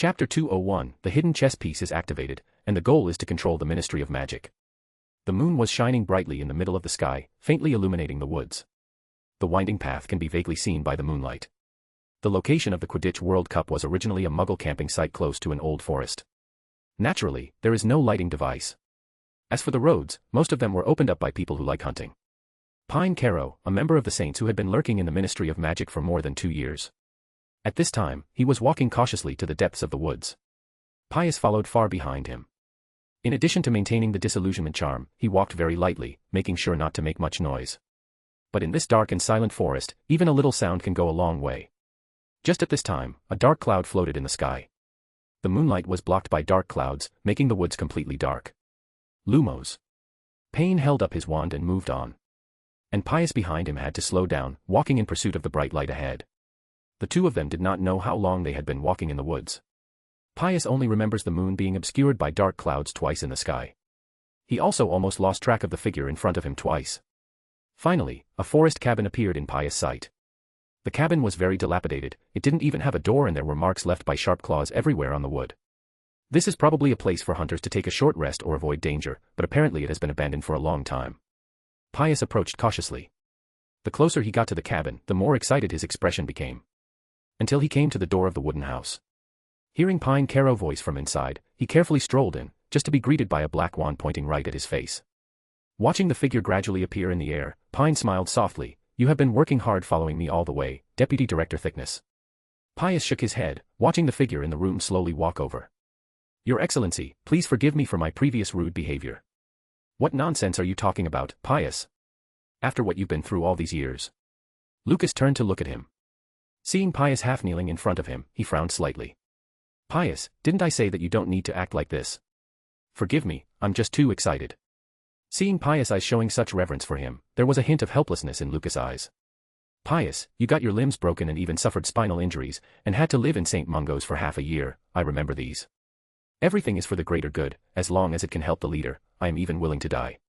Chapter 201, the hidden chess piece is activated, and the goal is to control the Ministry of Magic. The moon was shining brightly in the middle of the sky, faintly illuminating the woods. The winding path can be vaguely seen by the moonlight. The location of the Quidditch World Cup was originally a Muggle camping site close to an old forest. Naturally, there is no lighting device. As for the roads, most of them were opened up by people who like hunting. Pine Caro, a member of the Saints who had been lurking in the Ministry of Magic for more than 2 years. At this time, he was walking cautiously to the depths of the woods. Pius followed far behind him. In addition to maintaining the disillusionment charm, he walked very lightly, making sure not to make much noise. But in this dark and silent forest, even a little sound can go a long way. Just at this time, a dark cloud floated in the sky. The moonlight was blocked by dark clouds, making the woods completely dark. Lumos. Payne held up his wand and moved on. And Pius behind him had to slow down, walking in pursuit of the bright light ahead. The two of them did not know how long they had been walking in the woods. Pius only remembers the moon being obscured by dark clouds twice in the sky. He also almost lost track of the figure in front of him twice. Finally, a forest cabin appeared in Pius' sight. The cabin was very dilapidated, it didn't even have a door and there were marks left by sharp claws everywhere on the wood. This is probably a place for hunters to take a short rest or avoid danger, but apparently it has been abandoned for a long time. Pius approached cautiously. The closer he got to the cabin, the more excited his expression became. Until he came to the door of the wooden house. Hearing Pine Caro's voice from inside, he carefully strolled in, just to be greeted by a black wand pointing right at his face. Watching the figure gradually appear in the air, Pine smiled softly. "You have been working hard following me all the way, Deputy Director Thickness." Pius shook his head, watching the figure in the room slowly walk over. "Your Excellency, please forgive me for my previous rude behavior." "What nonsense are you talking about, Pius? After what you've been through all these years." Lucas turned to look at him. Seeing Pius half kneeling in front of him, he frowned slightly. "Pius, didn't I say that you don't need to act like this?" "Forgive me, I'm just too excited." Seeing Pius' eyes showing such reverence for him, there was a hint of helplessness in Lucas' eyes. "Pius, you got your limbs broken and even suffered spinal injuries, and had to live in St. Mungo's for half a year, I remember these. Everything is for the greater good, as long as it can help the leader, I am even willing to die."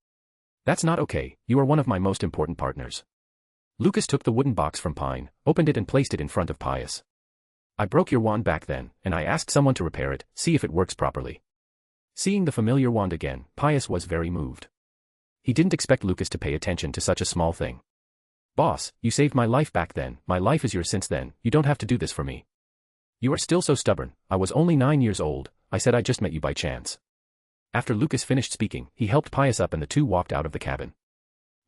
"That's not okay, you are one of my most important partners." Lucas took the wooden box from Pine, opened it and placed it in front of Pius. "I broke your wand back then, and I asked someone to repair it, see if it works properly." Seeing the familiar wand again, Pius was very moved. He didn't expect Lucas to pay attention to such a small thing. "Boss, you saved my life back then, my life is yours since then, you don't have to do this for me." "You are still so stubborn, I was only 9 years old, I said I just met you by chance." After Lucas finished speaking, he helped Pius up and the two walked out of the cabin.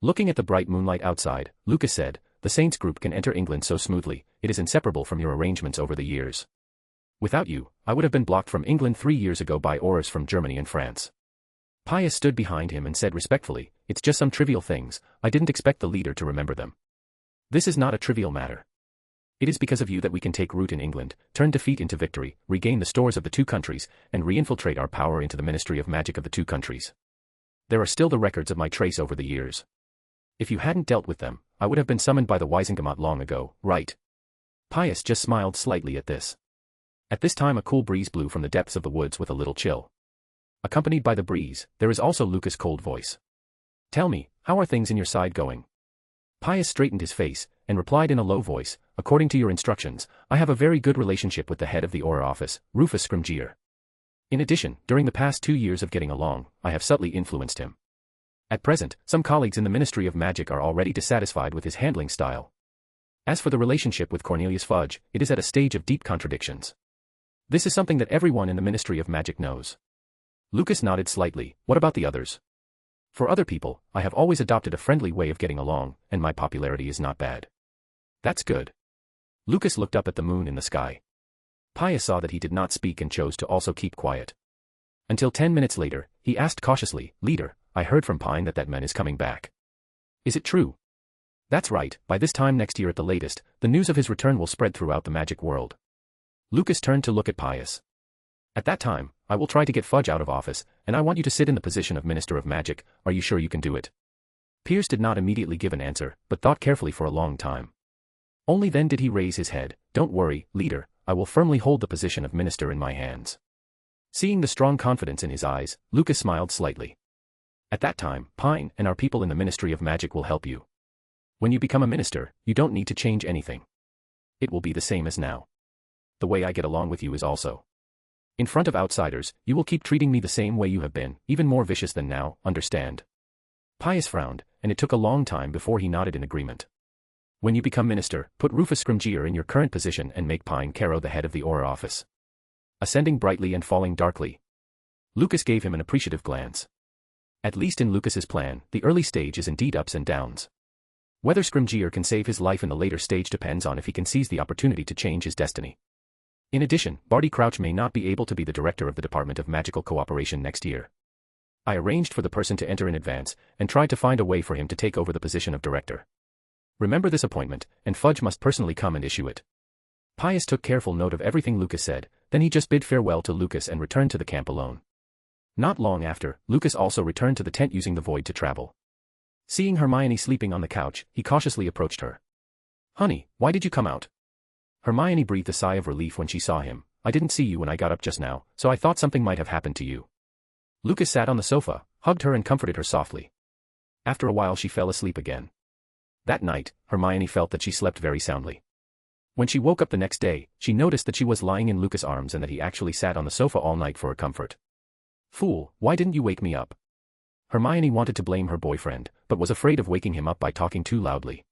Looking at the bright moonlight outside, Lucas said, "The Saints group can enter England so smoothly, it is inseparable from your arrangements over the years. Without you, I would have been blocked from England 3 years ago by orders from Germany and France." Pius stood behind him and said respectfully, "It's just some trivial things, I didn't expect the leader to remember them. This is not a trivial matter. It is because of you that we can take root in England, turn defeat into victory, regain the stores of the 2 countries, and reinfiltrate our power into the Ministry of Magic of the 2 countries. There are still the records of my trace over the years. If you hadn't dealt with them, I would have been summoned by the Wisengamot long ago, right?" Pius just smiled slightly at this. At this time a cool breeze blew from the depths of the woods with a little chill. Accompanied by the breeze, there is also Lucas' cold voice. "Tell me, how are things in your side going?" Pius straightened his face, and replied in a low voice, "According to your instructions, I have a very good relationship with the head of the Aura Office, Rufus Scrimgeour. In addition, during the past 2 years of getting along, I have subtly influenced him. At present, some colleagues in the Ministry of Magic are already dissatisfied with his handling style. As for the relationship with Cornelius Fudge, it is at a stage of deep contradictions. This is something that everyone in the Ministry of Magic knows." Lucas nodded slightly. "What about the others?" "For other people, I have always adopted a friendly way of getting along, and my popularity is not bad." "That's good." Lucas looked up at the moon in the sky. Pius saw that he did not speak and chose to also keep quiet. Until 10 minutes later, he asked cautiously, "Leader, I heard from Pine that man is coming back. Is it true?" "That's right, by this time next year at the latest, the news of his return will spread throughout the magic world." Lucas turned to look at Pius. "At that time, I will try to get Fudge out of office, and I want you to sit in the position of Minister of Magic, are you sure you can do it?" Pierce did not immediately give an answer, but thought carefully for a long time. Only then did he raise his head. "Don't worry, leader, I will firmly hold the position of minister in my hands." Seeing the strong confidence in his eyes, Lucas smiled slightly. "At that time, Pine and our people in the Ministry of Magic will help you. When you become a minister, you don't need to change anything. It will be the same as now. The way I get along with you is also In front of outsiders, you will keep treating me the same way you have been, even more vicious than now, understand? Pius frowned, and it took a long time before he nodded in agreement. When you become minister, put Rufus Scrimgeour in your current position and make Pine Caro the head of the Aura office. Ascending brightly and falling darkly. Lucas gave him an appreciative glance. At least in Lucas's plan, the early stage is indeed ups and downs. Whether Scrimgeour can save his life in the later stage depends on if he can seize the opportunity to change his destiny. In addition, Barty Crouch may not be able to be the director of the Department of Magical Cooperation next year. I arranged for the person to enter in advance, and tried to find a way for him to take over the position of director. Remember this appointment, and Fudge must personally come and issue it. Pius took careful note of everything Lucas said, then he just bid farewell to Lucas and returned to the camp alone. Not long after, Lucas also returned to the tent using the void to travel. Seeing Hermione sleeping on the couch, he cautiously approached her. "Honey, why did you come out?" Hermione breathed a sigh of relief when she saw him. "I didn't see you when I got up just now, so I thought something might have happened to you." Lucas sat on the sofa, hugged her and comforted her softly. After a while she fell asleep again. That night, Hermione felt that she slept very soundly. When she woke up the next day, she noticed that she was lying in Lucas' arms and that he actually sat on the sofa all night for her comfort. "Fool, why didn't you wake me up?" Hermione wanted to blame her boyfriend, but was afraid of waking him up by talking too loudly.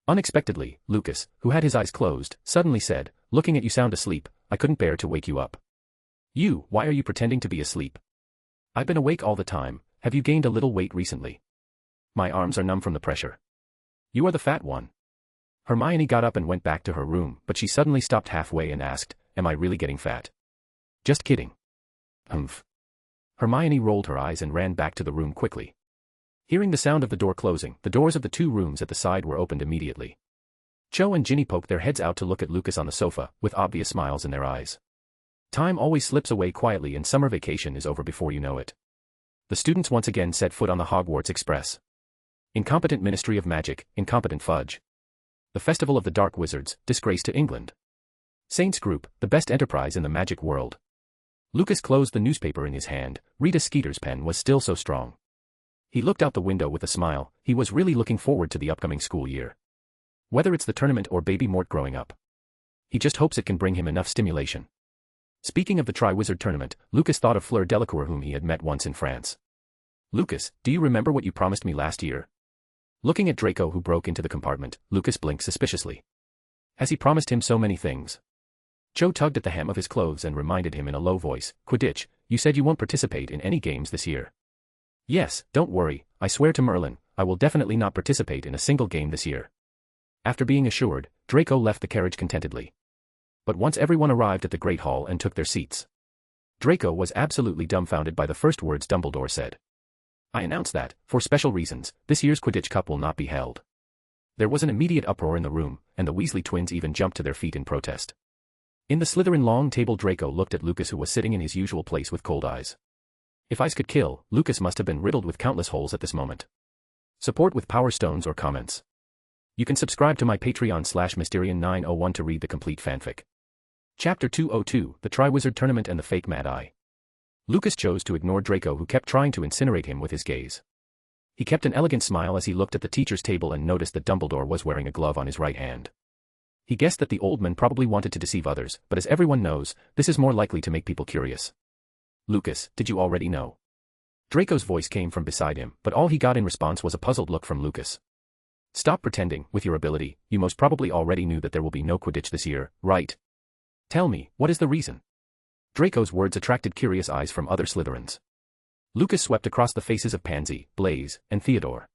Unexpectedly, Lucas, who had his eyes closed, suddenly said, "Looking at you sound asleep, I couldn't bear to wake you up." Why are you pretending to be asleep?" "I've been awake all the time. Have you gained a little weight recently?" "My arms are numb from the pressure." "You are the fat one." Hermione got up and went back to her room, but she suddenly stopped halfway and asked, "Am I really getting fat?" "Just kidding." "Humph." Hermione rolled her eyes and ran back to the room quickly. Hearing the sound of the door closing, the doors of the two rooms at the side were opened immediately. Cho and Ginny poked their heads out to look at Lucas on the sofa, with obvious smiles in their eyes. Time always slips away quietly and summer vacation is over before you know it. The students once again set foot on the Hogwarts Express. Incompetent Ministry of Magic, incompetent Fudge. The Festival of the Dark Wizards, disgrace to England. Saints Group, the best enterprise in the magic world. Lucas closed the newspaper in his hand. Rita Skeeter's pen was still so strong. He looked out the window with a smile. He was really looking forward to the upcoming school year. Whether it's the tournament or baby Mort growing up. He just hopes it can bring him enough stimulation. Speaking of the Triwizard Tournament, Lucas thought of Fleur Delacour whom he had met once in France. "Lucas, do you remember what you promised me last year?" Looking at Draco who broke into the compartment, Lucas blinked suspiciously. Has he promised him so many things? Cho tugged at the hem of his clothes and reminded him in a low voice, "Quidditch, you said you won't participate in any games this year." "Yes, don't worry, I swear to Merlin, I will definitely not participate in a single game this year." After being assured, Draco left the carriage contentedly. But once everyone arrived at the Great Hall and took their seats, Draco was absolutely dumbfounded by the first words Dumbledore said. "I announce that, for special reasons, this year's Quidditch Cup will not be held." There was an immediate uproar in the room, and the Weasley twins even jumped to their feet in protest. In the Slytherin long table, Draco looked at Lucas who was sitting in his usual place with cold eyes. If ice could kill, Lucas must have been riddled with countless holes at this moment. Support with Power Stones or comments. You can subscribe to my Patreon/Mysterian901 to read the complete fanfic. Chapter 202, The Triwizard Tournament and the Fake Mad Eye. Lucas chose to ignore Draco who kept trying to incinerate him with his gaze. He kept an elegant smile as he looked at the teacher's table and noticed that Dumbledore was wearing a glove on his right hand. He guessed that the old man probably wanted to deceive others, but as everyone knows, this is more likely to make people curious. "Lucas, did you already know?" Draco's voice came from beside him, but all he got in response was a puzzled look from Lucas. "Stop pretending, with your ability, you most probably already knew that there will be no Quidditch this year, right? Tell me, what is the reason?" Draco's words attracted curious eyes from other Slytherins. Lucas swept across the faces of Pansy, Blaze, and Theodore.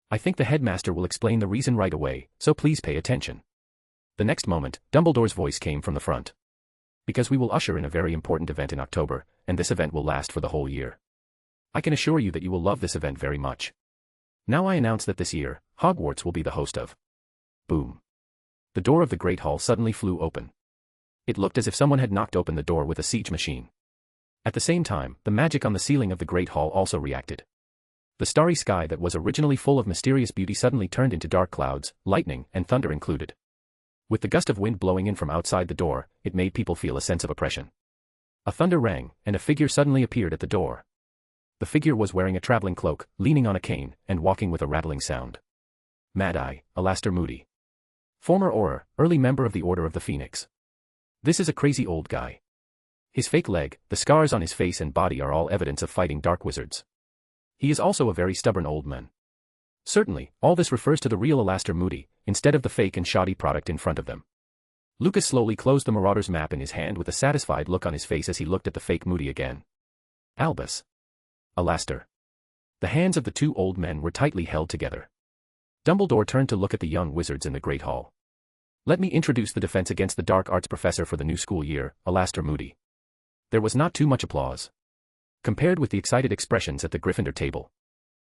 "I think the headmaster will explain the reason right away, so please pay attention." The next moment, Dumbledore's voice came from the front. "Because we will usher in a very important event in October, and this event will last for the whole year. I can assure you that you will love this event very much. Now I announce that this year, Hogwarts will be the host of." Boom. The door of the Great Hall suddenly flew open. It looked as if someone had knocked open the door with a siege machine. At the same time, the magic on the ceiling of the Great Hall also reacted. The starry sky that was originally full of mysterious beauty suddenly turned into dark clouds, lightning and thunder included. With the gust of wind blowing in from outside the door, it made people feel a sense of oppression. A thunder rang, and a figure suddenly appeared at the door. The figure was wearing a traveling cloak, leaning on a cane, and walking with a rattling sound. Mad-Eye, Alastair Moody. Former Auror, early member of the Order of the Phoenix. This is a crazy old guy. His fake leg, the scars on his face and body are all evidence of fighting dark wizards. He is also a very stubborn old man. Certainly, all this refers to the real Alastor Moody, instead of the fake and shoddy product in front of them. Lucas slowly closed the Marauder's map in his hand with a satisfied look on his face as he looked at the fake Moody again. Albus. Alastor. The hands of the two old men were tightly held together. Dumbledore turned to look at the young wizards in the Great Hall. Let me introduce the defense against the Dark Arts professor for the new school year, Alastor Moody. There was not too much applause. Compared with the excited expressions at the Gryffindor table.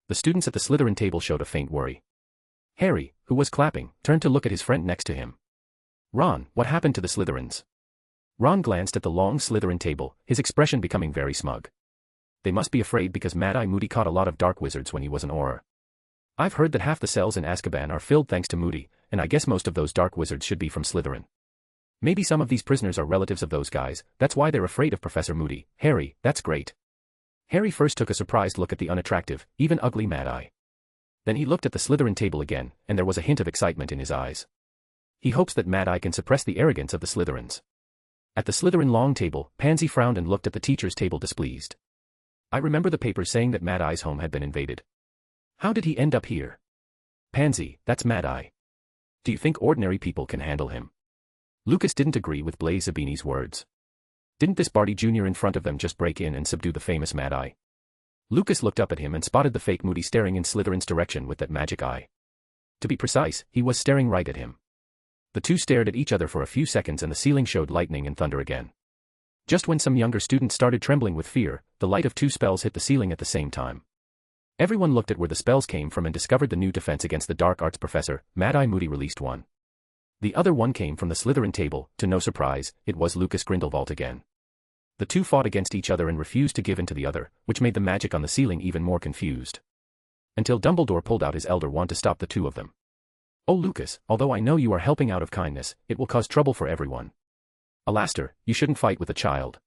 The students at the Slytherin table showed a faint worry. Harry, who was clapping, turned to look at his friend next to him. Ron, what happened to the Slytherins? Ron glanced at the long Slytherin table, his expression becoming very smug. They must be afraid because Mad-Eye Moody caught a lot of dark wizards when he was an Auror. I've heard that half the cells in Azkaban are filled thanks to Moody, and I guess most of those dark wizards should be from Slytherin. Maybe some of these prisoners are relatives of those guys, that's why they're afraid of Professor Moody. Harry, that's great. Harry first took a surprised look at the unattractive, even ugly Mad-Eye. Then he looked at the Slytherin table again, and there was a hint of excitement in his eyes. He hopes that Mad-Eye can suppress the arrogance of the Slytherins. At the Slytherin long table, Pansy frowned and looked at the teacher's table displeased. I remember the papers saying that Mad-Eye's home had been invaded. How did he end up here? Pansy, that's Mad-Eye. Do you think ordinary people can handle him? Lucas didn't agree with Blaise Zabini's words. Didn't this Barty Jr. in front of them just break in and subdue the famous Mad-Eye? Lucas looked up at him and spotted the fake Moody staring in Slytherin's direction with that magic eye. To be precise, he was staring right at him. The two stared at each other for a few seconds and the ceiling showed lightning and thunder again. Just when some younger students started trembling with fear, the light of two spells hit the ceiling at the same time. Everyone looked at where the spells came from and discovered the new defense against the Dark Arts professor. Mad-Eye Moody released one. The other one came from the Slytherin table. To no surprise, it was Lucas Grindelwald again. The two fought against each other and refused to give in to the other, which made the magic on the ceiling even more confused. Until Dumbledore pulled out his Elder Wand to stop the two of them. Oh Lucas, although I know you are helping out of kindness, it will cause trouble for everyone. Alastor, you shouldn't fight with a child.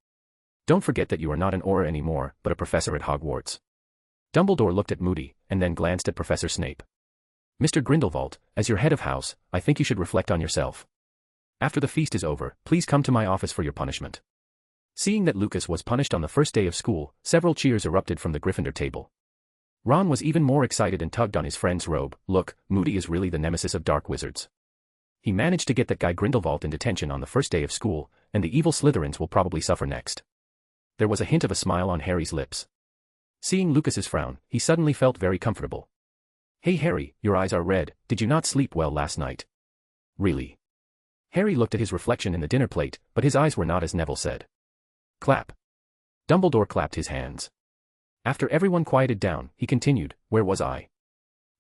Don't forget that you are not an Auror anymore, but a professor at Hogwarts. Dumbledore looked at Moody, and then glanced at Professor Snape. Mr. Grindelwald, as your head of house, I think you should reflect on yourself. After the feast is over, please come to my office for your punishment. Seeing that Lucas was punished on the first day of school, several cheers erupted from the Gryffindor table. Ron was even more excited and tugged on his friend's robe. Look, Moody is really the nemesis of dark wizards. He managed to get that guy Grindelwald in detention on the first day of school, and the evil Slytherins will probably suffer next. There was a hint of a smile on Harry's lips. Seeing Lucas's frown, he suddenly felt very comfortable. Hey Harry, your eyes are red, did you not sleep well last night? Really? Harry looked at his reflection in the dinner plate, but his eyes were not as Neville said. Clap. Dumbledore clapped his hands. After everyone quieted down, he continued, where was I?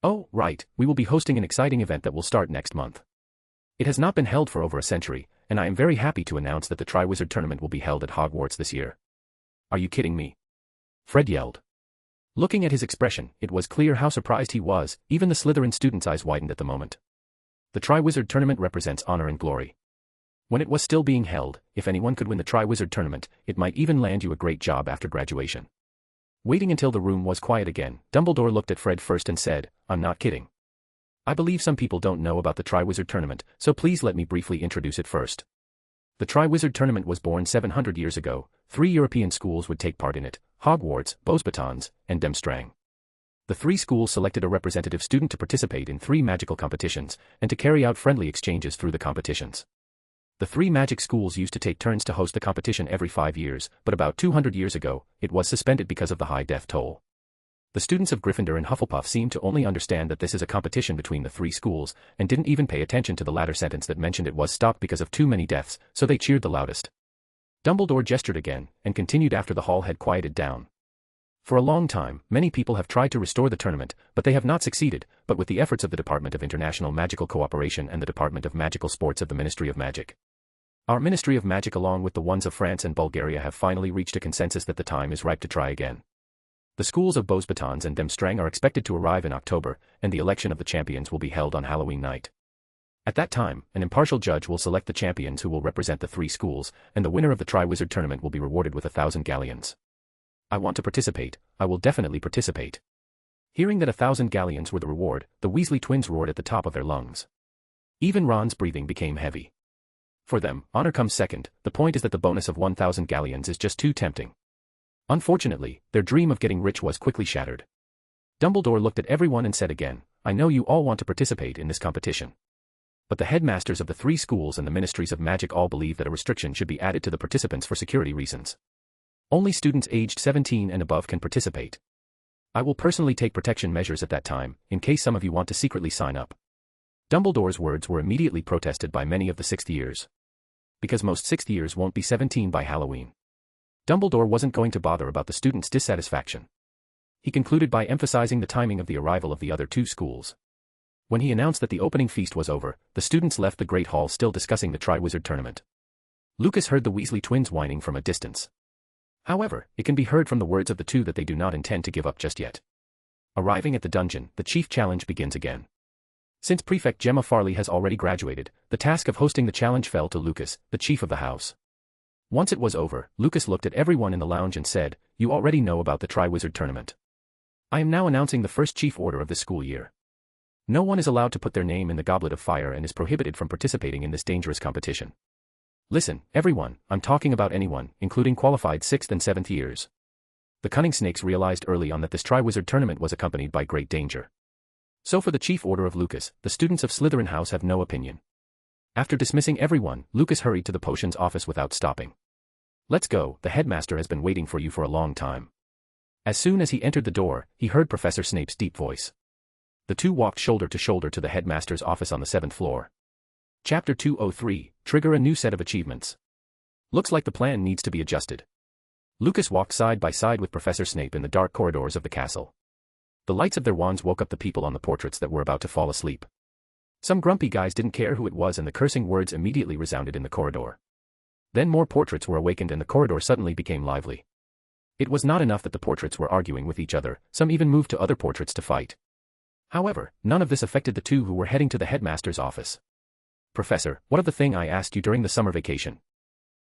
Oh, right, we will be hosting an exciting event that will start next month. It has not been held for over a century, and I am very happy to announce that the Triwizard Tournament will be held at Hogwarts this year. Are you kidding me? Fred yelled. Looking at his expression, it was clear how surprised he was. Even the Slytherin students' eyes widened at the moment. The Triwizard Tournament represents honor and glory. When it was still being held, if anyone could win the Triwizard Tournament, it might even land you a great job after graduation. Waiting until the room was quiet again, Dumbledore looked at Fred first and said, I'm not kidding. I believe some people don't know about the Triwizard Tournament, so please let me briefly introduce it first. The Triwizard Tournament was born 700 years ago. 3 European schools would take part in it, Hogwarts, Beauxbatons, and Durmstrang. The 3 schools selected a representative student to participate in 3 magical competitions, and to carry out friendly exchanges through the competitions. The 3 magic schools used to take turns to host the competition every 5 years, but about 200 years ago, it was suspended because of the high death toll. The students of Gryffindor and Hufflepuff seemed to only understand that this is a competition between the 3 schools, and didn't even pay attention to the latter sentence that mentioned it was stopped because of too many deaths, so they cheered the loudest. Dumbledore gestured again, and continued after the hall had quieted down. For a long time, many people have tried to restore the tournament, but they have not succeeded, but with the efforts of the Department of International Magical Cooperation and the Department of Magical Sports of the Ministry of Magic. Our Ministry of Magic along with the ones of France and Bulgaria have finally reached a consensus that the time is ripe to try again. The schools of Beauxbatons and Durmstrang are expected to arrive in October, and the election of the champions will be held on Halloween night. At that time, an impartial judge will select the champions who will represent the 3 schools, and the winner of the Triwizard Tournament will be rewarded with 1,000 galleons. I want to participate, I will definitely participate. Hearing that 1,000 galleons were the reward, the Weasley twins roared at the top of their lungs. Even Ron's breathing became heavy. For them, honor comes second. The point is that the bonus of 1,000 galleons is just too tempting. Unfortunately, their dream of getting rich was quickly shattered. Dumbledore looked at everyone and said again, I know you all want to participate in this competition. But the headmasters of the 3 schools and the ministries of magic all believe that a restriction should be added to the participants for security reasons. Only students aged 17 and above can participate. I will personally take protection measures at that time, in case some of you want to secretly sign up. Dumbledore's words were immediately protested by many of the 6th years. Because most 6th years won't be 17 by Halloween. Dumbledore wasn't going to bother about the students' dissatisfaction. He concluded by emphasizing the timing of the arrival of the other 2 schools. When he announced that the opening feast was over, the students left the Great Hall still discussing the Triwizard Tournament. Lucas heard the Weasley twins whining from a distance. However, it can be heard from the words of the 2 that they do not intend to give up just yet. Arriving at the dungeon, the chief challenge begins again. Since Prefect Gemma Farley has already graduated, the task of hosting the challenge fell to Lucas, the chief of the house. Once it was over, Lucas looked at everyone in the lounge and said, You already know about the Triwizard Tournament. I am now announcing the first chief order of this school year. No one is allowed to put their name in the Goblet of Fire and is prohibited from participating in this dangerous competition. Listen, everyone, I'm talking about anyone, including qualified 6th and 7th years. The cunning snakes realized early on that this Triwizard Tournament was accompanied by great danger. So for the chief order of Lucas, the students of Slytherin House have no opinion. After dismissing everyone, Lucas hurried to the potions office without stopping. Let's go, the headmaster has been waiting for you for a long time. As soon as he entered the door, he heard Professor Snape's deep voice. The 2 walked shoulder to shoulder to the headmaster's office on the 7th floor. Chapter 203, Trigger a new set of achievements. Looks like the plan needs to be adjusted. Lucas walked side by side with Professor Snape in the dark corridors of the castle. The lights of their wands woke up the people on the portraits that were about to fall asleep. Some grumpy guys didn't care who it was and the cursing words immediately resounded in the corridor. Then more portraits were awakened and the corridor suddenly became lively. It was not enough that the portraits were arguing with each other, some even moved to other portraits to fight. However, none of this affected the 2 who were heading to the headmaster's office. Professor, what of the thing I asked you during the summer vacation?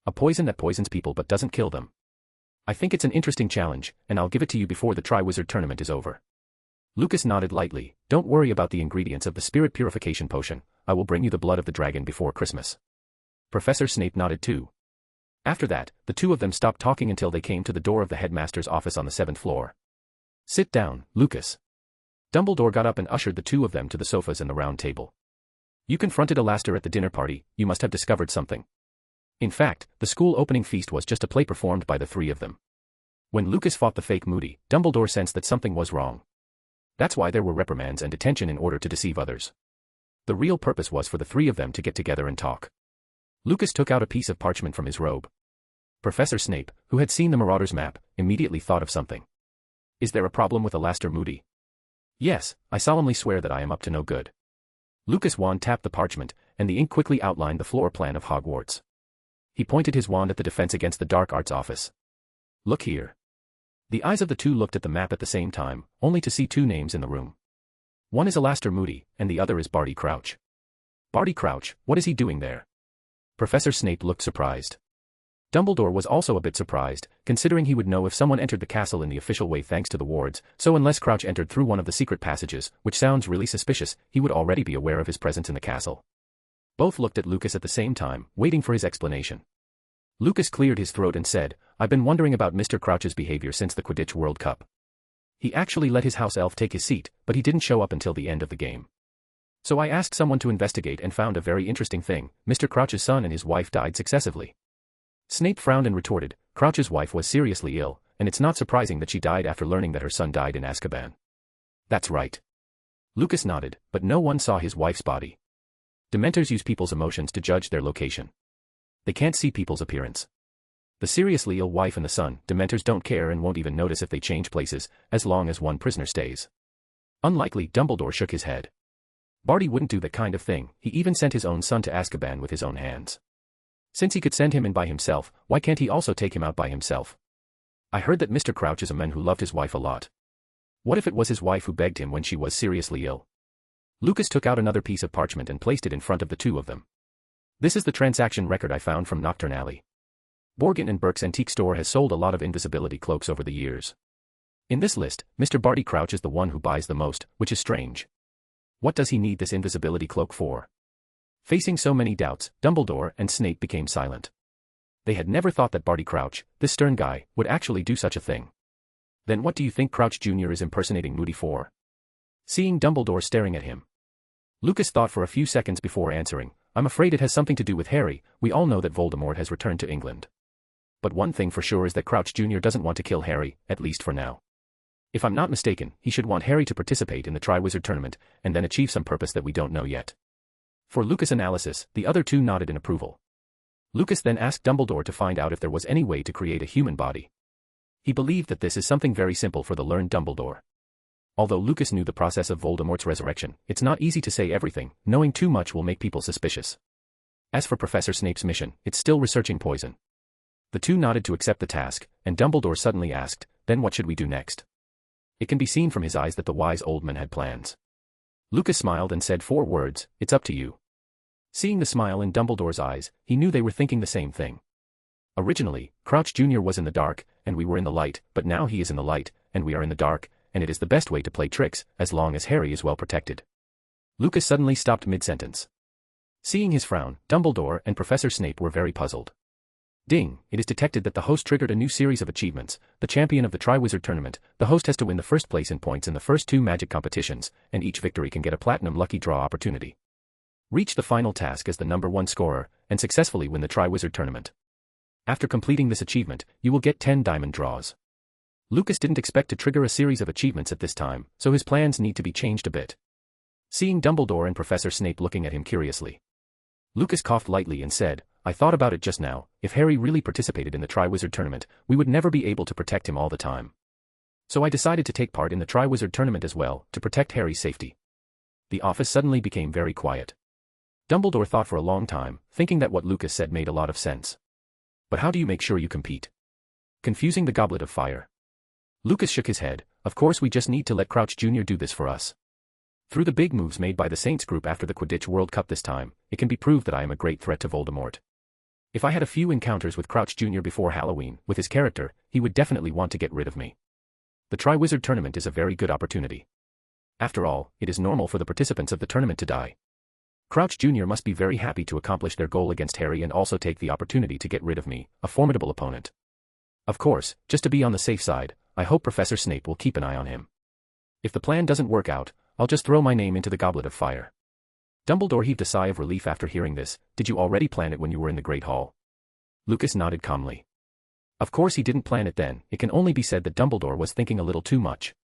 A poison that poisons people but doesn't kill them. I think it's an interesting challenge, and I'll give it to you before the Triwizard Tournament is over. Lucas nodded lightly. Don't worry about the ingredients of the spirit purification potion, I will bring you the blood of the dragon before Christmas. Professor Snape nodded too. After that, the 2 of them stopped talking until they came to the door of the headmaster's office on the 7th floor. Sit down, Lucas. Dumbledore got up and ushered the 2 of them to the sofas and the round table. You confronted Alastor at the dinner party, you must have discovered something. In fact, the school opening feast was just a play performed by the 3 of them. When Lucas fought the fake Moody, Dumbledore sensed that something was wrong. That's why there were reprimands and detention in order to deceive others. The real purpose was for the 3 of them to get together and talk. Lucas took out a piece of parchment from his robe. Professor Snape, who had seen the Marauder's map, immediately thought of something. Is there a problem with Alastor Moody? Yes, I solemnly swear that I am up to no good. Lucas' wand tapped the parchment, and the ink quickly outlined the floor plan of Hogwarts. He pointed his wand at the Defense Against the Dark Arts office. Look here. The eyes of the 2 looked at the map at the same time, only to see 2 names in the room. One is Alastor Moody, and the other is Barty Crouch. Barty Crouch, what is he doing there? Professor Snape looked surprised. Dumbledore was also a bit surprised, considering he would know if someone entered the castle in the official way thanks to the wards, so unless Crouch entered through one of the secret passages, which sounds really suspicious, he would already be aware of his presence in the castle. Both looked at Lucas at the same time, waiting for his explanation. Lucas cleared his throat and said, I've been wondering about Mr. Crouch's behavior since the Quidditch World Cup. He actually let his house elf take his seat, but he didn't show up until the end of the game. So I asked someone to investigate and found a very interesting thing. Mr. Crouch's son and his wife died successively. Snape frowned and retorted, Crouch's wife was seriously ill, and it's not surprising that she died after learning that her son died in Azkaban. That's right. Lucas nodded, but no one saw his wife's body. Dementors use people's emotions to judge their location. They can't see people's appearance. The seriously ill wife and the son, Dementors don't care and won't even notice if they change places, as long as one prisoner stays. Unlikely, Dumbledore shook his head. Barty wouldn't do that kind of thing, he even sent his own son to Azkaban with his own hands. Since he could send him in by himself, why can't he also take him out by himself? I heard that Mr. Crouch is a man who loved his wife a lot. What if it was his wife who begged him when she was seriously ill? Lucas took out another piece of parchment and placed it in front of the 2 of them. This is the transaction record I found from Nocturne Alley. Borgin and Burke's antique store has sold a lot of invisibility cloaks over the years. In this list, Mr. Barty Crouch is the one who buys the most, which is strange. What does he need this invisibility cloak for? Facing so many doubts, Dumbledore and Snape became silent. They had never thought that Barty Crouch, this stern guy, would actually do such a thing. Then what do you think Crouch Jr. is impersonating Moody for? Seeing Dumbledore staring at him, Lucas thought for a few seconds before answering, I'm afraid it has something to do with Harry. We all know that Voldemort has returned to England. But one thing for sure is that Crouch Jr. doesn't want to kill Harry, at least for now. If I'm not mistaken, he should want Harry to participate in the Triwizard Tournament, and then achieve some purpose that we don't know yet. For Lucas' analysis, the other two nodded in approval. Lucas then asked Dumbledore to find out if there was any way to create a human body. He believed that this is something very simple for the learned Dumbledore. Although Lucas knew the process of Voldemort's resurrection, it's not easy to say everything. Knowing too much will make people suspicious. As for Professor Snape's mission, it's still researching poison. The two nodded to accept the task, and Dumbledore suddenly asked, then what should we do next? It can be seen from his eyes that the wise old man had plans. Lucas smiled and said 4 words, it's up to you. Seeing the smile in Dumbledore's eyes, he knew they were thinking the same thing. Originally, Crouch Jr. was in the dark, and we were in the light, but now he is in the light, and we are in the dark, and it is the best way to play tricks, as long as Harry is well protected. Lucas suddenly stopped mid-sentence. Seeing his frown, Dumbledore and Professor Snape were very puzzled. Ding, it is detected that the host triggered a new series of achievements. The champion of the Triwizard Tournament, the host has to win the first place in points in the first 2 magic competitions, and each victory can get a platinum lucky draw opportunity. Reach the final task as the number 1 scorer, and successfully win the Triwizard Tournament. After completing this achievement, you will get 10 diamond draws. Lucas didn't expect to trigger a series of achievements at this time, so his plans need to be changed a bit. Seeing Dumbledore and Professor Snape looking at him curiously, Lucas coughed lightly and said, I thought about it just now, if Harry really participated in the Triwizard Tournament, we would never be able to protect him all the time. So I decided to take part in the Triwizard Tournament as well, to protect Harry's safety. The office suddenly became very quiet. Dumbledore thought for a long time, thinking that what Lucas said made a lot of sense. But how do you make sure you compete? Confusing the Goblet of Fire. Lucas shook his head, of course we just need to let Crouch Jr. do this for us. Through the big moves made by the Saints group after the Quidditch World Cup this time, it can be proved that I am a great threat to Voldemort. If I had a few encounters with Crouch Jr. before Halloween, with his character, he would definitely want to get rid of me. The Triwizard Tournament is a very good opportunity. After all, it is normal for the participants of the tournament to die. Crouch Jr. must be very happy to accomplish their goal against Harry and also take the opportunity to get rid of me, a formidable opponent. Of course, just to be on the safe side, I hope Professor Snape will keep an eye on him. If the plan doesn't work out, I'll just throw my name into the Goblet of Fire. Dumbledore heaved a sigh of relief after hearing this. Did you already plan it when you were in the Great Hall? Lucas nodded calmly. Of course he didn't plan it then. It can only be said that Dumbledore was thinking a little too much.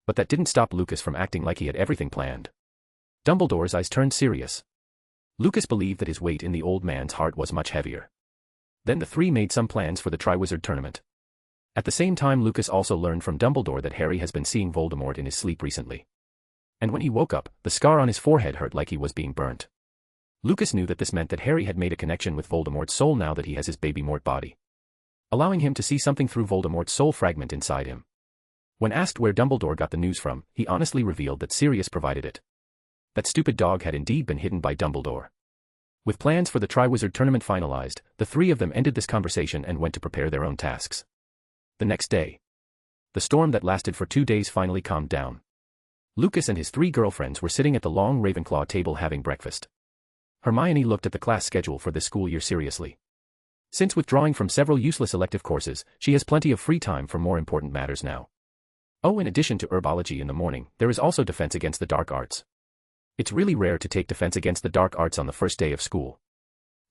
But that didn't stop Lucas from acting like he had everything planned. Dumbledore's eyes turned serious. Lucas believed that his weight in the old man's heart was much heavier. Then the three made some plans for the Triwizard Tournament. At the same time Lucas also learned from Dumbledore that Harry has been seeing Voldemort in his sleep recently. And when he woke up, the scar on his forehead hurt like he was being burnt. Lucas knew that this meant that Harry had made a connection with Voldemort's soul now that he has his baby Mort body, allowing him to see something through Voldemort's soul fragment inside him. When asked where Dumbledore got the news from, he honestly revealed that Sirius provided it. That stupid dog had indeed been hidden by Dumbledore. With plans for the Triwizard Tournament finalized, the three of them ended this conversation and went to prepare their own tasks. The next day, the storm that lasted for 2 days finally calmed down. Lucas and his 3 girlfriends were sitting at the long Ravenclaw table having breakfast. Hermione looked at the class schedule for this school year seriously. Since withdrawing from several useless elective courses, she has plenty of free time for more important matters now. Oh, in addition to herbology in the morning, there is also defense against the dark arts. It's really rare to take defense against the dark arts on the first day of school.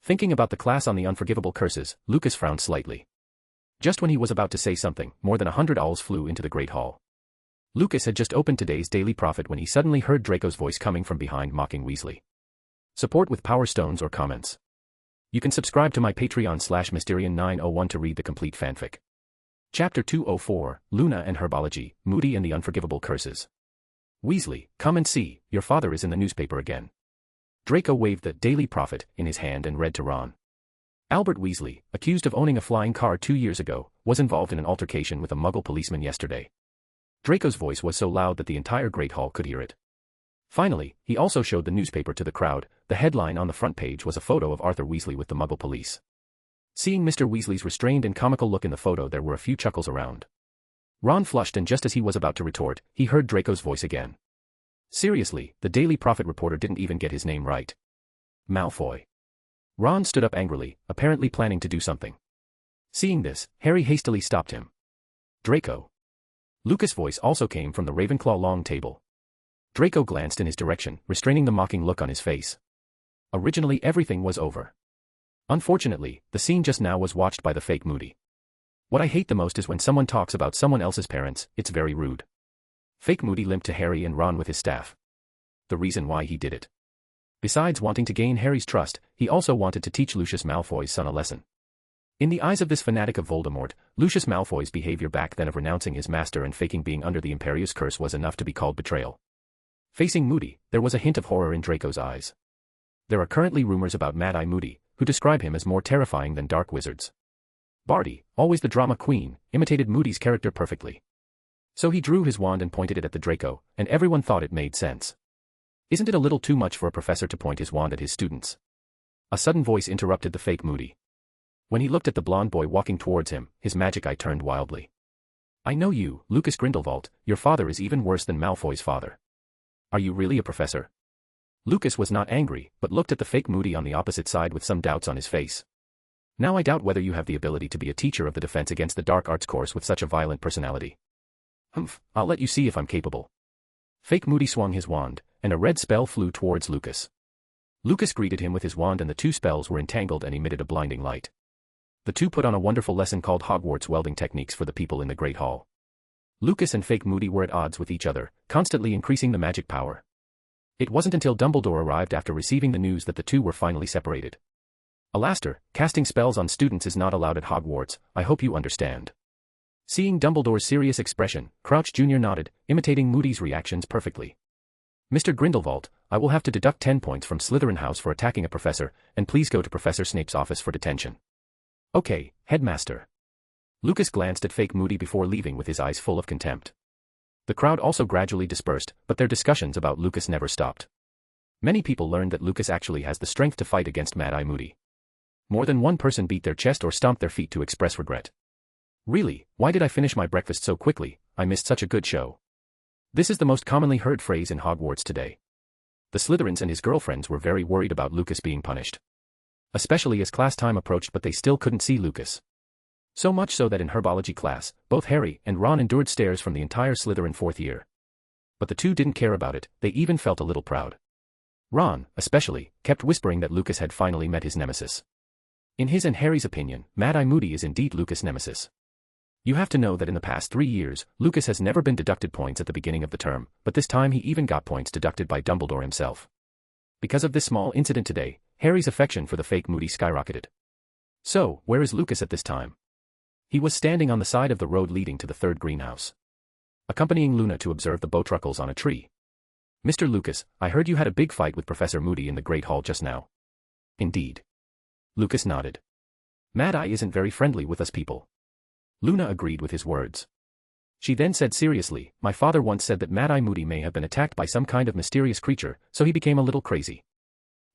Thinking about the class on the unforgivable curses, Lucas frowned slightly. Just when he was about to say something, more than 100 owls flew into the Great Hall. Lucas had just opened today's Daily Prophet when he suddenly heard Draco's voice coming from behind mocking Weasley. Support with Power Stones or comments. You can subscribe to my Patreon/Mysterian901 to read the complete fanfic. Chapter 204, Luna and Herbology, Moody and the Unforgivable Curses. Weasley, come and see, your father is in the newspaper again. Draco waved the Daily Prophet in his hand and read to Ron. Albert Weasley, accused of owning a flying car 2 years ago, was involved in an altercation with a Muggle policeman yesterday. Draco's voice was so loud that the entire Great Hall could hear it. Finally, he also showed the newspaper to the crowd. The headline on the front page was a photo of Arthur Weasley with the Muggle police. Seeing Mr. Weasley's restrained and comical look in the photo, there were a few chuckles around. Ron flushed, and just as he was about to retort, he heard Draco's voice again. Seriously, the Daily Prophet reporter didn't even get his name right. Malfoy. Ron stood up angrily, apparently planning to do something. Seeing this, Harry hastily stopped him. Draco. Lucas' voice also came from the Ravenclaw long table. Draco glanced in his direction, restraining the mocking look on his face. Originally everything was over. Unfortunately, the scene just now was watched by the fake Moody. What I hate the most is when someone talks about someone else's parents, it's very rude. Fake Moody limped to Harry and Ron with his staff. The reason why he did it. Besides wanting to gain Harry's trust, he also wanted to teach Lucius Malfoy's son a lesson. In the eyes of this fanatic of Voldemort, Lucius Malfoy's behavior back then of renouncing his master and faking being under the Imperius curse was enough to be called betrayal. Facing Moody, there was a hint of horror in Draco's eyes. There are currently rumors about Mad-Eye Moody, who describe him as more terrifying than dark wizards. Barty, always the drama queen, imitated Moody's character perfectly. So he drew his wand and pointed it at the Draco, and everyone thought it made sense. Isn't it a little too much for a professor to point his wand at his students? A sudden voice interrupted the fake Moody. When he looked at the blonde boy walking towards him, his magic eye turned wildly. I know you, Lucas Grindelwald, your father is even worse than Malfoy's father. Are you really a professor? Lucas was not angry, but looked at the fake Moody on the opposite side with some doubts on his face. Now I doubt whether you have the ability to be a teacher of the Defense Against the Dark Arts course with such a violent personality. Humph, I'll let you see if I'm capable. Fake Moody swung his wand, and a red spell flew towards Lucas. Lucas greeted him with his wand and the two spells were entangled and emitted a blinding light. The two put on a wonderful lesson called Hogwarts welding techniques for the people in the Great Hall. Lucas and fake Moody were at odds with each other, constantly increasing the magic power. It wasn't until Dumbledore arrived after receiving the news that the two were finally separated. Alastair, casting spells on students is not allowed at Hogwarts, I hope you understand. Seeing Dumbledore's serious expression, Crouch Jr. nodded, imitating Moody's reactions perfectly. Mr. Grindelwald, I will have to deduct 10 points from Slytherin House for attacking a professor, and please go to Professor Snape's office for detention. Okay, Headmaster. Lucas glanced at fake Moody before leaving with his eyes full of contempt. The crowd also gradually dispersed, but their discussions about Lucas never stopped. Many people learned that Lucas actually has the strength to fight against Mad-Eye Moody. More than one person beat their chest or stomped their feet to express regret. Really, why did I finish my breakfast so quickly? I missed such a good show. This is the most commonly heard phrase in Hogwarts today. The Slytherins and his girlfriends were very worried about Lucas being punished. Especially as class time approached, but they still couldn't see Lucas. So much so that in herbology class, both Harry and Ron endured stares from the entire Slytherin fourth year. But the two didn't care about it, they even felt a little proud. Ron, especially, kept whispering that Lucas had finally met his nemesis. In his and Harry's opinion, Mad-Eye Moody is indeed Lucas' nemesis. You have to know that in the past 3 years, Lucas has never been deducted points at the beginning of the term, but this time he even got points deducted by Dumbledore himself. Because of this small incident today, Harry's affection for the fake Moody skyrocketed. So, where is Lucas at this time? He was standing on the side of the road leading to the third greenhouse, accompanying Luna to observe the bowtruckles on a tree. Mr. Lucas, I heard you had a big fight with Professor Moody in the Great Hall just now. Indeed. Lucas nodded. Mad-Eye isn't very friendly with us people. Luna agreed with his words. She then said seriously, my father once said that Mad-Eye Moody may have been attacked by some kind of mysterious creature, so he became a little crazy.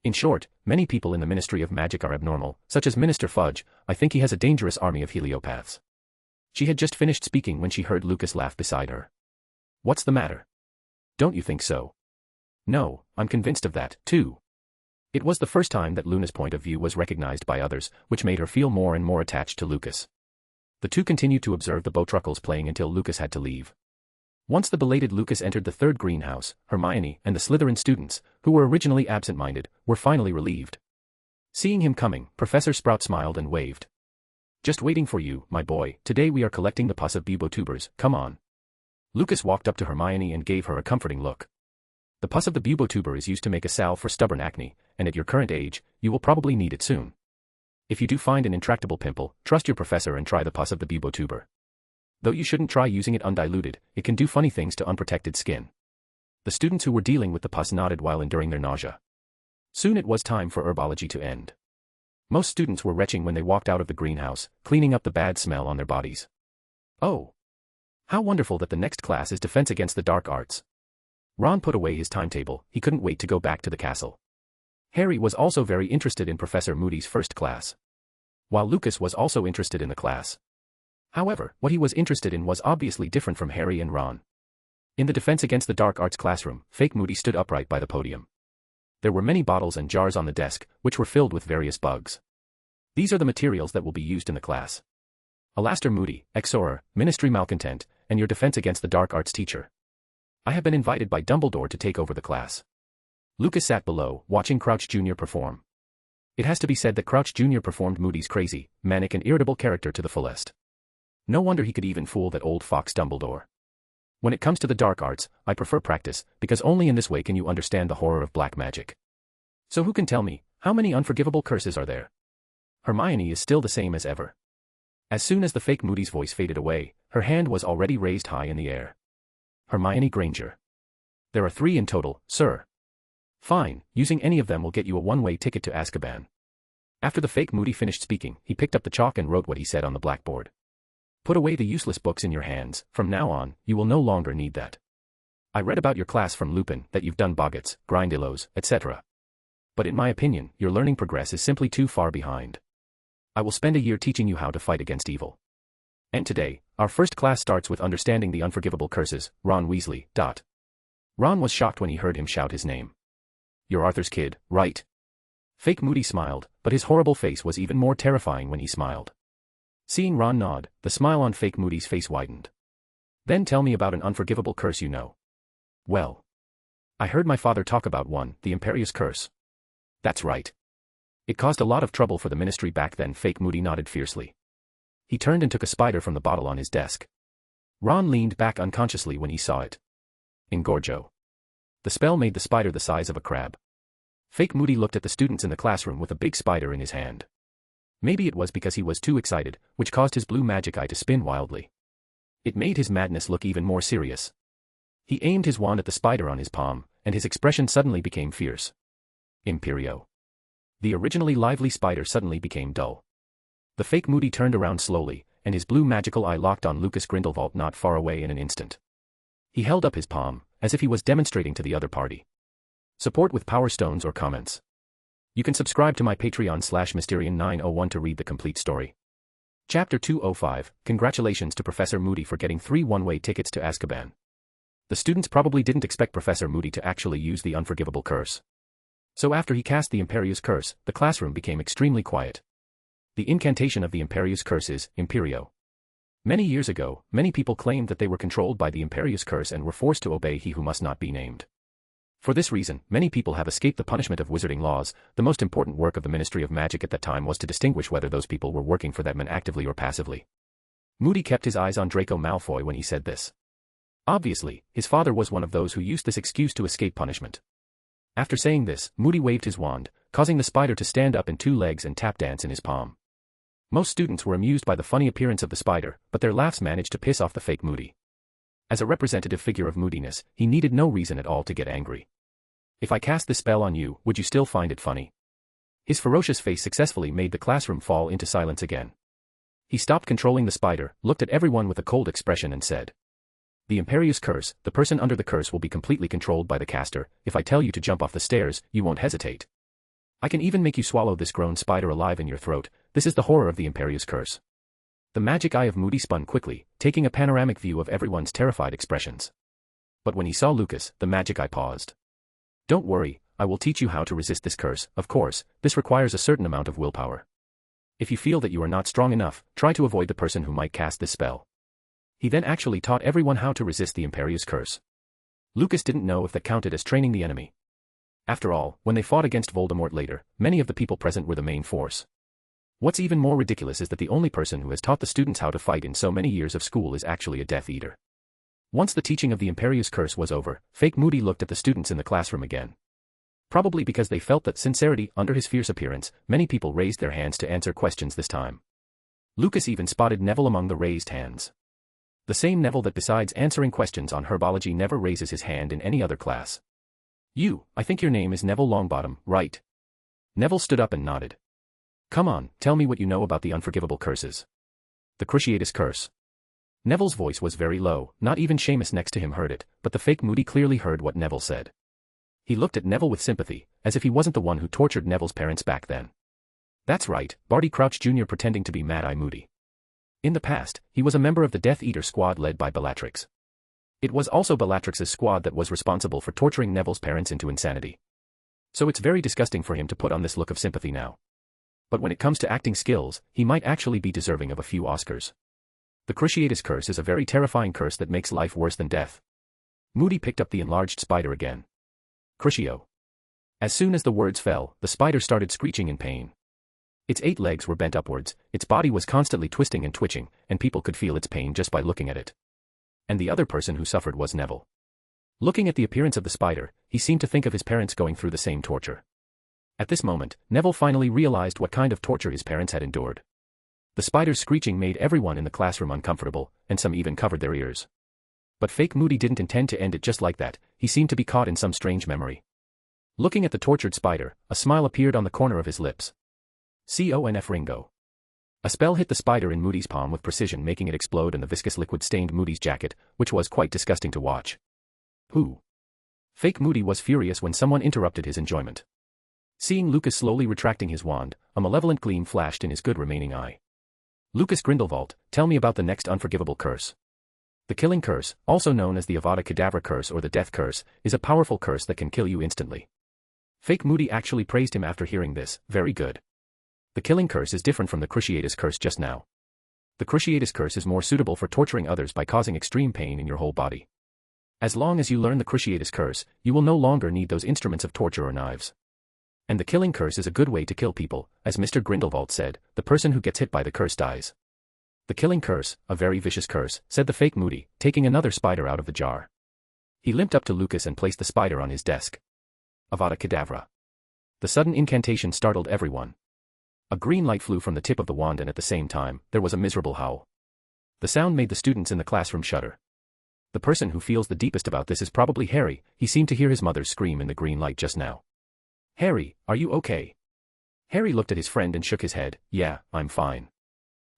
In short, many people in the Ministry of Magic are abnormal, such as Minister Fudge. I think he has a dangerous army of heliopaths. She had just finished speaking when she heard Lucas laugh beside her. What's the matter? Don't you think so? No, I'm convinced of that, too. It was the first time that Luna's point of view was recognized by others, which made her feel more and more attached to Lucas. The two continued to observe the bowtruckles playing until Lucas had to leave. Once the belated Lucas entered the third greenhouse, Hermione and the Slytherin students, who were originally absent-minded, were finally relieved. Seeing him coming, Professor Sprout smiled and waved. Just waiting for you, my boy, today we are collecting the pus of bubotubers, come on. Lucas walked up to Hermione and gave her a comforting look. The pus of the bubotuber is used to make a salve for stubborn acne, and at your current age, you will probably need it soon. If you do find an intractable pimple, trust your professor and try the pus of the bubotuber. Though you shouldn't try using it undiluted, it can do funny things to unprotected skin. The students who were dealing with the pus nodded while enduring their nausea. Soon it was time for herbology to end. Most students were retching when they walked out of the greenhouse, cleaning up the bad smell on their bodies. Oh! How wonderful that the next class is Defense Against the Dark Arts. Ron put away his timetable, he couldn't wait to go back to the castle. Harry was also very interested in Professor Moody's first class, while Lucas was also interested in the class. However, what he was interested in was obviously different from Harry and Ron. In the Defense Against the Dark Arts classroom, fake Moody stood upright by the podium. There were many bottles and jars on the desk, which were filled with various bugs. These are the materials that will be used in the class. Alastair Moody, Exorer, Ministry Malcontent, and your defense against the dark arts teacher. I have been invited by Dumbledore to take over the class. Lucas sat below, watching Crouch Jr. perform. It has to be said that Crouch Jr. performed Moody's crazy, manic and irritable character to the fullest. No wonder he could even fool that old fox Dumbledore. When it comes to the dark arts, I prefer practice, because only in this way can you understand the horror of black magic. So who can tell me, how many unforgivable curses are there? Hermione is still the same as ever. As soon as the fake Moody's voice faded away, her hand was already raised high in the air. Hermione Granger. There are 3 in total, sir. Fine, using any of them will get you a one-way ticket to Azkaban. After the fake Moody finished speaking, he picked up the chalk and wrote what he said on the blackboard. Put away the useless books in your hands, from now on, you will no longer need that. I read about your class from Lupin, that you've done Boggarts, Grindylows, etc. But in my opinion, your learning progress is simply too far behind. I will spend a year teaching you how to fight against evil. And today, our first class starts with understanding the unforgivable curses, Ron Weasley. Ron was shocked when he heard him shout his name. You're Arthur's kid, right? Fake Moody smiled, but his horrible face was even more terrifying when he smiled. Seeing Ron nod, the smile on fake Moody's face widened. Then tell me about an unforgivable curse you know. Well, I heard my father talk about one, the Imperious Curse. That's right. It caused a lot of trouble for the Ministry back then. Fake Moody nodded fiercely. He turned and took a spider from the bottle on his desk. Ron leaned back unconsciously when he saw it. Engorgo. The spell made the spider the size of a crab. Fake Moody looked at the students in the classroom with a big spider in his hand. Maybe it was because he was too excited, which caused his blue magic eye to spin wildly. It made his madness look even more serious. He aimed his wand at the spider on his palm, and his expression suddenly became fierce. Imperio. The originally lively spider suddenly became dull. The fake Moody turned around slowly, and his blue magical eye locked on Lucas Grindelwald not far away in an instant. He held up his palm, as if he was demonstrating to the other party. Support with Power Stones or comments. You can subscribe to my Patreon/Mysterian901 to read the complete story. Chapter 205, Congratulations to Professor Moody for getting 3 one-way tickets to Azkaban. The students probably didn't expect Professor Moody to actually use the unforgivable curse. So after he cast the Imperious Curse, the classroom became extremely quiet. The incantation of the Imperious Curse is, Imperio. Many years ago, many people claimed that they were controlled by the Imperious Curse and were forced to obey he who must not be named. For this reason, many people have escaped the punishment of wizarding laws. The most important work of the Ministry of Magic at that time was to distinguish whether those people were working for that man actively or passively. Moody kept his eyes on Draco Malfoy when he said this. Obviously, his father was one of those who used this excuse to escape punishment. After saying this, Moody waved his wand, causing the spider to stand up in 2 legs and tap dance in his palm. Most students were amused by the funny appearance of the spider, but their laughs managed to piss off the fake Moody. As a representative figure of moodiness, he needed no reason at all to get angry. If I cast this spell on you, would you still find it funny? His ferocious face successfully made the classroom fall into silence again. He stopped controlling the spider, looked at everyone with a cold expression and said. The Imperious Curse, the person under the curse will be completely controlled by the caster. If I tell you to jump off the stairs, you won't hesitate. I can even make you swallow this grown spider alive in your throat. This is the horror of the Imperious Curse. The magic eye of Moody spun quickly, taking a panoramic view of everyone's terrified expressions. But when he saw Lucas, the magic eye paused. Don't worry, I will teach you how to resist this curse. Of course, this requires a certain amount of willpower. If you feel that you are not strong enough, try to avoid the person who might cast this spell. He then actually taught everyone how to resist the Imperious Curse. Lucas didn't know if that counted as training the enemy. After all, when they fought against Voldemort later, many of the people present were the main force. What's even more ridiculous is that the only person who has taught the students how to fight in so many years of school is actually a Death Eater. Once the teaching of the Imperious Curse was over, fake Moody looked at the students in the classroom again. Probably because they felt that sincerity under his fierce appearance, many people raised their hands to answer questions this time. Lucas even spotted Neville among the raised hands. The same Neville that besides answering questions on herbology never raises his hand in any other class. I think your name is Neville Longbottom, right? Neville stood up and nodded. Come on, tell me what you know about the unforgivable curses. The Cruciatus Curse. Neville's voice was very low, not even Seamus next to him heard it, but the fake Moody clearly heard what Neville said. He looked at Neville with sympathy, as if he wasn't the one who tortured Neville's parents back then. That's right, Barty Crouch Jr. pretending to be Mad-Eye Moody. In the past, he was a member of the Death Eater squad led by Bellatrix. It was also Bellatrix's squad that was responsible for torturing Neville's parents into insanity. So it's very disgusting for him to put on this look of sympathy now. But when it comes to acting skills, he might actually be deserving of a few Oscars. The Cruciatus curse is a very terrifying curse that makes life worse than death. Moody picked up the enlarged spider again. Crucio. As soon as the words fell, the spider started screeching in pain. Its 8 legs were bent upwards, its body was constantly twisting and twitching, and people could feel its pain just by looking at it. And the other person who suffered was Neville. Looking at the appearance of the spider, he seemed to think of his parents going through the same torture. At this moment, Neville finally realized what kind of torture his parents had endured. The spider's screeching made everyone in the classroom uncomfortable, and some even covered their ears. But fake Moody didn't intend to end it just like that, he seemed to be caught in some strange memory. Looking at the tortured spider, a smile appeared on the corner of his lips. Conf Ringo. A spell hit the spider in Moody's palm with precision, making it explode, and the viscous liquid stained Moody's jacket, which was quite disgusting to watch. Who? Fake Moody was furious when someone interrupted his enjoyment. Seeing Lucas slowly retracting his wand, a malevolent gleam flashed in his good remaining eye. Lucas Grindelwald, tell me about the next unforgivable curse. The killing curse, also known as the Avada Kedavra curse or the death curse, is a powerful curse that can kill you instantly. Fake Moody actually praised him after hearing this. Very good. The killing curse is different from the Cruciatus curse just now. The Cruciatus curse is more suitable for torturing others by causing extreme pain in your whole body. As long as you learn the Cruciatus curse, you will no longer need those instruments of torture or knives. And the killing curse is a good way to kill people, as Mr. Grindelwald said, the person who gets hit by the curse dies. The killing curse, a very vicious curse, said the fake Moody, taking another spider out of the jar. He limped up to Lucas and placed the spider on his desk. Avada Kedavra. The sudden incantation startled everyone. A green light flew from the tip of the wand, and at the same time, there was a miserable howl. The sound made the students in the classroom shudder. The person who feels the deepest about this is probably Harry. He seemed to hear his mother scream in the green light just now. Harry, are you okay? Harry looked at his friend and shook his head. Yeah, I'm fine.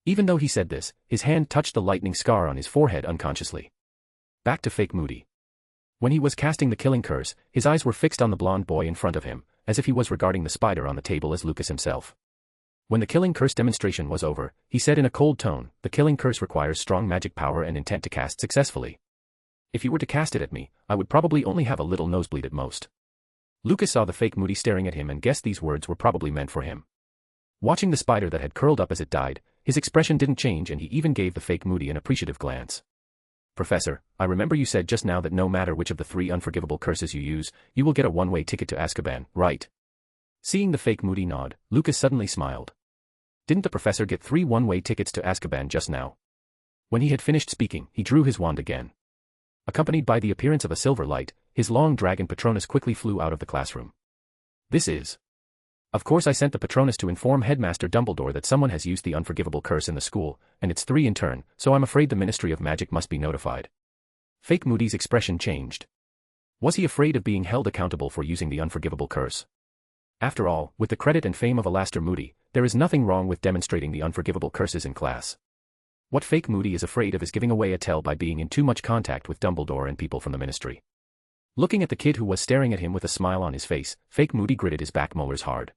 Even though he said this, his hand touched the lightning scar on his forehead unconsciously. Back to fake Moody. When he was casting the killing curse, his eyes were fixed on the blonde boy in front of him, as if he was regarding the spider on the table as Lucas himself. When the killing curse demonstration was over, he said in a cold tone, the killing curse requires strong magic power and intent to cast successfully. If you were to cast it at me, I would probably only have a little nosebleed at most. Lucas saw the fake Moody staring at him and guessed these words were probably meant for him. Watching the spider that had curled up as it died, his expression didn't change, and he even gave the fake Moody an appreciative glance. Professor, I remember you said just now that no matter which of the 3 unforgivable curses you use, you will get a one-way ticket to Azkaban, right? Seeing the fake Moody nod, Lucas suddenly smiled. Didn't the professor get 3 one-way tickets to Azkaban just now? When he had finished speaking, he drew his wand again. Accompanied by the appearance of a silver light, his long dragon Patronus quickly flew out of the classroom. This is... Of course I sent the Patronus to inform Headmaster Dumbledore that someone has used the unforgivable curse in the school, and it's 3 in turn, so I'm afraid the Ministry of Magic must be notified. Fake Moody's expression changed. Was he afraid of being held accountable for using the unforgivable curse? After all, with the credit and fame of Alastor Moody, there is nothing wrong with demonstrating the unforgivable curses in class. What fake Moody is afraid of is giving away a tell by being in too much contact with Dumbledore and people from the Ministry. Looking at the kid who was staring at him with a smile on his face, fake Moody gritted his back molars hard.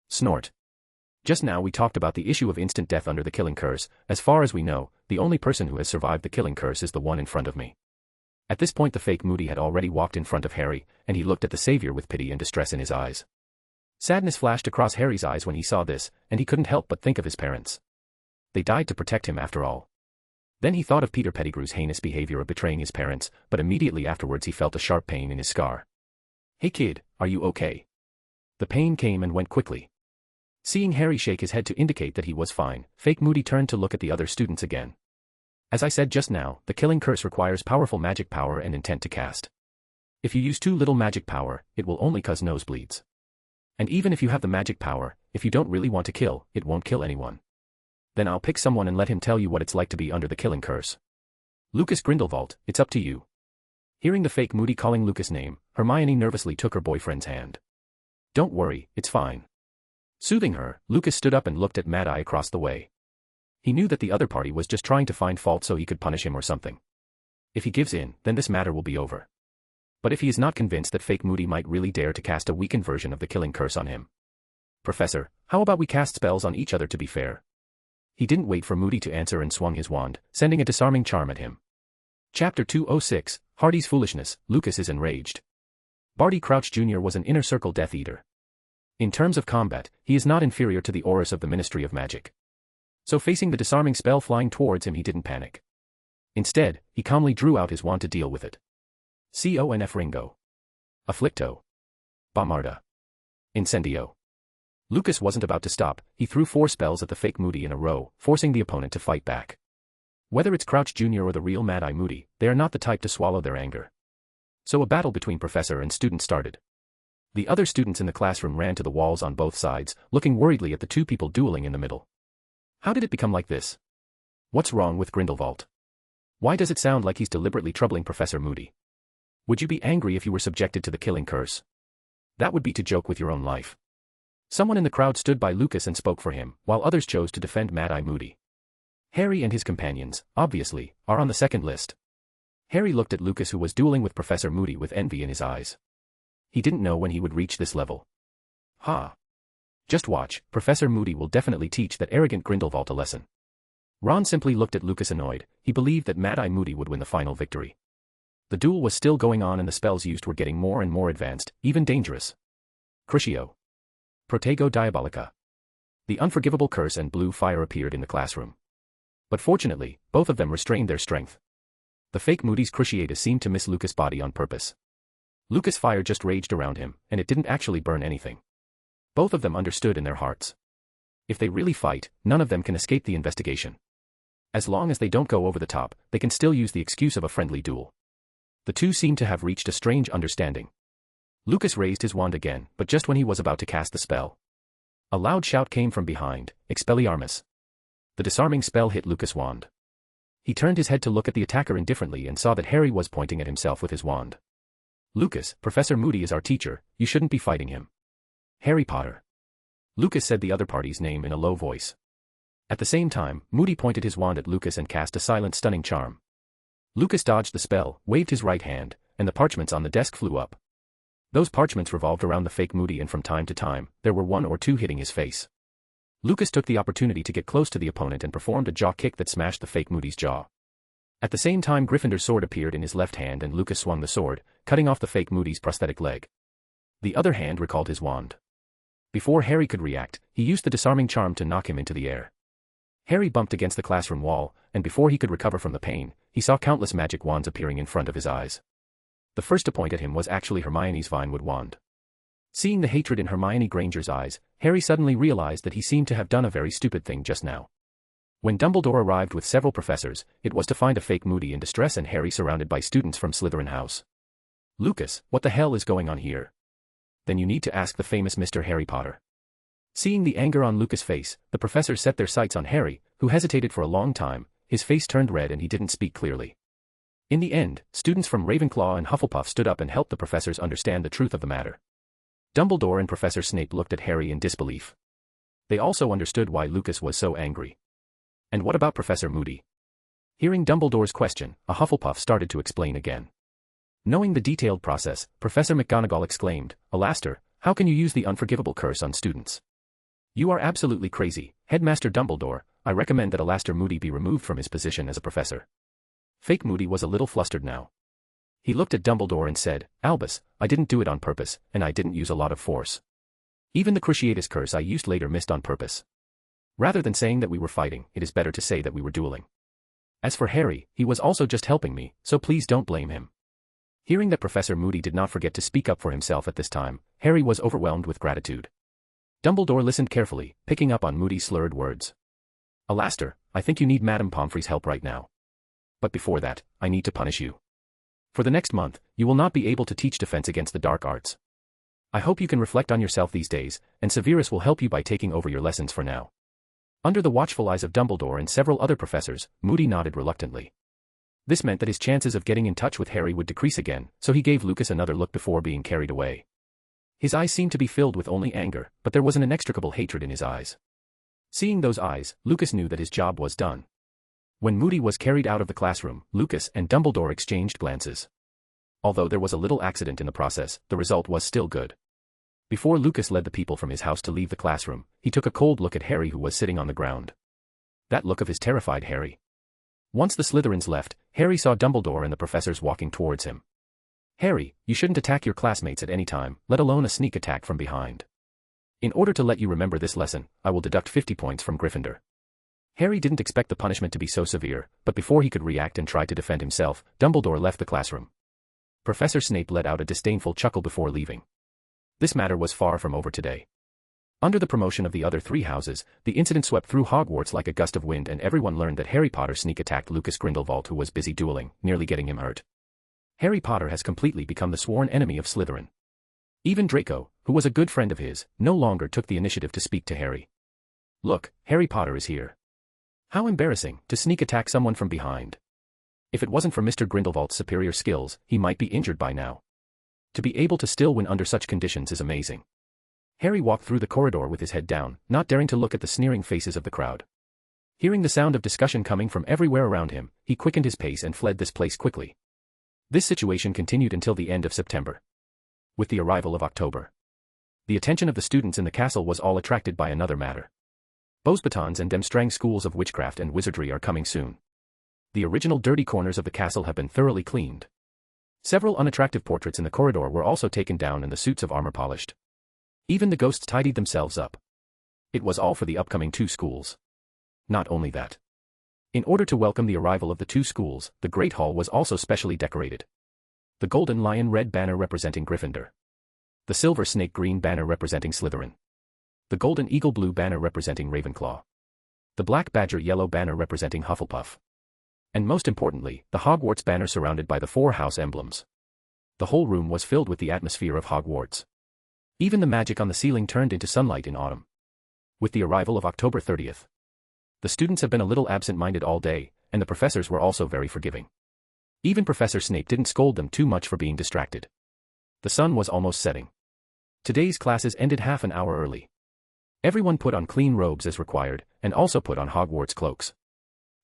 Snort. Just now we talked about the issue of instant death under the killing curse. As far as we know, the only person who has survived the killing curse is the one in front of me. At this point the fake Moody had already walked in front of Harry, and he looked at the savior with pity and distress in his eyes. Sadness flashed across Harry's eyes when he saw this, and he couldn't help but think of his parents. They died to protect him after all. Then he thought of Peter Pettigrew's heinous behavior of betraying his parents, but immediately afterwards he felt a sharp pain in his scar. Hey kid, are you okay? The pain came and went quickly. Seeing Harry shake his head to indicate that he was fine, fake Moody turned to look at the other students again. As I said just now, the killing curse requires powerful magic power and intent to cast. If you use too little magic power, it will only cause nosebleeds. And even if you have the magic power, if you don't really want to kill, it won't kill anyone. Then I'll pick someone and let him tell you what it's like to be under the killing curse. Lucas Grindelwald, it's up to you. Hearing the fake Moody calling Lucas' name, Hermione nervously took her boyfriend's hand. Don't worry, it's fine. Soothing her, Lucas stood up and looked at Mad Eye across the way. He knew that the other party was just trying to find fault so he could punish him or something. If he gives in, then this matter will be over. But if he is not convinced that fake Moody might really dare to cast a weakened version of the killing curse on him. Professor, how about we cast spells on each other to be fair? He didn't wait for Moody to answer and swung his wand, sending a disarming charm at him. Chapter 206, Hardy's Foolishness, Lucas is enraged. Barty Crouch Jr. was an Inner Circle Death Eater. In terms of combat, he is not inferior to the Aurors of the Ministry of Magic. So facing the disarming spell flying towards him, he didn't panic. Instead, he calmly drew out his wand to deal with it. Conf Ringo. Afflicto. Bombarda. Incendio. Lucas wasn't about to stop. He threw 4 spells at the fake Moody in a row, forcing the opponent to fight back. Whether it's Crouch Jr. or the real Mad-Eye Moody, they are not the type to swallow their anger. So a battle between professor and student started. The other students in the classroom ran to the walls on both sides, looking worriedly at the 2 people dueling in the middle. How did it become like this? What's wrong with Grindelwald? Why does it sound like he's deliberately troubling Professor Moody? Would you be angry if you were subjected to the killing curse? That would be to joke with your own life. Someone in the crowd stood by Lucas and spoke for him, while others chose to defend Mad-Eye Moody. Harry and his companions, obviously, are on the second list. Harry looked at Lucas, who was dueling with Professor Moody, with envy in his eyes. He didn't know when he would reach this level. Ha! Just watch, Professor Moody will definitely teach that arrogant Grindelwald a lesson. Ron simply looked at Lucas annoyed. He believed that Mad-Eye Moody would win the final victory. The duel was still going on and the spells used were getting more and more advanced, even dangerous. Crucio. Protego Diabolica. The unforgivable curse and blue fire appeared in the classroom. But fortunately, both of them restrained their strength. The fake Moody's Cruciatus seemed to miss Lucas' body on purpose. Lucas' fire just raged around him, and it didn't actually burn anything. Both of them understood in their hearts. If they really fight, none of them can escape the investigation. As long as they don't go over the top, they can still use the excuse of a friendly duel. The 2 seemed to have reached a strange understanding. Lucas raised his wand again, but just when he was about to cast the spell. A loud shout came from behind, Expelliarmus. The disarming spell hit Lucas' wand. He turned his head to look at the attacker indifferently and saw that Harry was pointing at himself with his wand. Lucas, Professor Moody is our teacher, you shouldn't be fighting him. Harry Potter. Lucas said the other party's name in a low voice. At the same time, Moody pointed his wand at Lucas and cast a silent stunning charm. Lucas dodged the spell, waved his right hand, and the parchments on the desk flew up. Those parchments revolved around the fake Moody, and from time to time, there were 1 or 2 hitting his face. Lucas took the opportunity to get close to the opponent and performed a jaw kick that smashed the fake Moody's jaw. At the same time, Gryffindor's sword appeared in his left hand and Lucas swung the sword, cutting off the fake Moody's prosthetic leg. The other hand recalled his wand. Before Harry could react, he used the disarming charm to knock him into the air. Harry bumped against the classroom wall, and before he could recover from the pain, he saw countless magic wands appearing in front of his eyes. The first to point at him was actually Hermione's Vinewood wand. Seeing the hatred in Hermione Granger's eyes, Harry suddenly realized that he seemed to have done a very stupid thing just now. When Dumbledore arrived with several professors, it was to find a fake Moody in distress and Harry surrounded by students from Slytherin House. Lucas, what the hell is going on here? Then you need to ask the famous Mr. Harry Potter. Seeing the anger on Lucas' face, the professors set their sights on Harry, who hesitated for a long time. His face turned red and he didn't speak clearly. In the end, students from Ravenclaw and Hufflepuff stood up and helped the professors understand the truth of the matter. Dumbledore and Professor Snape looked at Harry in disbelief. They also understood why Lucas was so angry. And what about Professor Moody? Hearing Dumbledore's question, a Hufflepuff started to explain again. Knowing the detailed process, Professor McGonagall exclaimed, "Alastor, how can you use the unforgivable curse on students? You are absolutely crazy, Headmaster Dumbledore. I recommend that Alastor Moody be removed from his position as a professor." Fake Moody was a little flustered now. He looked at Dumbledore and said, "Albus, I didn't do it on purpose, and I didn't use a lot of force. Even the Cruciatus curse I used later missed on purpose. Rather than saying that we were fighting, it is better to say that we were dueling. As for Harry, he was also just helping me, so please don't blame him." Hearing that Professor Moody did not forget to speak up for himself at this time, Harry was overwhelmed with gratitude. Dumbledore listened carefully, picking up on Moody's slurred words. "Alastor, I think you need Madame Pomfrey's help right now. But before that, I need to punish you. For the next month, you will not be able to teach defense against the dark arts. I hope you can reflect on yourself these days, and Severus will help you by taking over your lessons for now." Under the watchful eyes of Dumbledore and several other professors, Moody nodded reluctantly. This meant that his chances of getting in touch with Harry would decrease again, so he gave Lucas another look before being carried away. His eyes seemed to be filled with only anger, but there was an inextricable hatred in his eyes. Seeing those eyes, Lucas knew that his job was done. When Moody was carried out of the classroom, Lucas and Dumbledore exchanged glances. Although there was a little accident in the process, the result was still good. Before Lucas led the people from his house to leave the classroom, he took a cold look at Harry, who was sitting on the ground. That look of his terrified Harry. Once the Slytherins left, Harry saw Dumbledore and the professors walking towards him. Harry, you shouldn't attack your classmates at any time, let alone a sneak attack from behind. In order to let you remember this lesson, I will deduct 50 points from Gryffindor. Harry didn't expect the punishment to be so severe, but before he could react and try to defend himself, Dumbledore left the classroom. Professor Snape let out a disdainful chuckle before leaving. This matter was far from over today. Under the promotion of the other three houses, the incident swept through Hogwarts like a gust of wind, and everyone learned that Harry Potter sneak attacked Lucas Grindelwald, who was busy dueling, nearly getting him hurt. Harry Potter has completely become the sworn enemy of Slytherin. Even Draco, who was a good friend of his, no longer took the initiative to speak to Harry. Look, Harry Potter is here. How embarrassing, to sneak attack someone from behind. If it wasn't for Mr. Grindelwald's superior skills, he might be injured by now. To be able to still win under such conditions is amazing. Harry walked through the corridor with his head down, not daring to look at the sneering faces of the crowd. Hearing the sound of discussion coming from everywhere around him, he quickened his pace and fled this place quickly. This situation continued until the end of September. With the arrival of October, the attention of the students in the castle was all attracted by another matter. Beauxbatons and Demstrang schools of witchcraft and wizardry are coming soon. The original dirty corners of the castle have been thoroughly cleaned. Several unattractive portraits in the corridor were also taken down and the suits of armor polished. Even the ghosts tidied themselves up. It was all for the upcoming two schools. Not only that. In order to welcome the arrival of the two schools, the Great Hall was also specially decorated. The golden lion red banner representing Gryffindor. The silver snake green banner representing Slytherin. The golden eagle blue banner representing Ravenclaw. The black badger yellow banner representing Hufflepuff. And most importantly, the Hogwarts banner surrounded by the four house emblems. The whole room was filled with the atmosphere of Hogwarts. Even the magic on the ceiling turned into sunlight in autumn. With the arrival of October 30th, the students have been a little absent-minded all day, and the professors were also very forgiving. Even Professor Snape didn't scold them too much for being distracted. The sun was almost setting. Today's classes ended half an hour early. Everyone put on clean robes as required, and also put on Hogwarts cloaks.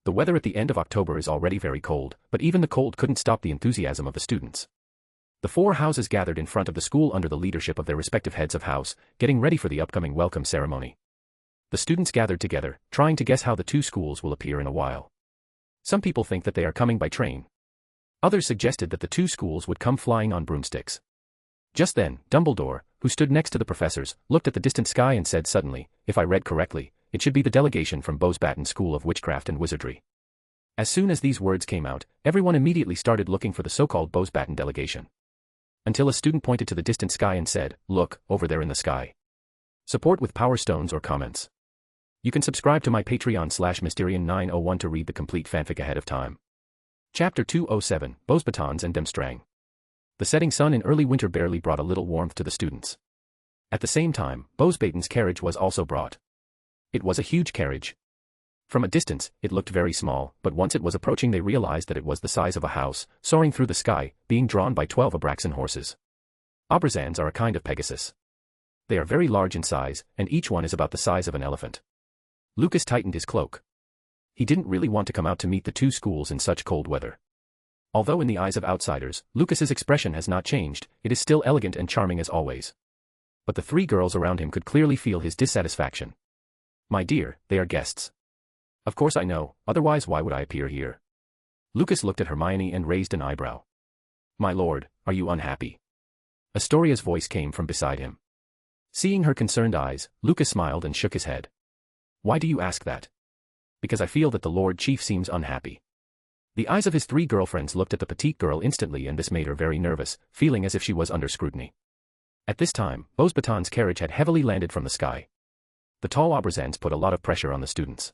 The weather at the end of October is already very cold, but even the cold couldn't stop the enthusiasm of the students. The four houses gathered in front of the school under the leadership of their respective heads of house, getting ready for the upcoming welcome ceremony. The students gathered together, trying to guess how the two schools will appear in a while. Some people think that they are coming by train. Others suggested that the two schools would come flying on broomsticks. Just then, Dumbledore, who stood next to the professors, looked at the distant sky and said suddenly, if I read correctly, it should be the delegation from Beauxbatons School of Witchcraft and Wizardry. As soon as these words came out, everyone immediately started looking for the so-called Beauxbaton delegation. Until a student pointed to the distant sky and said, look, over there in the sky. Support with power stones or comments. You can subscribe to my Patreon/Mysterian901 to read the complete fanfic ahead of time. Chapter 207, Beauxbatons and Demstrang. The setting sun in early winter barely brought a little warmth to the students. At the same time, Beauxbaton's carriage was also brought. It was a huge carriage. From a distance, it looked very small, but once it was approaching they realized that it was the size of a house, soaring through the sky, being drawn by 12 Abraxan horses. Abrazans are a kind of Pegasus. They are very large in size, and each one is about the size of an elephant. Lucas tightened his cloak. He didn't really want to come out to meet the two schools in such cold weather. Although in the eyes of outsiders, Lucas's expression has not changed, it is still elegant and charming as always. But the three girls around him could clearly feel his dissatisfaction. My dear, they are guests. Of course I know, otherwise why would I appear here? Lucas looked at Hermione and raised an eyebrow. My lord, are you unhappy? Astoria's voice came from beside him. Seeing her concerned eyes, Lucas smiled and shook his head. Why do you ask that? Because I feel that the Lord Chief seems unhappy. The eyes of his three girlfriends looked at the petite girl instantly and this made her very nervous, feeling as if she was under scrutiny. At this time, Beauxbaton's carriage had heavily landed from the sky. The tall Abrazans put a lot of pressure on the students.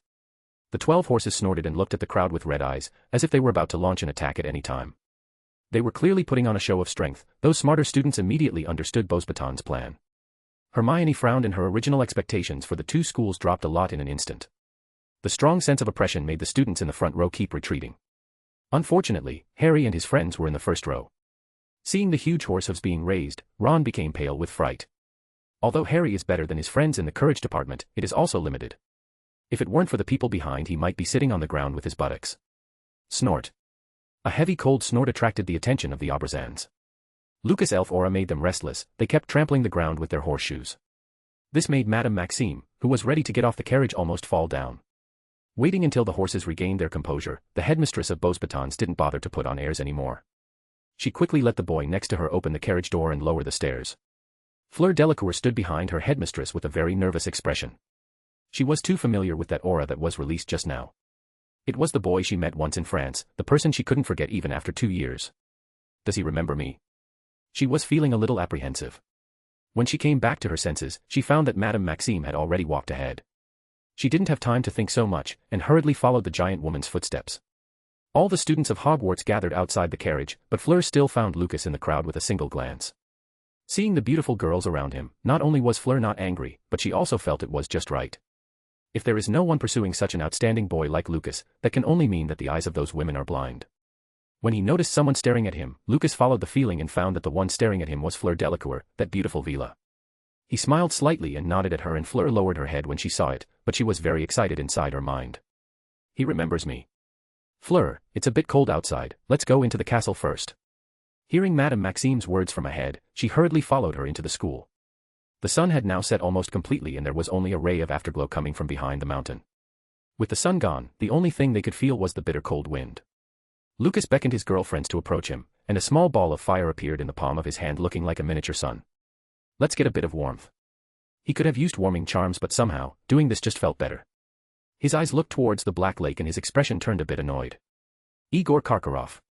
The 12 horses snorted and looked at the crowd with red eyes, as if they were about to launch an attack at any time. They were clearly putting on a show of strength. Those smarter students immediately understood Beauxbaton's plan. Hermione frowned and her original expectations for the two schools dropped a lot in an instant. The strong sense of oppression made the students in the front row keep retreating. Unfortunately, Harry and his friends were in the first row. Seeing the huge horse hooves being raised, Ron became pale with fright. Although Harry is better than his friends in the courage department, it is also limited. If it weren't for the people behind he might be sitting on the ground with his buttocks. Snort. A heavy cold snort attracted the attention of the Abrazans. Lucas' elf aura made them restless, they kept trampling the ground with their horseshoes. This made Madame Maxime, who was ready to get off the carriage, almost fall down. Waiting until the horses regained their composure, the headmistress of Beauxbatons didn't bother to put on airs anymore. She quickly let the boy next to her open the carriage door and lower the stairs. Fleur Delacour stood behind her headmistress with a very nervous expression. She was too familiar with that aura that was released just now. It was the boy she met once in France, the person she couldn't forget even after 2 years. Does he remember me? She was feeling a little apprehensive. When she came back to her senses, she found that Madame Maxime had already walked ahead. She didn't have time to think so much, and hurriedly followed the giant woman's footsteps. All the students of Hogwarts gathered outside the carriage, but Fleur still found Lucas in the crowd with a single glance. Seeing the beautiful girls around him, not only was Fleur not angry, but she also felt it was just right. If there is no one pursuing such an outstanding boy like Lucas, that can only mean that the eyes of those women are blind. When he noticed someone staring at him, Lucas followed the feeling and found that the one staring at him was Fleur Delacour, that beautiful Vila. He smiled slightly and nodded at her, and Fleur lowered her head when she saw it, but she was very excited inside her mind. He remembers me. Fleur, it's a bit cold outside, let's go into the castle first. Hearing Madame Maxime's words from ahead, she hurriedly followed her into the school. The sun had now set almost completely and there was only a ray of afterglow coming from behind the mountain. With the sun gone, the only thing they could feel was the bitter cold wind. Lucas beckoned his girlfriends to approach him, and a small ball of fire appeared in the palm of his hand looking like a miniature sun. Let's get a bit of warmth. He could have used warming charms, but somehow, doing this just felt better. His eyes looked towards the black lake and his expression turned a bit annoyed. Igor Karkaroff.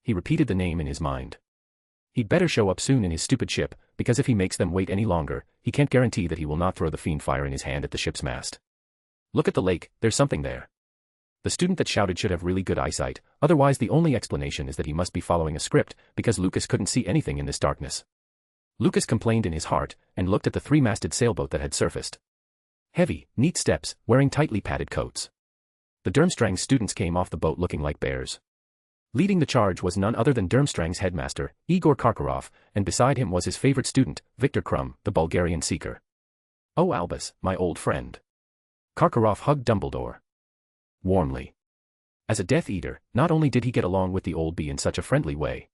He repeated the name in his mind. He'd better show up soon in his stupid ship, because if he makes them wait any longer, he can't guarantee that he will not throw the fiend fire in his hand at the ship's mast. Look at the lake, there's something there. The student that shouted should have really good eyesight, otherwise the only explanation is that he must be following a script, because Lucas couldn't see anything in this darkness. Lucas complained in his heart, and looked at the three-masted sailboat that had surfaced. Heavy, neat steps, wearing tightly padded coats. The Durmstrang's students came off the boat looking like bears. Leading the charge was none other than Durmstrang's headmaster, Igor Karkaroff, and beside him was his favorite student, Victor Krum, the Bulgarian seeker. Oh Albus, my old friend. Karkaroff hugged Dumbledore warmly. As a Death Eater, not only did he get along with the old bee in such a friendly way.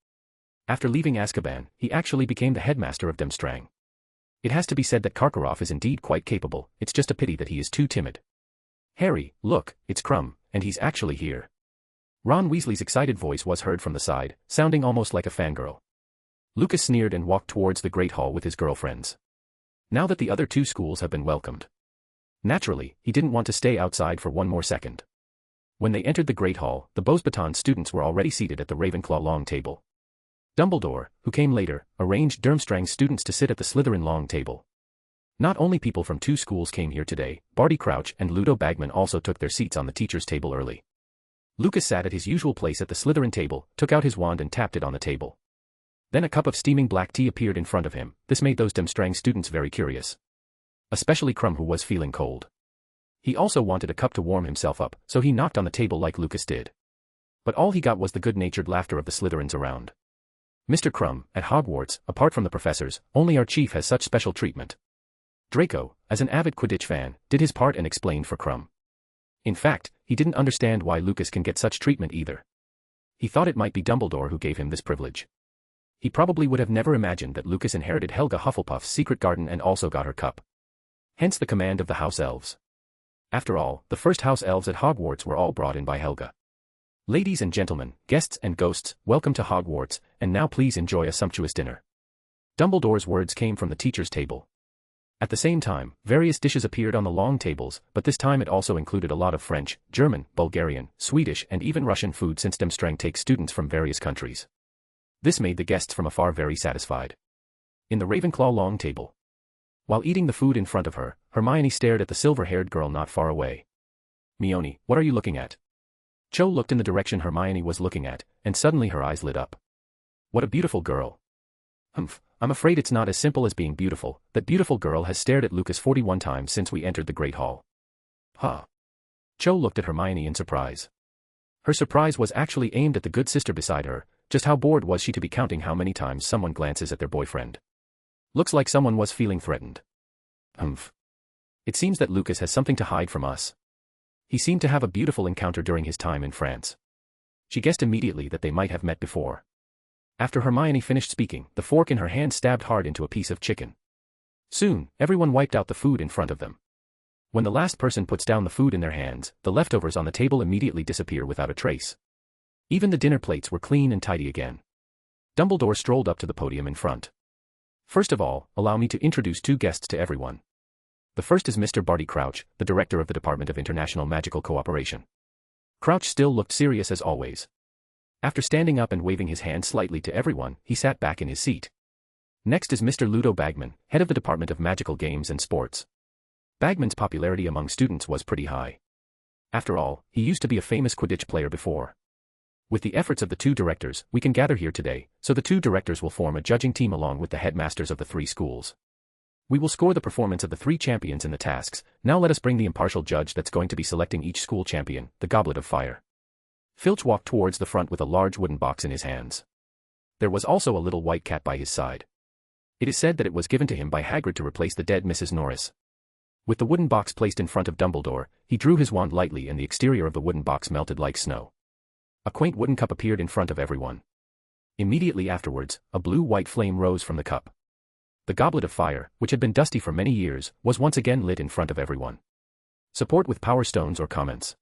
After leaving Azkaban, he actually became the headmaster of Durmstrang. It has to be said that Karkaroff is indeed quite capable, it's just a pity that he is too timid. Harry, look, it's Krum, and he's actually here. Ron Weasley's excited voice was heard from the side, sounding almost like a fangirl. Lucas sneered and walked towards the Great Hall with his girlfriends. Now that the other two schools have been welcomed. Naturally, he didn't want to stay outside for one more second. When they entered the Great Hall, the Beauxbatons students were already seated at the Ravenclaw long table. Dumbledore, who came later, arranged Durmstrang's students to sit at the Slytherin long table. Not only people from two schools came here today, Barty Crouch and Ludo Bagman also took their seats on the teacher's table early. Lucas sat at his usual place at the Slytherin table, took out his wand and tapped it on the table. Then a cup of steaming black tea appeared in front of him. This made those Durmstrang students very curious. Especially Krum, who was feeling cold. He also wanted a cup to warm himself up, so he knocked on the table like Lucas did. But all he got was the good-natured laughter of the Slytherins around. Mr. Krum, at Hogwarts, apart from the professors, only our chief has such special treatment. Draco, as an avid Quidditch fan, did his part and explained for Krum. In fact, he didn't understand why Lucas can get such treatment either. He thought it might be Dumbledore who gave him this privilege. He probably would have never imagined that Lucas inherited Helga Hufflepuff's secret garden and also got her cup. Hence the command of the House Elves. After all, the first House Elves at Hogwarts were all brought in by Helga. Ladies and gentlemen, guests and ghosts, welcome to Hogwarts, and now please enjoy a sumptuous dinner. Dumbledore's words came from the teacher's table. At the same time, various dishes appeared on the long tables, but this time it also included a lot of French, German, Bulgarian, Swedish and even Russian food, since Durmstrang takes students from various countries. This made the guests from afar very satisfied. In the Ravenclaw long table. While eating the food in front of her, Hermione stared at the silver-haired girl not far away. Mione, what are you looking at? Cho looked in the direction Hermione was looking at, and suddenly her eyes lit up. What a beautiful girl. Humph, I'm afraid it's not as simple as being beautiful. That beautiful girl has stared at Lucas 41 times since we entered the Great Hall. Huh. Cho looked at Hermione in surprise. Her surprise was actually aimed at the good sister beside her. Just how bored was she to be counting how many times someone glances at their boyfriend? Looks like someone was feeling threatened. Humph. It seems that Lucas has something to hide from us. He seemed to have a beautiful encounter during his time in France. She guessed immediately that they might have met before. After Hermione finished speaking, the fork in her hand stabbed hard into a piece of chicken. Soon, everyone wiped out the food in front of them. When the last person puts down the food in their hands, the leftovers on the table immediately disappear without a trace. Even the dinner plates were clean and tidy again. Dumbledore strolled up to the podium in front. First of all, allow me to introduce two guests to everyone. The first is Mr. Barty Crouch, the director of the Department of International Magical Cooperation. Crouch still looked serious as always. After standing up and waving his hand slightly to everyone, he sat back in his seat. Next is Mr. Ludo Bagman, head of the Department of Magical Games and Sports. Bagman's popularity among students was pretty high. After all, he used to be a famous Quidditch player before. With the efforts of the two directors, we can gather here today, so the two directors will form a judging team along with the headmasters of the three schools. We will score the performance of the three champions in the tasks. Now let us bring the impartial judge that's going to be selecting each school champion, the Goblet of Fire. Filch walked towards the front with a large wooden box in his hands. There was also a little white cat by his side. It is said that it was given to him by Hagrid to replace the dead Mrs. Norris. With the wooden box placed in front of Dumbledore, he drew his wand lightly and the exterior of the wooden box melted like snow. A quaint wooden cup appeared in front of everyone. Immediately afterwards, a blue-white flame rose from the cup. The Goblet of Fire, which had been dusty for many years, was once again lit in front of everyone. Support with Power Stones or comments.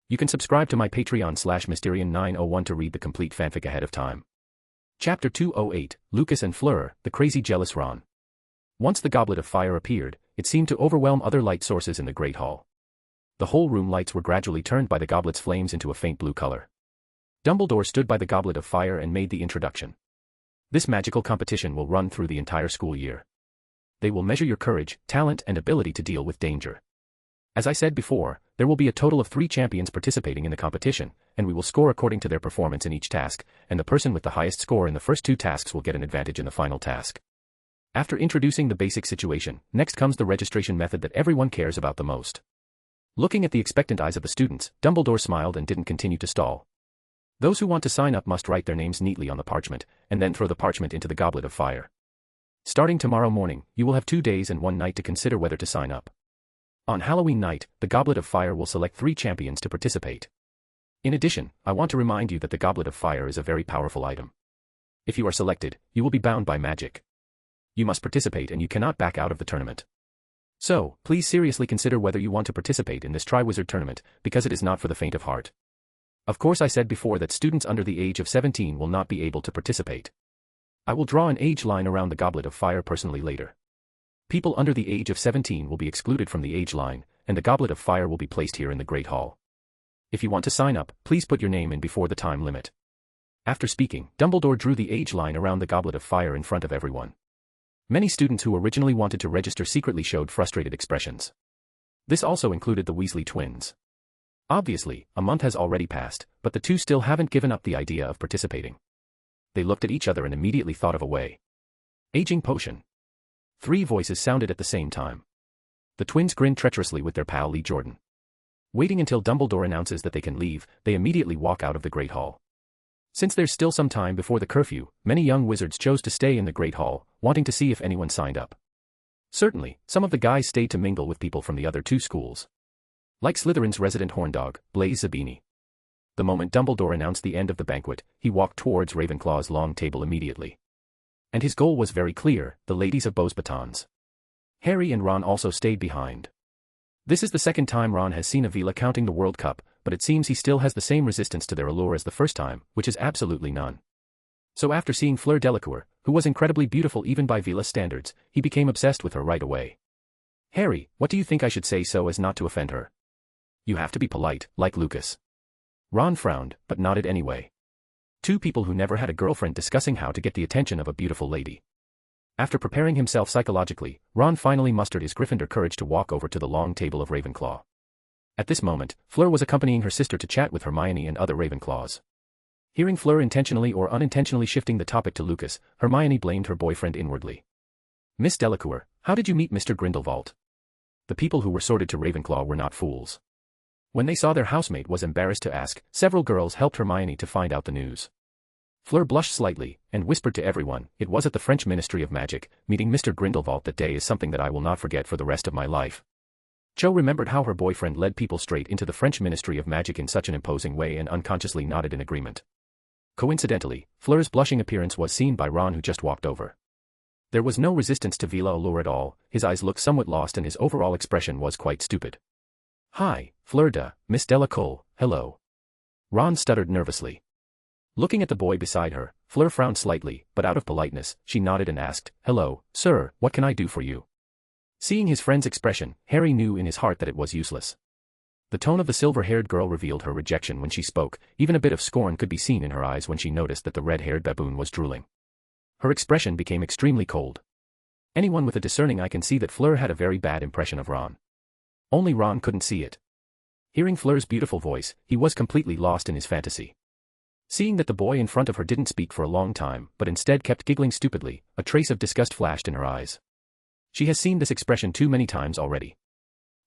You can subscribe to my Patreon/Mysterian901 to read the complete fanfic ahead of time. Chapter 208, Lucas and Fleur, the Crazy Jealous Ron. Once the Goblet of Fire appeared, it seemed to overwhelm other light sources in the Great Hall. The whole room lights were gradually turned by the goblet's flames into a faint blue color. Dumbledore stood by the Goblet of Fire and made the introduction. This magical competition will run through the entire school year. They will measure your courage, talent, and ability to deal with danger. As I said before, there will be a total of 3 champions participating in the competition, and we will score according to their performance in each task, and the person with the highest score in the first 2 tasks will get an advantage in the final task. After introducing the basic situation, next comes the registration method that everyone cares about the most. Looking at the expectant eyes of the students, Dumbledore smiled and didn't continue to stall. Those who want to sign up must write their names neatly on the parchment, and then throw the parchment into the Goblet of Fire. Starting tomorrow morning, you will have 2 days and 1 night to consider whether to sign up. On Halloween night, the Goblet of Fire will select 3 champions to participate. In addition, I want to remind you that the Goblet of Fire is a very powerful item. If you are selected, you will be bound by magic. You must participate and you cannot back out of the tournament. So, please seriously consider whether you want to participate in this Triwizard tournament, because it is not for the faint of heart. Of course, I said before that students under the age of 17 will not be able to participate. I will draw an age line around the Goblet of Fire personally later. People under the age of 17 will be excluded from the age line, and the Goblet of Fire will be placed here in the Great Hall. If you want to sign up, please put your name in before the time limit. After speaking, Dumbledore drew the age line around the Goblet of Fire in front of everyone. Many students who originally wanted to register secretly showed frustrated expressions. This also included the Weasley twins. Obviously, a month has already passed, but the two still haven't given up the idea of participating. They looked at each other and immediately thought of a way. Aging potion. 3 voices sounded at the same time. The twins grinned treacherously with their pal Lee Jordan. Waiting until Dumbledore announces that they can leave, they immediately walk out of the Great Hall. Since there's still some time before the curfew, many young wizards chose to stay in the Great Hall, wanting to see if anyone signed up. Certainly, some of the guys stayed to mingle with people from the other 2 schools. Like Slytherin's resident horndog, Blaise Zabini. The moment Dumbledore announced the end of the banquet, he walked towards Ravenclaw's long table immediately. And his goal was very clear, the ladies of Beau's Batons. Harry and Ron also stayed behind. This is the second time Ron has seen Avila counting the World Cup, but it seems he still has the same resistance to their allure as the first time, which is absolutely none. So after seeing Fleur Delacour, who was incredibly beautiful even by Vila's standards, he became obsessed with her right away. Harry, what do you think I should say so as not to offend her? You have to be polite, like Lucas. Ron frowned, but nodded anyway. 2 people who never had a girlfriend discussing how to get the attention of a beautiful lady. After preparing himself psychologically, Ron finally mustered his Gryffindor courage to walk over to the long table of Ravenclaw. At this moment, Fleur was accompanying her sister to chat with Hermione and other Ravenclaws. Hearing Fleur intentionally or unintentionally shifting the topic to Lucas, Hermione blamed her boyfriend inwardly. Miss Delacour, how did you meet Mr. Grindelwald? The people who were sorted to Ravenclaw were not fools. When they saw their housemate was embarrassed to ask, several girls helped Hermione to find out the news. Fleur blushed slightly, and whispered to everyone, it was at the French Ministry of Magic. Meeting Mr. Grindelwald that day is something that I will not forget for the rest of my life. Cho remembered how her boyfriend led people straight into the French Ministry of Magic in such an imposing way and unconsciously nodded in agreement. Coincidentally, Fleur's blushing appearance was seen by Ron, who just walked over. There was no resistance to Vila allure at all, his eyes looked somewhat lost and his overall expression was quite stupid. Hi, Fleur de, Miss Delacour, hello. Ron stuttered nervously. Looking at the boy beside her, Fleur frowned slightly, but out of politeness, she nodded and asked, "Hello, sir, what can I do for you?" Seeing his friend's expression, Harry knew in his heart that it was useless. The tone of the silver-haired girl revealed her rejection when she spoke, even a bit of scorn could be seen in her eyes when she noticed that the red-haired baboon was drooling. Her expression became extremely cold. Anyone with a discerning eye can see that Fleur had a very bad impression of Ron. Only Ron couldn't see it. Hearing Fleur's beautiful voice, he was completely lost in his fantasy. Seeing that the boy in front of her didn't speak for a long time, but instead kept giggling stupidly, a trace of disgust flashed in her eyes. She has seen this expression too many times already.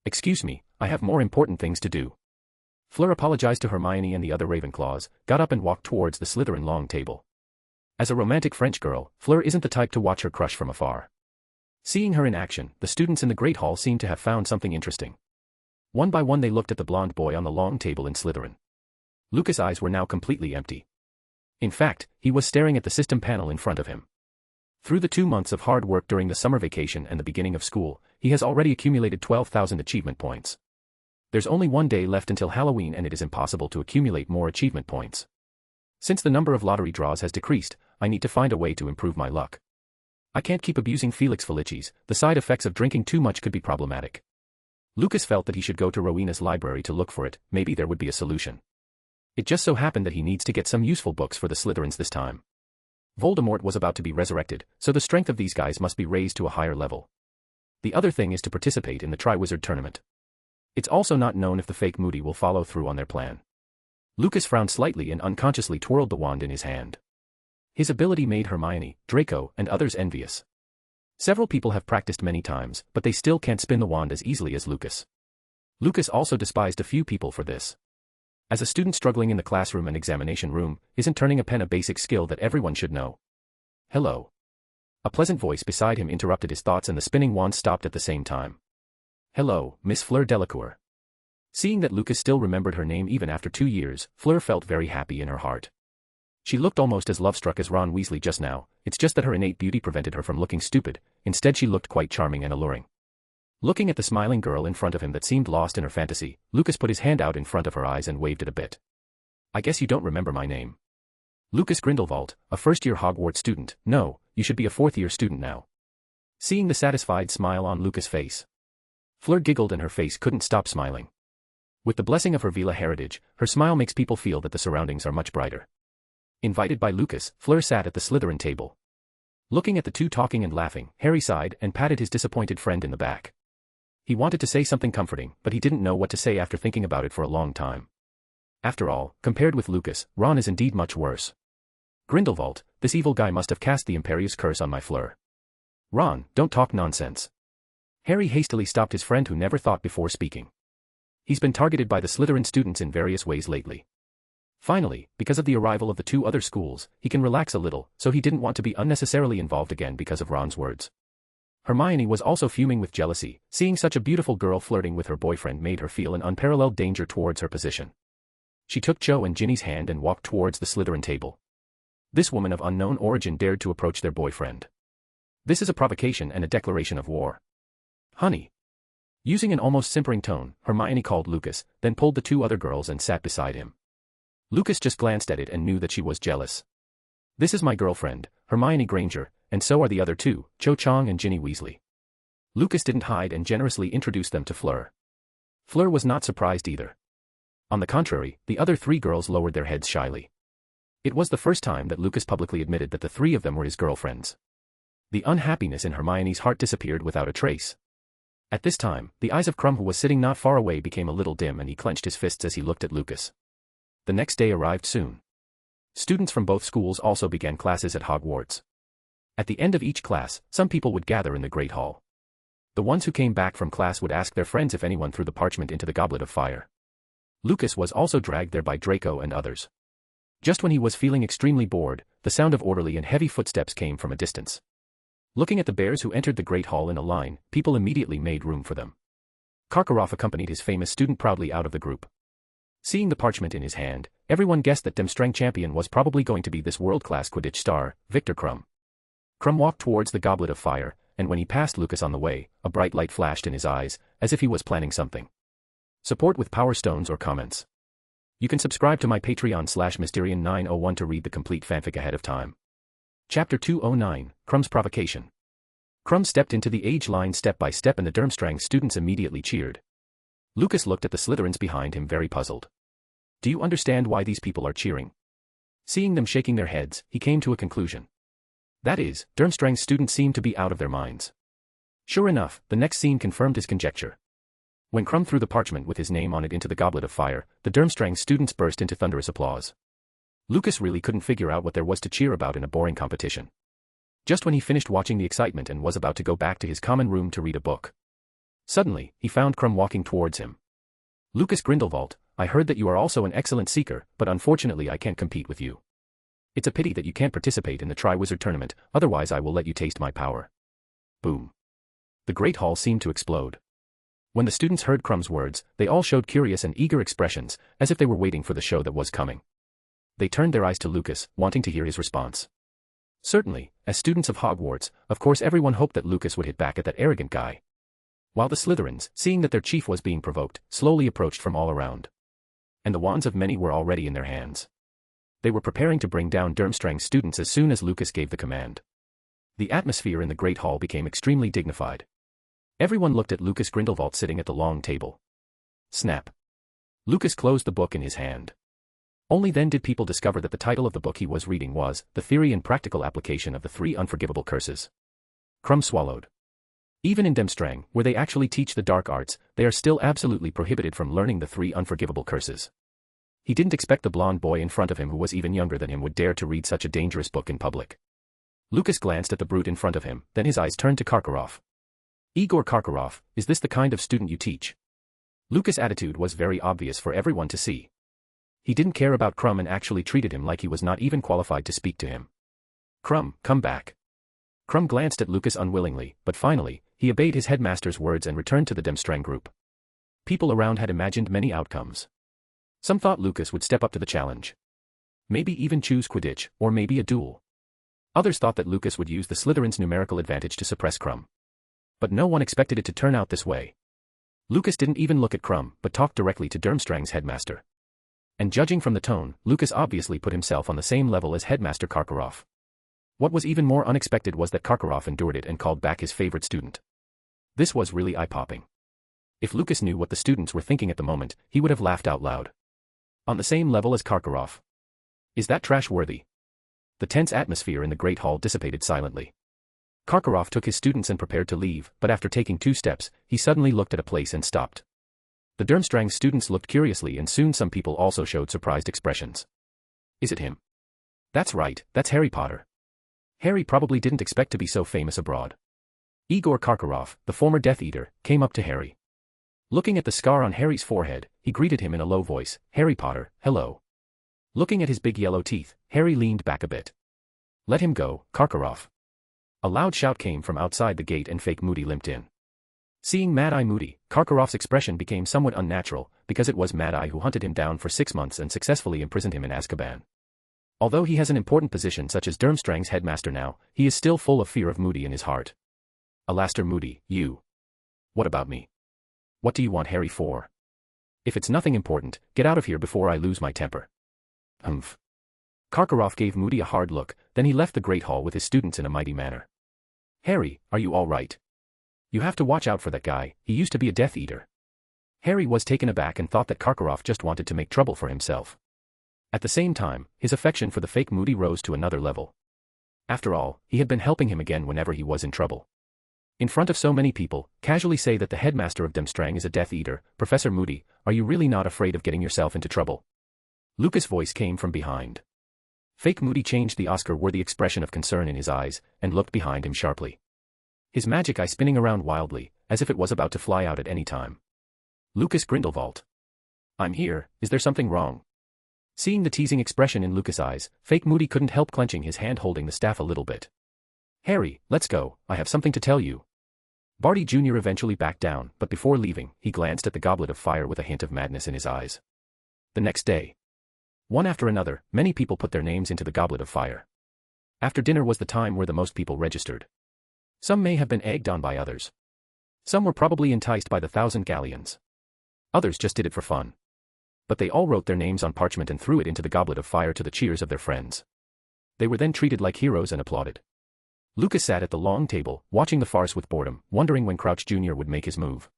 "Excuse me, I have more important things to do." Fleur apologized to Hermione and the other Ravenclaws, got up and walked towards the Slytherin long table. As a romantic French girl, Fleur isn't the type to watch her crush from afar. Seeing her in action, the students in the Great Hall seemed to have found something interesting. One by one they looked at the blonde boy on the long table in Slytherin. Lucas' eyes were now completely empty. In fact, he was staring at the system panel in front of him. Through the 2 months of hard work during the summer vacation and the beginning of school, he has already accumulated 12,000 achievement points. There's only one day left until Halloween and it is impossible to accumulate more achievement points. Since the number of lottery draws has decreased, I need to find a way to improve my luck. I can't keep abusing Felix Felicis, the side effects of drinking too much could be problematic. Lucas felt that he should go to Rowena's library to look for it, maybe there would be a solution. It just so happened that he needs to get some useful books for the Slytherins this time. Voldemort was about to be resurrected, so the strength of these guys must be raised to a higher level. The other thing is to participate in the Triwizard Tournament. It's also not known if the fake Moody will follow through on their plan. Lucas frowned slightly and unconsciously twirled the wand in his hand. His ability made Hermione, Draco, and others envious. Several people have practiced many times, but they still can't spin the wand as easily as Lucas. Lucas also despised a few people for this. As a student struggling in the classroom and examination room, isn't turning a pen a basic skill that everyone should know? "Hello." A pleasant voice beside him interrupted his thoughts and the spinning wand stopped at the same time. "Hello, Miss Fleur Delacour." Seeing that Lucas still remembered her name even after 2 years, Fleur felt very happy in her heart. She looked almost as love-struck as Ron Weasley just now, it's just that her innate beauty prevented her from looking stupid, instead she looked quite charming and alluring. Looking at the smiling girl in front of him that seemed lost in her fantasy, Lucas put his hand out in front of her eyes and waved it a bit. "I guess you don't remember my name." "Lucas Grindelwald, a first-year Hogwarts student. No, you should be a fourth-year student now." Seeing the satisfied smile on Lucas' face, Fleur giggled and her face couldn't stop smiling. With the blessing of her Vila heritage, her smile makes people feel that the surroundings are much brighter. Invited by Lucas, Fleur sat at the Slytherin table. Looking at the two talking and laughing, Harry sighed and patted his disappointed friend in the back. He wanted to say something comforting, but he didn't know what to say after thinking about it for a long time. After all, compared with Lucas, Ron is indeed much worse. "Grindelwald, this evil guy must have cast the Imperius curse on my Fleur." "Ron, don't talk nonsense." Harry hastily stopped his friend who never thought before speaking. He's been targeted by the Slytherin students in various ways lately. Finally, because of the arrival of the 2 other schools, he can relax a little, so he didn't want to be unnecessarily involved again because of Ron's words. Hermione was also fuming with jealousy, seeing such a beautiful girl flirting with her boyfriend made her feel an unparalleled danger towards her position. She took Cho and Ginny's hand and walked towards the Slytherin table. This woman of unknown origin dared to approach their boyfriend. This is a provocation and a declaration of war. "Honey." Using an almost simpering tone, Hermione called Lucas, then pulled the 2 other girls and sat beside him. Lucas just glanced at it and knew that she was jealous. "This is my girlfriend, Hermione Granger, and so are the other 2, Cho Chang and Ginny Weasley." Lucas didn't hide and generously introduced them to Fleur. Fleur was not surprised either. On the contrary, the other 3 girls lowered their heads shyly. It was the first time that Lucas publicly admitted that the 3 of them were his girlfriends. The unhappiness in Hermione's heart disappeared without a trace. At this time, the eyes of Krum, who was sitting not far away, became a little dim and he clenched his fists as he looked at Lucas. The next day arrived soon. Students from both schools also began classes at Hogwarts. At the end of each class, some people would gather in the Great Hall. The ones who came back from class would ask their friends if anyone threw the parchment into the Goblet of Fire. Lucas was also dragged there by Draco and others. Just when he was feeling extremely bored, the sound of orderly and heavy footsteps came from a distance. Looking at the bears who entered the Great Hall in a line, people immediately made room for them. Karkaroff accompanied his famous student proudly out of the group. Seeing the parchment in his hand, everyone guessed that Demstrang champion was probably going to be this world-class Quidditch star, Victor Krum. Krum walked towards the Goblet of Fire, and when he passed Lucas on the way, a bright light flashed in his eyes, as if he was planning something. Support with power stones or comments. You can subscribe to my Patreon/Mysterian901 to read the complete fanfic ahead of time. Chapter 209, Crumb's Provocation. Crumb stepped into the age line step by step and the Durmstrang students immediately cheered. Lucas looked at the Slytherins behind him very puzzled. Do you understand why these people are cheering? Seeing them shaking their heads, he came to a conclusion. That is, Durmstrang's students seemed to be out of their minds. Sure enough, the next scene confirmed his conjecture. When Crumb threw the parchment with his name on it into the goblet of fire, the Durmstrang students burst into thunderous applause. Lucas really couldn't figure out what there was to cheer about in a boring competition. Just when he finished watching the excitement and was about to go back to his common room to read a book. Suddenly, he found Crumb walking towards him. Lucas Grindelwald, I heard that you are also an excellent seeker, but unfortunately I can't compete with you. It's a pity that you can't participate in the Triwizard Tournament, otherwise I will let you taste my power. Boom. The Great Hall seemed to explode. When the students heard Crumb's words, they all showed curious and eager expressions, as if they were waiting for the show that was coming. They turned their eyes to Lucas, wanting to hear his response. Certainly, as students of Hogwarts, of course everyone hoped that Lucas would hit back at that arrogant guy. While the Slytherins, seeing that their chief was being provoked, slowly approached from all around. And the wands of many were already in their hands. They were preparing to bring down Durmstrang's students as soon as Lucas gave the command. The atmosphere in the Great Hall became extremely dignified. Everyone looked at Lucas Grindelwald sitting at the long table. Snap. Lucas closed the book in his hand. Only then did people discover that the title of the book he was reading was The Theory and Practical Application of the Three Unforgivable Curses. Crumb swallowed. Even in Durmstrang, where they actually teach the dark arts, they are still absolutely prohibited from learning the three unforgivable curses. He didn't expect the blonde boy in front of him who was even younger than him would dare to read such a dangerous book in public. Lucas glanced at the brute in front of him, then his eyes turned to Karkaroff. Igor Karkaroff, is this the kind of student you teach? Lucas' attitude was very obvious for everyone to see. He didn't care about Crumb and actually treated him like he was not even qualified to speak to him. Crumb, come back. Crumb glanced at Lucas unwillingly, but finally, he obeyed his headmaster's words and returned to the Durmstrang group. People around had imagined many outcomes. Some thought Lucas would step up to the challenge. Maybe even choose Quidditch, or maybe a duel. Others thought that Lucas would use the Slytherins' numerical advantage to suppress Crumb. But no one expected it to turn out this way. Lucas didn't even look at Crumb, but talked directly to Durmstrang's headmaster. And judging from the tone, Lucas obviously put himself on the same level as Headmaster Karkaroff. What was even more unexpected was that Karkaroff endured it and called back his favorite student. This was really eye-popping. If Lucas knew what the students were thinking at the moment, he would have laughed out loud. On the same level as Karkaroff. Is that trash-worthy? The tense atmosphere in the Great Hall dissipated silently. Karkaroff took his students and prepared to leave, but after taking 2 steps, he suddenly looked at a place and stopped. The Durmstrang students looked curiously and soon some people also showed surprised expressions. Is it him? That's right, that's Harry Potter. Harry probably didn't expect to be so famous abroad. Igor Karkaroff, the former Death Eater, came up to Harry. Looking at the scar on Harry's forehead, he greeted him in a low voice, Harry Potter, hello. Looking at his big yellow teeth, Harry leaned back a bit. Let him go, Karkaroff. A loud shout came from outside the gate and Fake Moody limped in. Seeing Mad-Eye Moody, Karkaroff's expression became somewhat unnatural, because it was Mad-Eye who hunted him down for 6 months and successfully imprisoned him in Azkaban. Although he has an important position such as Durmstrang's headmaster now, he is still full of fear of Moody in his heart. Alastair Moody, you. What about me? What do you want Harry for? If it's nothing important, get out of here before I lose my temper. Humph. Karkaroff gave Moody a hard look, then he left the Great Hall with his students in a mighty manner. Harry, are you all right? You have to watch out for that guy, he used to be a Death Eater. Harry was taken aback and thought that Karkaroff just wanted to make trouble for himself. At the same time, his affection for the fake Moody rose to another level. After all, he had been helping him again whenever he was in trouble. In front of so many people, casually say that the headmaster of Durmstrang is a Death Eater. Professor Moody, are you really not afraid of getting yourself into trouble? Lucas' voice came from behind. Fake Moody changed the Oscar-worthy expression of concern in his eyes, and looked behind him sharply. His magic eye spinning around wildly, as if it was about to fly out at any time. Lucas Grindelwald. I'm here, is there something wrong? Seeing the teasing expression in Lucas' eyes, Fake Moody couldn't help clenching his hand holding the staff a little bit. Harry, let's go, I have something to tell you. Barty Jr. eventually backed down, but before leaving, he glanced at the goblet of fire with a hint of madness in his eyes. The next day. One after another, many people put their names into the goblet of fire. After dinner was the time where the most people registered. Some may have been egged on by others. Some were probably enticed by the 1,000 galleons. Others just did it for fun. But they all wrote their names on parchment and threw it into the goblet of fire to the cheers of their friends. They were then treated like heroes and applauded. Lucas sat at the long table, watching the farce with boredom, wondering when Crouch Jr. would make his move.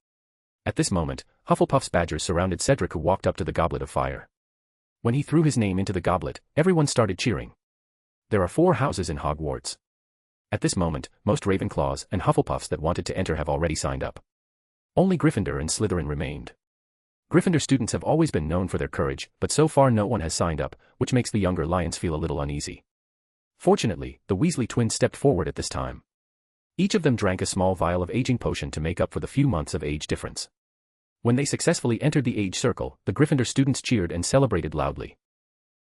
At this moment, Hufflepuff's badgers surrounded Cedric, who walked up to the goblet of fire. When he threw his name into the goblet, everyone started cheering. There are 4 houses in Hogwarts. At this moment, most Ravenclaws and Hufflepuffs that wanted to enter have already signed up. Only Gryffindor and Slytherin remained. Gryffindor students have always been known for their courage, but so far no one has signed up, which makes the younger lions feel a little uneasy. Fortunately, the Weasley twins stepped forward at this time. Each of them drank a small vial of aging potion to make up for the few months of age difference. When they successfully entered the age circle, the Gryffindor students cheered and celebrated loudly.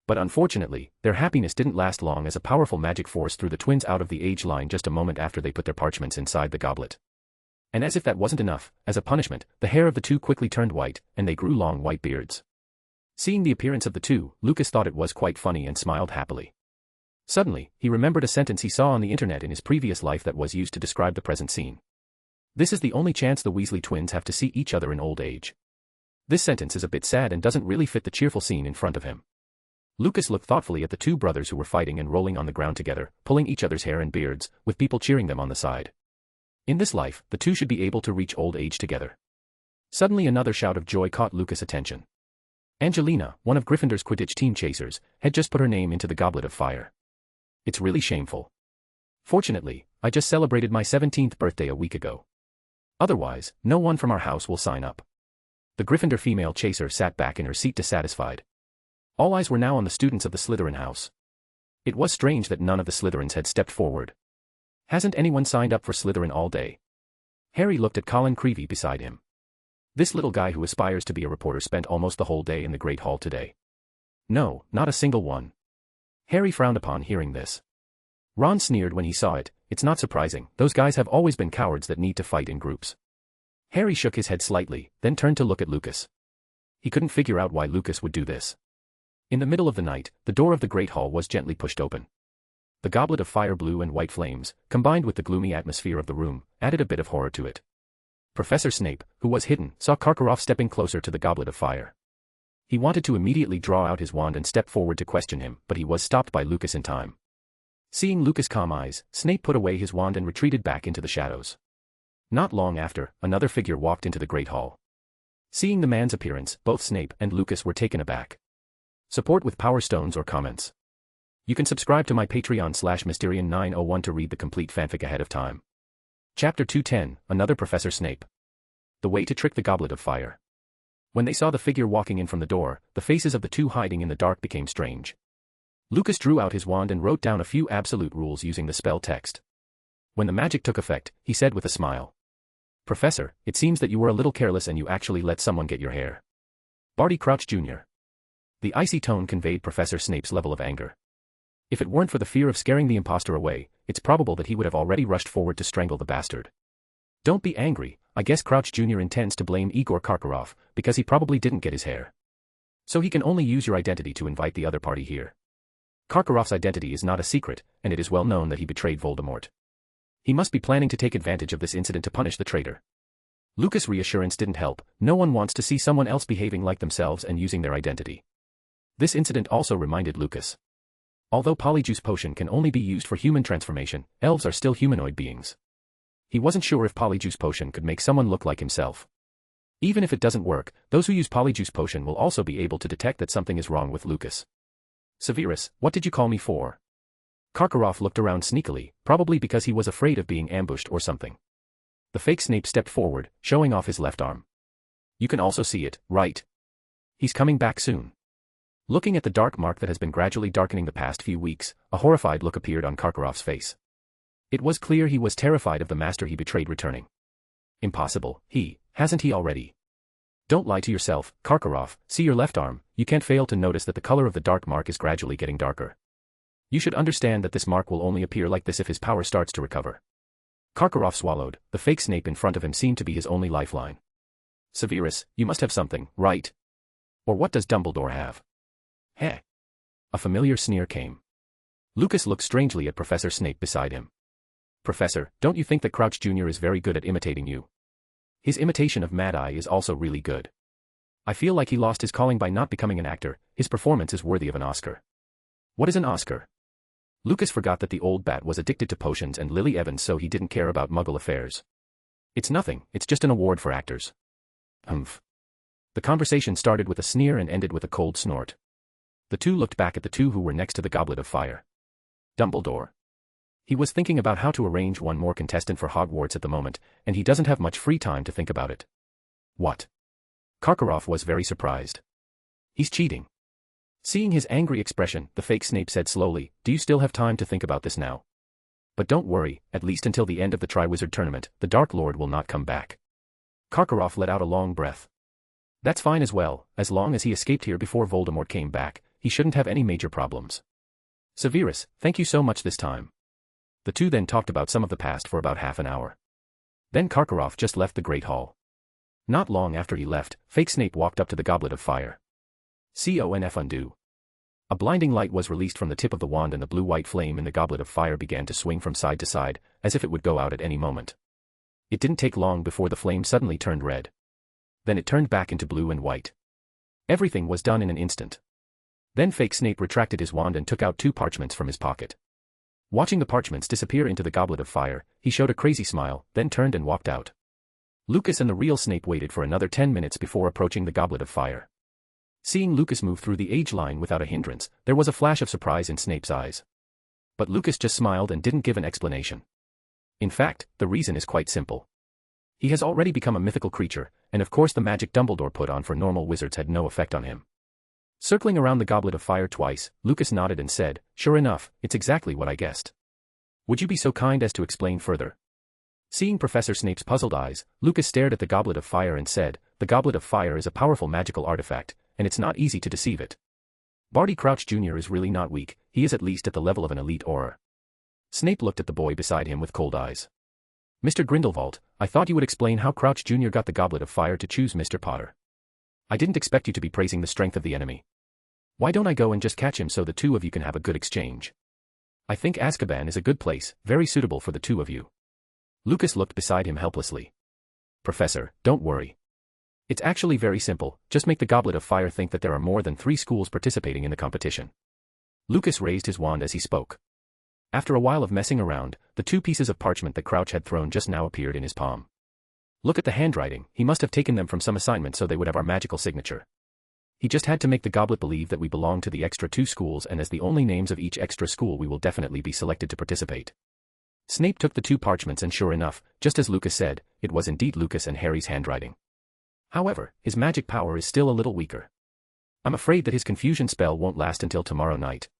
But unfortunately, their happiness didn't last long, as a powerful magic force threw the twins out of the age line just a moment after they put their parchments inside the goblet. And as if that wasn't enough, as a punishment, the hair of the two quickly turned white, and they grew long white beards. Seeing the appearance of the two, Lucas thought it was quite funny and smiled happily. Suddenly, he remembered a sentence he saw on the internet in his previous life that was used to describe the present scene. This is the only chance the Weasley twins have to see each other in old age. This sentence is a bit sad and doesn't really fit the cheerful scene in front of him. Lucas looked thoughtfully at the two brothers who were fighting and rolling on the ground together, pulling each other's hair and beards, with people cheering them on the side. In this life, the two should be able to reach old age together. Suddenly another shout of joy caught Lucas' attention. Angelina, one of Gryffindor's Quidditch team chasers, had just put her name into the goblet of fire. It's really shameful. Fortunately, I just celebrated my 17th birthday a week ago. Otherwise, no one from our house will sign up. The Gryffindor female chaser sat back in her seat dissatisfied. All eyes were now on the students of the Slytherin house. It was strange that none of the Slytherins had stepped forward. Hasn't anyone signed up for Slytherin all day? Harry looked at Colin Creevey beside him. This little guy who aspires to be a reporter spent almost the whole day in the Great Hall today. No, not a single one. Harry frowned upon hearing this. Ron sneered when he saw it. It's not surprising, those guys have always been cowards that need to fight in groups. Harry shook his head slightly, then turned to look at Lucas. He couldn't figure out why Lucas would do this. In the middle of the night, the door of the Great Hall was gently pushed open. The goblet of fire, blue and white flames, combined with the gloomy atmosphere of the room, added a bit of horror to it. Professor Snape, who was hidden, saw Karkaroff stepping closer to the goblet of fire. He wanted to immediately draw out his wand and step forward to question him, but he was stopped by Lucas in time. Seeing Lucas' calm eyes, Snape put away his wand and retreated back into the shadows. Not long after, another figure walked into the Great Hall. Seeing the man's appearance, both Snape and Lucas were taken aback. Support with Power Stones or comments. You can subscribe to my Patreon/Mysterian901 to read the complete fanfic ahead of time. Chapter 210, Another Professor Snape. The way to trick the goblet of fire. When they saw the figure walking in from the door, the faces of the two hiding in the dark became strange. Lucas drew out his wand and wrote down a few absolute rules using the spell text. When the magic took effect, he said with a smile. Professor, it seems that you were a little careless and you actually let someone get your hair. Barty Crouch Jr. The icy tone conveyed Professor Snape's level of anger. If it weren't for the fear of scaring the imposter away, it's probable that he would have already rushed forward to strangle the bastard. Don't be angry, I guess Crouch Jr. intends to blame Igor Karkaroff, because he probably didn't get his hair. So he can only use your identity to invite the other party here. Karkaroff's identity is not a secret, and it is well known that he betrayed Voldemort. He must be planning to take advantage of this incident to punish the traitor. Lucas' reassurance didn't help. No one wants to see someone else behaving like themselves and using their identity. This incident also reminded Lucas. Although Polyjuice Potion can only be used for human transformation, elves are still humanoid beings. He wasn't sure if Polyjuice Potion could make someone look like himself. Even if it doesn't work, those who use Polyjuice Potion will also be able to detect that something is wrong with Lucas. Severus, what did you call me for? Karkaroff looked around sneakily, probably because he was afraid of being ambushed or something. The fake Snape stepped forward, showing off his left arm. You can also see it, right? He's coming back soon. Looking at the dark mark that has been gradually darkening the past few weeks, a horrified look appeared on Karkaroff's face. It was clear he was terrified of the master he betrayed returning. Impossible, hasn't he already? Don't lie to yourself, Karkaroff, see your left arm, you can't fail to notice that the color of the dark mark is gradually getting darker. You should understand that this mark will only appear like this if his power starts to recover. Karkaroff swallowed, the fake Snape in front of him seemed to be his only lifeline. Severus, you must have something, right? Or what does Dumbledore have? Heh. A familiar sneer came. Lucas looked strangely at Professor Snape beside him. Professor, don't you think that Crouch Jr. is very good at imitating you? His imitation of Mad Eye is also really good. I feel like he lost his calling by not becoming an actor. His performance is worthy of an Oscar. What is an Oscar? Lucas forgot that the old bat was addicted to potions and Lily Evans, so he didn't care about Muggle affairs. It's nothing, it's just an award for actors. Humph. The conversation started with a sneer and ended with a cold snort. The two looked back at the two who were next to the Goblet of Fire. Dumbledore. He was thinking about how to arrange one more contestant for Hogwarts at the moment, and he doesn't have much free time to think about it. What? Karkaroff was very surprised. He's cheating. Seeing his angry expression, the fake Snape said slowly, "Do you still have time to think about this now? But don't worry, at least until the end of the Triwizard Tournament, the Dark Lord will not come back." Karkaroff let out a long breath. That's fine as well, as long as he escaped here before Voldemort came back, he shouldn't have any major problems. Severus, thank you so much this time. The two then talked about some of the past for about half an hour. Then Karkaroff just left the Great Hall. Not long after he left, fake Snape walked up to the Goblet of Fire. Conf undo. A blinding light was released from the tip of the wand and the blue-white flame in the Goblet of Fire began to swing from side to side, as if it would go out at any moment. It didn't take long before the flame suddenly turned red. Then it turned back into blue and white. Everything was done in an instant. Then fake Snape retracted his wand and took out 2 parchments from his pocket. Watching the parchments disappear into the Goblet of Fire, he showed a crazy smile, then turned and walked out. Lucas and the real Snape waited for another 10 minutes before approaching the Goblet of Fire. Seeing Lucas move through the age line without a hindrance, there was a flash of surprise in Snape's eyes. But Lucas just smiled and didn't give an explanation. In fact, the reason is quite simple. He has already become a mythical creature, and of course the magic Dumbledore put on for normal wizards had no effect on him. Circling around the Goblet of Fire twice, Lucas nodded and said, "Sure enough, it's exactly what I guessed. Would you be so kind as to explain further?" Seeing Professor Snape's puzzled eyes, Lucas stared at the Goblet of Fire and said, "The Goblet of Fire is a powerful magical artifact, and it's not easy to deceive it. Barty Crouch Jr. is really not weak, he is at least at the level of an elite aura." Snape looked at the boy beside him with cold eyes. "Mr. Grindelwald, I thought you would explain how Crouch Jr. got the Goblet of Fire to choose Mr. Potter. I didn't expect you to be praising the strength of the enemy. Why don't I go and just catch him so the two of you can have a good exchange? I think Azkaban is a good place, very suitable for the two of you." Lucas looked beside him helplessly. "Professor, don't worry. It's actually very simple, just make the Goblet of Fire think that there are more than 3 schools participating in the competition." Lucas raised his wand as he spoke. After a while of messing around, the 2 pieces of parchment that Crouch had thrown just now appeared in his palm. Look at the handwriting, he must have taken them from some assignment so they would have our magical signature. He just had to make the goblet believe that we belong to the extra 2 schools, and as the only names of each extra school we will definitely be selected to participate. Snape took the 2 parchments and sure enough, just as Lucas said, it was indeed Lucas and Harry's handwriting. However, his magic power is still a little weaker. I'm afraid that his confusion spell won't last until tomorrow night.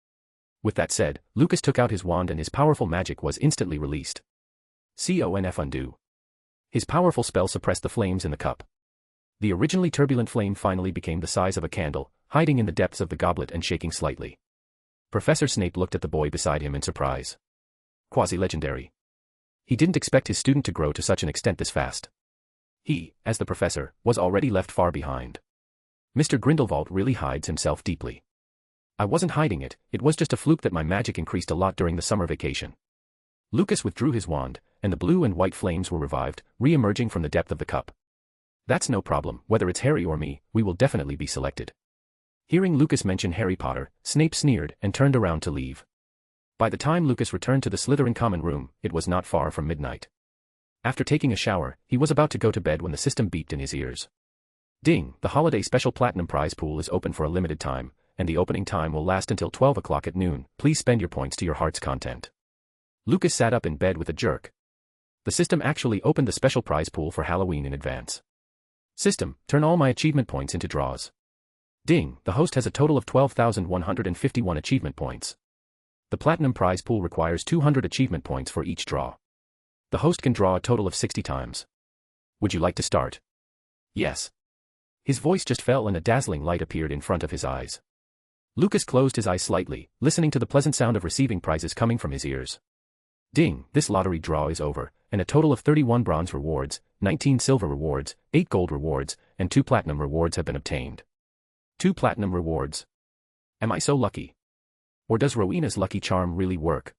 With that said, Lucas took out his wand and his powerful magic was instantly released. Conf undo. His powerful spell suppressed the flames in the cup. The originally turbulent flame finally became the size of a candle, hiding in the depths of the goblet and shaking slightly. Professor Snape looked at the boy beside him in surprise. Quasi-legendary. He didn't expect his student to grow to such an extent this fast. He, as the professor, was already left far behind. Mr. Grindelwald really hides himself deeply. I wasn't hiding it, it was just a fluke that my magic increased a lot during the summer vacation. Lucas withdrew his wand, and the blue and white flames were revived, re-emerging from the depth of the cup. That's no problem, whether it's Harry or me, we will definitely be selected. Hearing Lucas mention Harry Potter, Snape sneered and turned around to leave. By the time Lucas returned to the Slytherin common room, it was not far from midnight. After taking a shower, he was about to go to bed when the system beeped in his ears. Ding, the holiday special platinum prize pool is open for a limited time, and the opening time will last until 12 o'clock at noon, please spend your points to your heart's content. Lucas sat up in bed with a jerk. The system actually opened the special prize pool for Halloween in advance. System, turn all my achievement points into draws. Ding, the host has a total of 12,151 achievement points. The platinum prize pool requires 200 achievement points for each draw. The host can draw a total of 60 times. Would you like to start? Yes. His voice just fell and a dazzling light appeared in front of his eyes. Lucas closed his eyes slightly, listening to the pleasant sound of receiving prizes coming from his ears. Ding, this lottery draw is over, and a total of 31 bronze rewards, 19 silver rewards, 8 gold rewards, and 2 platinum rewards have been obtained. 2 platinum rewards. Am I so lucky? Or does Rowena's lucky charm really work?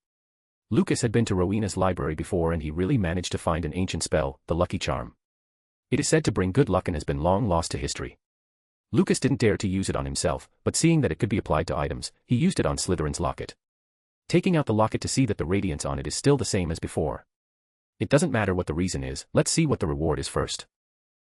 Lucas had been to Rowena's library before and he really managed to find an ancient spell, the lucky charm. It is said to bring good luck and has been long lost to history. Lucas didn't dare to use it on himself, but seeing that it could be applied to items, he used it on Slytherin's locket. Taking out the locket to see that the radiance on it is still the same as before. It doesn't matter what the reason is, let's see what the reward is first.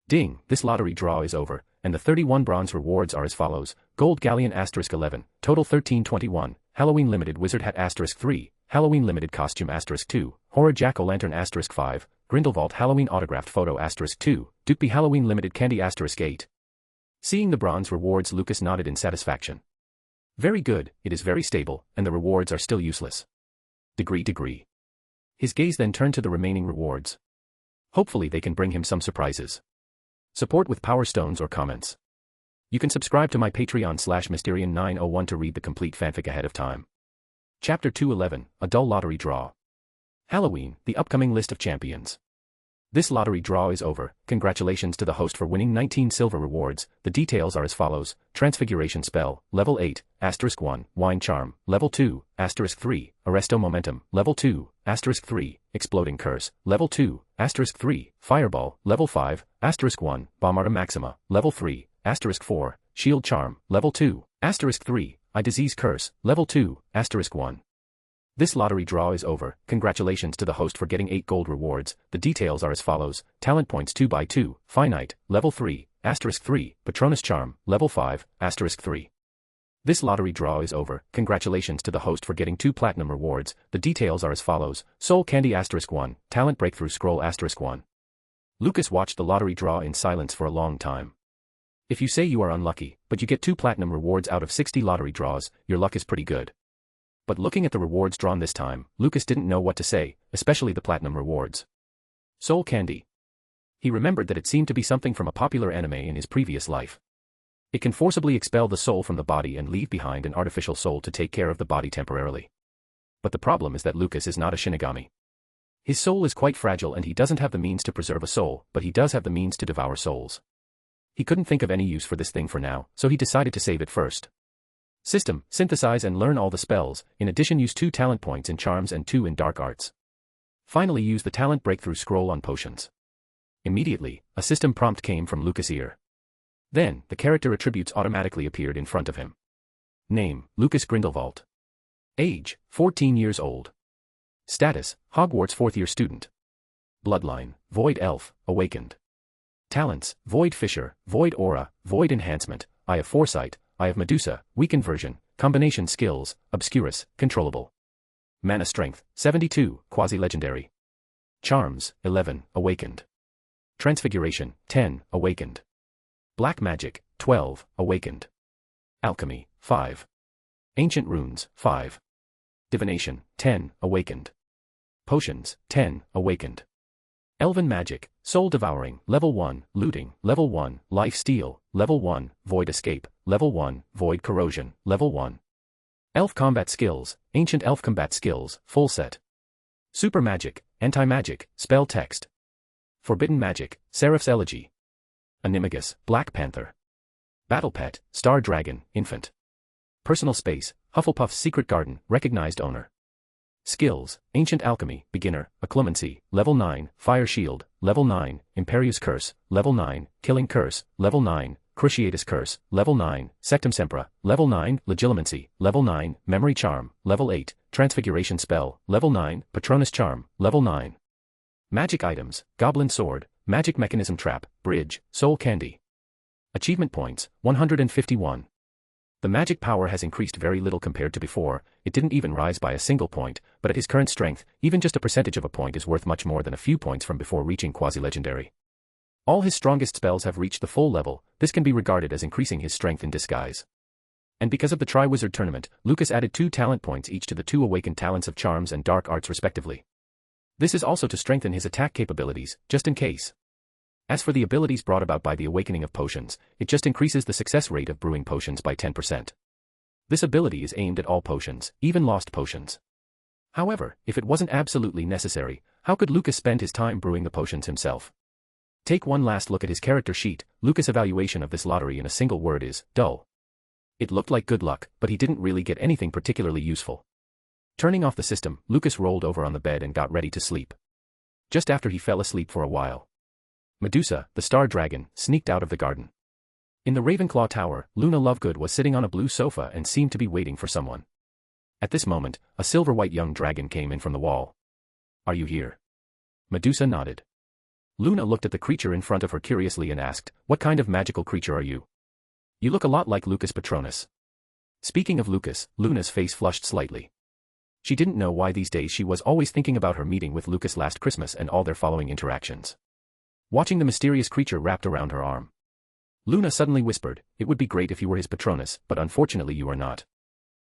Ding, this lottery draw is over, and the 31 bronze rewards are as follows: Gold Galleon *11, total 1321, Halloween Limited Wizard Hat *3, Halloween Limited Costume *2, Horror Jack-O-Lantern *5, Grindelwald Halloween Autographed Photo *2, Dukeby Halloween Limited Candy *8. Seeing the bronze rewards, Lucas nodded in satisfaction. Very good, it is very stable, and the rewards are still useless. Degree. His gaze then turned to the remaining rewards. Hopefully they can bring him some surprises. Support with Power Stones or comments. You can subscribe to my Patreon /Mysterian901 to read the complete fanfic ahead of time. Chapter 211, A Dull Lottery Draw. Halloween, the upcoming list of champions. This lottery draw is over. Congratulations to the host for winning 19 silver rewards. The details are as follows: Transfiguration Spell, Level 8, *1, Wine Charm, Level 2, *3, Arresto Momentum, Level 2, *3, Exploding Curse, Level 2, *3, Fireball, Level 5, *1, Bombarda Maxima, Level 3, *4, Shield Charm, Level 2, *3, Eye Disease Curse, Level 2, *1. This lottery draw is over. Congratulations to the host for getting 8 gold rewards. The details are as follows: Talent Points 2x2, Finite, Level 3, *3, Patronus Charm, Level 5, *3. This lottery draw is over. Congratulations to the host for getting 2 platinum rewards. The details are as follows: Soul Candy *1, Talent Breakthrough Scroll *1. Lucas watched the lottery draw in silence for a long time. If you say you are unlucky, but you get 2 platinum rewards out of 60 lottery draws, your luck is pretty good. But looking at the rewards drawn this time, Lucas didn't know what to say, especially the platinum rewards. Soul Candy. He remembered that it seemed to be something from a popular anime in his previous life. It can forcibly expel the soul from the body and leave behind an artificial soul to take care of the body temporarily. But the problem is that Lucas is not a Shinigami. His soul is quite fragile and he doesn't have the means to preserve a soul, but he does have the means to devour souls. He couldn't think of any use for this thing for now, so he decided to save it first. System, synthesize and learn all the spells, in addition use 2 talent points in charms and 2 in dark arts. Finally use the talent breakthrough scroll on potions. Immediately, a system prompt came from Lucas' ear. Then, the character attributes automatically appeared in front of him. Name, Lucas Grindelwald. Age, 14 years old. Status, Hogwarts 4th year student. Bloodline, Void Elf, Awakened. Talents, Void Fisher, Void Aura, Void Enhancement, Eye of Foresight, Eye of Medusa, Weakened Version, Combination Skills, Obscurus, Controllable. Mana Strength, 72, Quasi-Legendary. Charms, 11, Awakened. Transfiguration, 10, Awakened. Black Magic, 12, Awakened. Alchemy, 5. Ancient Runes, 5. Divination, 10, Awakened. Potions, 10, Awakened. Elven Magic, Soul Devouring, Level 1, Looting, Level 1, Life Steal, Level 1, Void Escape, Level 1, Void Corrosion, Level 1. Elf Combat Skills, Ancient Elf Combat Skills, Full Set. Super Magic, Anti-Magic, Spell Text. Forbidden Magic, Seraph's Elegy. Animagus, Black Panther. Battle Pet, Star Dragon, Infant. Personal Space, Hufflepuff's Secret Garden, Recognized Owner. Skills, Ancient Alchemy, Beginner, Occlumency, Level 9, Fire Shield, Level 9, Imperious Curse, Level 9, Killing Curse, Level 9, Cruciatus Curse, Level 9, Sectum Sempra, Level 9, Legilimency, Level 9, Memory Charm, Level 8, Transfiguration Spell, Level 9, Patronus Charm, Level 9. Magic Items, Goblin Sword, Magic Mechanism Trap, Bridge, Soul Candy. Achievement Points, 151. The magic power has increased very little compared to before. It didn't even rise by a single point, but at his current strength, even just a percentage of a point is worth much more than a few points from before reaching quasi-legendary. All his strongest spells have reached the full level. This can be regarded as increasing his strength in disguise. And because of the Tri-Wizard tournament, Lucas added 2 talent points each to the 2 awakened talents of charms and dark arts respectively. This is also to strengthen his attack capabilities, just in case. As for the abilities brought about by the awakening of potions, it just increases the success rate of brewing potions by 10%. This ability is aimed at all potions, even lost potions. However, if it wasn't absolutely necessary, how could Lucas spend his time brewing the potions himself? Take one last look at his character sheet. Lucas' evaluation of this lottery in a single word is dull. It looked like good luck, but he didn't really get anything particularly useful. Turning off the system, Lucas rolled over on the bed and got ready to sleep. Just after he fell asleep for a while, Medusa, the star dragon, sneaked out of the garden. In the Ravenclaw Tower, Luna Lovegood was sitting on a blue sofa and seemed to be waiting for someone. At this moment, a silver-white young dragon came in from the wall. "Are you here?" Medusa nodded. Luna looked at the creature in front of her curiously and asked, "What kind of magical creature are you? You look a lot like Lucas Patronus." Speaking of Lucas, Luna's face flushed slightly. She didn't know why these days she was always thinking about her meeting with Lucas last Christmas and all their following interactions. Watching the mysterious creature wrapped around her arm. Luna suddenly whispered, "It would be great if you were his Patronus, but unfortunately you are not."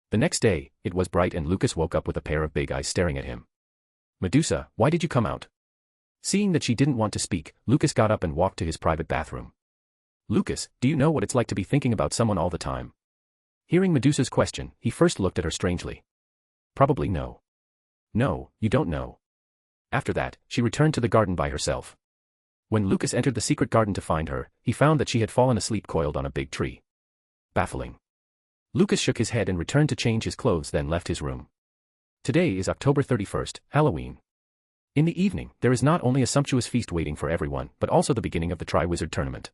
The next day, it was bright and Lucas woke up with a pair of big eyes staring at him. "Medusa, why did you come out?" Seeing that she didn't want to speak, Lucas got up and walked to his private bathroom. "Lucas, do you know what it's like to be thinking about someone all the time?" Hearing Medusa's question, he first looked at her strangely. "Probably no." "No, you don't know." After that, she returned to the garden by herself. When Lucas entered the secret garden to find her, he found that she had fallen asleep coiled on a big tree. Baffling. Lucas shook his head and returned to change his clothes, then left his room. Today is October 31st, Halloween. In the evening, there is not only a sumptuous feast waiting for everyone, but also the beginning of the Triwizard Tournament.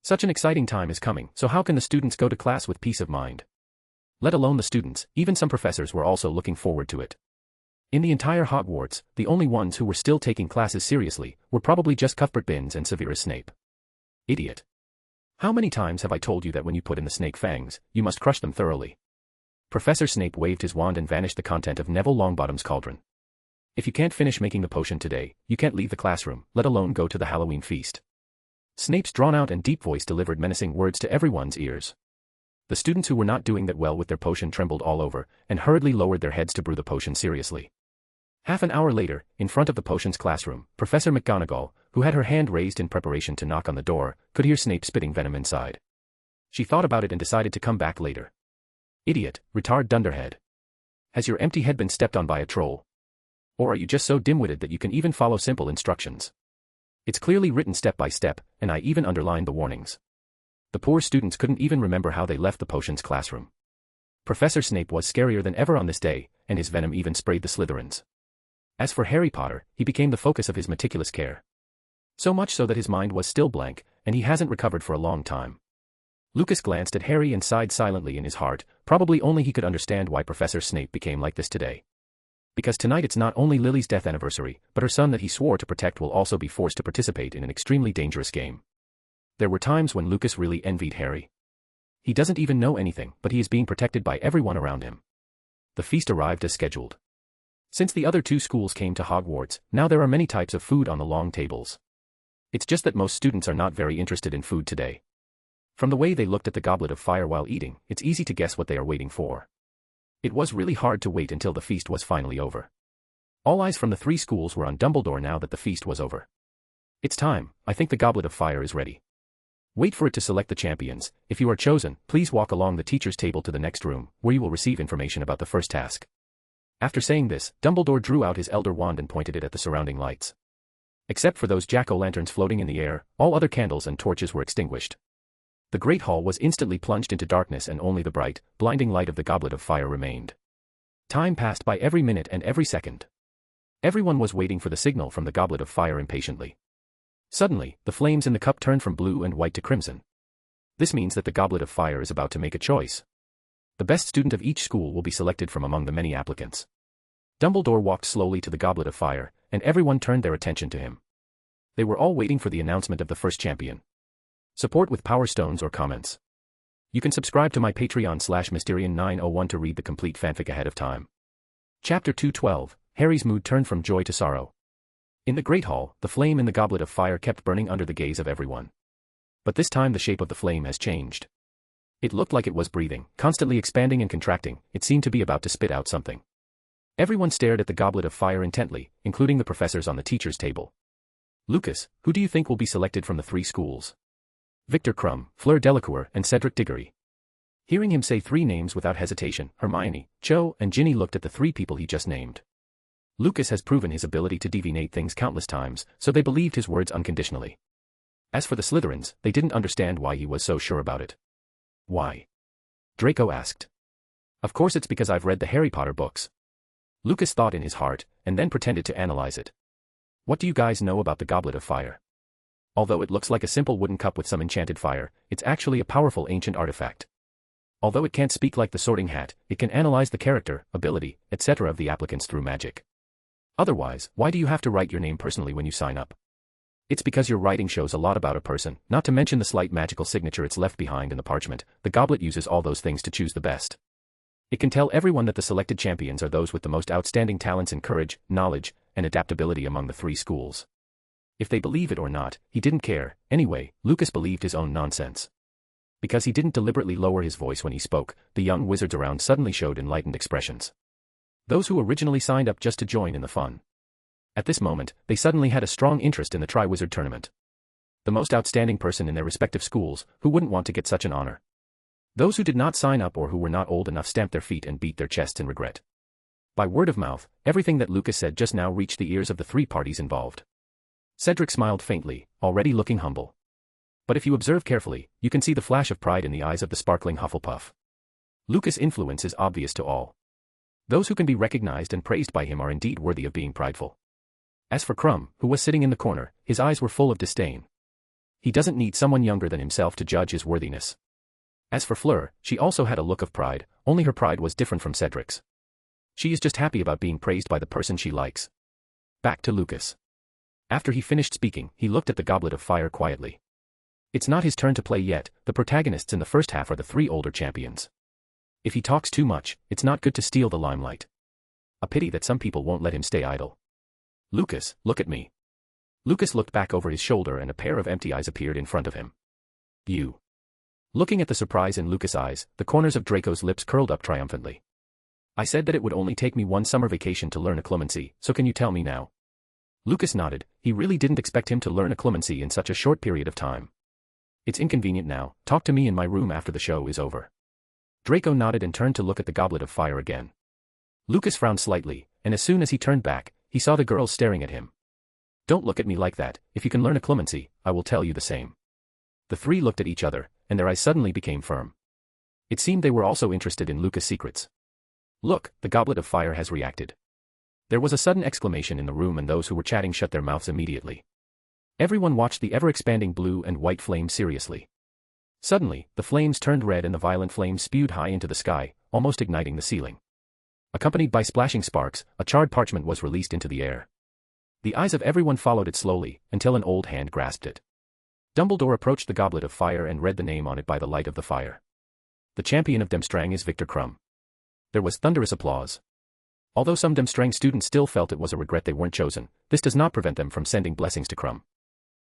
Such an exciting time is coming, so how can the students go to class with peace of mind? Let alone the students, even some professors were also looking forward to it. In the entire Hogwarts, the only ones who were still taking classes seriously were probably just Cuthbert Binns and Severus Snape. Idiot. How many times have I told you that when you put in the snake fangs, you must crush them thoroughly? Professor Snape waved his wand and vanished the content of Neville Longbottom's cauldron. If you can't finish making the potion today, you can't leave the classroom, let alone go to the Halloween feast. Snape's drawn-out and deep voice delivered menacing words to everyone's ears. The students who were not doing that well with their potion trembled all over, and hurriedly lowered their heads to brew the potion seriously. Half an hour later, in front of the potion's classroom, Professor McGonagall, who had her hand raised in preparation to knock on the door, could hear Snape spitting venom inside. She thought about it and decided to come back later. Idiot, retard dunderhead. Has your empty head been stepped on by a troll? Or are you just so dim-witted that you can even follow simple instructions? It's clearly written step by step, and I even underlined the warnings. The poor students couldn't even remember how they left the potion's classroom. Professor Snape was scarier than ever on this day, and his venom even sprayed the Slytherins. As for Harry Potter, he became the focus of his meticulous care. So much so that his mind was still blank, and he hasn't recovered for a long time. Lucas glanced at Harry and sighed silently in his heart, probably only he could understand why Professor Snape became like this today. Because tonight it's not only Lily's death anniversary, but her son that he swore to protect will also be forced to participate in an extremely dangerous game. There were times when Lucas really envied Harry. He doesn't even know anything, but he is being protected by everyone around him. The feast arrived as scheduled. Since the other two schools came to Hogwarts, now there are many types of food on the long tables. It's just that most students are not very interested in food today. From the way they looked at the goblet of fire while eating, it's easy to guess what they are waiting for. It was really hard to wait until the feast was finally over. All eyes from the three schools were on Dumbledore now that the feast was over. It's time, I think the goblet of fire is ready. Wait for it to select the champions. If you are chosen, please walk along the teacher's table to the next room, where you will receive information about the first task. After saying this, Dumbledore drew out his Elder Wand and pointed it at the surrounding lights. Except for those jack-o'-lanterns floating in the air, all other candles and torches were extinguished. The Great Hall was instantly plunged into darkness and only the bright, blinding light of the goblet of fire remained. Time passed by every minute and every second. Everyone was waiting for the signal from the goblet of fire impatiently. Suddenly, the flames in the cup turned from blue and white to crimson. This means that the goblet of fire is about to make a choice. The best student of each school will be selected from among the many applicants. Dumbledore walked slowly to the goblet of fire, and everyone turned their attention to him. They were all waiting for the announcement of the first champion. Support with Power Stones or comments. You can subscribe to my Patreon /Mysterian901 to read the complete fanfic ahead of time. Chapter 212, Harry's mood turned from joy to sorrow. In the Great Hall, the flame in the goblet of fire kept burning under the gaze of everyone. But this time the shape of the flame has changed. It looked like it was breathing, constantly expanding and contracting. It seemed to be about to spit out something. Everyone stared at the goblet of fire intently, including the professors on the teacher's table. Lucas, who do you think will be selected from the three schools? Victor Crumb, Fleur Delacour, and Cedric Diggory. Hearing him say three names without hesitation, Hermione, Cho, and Ginny looked at the three people he just named. Lucas has proven his ability to divinate things countless times, so they believed his words unconditionally. As for the Slytherins, they didn't understand why he was so sure about it. Why? Draco asked. Of course it's because I've read the Harry Potter books. Lucas thought in his heart, and then pretended to analyze it. What do you guys know about the Goblet of Fire? Although it looks like a simple wooden cup with some enchanted fire, it's actually a powerful ancient artifact. Although it can't speak like the Sorting Hat, it can analyze the character, ability, etc. of the applicants through magic. Otherwise, why do you have to write your name personally when you sign up? It's because your writing shows a lot about a person, not to mention the slight magical signature it's left behind in the parchment. The goblet uses all those things to choose the best. It can tell everyone that the selected champions are those with the most outstanding talents in courage, knowledge, and adaptability among the 3 schools. If they believe it or not, he didn't care. Anyway, Lucas believed his own nonsense. Because he didn't deliberately lower his voice when he spoke, the young wizards around suddenly showed enlightened expressions. Those who originally signed up just to join in the fun. At this moment, they suddenly had a strong interest in the Triwizard Tournament. The most outstanding person in their respective schools, who wouldn't want to get such an honor? Those who did not sign up or who were not old enough stamped their feet and beat their chests in regret. By word of mouth, everything that Lucas said just now reached the ears of the 3 parties involved. Cedric smiled faintly, already looking humble. But if you observe carefully, you can see the flash of pride in the eyes of the sparkling Hufflepuff. Lucas' influence is obvious to all. Those who can be recognized and praised by him are indeed worthy of being prideful. As for Crumb, who was sitting in the corner, his eyes were full of disdain. He doesn't need someone younger than himself to judge his worthiness. As for Fleur, she also had a look of pride, only her pride was different from Cedric's. She is just happy about being praised by the person she likes. Back to Lucas. After he finished speaking, he looked at the Goblet of Fire quietly. It's not his turn to play yet. The protagonists in the first half are the 3 older champions. If he talks too much, it's not good to steal the limelight. A pity that some people won't let him stay idle. Lucas, look at me. Lucas looked back over his shoulder and a pair of empty eyes appeared in front of him. You. Looking at the surprise in Lucas' eyes, the corners of Draco's lips curled up triumphantly. I said that it would only take me 1 summer vacation to learn occlumency, so can you tell me now? Lucas nodded. He really didn't expect him to learn occlumency in such a short period of time. It's inconvenient now. Talk to me in my room after the show is over. Draco nodded and turned to look at the Goblet of Fire again. Lucas frowned slightly, and as soon as he turned back, he saw the girls staring at him. Don't look at me like that. If you can learn occlumency, I will tell you the same. The 3 looked at each other, and their eyes suddenly became firm. It seemed they were also interested in Lucas' secrets. Look, the Goblet of Fire has reacted. There was a sudden exclamation in the room and those who were chatting shut their mouths immediately. Everyone watched the ever-expanding blue and white flame seriously. Suddenly, the flames turned red and the violent flames spewed high into the sky, almost igniting the ceiling. Accompanied by splashing sparks, a charred parchment was released into the air. The eyes of everyone followed it slowly, until an old hand grasped it. Dumbledore approached the Goblet of Fire and read the name on it by the light of the fire. The champion of Demstrang is Victor Crumb. There was thunderous applause. Although some Demstrang students still felt it was a regret they weren't chosen, this does not prevent them from sending blessings to Crumb.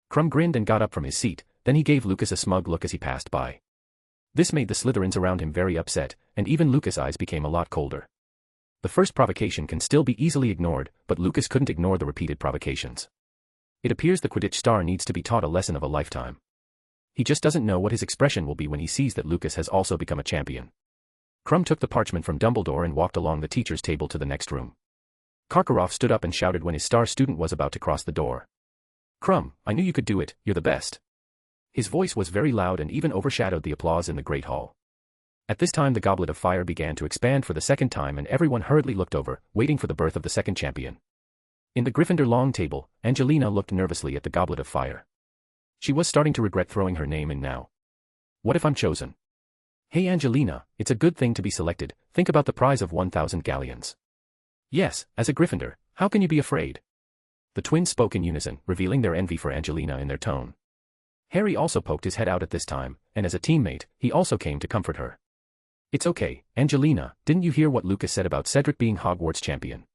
Crumb grinned and got up from his seat, then he gave Lucas a smug look as he passed by. This made the Slytherins around him very upset, and even Lucas' eyes became a lot colder. The first provocation can still be easily ignored, but Lucas couldn't ignore the repeated provocations. It appears the Quidditch star needs to be taught a lesson of a lifetime. He just doesn't know what his expression will be when he sees that Lucas has also become a champion. Crumb took the parchment from Dumbledore and walked along the teacher's table to the next room. Karkaroff stood up and shouted when his star student was about to cross the door. Crumb, I knew you could do it, you're the best. His voice was very loud and even overshadowed the applause in the Great Hall. At this time the Goblet of Fire began to expand for the second time and everyone hurriedly looked over, waiting for the birth of the second champion. In the Gryffindor long table, Angelina looked nervously at the Goblet of Fire. She was starting to regret throwing her name in now. What if I'm chosen? Hey Angelina, it's a good thing to be selected, think about the prize of 1,000 galleons. Yes, as a Gryffindor, how can you be afraid? The twins spoke in unison, revealing their envy for Angelina in their tone. Harry also poked his head out at this time, and as a teammate, he also came to comfort her. It's okay, Angelina, didn't you hear what Lucas said about Cedric being Hogwarts champion?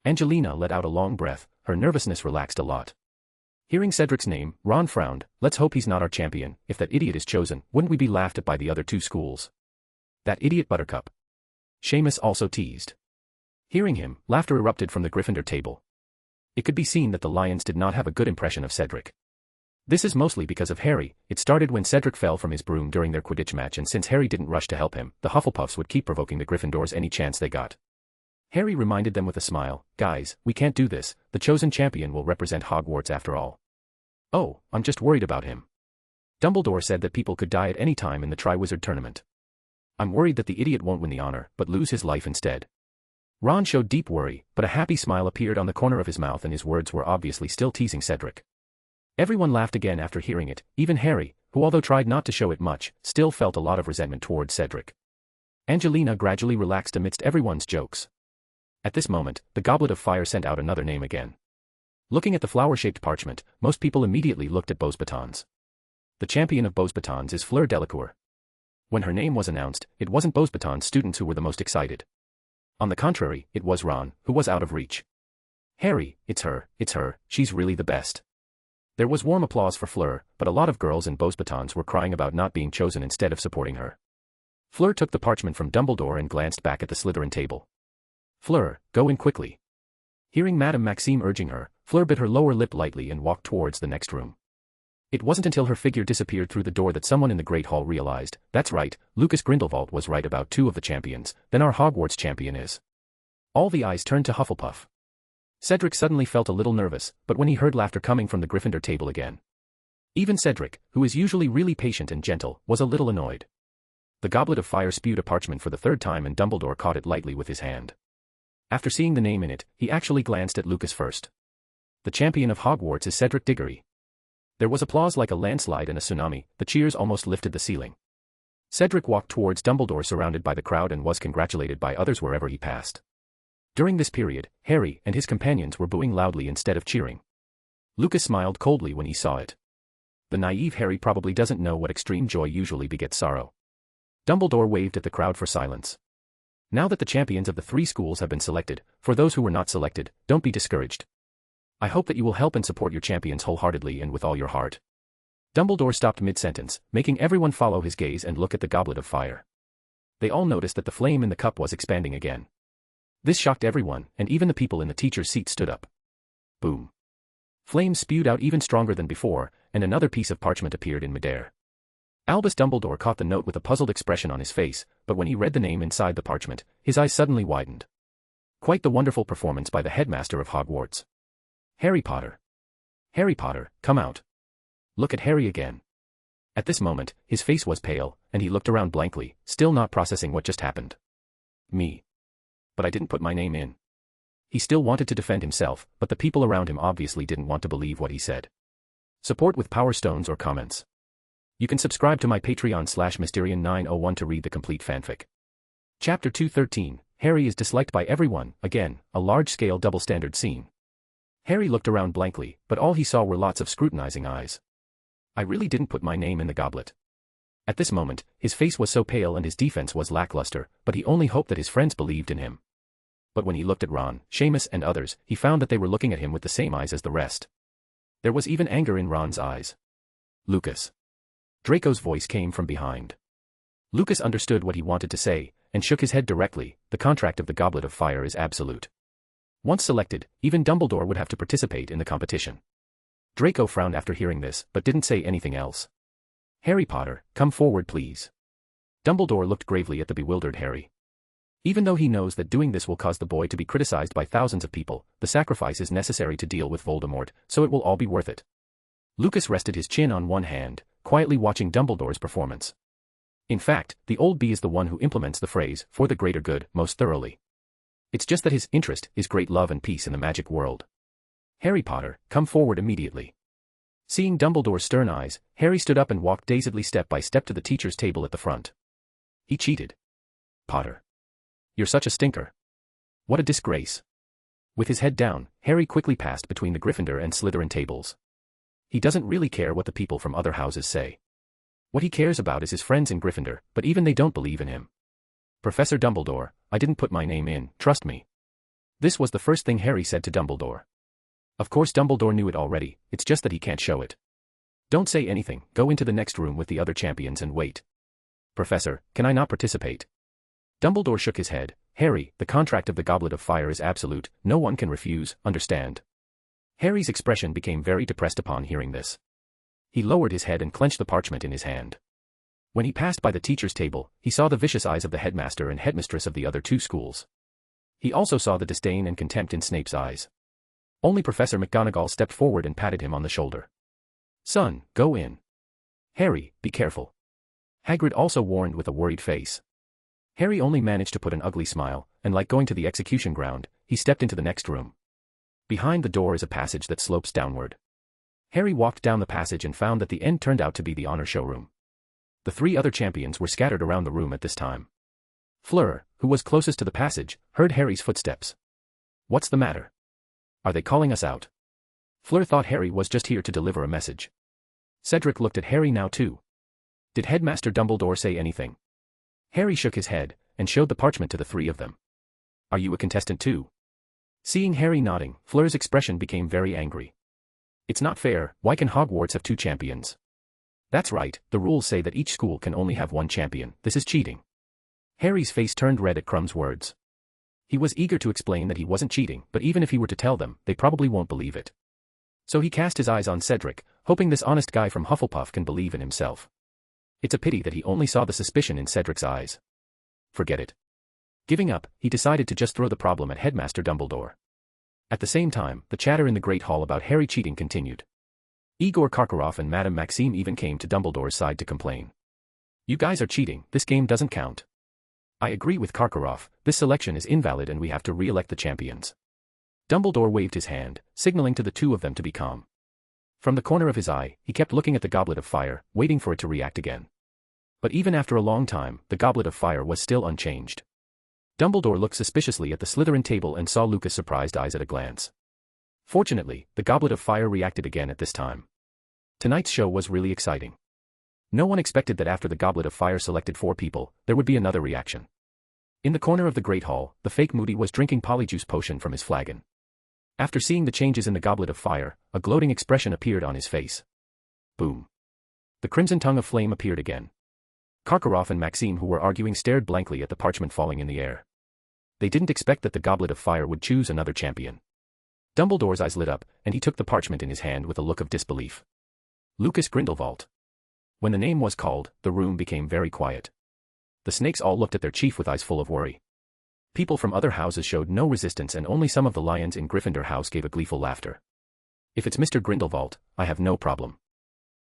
Angelina let out a long breath, her nervousness relaxed a lot. Hearing Cedric's name, Ron frowned. Let's hope he's not our champion. If that idiot is chosen, wouldn't we be laughed at by the other 2 schools? That idiot Buttercup. Seamus also teased. Hearing him, laughter erupted from the Gryffindor table. It could be seen that the Lions did not have a good impression of Cedric. This is mostly because of Harry. It started when Cedric fell from his broom during their Quidditch match, and since Harry didn't rush to help him, the Hufflepuffs would keep provoking the Gryffindors any chance they got. Harry reminded them with a smile, guys, we can't do this, the chosen champion will represent Hogwarts after all. Oh, I'm just worried about him. Dumbledore said that people could die at any time in the Triwizard Tournament. I'm worried that the idiot won't win the honor, but lose his life instead. Ron showed deep worry, but a happy smile appeared on the corner of his mouth and his words were obviously still teasing Cedric. Everyone laughed again after hearing it, even Harry, who although tried not to show it much, still felt a lot of resentment towards Cedric. Angelina gradually relaxed amidst everyone's jokes. At this moment, the Goblet of Fire sent out another name again. Looking at the flower-shaped parchment, most people immediately looked at Beau's Batons. The champion of Beau's Batons is Fleur Delacour. When her name was announced, it wasn't Beau's Batons students who were the most excited. On the contrary, it was Ron, who was out of reach. Harry, it's her, she's really the best. There was warm applause for Fleur, but a lot of girls in Beau's Batons were crying about not being chosen instead of supporting her. Fleur took the parchment from Dumbledore and glanced back at the Slytherin table. Fleur, go in quickly. Hearing Madame Maxime urging her, Fleur bit her lower lip lightly and walked towards the next room. It wasn't until her figure disappeared through the door that someone in the Great Hall realized, that's right, Lucas Grindelwald was right about two of the champions, then our Hogwarts champion is. All the eyes turned to Hufflepuff. Cedric suddenly felt a little nervous, but when he heard laughter coming from the Gryffindor table again. Even Cedric, who is usually really patient and gentle, was a little annoyed. The Goblet of Fire spewed a parchment for the third time and Dumbledore caught it lightly with his hand. After seeing the name in it, he actually glanced at Lucas first. The champion of Hogwarts is Cedric Diggory. There was applause like a landslide and a tsunami, the cheers almost lifted the ceiling. Cedric walked towards Dumbledore surrounded by the crowd and was congratulated by others wherever he passed. During this period, Harry and his companions were booing loudly instead of cheering. Lucas smiled coldly when he saw it. The naive Harry probably doesn't know what extreme joy usually begets sorrow. Dumbledore waved at the crowd for silence. Now that the champions of the three schools have been selected, for those who were not selected, don't be discouraged. I hope that you will help and support your champions wholeheartedly and with all your heart. Dumbledore stopped mid-sentence, making everyone follow his gaze and look at the Goblet of Fire. They all noticed that the flame in the cup was expanding again. This shocked everyone, and even the people in the teacher's seat stood up. Boom. Flames spewed out even stronger than before, and another piece of parchment appeared in midair. Albus Dumbledore caught the note with a puzzled expression on his face, but when he read the name inside the parchment, his eyes suddenly widened. Quite the wonderful performance by the headmaster of Hogwarts. Harry Potter. Harry Potter, come out. Look at Harry again. At this moment, his face was pale, and he looked around blankly, still not processing what just happened. Me. But I didn't put my name in. He still wanted to defend himself, but the people around him obviously didn't want to believe what he said. Support with Power Stones or comments. You can subscribe to my Patreon /Mysterian901 to read the complete fanfic. Chapter 213, Harry is disliked by everyone, again, a large-scale double-standard scene. Harry looked around blankly, but all he saw were lots of scrutinizing eyes. I really didn't put my name in the goblet. At this moment, his face was so pale and his defense was lackluster, but he only hoped that his friends believed in him. But when he looked at Ron, Seamus and others, he found that they were looking at him with the same eyes as the rest. There was even anger in Ron's eyes. Lucas. Draco's voice came from behind. Lucas understood what he wanted to say, and shook his head directly. The contract of the Goblet of Fire is absolute. Once selected, even Dumbledore would have to participate in the competition. Draco frowned after hearing this, but didn't say anything else. Harry Potter, come forward please. Dumbledore looked gravely at the bewildered Harry. Even though he knows that doing this will cause the boy to be criticized by thousands of people, the sacrifice is necessary to deal with Voldemort, so it will all be worth it. Lucas rested his chin on one hand, quietly watching Dumbledore's performance. In fact, the old bee is the one who implements the phrase, for the greater good, most thoroughly. It's just that his interest is great love and peace in the magic world. Harry Potter, come forward immediately. Seeing Dumbledore's stern eyes, Harry stood up and walked dazedly step by step to the teacher's table at the front. He cheated. Potter. You're such a stinker. What a disgrace. With his head down, Harry quickly passed between the Gryffindor and Slytherin tables. He doesn't really care what the people from other houses say. What he cares about is his friends in Gryffindor, but even they don't believe in him. Professor Dumbledore, I didn't put my name in, trust me. This was the first thing Harry said to Dumbledore. Of course Dumbledore knew it already, it's just that he can't show it. Don't say anything, go into the next room with the other champions and wait. Professor, can I not participate? Dumbledore shook his head. Harry, the contract of the Goblet of Fire is absolute, no one can refuse, understand? Harry's expression became very depressed upon hearing this. He lowered his head and clenched the parchment in his hand. When he passed by the teacher's table, he saw the vicious eyes of the headmaster and headmistress of the other two schools. He also saw the disdain and contempt in Snape's eyes. Only Professor McGonagall stepped forward and patted him on the shoulder. Son, go in. Harry, be careful. Hagrid also warned with a worried face. Harry only managed to put an ugly smile, and like going to the execution ground, he stepped into the next room. Behind the door is a passage that slopes downward. Harry walked down the passage and found that the end turned out to be the honor showroom. The 3 other champions were scattered around the room at this time. Fleur, who was closest to the passage, heard Harry's footsteps. What's the matter? Are they calling us out? Fleur thought Harry was just here to deliver a message. Cedric looked at Harry now too. Did Headmaster Dumbledore say anything? Harry shook his head, and showed the parchment to the 3 of them. Are you a contestant too? Seeing Harry nodding, Fleur's expression became very angry. It's not fair, why can Hogwarts have 2 champions? That's right, the rules say that each school can only have 1 champion, this is cheating. Harry's face turned red at Crum's words. He was eager to explain that he wasn't cheating, but even if he were to tell them, they probably won't believe it. So he cast his eyes on Cedric, hoping this honest guy from Hufflepuff can believe in himself. It's a pity that he only saw the suspicion in Cedric's eyes. Forget it. Giving up, he decided to just throw the problem at Headmaster Dumbledore. At the same time, the chatter in the Great Hall about Harry cheating continued. Igor Karkaroff and Madame Maxime even came to Dumbledore's side to complain. You guys are cheating, this game doesn't count. I agree with Karkaroff, this selection is invalid and we have to re-elect the champions. Dumbledore waved his hand, signaling to the 2 of them to be calm. From the corner of his eye, he kept looking at the Goblet of Fire, waiting for it to react again. But even after a long time, the Goblet of Fire was still unchanged. Dumbledore looked suspiciously at the Slytherin table and saw Lucas' surprised eyes at a glance. Fortunately, the Goblet of Fire reacted again at this time. Tonight's show was really exciting. No one expected that after the Goblet of Fire selected 4 people, there would be another reaction. In the corner of the Great Hall, the fake Moody was drinking Polyjuice potion from his flagon. After seeing the changes in the Goblet of Fire, a gloating expression appeared on his face. Boom. The crimson tongue of flame appeared again. Karkaroff and Maxime, who were arguing, stared blankly at the parchment falling in the air. They didn't expect that the Goblet of Fire would choose another champion. Dumbledore's eyes lit up, and he took the parchment in his hand with a look of disbelief. Lucas Grindelwald. When the name was called, the room became very quiet. The snakes all looked at their chief with eyes full of worry. People from other houses showed no resistance and only some of the lions in Gryffindor House gave a gleeful laughter. If it's Mr. Grindelwald, I have no problem.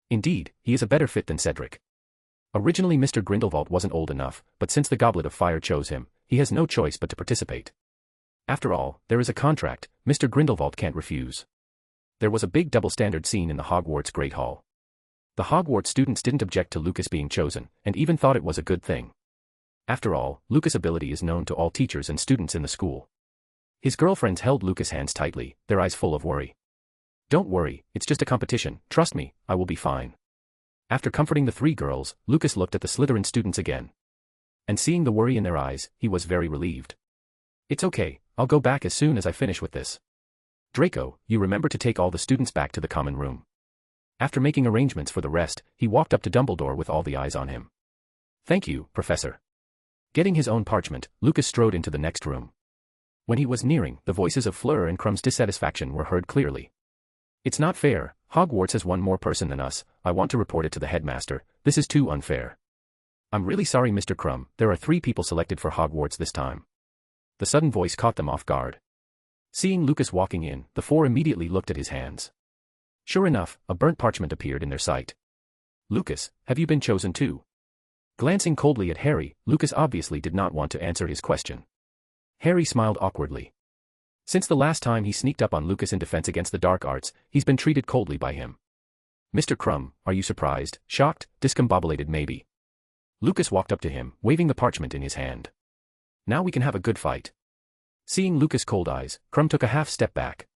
Indeed, he is a better fit than Cedric. Originally Mr. Grindelwald wasn't old enough, but since the Goblet of Fire chose him, he has no choice but to participate. After all, there is a contract, Mr. Grindelwald can't refuse. There was a big double standard scene in the Hogwarts Great Hall. The Hogwarts students didn't object to Lucas being chosen, and even thought it was a good thing. After all, Lucas' ability is known to all teachers and students in the school. His girlfriends held Lucas' hands tightly, their eyes full of worry. Don't worry, it's just a competition, trust me, I will be fine. After comforting the 3 girls, Lucas looked at the Slytherin students again. And seeing the worry in their eyes, he was very relieved. It's okay, I'll go back as soon as I finish with this. Draco, you remember to take all the students back to the common room. After making arrangements for the rest, he walked up to Dumbledore with all the eyes on him. Thank you, Professor. Getting his own parchment, Lucas strode into the next room. When he was nearing, the voices of Fleur and Crum's dissatisfaction were heard clearly. It's not fair, Hogwarts has 1 more person than us, I want to report it to the headmaster, this is too unfair. I'm really sorry Mr. Crumb, there are 3 people selected for Hogwarts this time. The sudden voice caught them off guard. Seeing Lucas walking in, the 4 immediately looked at his hands. Sure enough, a burnt parchment appeared in their sight. Lucas, have you been chosen too? Glancing coldly at Harry, Lucas obviously did not want to answer his question. Harry smiled awkwardly. Since the last time he sneaked up on Lucas in defense against the dark arts, he's been treated coldly by him. Mr. Crumb, are you surprised, shocked, discombobulated maybe? Lucas walked up to him, waving the parchment in his hand. Now we can have a good fight. Seeing Lucas' cold eyes, Crumb took a half step back.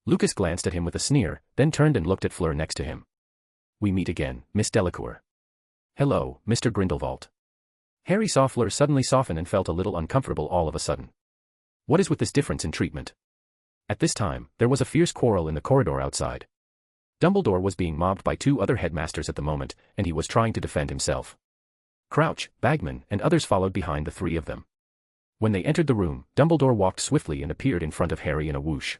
Lucas glanced at him with a sneer, then turned and looked at Fleur next to him. We meet again, Miss Delacour. Hello, Mr. Grindelwald. Harry saw Fleur suddenly soften and felt a little uncomfortable all of a sudden. What is with this difference in treatment? At this time, there was a fierce quarrel in the corridor outside. Dumbledore was being mobbed by 2 other headmasters at the moment, and he was trying to defend himself. Crouch, Bagman, and others followed behind the 3 of them. When they entered the room, Dumbledore walked swiftly and appeared in front of Harry in a whoosh.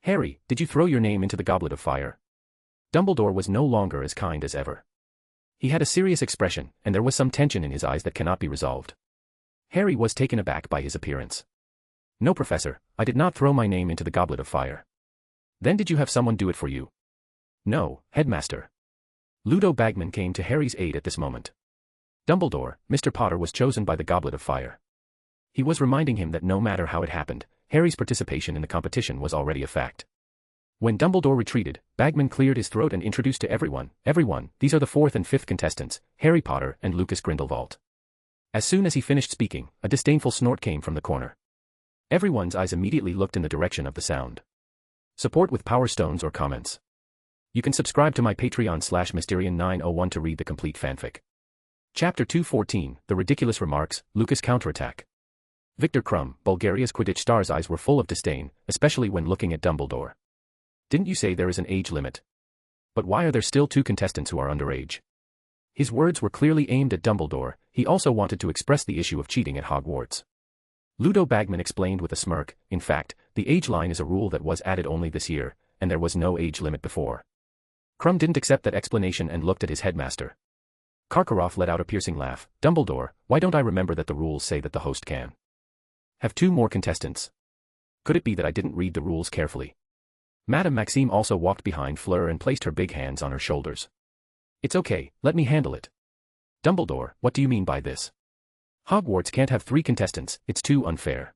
Harry, did you throw your name into the Goblet of Fire? Dumbledore was no longer as kind as ever. He had a serious expression, and there was some tension in his eyes that cannot be resolved. Harry was taken aback by his appearance. No, Professor, I did not throw my name into the Goblet of Fire. Then did you have someone do it for you? No, Headmaster. Ludo Bagman came to Harry's aid at this moment. Dumbledore, Mr. Potter was chosen by the Goblet of Fire. He was reminding him that no matter how it happened, Harry's participation in the competition was already a fact. When Dumbledore retreated, Bagman cleared his throat and introduced to everyone, these are the 4th and 5th contestants, Harry Potter and Lucas Grindelwald. As soon as he finished speaking, a disdainful snort came from the corner. Everyone's eyes immediately looked in the direction of the sound. Support with Power Stones or comments. You can subscribe to my Patreon/Mysterian901 to read the complete fanfic. Chapter 214, The Ridiculous Remarks, Lucas Counterattack. Victor Krum, Bulgaria's Quidditch star's eyes were full of disdain, especially when looking at Dumbledore. Didn't you say there is an age limit? But why are there still 2 contestants who are underage? His words were clearly aimed at Dumbledore. He also wanted to express the issue of cheating at Hogwarts. Ludo Bagman explained with a smirk, in fact, the age line is a rule that was added only this year, and there was no age limit before. Krum didn't accept that explanation and looked at his headmaster. Karkaroff let out a piercing laugh. Dumbledore, why don't I remember that the rules say that the host can have 2 more contestants? Could it be that I didn't read the rules carefully? Madame Maxime also walked behind Fleur and placed her big hands on her shoulders. It's okay, let me handle it. Dumbledore, what do you mean by this? Hogwarts can't have 3 contestants, it's too unfair.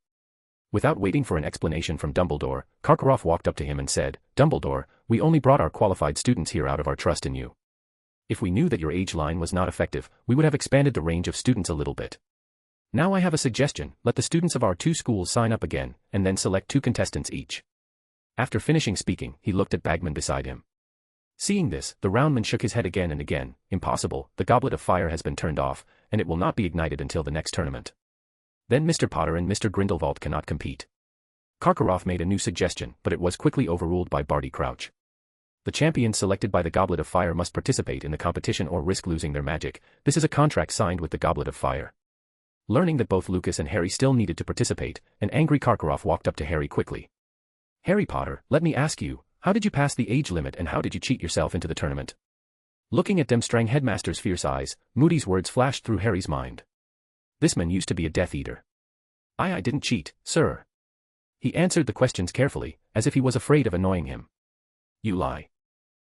Without waiting for an explanation from Dumbledore, Karkaroff walked up to him and said, Dumbledore, we only brought our qualified students here out of our trust in you. If we knew that your age line was not effective, we would have expanded the range of students a little bit. Now I have a suggestion, let the students of our 2 schools sign up again, and then select 2 contestants each. After finishing speaking, he looked at Bagman beside him. Seeing this, the Roundman shook his head again and again. Impossible, the Goblet of Fire has been turned off, and it will not be ignited until the next tournament. Then Mr. Potter and Mr. Grindelwald cannot compete. Karkaroff made a new suggestion, but it was quickly overruled by Barty Crouch. The champions selected by the Goblet of Fire must participate in the competition or risk losing their magic. This is a contract signed with the Goblet of Fire. Learning that both Lucas and Harry still needed to participate, an angry Karkaroff walked up to Harry quickly. Harry Potter, let me ask you, how did you pass the age limit and how did you cheat yourself into the tournament? Looking at Demstrang Headmaster's fierce eyes, Moody's words flashed through Harry's mind. This man used to be a Death Eater. I didn't cheat, sir. He answered the questions carefully, as if he was afraid of annoying him. You lie.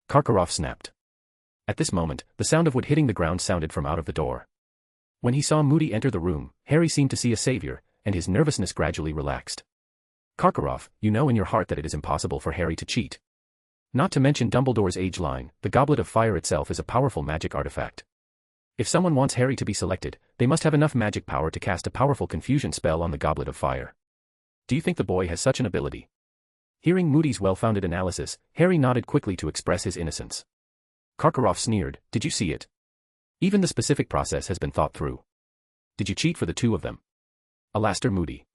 Karkaroff snapped. At this moment, the sound of wood hitting the ground sounded from out of the door. When he saw Moody enter the room, Harry seemed to see a savior, and his nervousness gradually relaxed. Karkaroff, you know in your heart that it is impossible for Harry to cheat. Not to mention Dumbledore's age line, the Goblet of Fire itself is a powerful magic artifact. If someone wants Harry to be selected, they must have enough magic power to cast a powerful confusion spell on the Goblet of Fire. Do you think the boy has such an ability? Hearing Moody's well-founded analysis, Harry nodded quickly to express his innocence. Karkaroff sneered, did you see it? Even the specific process has been thought through. Did you cheat for the 2 of them? Alastair Moody.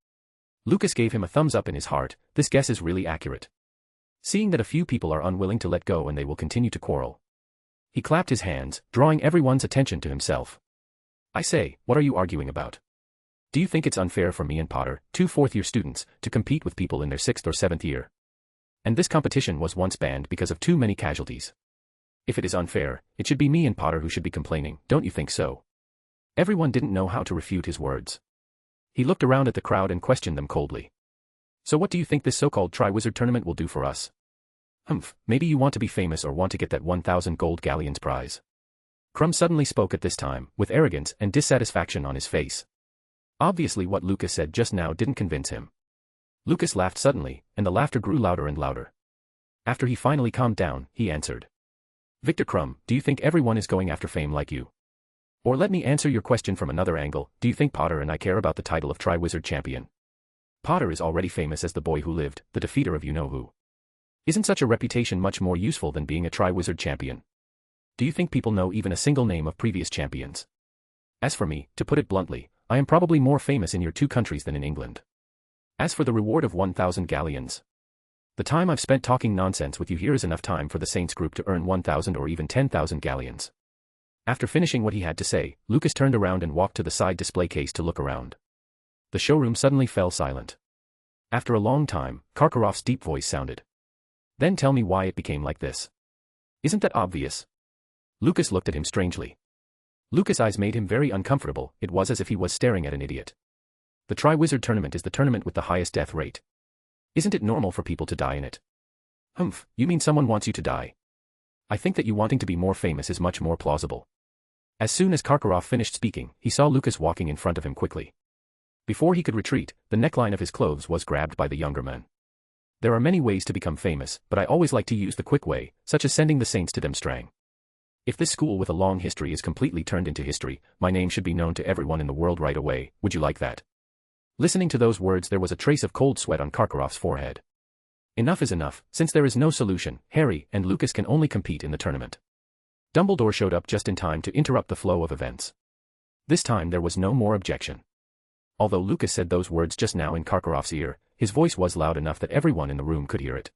Lucas gave him a thumbs up in his heart, this guess is really accurate. Seeing that a few people are unwilling to let go and they will continue to quarrel. He clapped his hands, drawing everyone's attention to himself. I say, what are you arguing about? Do you think it's unfair for me and Potter, 2 fourth-year students, to compete with people in their 6th or 7th year? And this competition was once banned because of too many casualties. If it is unfair, it should be me and Potter who should be complaining, don't you think so? Everyone didn't know how to refute his words. He looked around at the crowd and questioned them coldly. So what do you think this so-called Triwizard Tournament will do for us? Maybe you want to be famous or want to get that 1,000 gold galleons prize. Krum suddenly spoke at this time, with arrogance and dissatisfaction on his face. Obviously what Lucas said just now didn't convince him. Lucas laughed suddenly, and the laughter grew louder and louder. After he finally calmed down, he answered. Victor Krum, do you think everyone is going after fame like you? Or let me answer your question from another angle, do you think Potter and I care about the title of Triwizard Champion? Potter is already famous as the boy who lived, the defeater of you-know-who. Isn't such a reputation much more useful than being a Triwizard Champion? Do you think people know even a single name of previous champions? As for me, to put it bluntly, I am probably more famous in your 2 countries than in England. As for the reward of 1,000 galleons, the time I've spent talking nonsense with you here is enough time for the Saints group to earn 1,000 or even 10,000 galleons. After finishing what he had to say, Lucas turned around and walked to the side display case to look around. The showroom suddenly fell silent. After a long time, Karkaroff's deep voice sounded. Then tell me why it became like this. Isn't that obvious? Lucas looked at him strangely. Lucas' eyes made him very uncomfortable, it was as if he was staring at an idiot. The Triwizard Tournament is the tournament with the highest death rate. Isn't it normal for people to die in it? You mean someone wants you to die? I think that you wanting to be more famous is much more plausible. As soon as Karkaroff finished speaking, he saw Lucas walking in front of him quickly. Before he could retreat, the neckline of his clothes was grabbed by the younger man. There are many ways to become famous, but I always like to use the quick way, such as sending the saints to Demstrang. If this school with a long history is completely turned into history, my name should be known to everyone in the world right away. Would you like that? Listening to those words, there was a trace of cold sweat on Karkaroff's forehead. Enough is enough. Since there is no solution, Harry and Lucas can only compete in the tournament. Dumbledore showed up just in time to interrupt the flow of events. This time there was no more objection. Although Lucas said those words just now in Karkaroff's ear, his voice was loud enough that everyone in the room could hear it.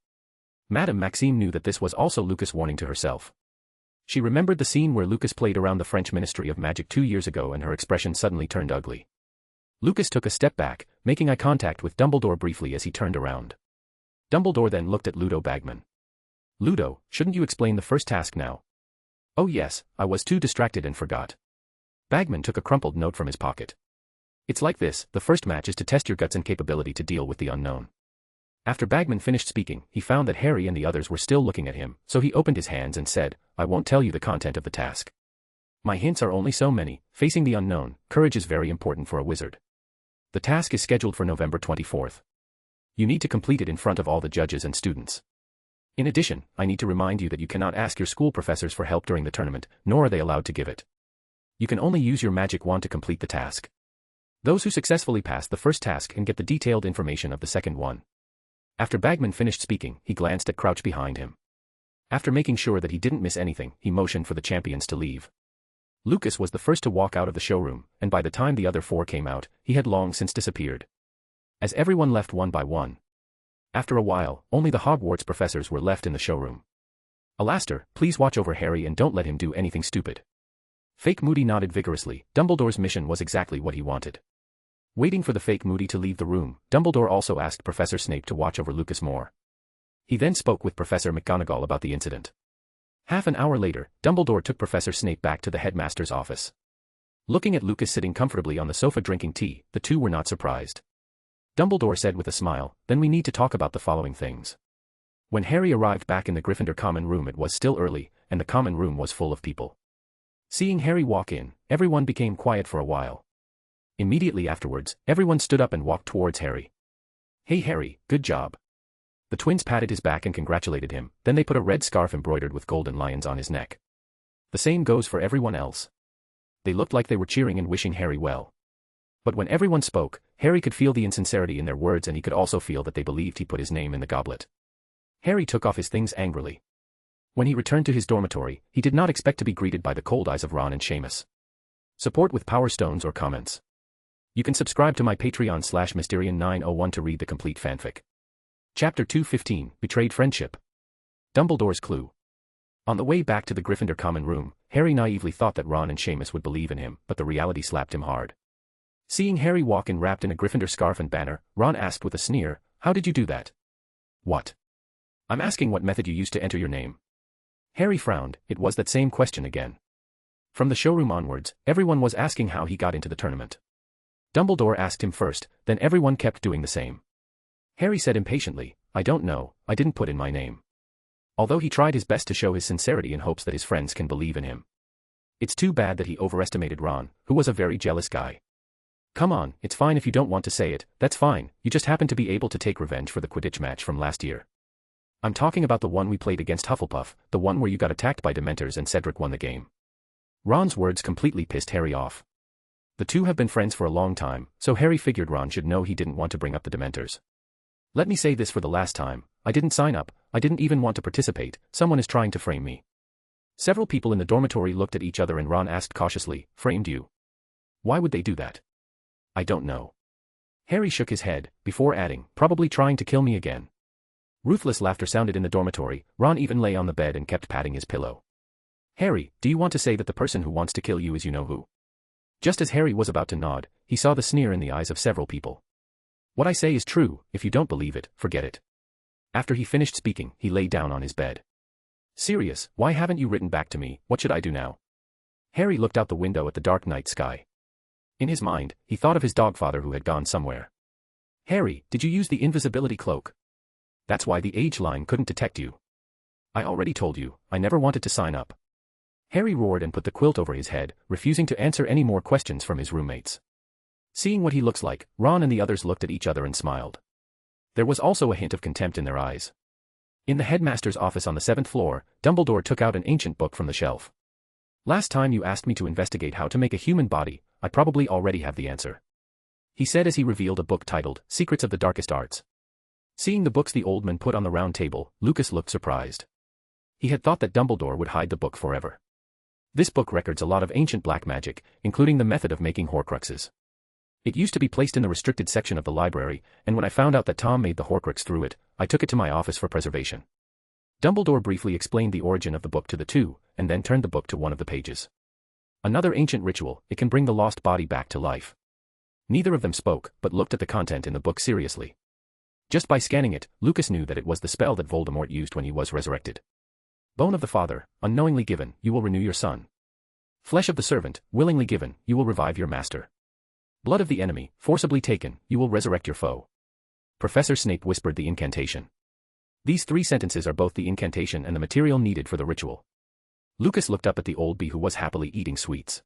Madame Maxime knew that this was also Lucas warning to herself. She remembered the scene where Lucas played around the French Ministry of Magic 2 years ago, and her expression suddenly turned ugly. Lucas took a step back, making eye contact with Dumbledore briefly as he turned around. Dumbledore then looked at Ludo Bagman. Ludo, shouldn't you explain the first task now? Oh yes, I was too distracted and forgot. Bagman took a crumpled note from his pocket. It's like this: the first match is to test your guts and capability to deal with the unknown. After Bagman finished speaking, he found that Harry and the others were still looking at him, so he opened his hands and said, I won't tell you the content of the task. My hints are only so many. Facing the unknown, courage is very important for a wizard. The task is scheduled for November 24th. You need to complete it in front of all the judges and students. In addition, I need to remind you that you cannot ask your school professors for help during the tournament, nor are they allowed to give it. You can only use your magic wand to complete the task. Those who successfully pass the first task can get the detailed information of the second one. After Bagman finished speaking, he glanced at Crouch behind him. After making sure that he didn't miss anything, he motioned for the champions to leave. Lucas was the first to walk out of the showroom, and by the time the other four came out, he had long since disappeared. As everyone left one by one. After a while, only the Hogwarts professors were left in the showroom. Alastair, please watch over Harry and don't let him do anything stupid. Fake Moody nodded vigorously. Dumbledore's mission was exactly what he wanted. Waiting for the fake Moody to leave the room, Dumbledore also asked Professor Snape to watch over Lucas more. He then spoke with Professor McGonagall about the incident. Half an hour later, Dumbledore took Professor Snape back to the headmaster's office. Looking at Lucas sitting comfortably on the sofa drinking tea, the two were not surprised. Dumbledore said with a smile, then we need to talk about the following things. When Harry arrived back in the Gryffindor common room, it was still early, and the common room was full of people. Seeing Harry walk in, everyone became quiet for a while. Immediately afterwards, everyone stood up and walked towards Harry. Hey Harry, good job. The twins patted his back and congratulated him, then they put a red scarf embroidered with golden lions on his neck. The same goes for everyone else. They looked like they were cheering and wishing Harry well. But when everyone spoke, Harry could feel the insincerity in their words, and he could also feel that they believed he put his name in the goblet. Harry took off his things angrily. When he returned to his dormitory, he did not expect to be greeted by the cold eyes of Ron and Seamus. Support with Power Stones or comments. You can subscribe to my Patreon/Mysterian901 to read the complete fanfic. Chapter 215, Betrayed Friendship. Dumbledore's Clue. On the way back to the Gryffindor common room, Harry naively thought that Ron and Seamus would believe in him, but the reality slapped him hard. Seeing Harry walk in wrapped in a Gryffindor scarf and banner, Ron asked with a sneer, how did you do that? What? I'm asking what method you used to enter your name. Harry frowned. It was that same question again. From the showroom onwards, everyone was asking how he got into the tournament. Dumbledore asked him first, then everyone kept doing the same. Harry said impatiently, I don't know, I didn't put in my name. Although he tried his best to show his sincerity in hopes that his friends can believe in him. It's too bad that he overestimated Ron, who was a very jealous guy. Come on, it's fine if you don't want to say it, that's fine, you just happen to be able to take revenge for the Quidditch match from last year. I'm talking about the one we played against Hufflepuff, the one where you got attacked by Dementors and Cedric won the game. Ron's words completely pissed Harry off. The two have been friends for a long time, so Harry figured Ron should know he didn't want to bring up the Dementors. Let me say this for the last time, I didn't sign up, I didn't even want to participate, someone is trying to frame me. Several people in the dormitory looked at each other and Ron asked cautiously, framed you? Why would they do that? I don't know. Harry shook his head, before adding, probably trying to kill me again. Ruthless laughter sounded in the dormitory. Ron even lay on the bed and kept patting his pillow. Harry, do you want to say that the person who wants to kill you is you-know-who? Just as Harry was about to nod, he saw the sneer in the eyes of several people. What I say is true, if you don't believe it, forget it. After he finished speaking, he lay down on his bed. Sirius, why haven't you written back to me, what should I do now? Harry looked out the window at the dark night sky. In his mind, he thought of his dogfather who had gone somewhere. Harry, did you use the invisibility cloak? That's why the age line couldn't detect you. I already told you, I never wanted to sign up. Harry roared and put the quilt over his head, refusing to answer any more questions from his roommates. Seeing what he looks like, Ron and the others looked at each other and smiled. There was also a hint of contempt in their eyes. In the headmaster's office on the 7th floor, Dumbledore took out an ancient book from the shelf. Last time you asked me to investigate how to make a human body, I probably already have the answer, he said as he revealed a book titled Secrets of the Darkest Arts. Seeing the books the old man put on the round table, Lucas looked surprised. He had thought that Dumbledore would hide the book forever. This book records a lot of ancient black magic, including the method of making Horcruxes. It used to be placed in the restricted section of the library, and when I found out that Tom made the Horcrux through it, I took it to my office for preservation. Dumbledore briefly explained the origin of the book to the two, and then turned the book to one of the pages. Another ancient ritual, it can bring the lost body back to life. Neither of them spoke, but looked at the content in the book seriously. Just by scanning it, Lucas knew that it was the spell that Voldemort used when he was resurrected. Bone of the Father, unknowingly given, you will renew your son. Flesh of the servant, willingly given, you will revive your master. Blood of the enemy, forcibly taken, you will resurrect your foe. Professor Snape whispered the incantation. These 3 sentences are both the incantation and the material needed for the ritual. Lucas looked up at the old bee who was happily eating sweets.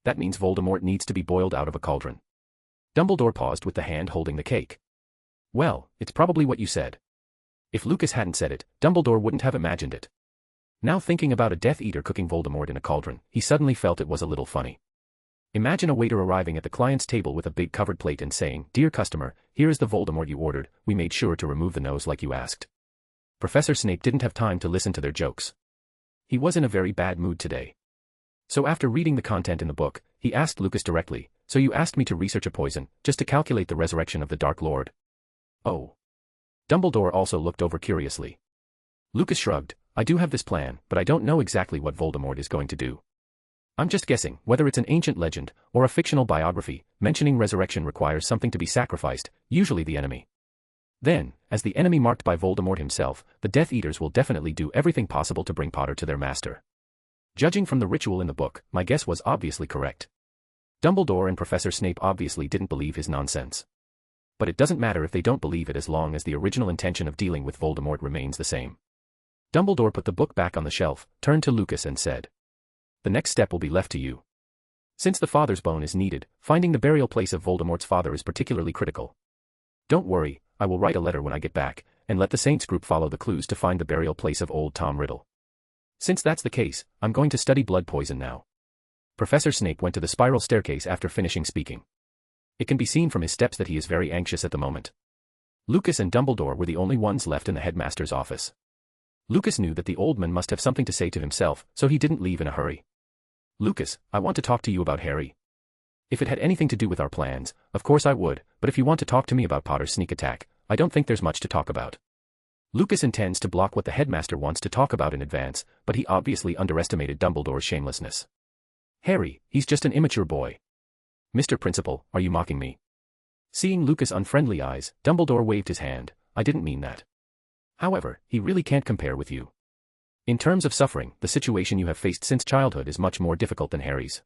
That means Voldemort needs to be boiled out of a cauldron. Dumbledore paused with the hand holding the cake. Well, it's probably what you said. If Lucas hadn't said it, Dumbledore wouldn't have imagined it. Now thinking about a Death Eater cooking Voldemort in a cauldron, he suddenly felt it was a little funny. Imagine a waiter arriving at the client's table with a big covered plate and saying, "Dear customer, here is the Voldemort you ordered, we made sure to remove the nose like you asked." Professor Snape didn't have time to listen to their jokes. He was in a very bad mood today. So after reading the content in the book, he asked Lucas directly, "So you asked me to research a poison, just to calculate the resurrection of the Dark Lord?" Oh. Dumbledore also looked over curiously. Lucas shrugged, "I do have this plan, but I don't know exactly what Voldemort is going to do. I'm just guessing, whether it's an ancient legend, or a fictional biography, mentioning resurrection requires something to be sacrificed, usually the enemy. Then, as the enemy marked by Voldemort himself, the Death Eaters will definitely do everything possible to bring Potter to their master." Judging from the ritual in the book, my guess was obviously correct. Dumbledore and Professor Snape obviously didn't believe his nonsense. But it doesn't matter if they don't believe it as long as the original intention of dealing with Voldemort remains the same. Dumbledore put the book back on the shelf, turned to Lucas and said, "The next step will be left to you. Since the father's bone is needed, finding the burial place of Voldemort's father is particularly critical. Don't worry, I will write a letter when I get back, and let the Saints group follow the clues to find the burial place of old Tom Riddle. Since that's the case, I'm going to study blood poison now." Professor Snape went to the spiral staircase after finishing speaking. It can be seen from his steps that he is very anxious at the moment. Lucas and Dumbledore were the only ones left in the headmaster's office. Lucas knew that the old man must have something to say to himself, so he didn't leave in a hurry. "Lucas, I want to talk to you about Harry. If it had anything to do with our plans, of course I would, but if you want to talk to me about Potter's sneak attack, I don't think there's much to talk about." Lucas intends to block what the headmaster wants to talk about in advance, but he obviously underestimated Dumbledore's shamelessness. "Harry, he's just an immature boy. Mr. Principal, are you mocking me?" Seeing Lucas' unfriendly eyes, Dumbledore waved his hand. "I didn't mean that. However, he really can't compare with you. In terms of suffering, the situation you have faced since childhood is much more difficult than Harry's.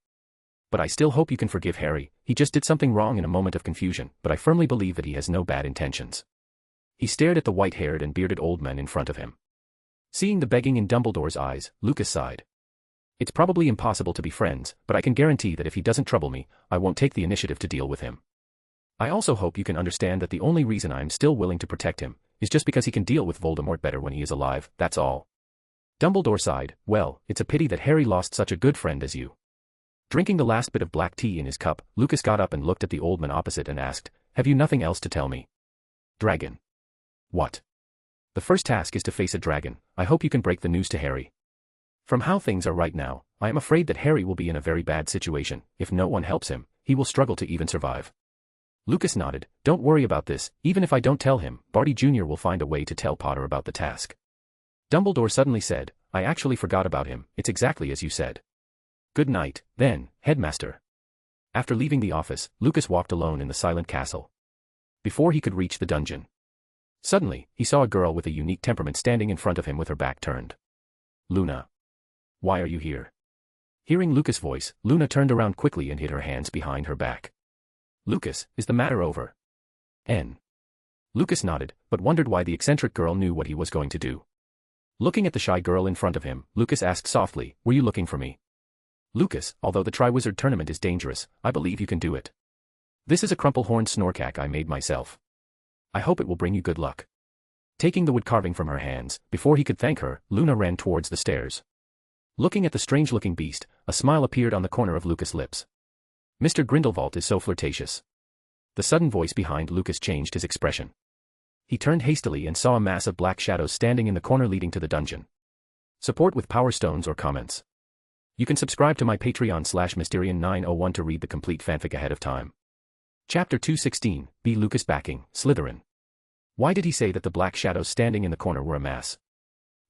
But I still hope you can forgive Harry. He just did something wrong in a moment of confusion, but I firmly believe that he has no bad intentions." He stared at the white-haired and bearded old man in front of him. Seeing the begging in Dumbledore's eyes, Lucas sighed. "It's probably impossible to be friends, but I can guarantee that if he doesn't trouble me, I won't take the initiative to deal with him. I also hope you can understand that the only reason I am still willing to protect him is just because he can deal with Voldemort better when he is alive, that's all." Dumbledore sighed, "Well, it's a pity that Harry lost such a good friend as you." Drinking the last bit of black tea in his cup, Lucas got up and looked at the old man opposite and asked, "Have you nothing else to tell me?" "Dragon." "What?" "The first task is to face a dragon. I hope you can break the news to Harry. From how things are right now, I am afraid that Harry will be in a very bad situation. If no one helps him, he will struggle to even survive." Lucas nodded. "Don't worry about this, even if I don't tell him, Barty Jr. will find a way to tell Potter about the task." Dumbledore suddenly said, "I actually forgot about him, it's exactly as you said." "Good night, then, Headmaster." After leaving the office, Lucas walked alone in the silent castle. Before he could reach the dungeon, suddenly, he saw a girl with a unique temperament standing in front of him with her back turned. "Luna. Why are you here?" Hearing Lucas' voice, Luna turned around quickly and hid her hands behind her back. "Lucas, is the matter over?" Lucas nodded, but wondered why the eccentric girl knew what he was going to do. Looking at the shy girl in front of him, Lucas asked softly, "Were you looking for me?" "Lucas, although the Triwizard Tournament is dangerous, I believe you can do it. This is a crumple-horned snorkack I made myself. I hope it will bring you good luck. Taking the wood carving from her hands, before he could thank her, Luna ran towards the stairs. Looking at the strange-looking beast, a smile appeared on the corner of Lucas' lips. Mr. Grindelwald is so flirtatious. The sudden voice behind Lucas changed his expression. He turned hastily and saw a mass of black shadows standing in the corner leading to the dungeon. Support with power stones or comments. You can subscribe to my Patreon/Mysterian901 to read the complete fanfic ahead of time. Chapter 216, B. Lucas backing, Slytherin. Why did he say that the black shadows standing in the corner were a mass?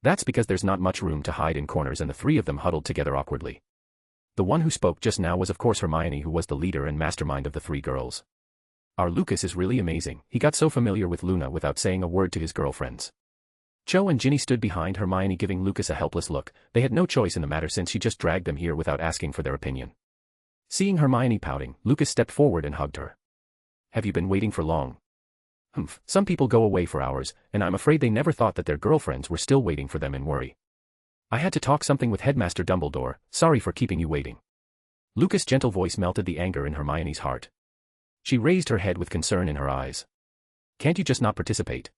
That's because there's not much room to hide in corners and the three of them huddled together awkwardly. The one who spoke just now was of course Hermione, who was the leader and mastermind of the three girls. Our Lucas is really amazing, he got so familiar with Luna without saying a word to his girlfriends. Cho and Ginny stood behind Hermione giving Lucas a helpless look. They had no choice in the matter since she just dragged them here without asking for their opinion. Seeing Hermione pouting, Lucas stepped forward and hugged her. Have you been waiting for long? Humph, some people go away for hours, and I'm afraid they never thought that their girlfriends were still waiting for them in worry. I had to talk something with Headmaster Dumbledore, sorry for keeping you waiting. Lucas' gentle voice melted the anger in Hermione's heart. She raised her head with concern in her eyes. Can't you just not participate?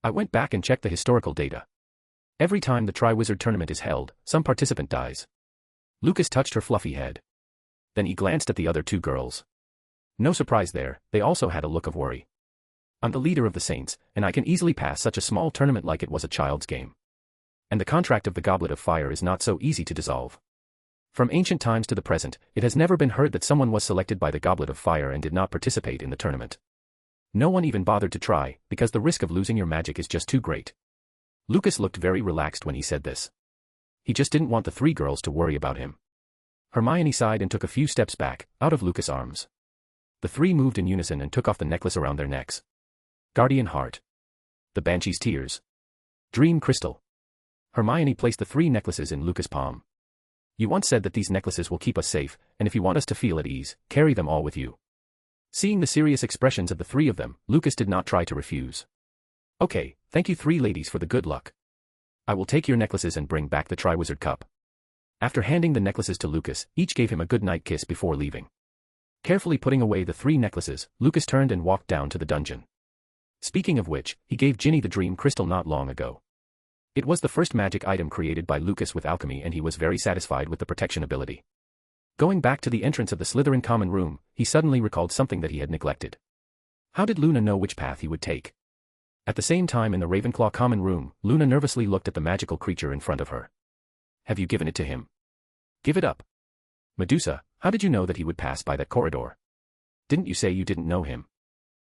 I went back and checked the historical data. Every time the Triwizard Tournament is held, some participant dies. Lucas touched her fluffy head. Then he glanced at the other two girls. No surprise there, they also had a look of worry. I'm the leader of the Saints, and I can easily pass such a small tournament like it was a child's game. And the contract of the Goblet of Fire is not so easy to dissolve. From ancient times to the present, it has never been heard that someone was selected by the Goblet of Fire and did not participate in the tournament. No one even bothered to try, because the risk of losing your magic is just too great. Lucas looked very relaxed when he said this. He just didn't want the three girls to worry about him. Hermione sighed and took a few steps back, out of Lucas' arms. The three moved in unison and took off the necklace around their necks. Guardian Heart. The Banshee's Tears. Dream Crystal. Hermione placed the three necklaces in Lucas' palm. You once said that these necklaces will keep us safe, and if you want us to feel at ease, carry them all with you. Seeing the serious expressions of the three of them, Lucas did not try to refuse. Okay, thank you three ladies for the good luck. I will take your necklaces and bring back the Triwizard Cup. After handing the necklaces to Lucas, each gave him a good-night kiss before leaving. Carefully putting away the three necklaces, Lucas turned and walked down to the dungeon. Speaking of which, he gave Ginny the Dream Crystal not long ago. It was the first magic item created by Lucas with alchemy and he was very satisfied with the protection ability. Going back to the entrance of the Slytherin common room, he suddenly recalled something that he had neglected. How did Luna know which path he would take? At the same time in the Ravenclaw common room, Luna nervously looked at the magical creature in front of her. Have you given it to him? Give it up. Medusa, how did you know that he would pass by that corridor? Didn't you say you didn't know him?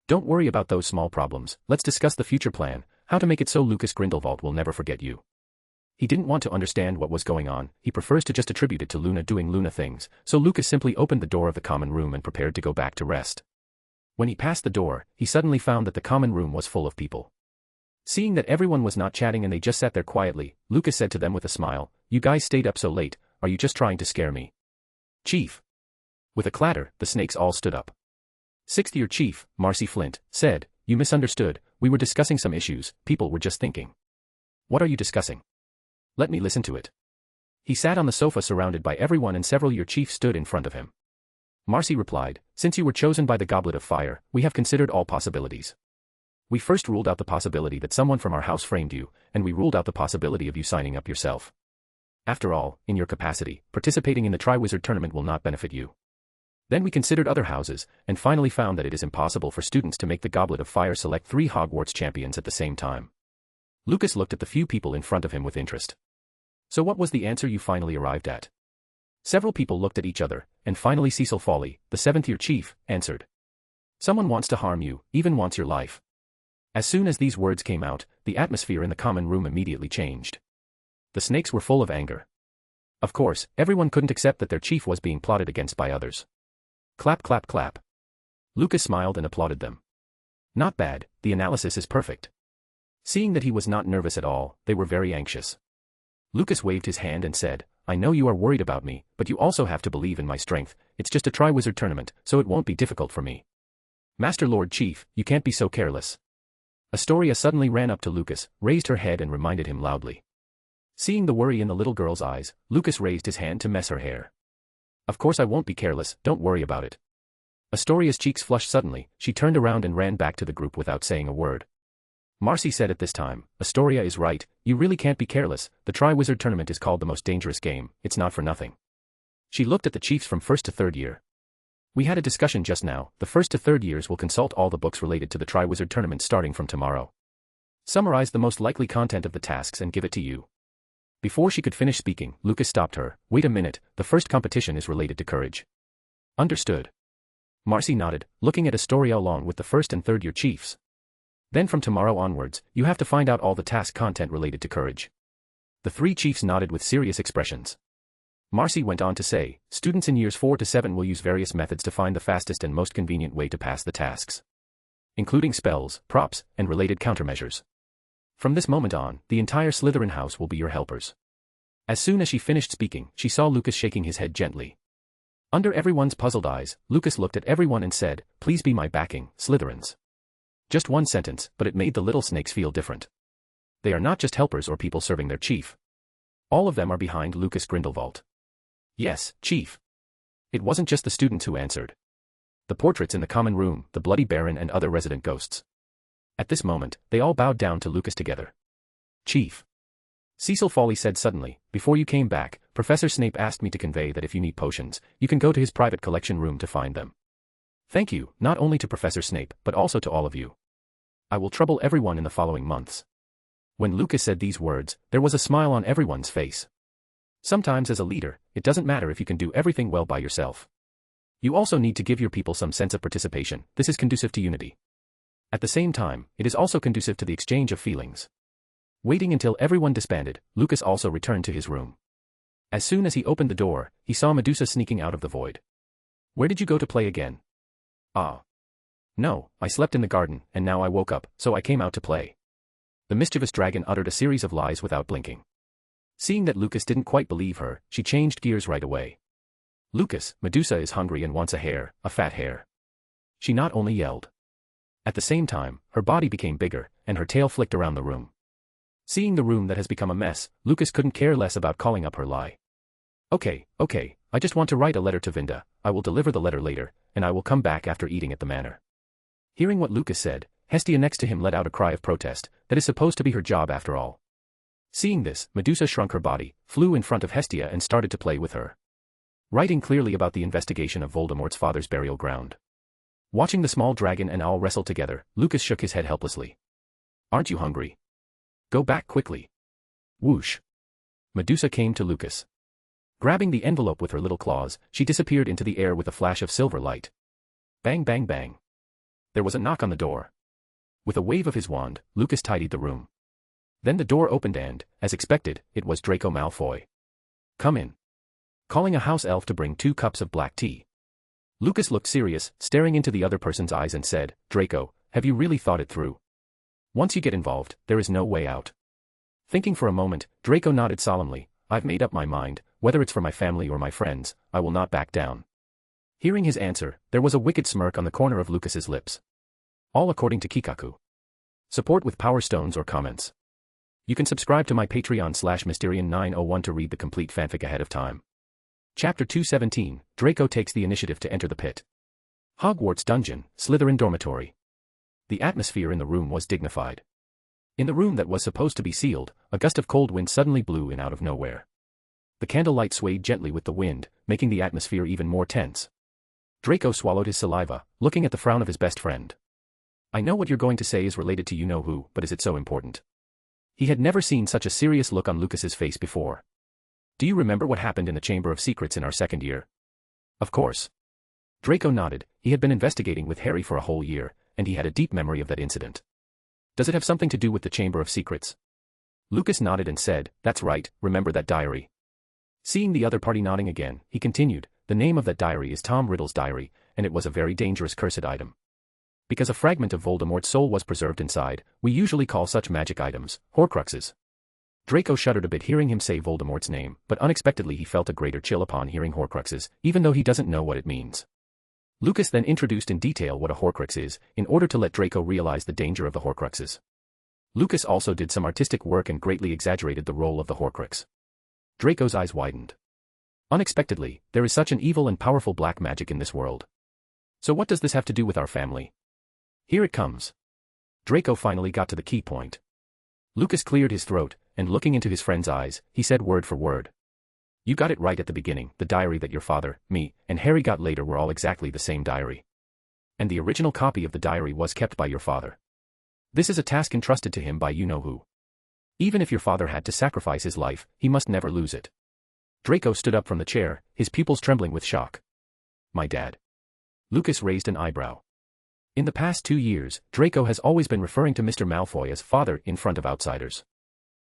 Don't worry about those small problems, let's discuss the future plan, how to make it so Lucas Grindelwald will never forget you. He didn't want to understand what was going on, he prefers to just attribute it to Luna doing Luna things, so Lucas simply opened the door of the common room and prepared to go back to rest. When he passed the door, he suddenly found that the common room was full of people. Seeing that everyone was not chatting and they just sat there quietly, Lucas said to them with a smile, "You guys stayed up so late, are you just trying to scare me?" "Chief." With a clatter, the snakes all stood up. Sixth Year Chief, Marcy Flint, said, "You misunderstood, we were discussing some issues, people were just thinking." "What are you discussing? Let me listen to it." He sat on the sofa surrounded by everyone and several Year Chiefs stood in front of him. Marcy replied, "Since you were chosen by the Goblet of Fire, we have considered all possibilities. We first ruled out the possibility that someone from our house framed you, and we ruled out the possibility of you signing up yourself. After all, in your capacity, participating in the Triwizard Tournament will not benefit you. Then we considered other houses, and finally found that it is impossible for students to make the Goblet of Fire select 3 Hogwarts champions at the same time." Lucas looked at the few people in front of him with interest. "So what was the answer you finally arrived at?" Several people looked at each other, and finally Cecil Fawley, the 7th Year Chief, answered. "Someone wants to harm you, even wants your life." As soon as these words came out, the atmosphere in the common room immediately changed. The snakes were full of anger. Of course, everyone couldn't accept that their chief was being plotted against by others. Clap clap clap. Lucas smiled and applauded them. "Not bad, the analysis is perfect." Seeing that he was not nervous at all, they were very anxious. Lucas waved his hand and said, "I know you are worried about me, but you also have to believe in my strength, it's just a Triwizard Tournament, so it won't be difficult for me." "Master Lord Chief, you can't be so careless." Astoria suddenly ran up to Lucas, raised her head and reminded him loudly. Seeing the worry in the little girl's eyes, Lucas raised his hand to mess her hair. "Of course I won't be careless, don't worry about it." Astoria's cheeks flushed suddenly, she turned around and ran back to the group without saying a word. Marcy said at this time, Astoria is right, you really can't be careless, the Tri-Wizard tournament is called the most dangerous game, it's not for nothing. She looked at the chiefs from first to third year. We had a discussion just now, the first to third years will consult all the books related to the Tri-Wizard tournament starting from tomorrow. Summarize the most likely content of the tasks and give it to you. Before she could finish speaking, Lucas stopped her, wait a minute, the first competition is related to courage. Understood. Marcy nodded, looking at Astoria along with the first and third year chiefs. Then from tomorrow onwards, you have to find out all the task content related to courage. The three chiefs nodded with serious expressions. Marcy went on to say, students in years 4 to 7 will use various methods to find the fastest and most convenient way to pass the tasks, including spells, props, and related countermeasures. From this moment on, the entire Slytherin house will be your helpers. As soon as she finished speaking, she saw Lucas shaking his head gently. Under everyone's puzzled eyes, Lucas looked at everyone and said, please be my backing, Slytherins. Just one sentence, but it made the little snakes feel different. They are not just helpers or people serving their chief. All of them are behind Lucas Grindelwald. Yes, chief. It wasn't just the students who answered. The portraits in the common room, the Bloody Baron and other resident ghosts. At this moment, they all bowed down to Lucas together. Chief. Cecil Fawley said suddenly, before you came back, Professor Snape asked me to convey that if you need potions, you can go to his private collection room to find them. Thank you, not only to Professor Snape, but also to all of you. I will trouble everyone in the following months. When Lucas said these words, there was a smile on everyone's face. Sometimes as a leader, it doesn't matter if you can do everything well by yourself. You also need to give your people some sense of participation, this is conducive to unity. At the same time, it is also conducive to the exchange of feelings. Waiting until everyone disbanded, Lucas also returned to his room. As soon as he opened the door, he saw Medusa sneaking out of the void. Where did you go to play again? Ah. No, I slept in the garden, and now I woke up, so I came out to play. The mischievous dragon uttered a series of lies without blinking. Seeing that Lucas didn't quite believe her, she changed gears right away. Lucas, Medusa is hungry and wants a hare, a fat hare. She not only yelled. At the same time, her body became bigger, and her tail flicked around the room. Seeing the room that has become a mess, Lucas couldn't care less about calling up her lie. Okay, I just want to write a letter to Vinda, I will deliver the letter later, and I will come back after eating at the manor. Hearing what Lucas said, Hestia next to him let out a cry of protest, that is supposed to be her job after all. Seeing this, Medusa shrunk her body, flew in front of Hestia and started to play with her. Writing clearly about the investigation of Voldemort's father's burial ground. Watching the small dragon and owl wrestle together, Lucas shook his head helplessly. Aren't you hungry? Go back quickly. Whoosh. Medusa came to Lucas. Grabbing the envelope with her little claws, she disappeared into the air with a flash of silver light. Bang bang bang. There was a knock on the door. With a wave of his wand, Lucas tidied the room. Then the door opened and, as expected, it was Draco Malfoy. Come in. Calling a house elf to bring 2 cups of black tea. Lucas looked serious, staring into the other person's eyes and said, Draco, have you really thought it through? Once you get involved, there is no way out. Thinking for a moment, Draco nodded solemnly, I've made up my mind, whether it's for my family or my friends, I will not back down. Hearing his answer, there was a wicked smirk on the corner of Lucas's lips. All according to Kikaku. Support with Power Stones or comments. You can subscribe to my Patreon /Mysterian901 to read the complete fanfic ahead of time. Chapter 217, Draco takes the initiative to enter the pit. Hogwarts Dungeon, Slytherin Dormitory. The atmosphere in the room was dignified. In the room that was supposed to be sealed, a gust of cold wind suddenly blew in out of nowhere. The candlelight swayed gently with the wind, making the atmosphere even more tense. Draco swallowed his saliva, looking at the frown of his best friend. I know what you're going to say is related to you-know-who, but is it so important? He had never seen such a serious look on Lucas's face before. Do you remember what happened in the Chamber of Secrets in our second year? Of course. Draco nodded, he had been investigating with Harry for a whole year, and he had a deep memory of that incident. Does it have something to do with the Chamber of Secrets? Lucas nodded and said, that's right, remember that diary. Seeing the other party nodding again, he continued, the name of that diary is Tom Riddle's diary, and it was a very dangerous cursed item. Because a fragment of Voldemort's soul was preserved inside, we usually call such magic items Horcruxes. Draco shuddered a bit hearing him say Voldemort's name, but unexpectedly he felt a greater chill upon hearing Horcruxes, even though he doesn't know what it means. Lucas then introduced in detail what a Horcrux is, in order to let Draco realize the danger of the Horcruxes. Lucas also did some artistic work and greatly exaggerated the role of the Horcrux. Draco's eyes widened. Unexpectedly, there is such an evil and powerful black magic in this world. So what does this have to do with our family? Here it comes. Draco finally got to the key point. Lucas cleared his throat, and looking into his friend's eyes, he said word for word. You got it right at the beginning, the diary that your father, me, and Harry got later were all exactly the same diary. And the original copy of the diary was kept by your father. This is a task entrusted to him by you-know-who. Even if your father had to sacrifice his life, he must never lose it. Draco stood up from the chair, his pupils trembling with shock. My dad. Lucas raised an eyebrow. In the past 2 years, Draco has always been referring to Mr. Malfoy as father in front of outsiders.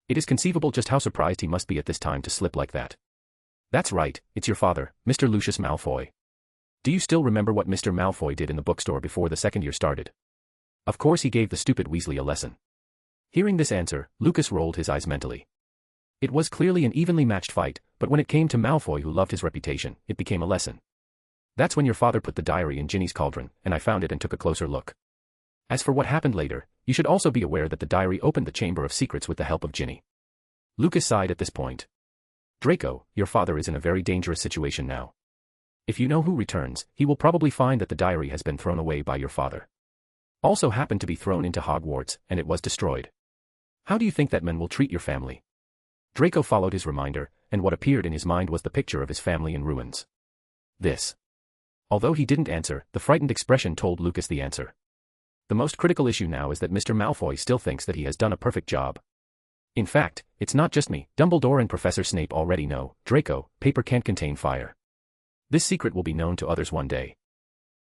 It is conceivable just how surprised he must be at this time to slip like that. That's right, it's your father, Mr. Lucius Malfoy. Do you still remember what Mr. Malfoy did in the bookstore before the second year started? Of course he gave the stupid Weasley a lesson. Hearing this answer, Lucas rolled his eyes mentally. It was clearly an evenly matched fight, but when it came to Malfoy who loved his reputation, it became a lesson. That's when your father put the diary in Ginny's cauldron, and I found it and took a closer look. As for what happened later, you should also be aware that the diary opened the Chamber of Secrets with the help of Ginny. Lucas sighed at this point. Draco, your father is in a very dangerous situation now. If you know who returns, he will probably find that the diary has been thrown away by your father. Also happened to be thrown into Hogwarts, and it was destroyed. How do you think that man will treat your family? Draco followed his reminder, and what appeared in his mind was the picture of his family in ruins. This. Although he didn't answer, the frightened expression told Lucas the answer. The most critical issue now is that Mr. Malfoy still thinks that he has done a perfect job. In fact, it's not just me, Dumbledore and Professor Snape already know, Draco, paper can't contain fire. This secret will be known to others one day.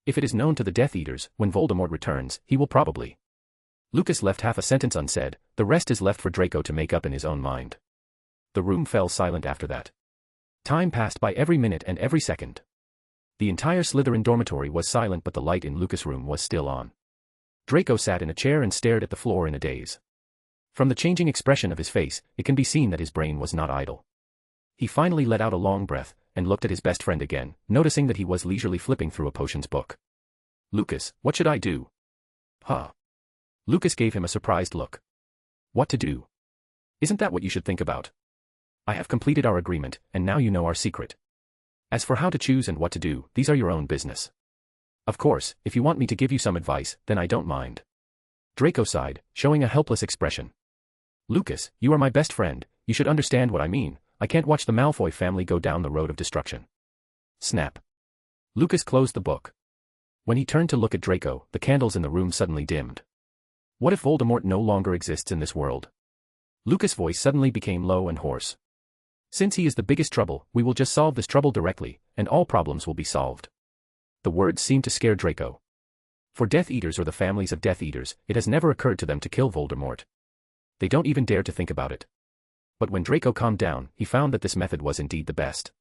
If it is known to the Death Eaters, when Voldemort returns, he will probably. Lucas left half a sentence unsaid, the rest is left for Draco to make up in his own mind. The room fell silent after that. Time passed by every minute and every second. The entire Slytherin dormitory was silent but the light in Lucas' room was still on. Draco sat in a chair and stared at the floor in a daze. From the changing expression of his face, it can be seen that his brain was not idle. He finally let out a long breath, and looked at his best friend again, noticing that he was leisurely flipping through a potions book. Lucas, what should I do? Huh? Lucas gave him a surprised look. What to do? Isn't that what you should think about? I have completed our agreement, and now you know our secret. As for how to choose and what to do, these are your own business. Of course, if you want me to give you some advice, then I don't mind. Draco sighed, showing a helpless expression. Lucas, you are my best friend, you should understand what I mean, I can't watch the Malfoy family go down the road of destruction. Snap. Lucas closed the book. When he turned to look at Draco, the candles in the room suddenly dimmed. What if Voldemort no longer exists in this world? Lucas' voice suddenly became low and hoarse. Since he is the biggest trouble, we will just solve this trouble directly, and all problems will be solved. The words seemed to scare Draco. For Death Eaters or the families of Death Eaters, it has never occurred to them to kill Voldemort. They don't even dare to think about it. But when Draco calmed down, he found that this method was indeed the best.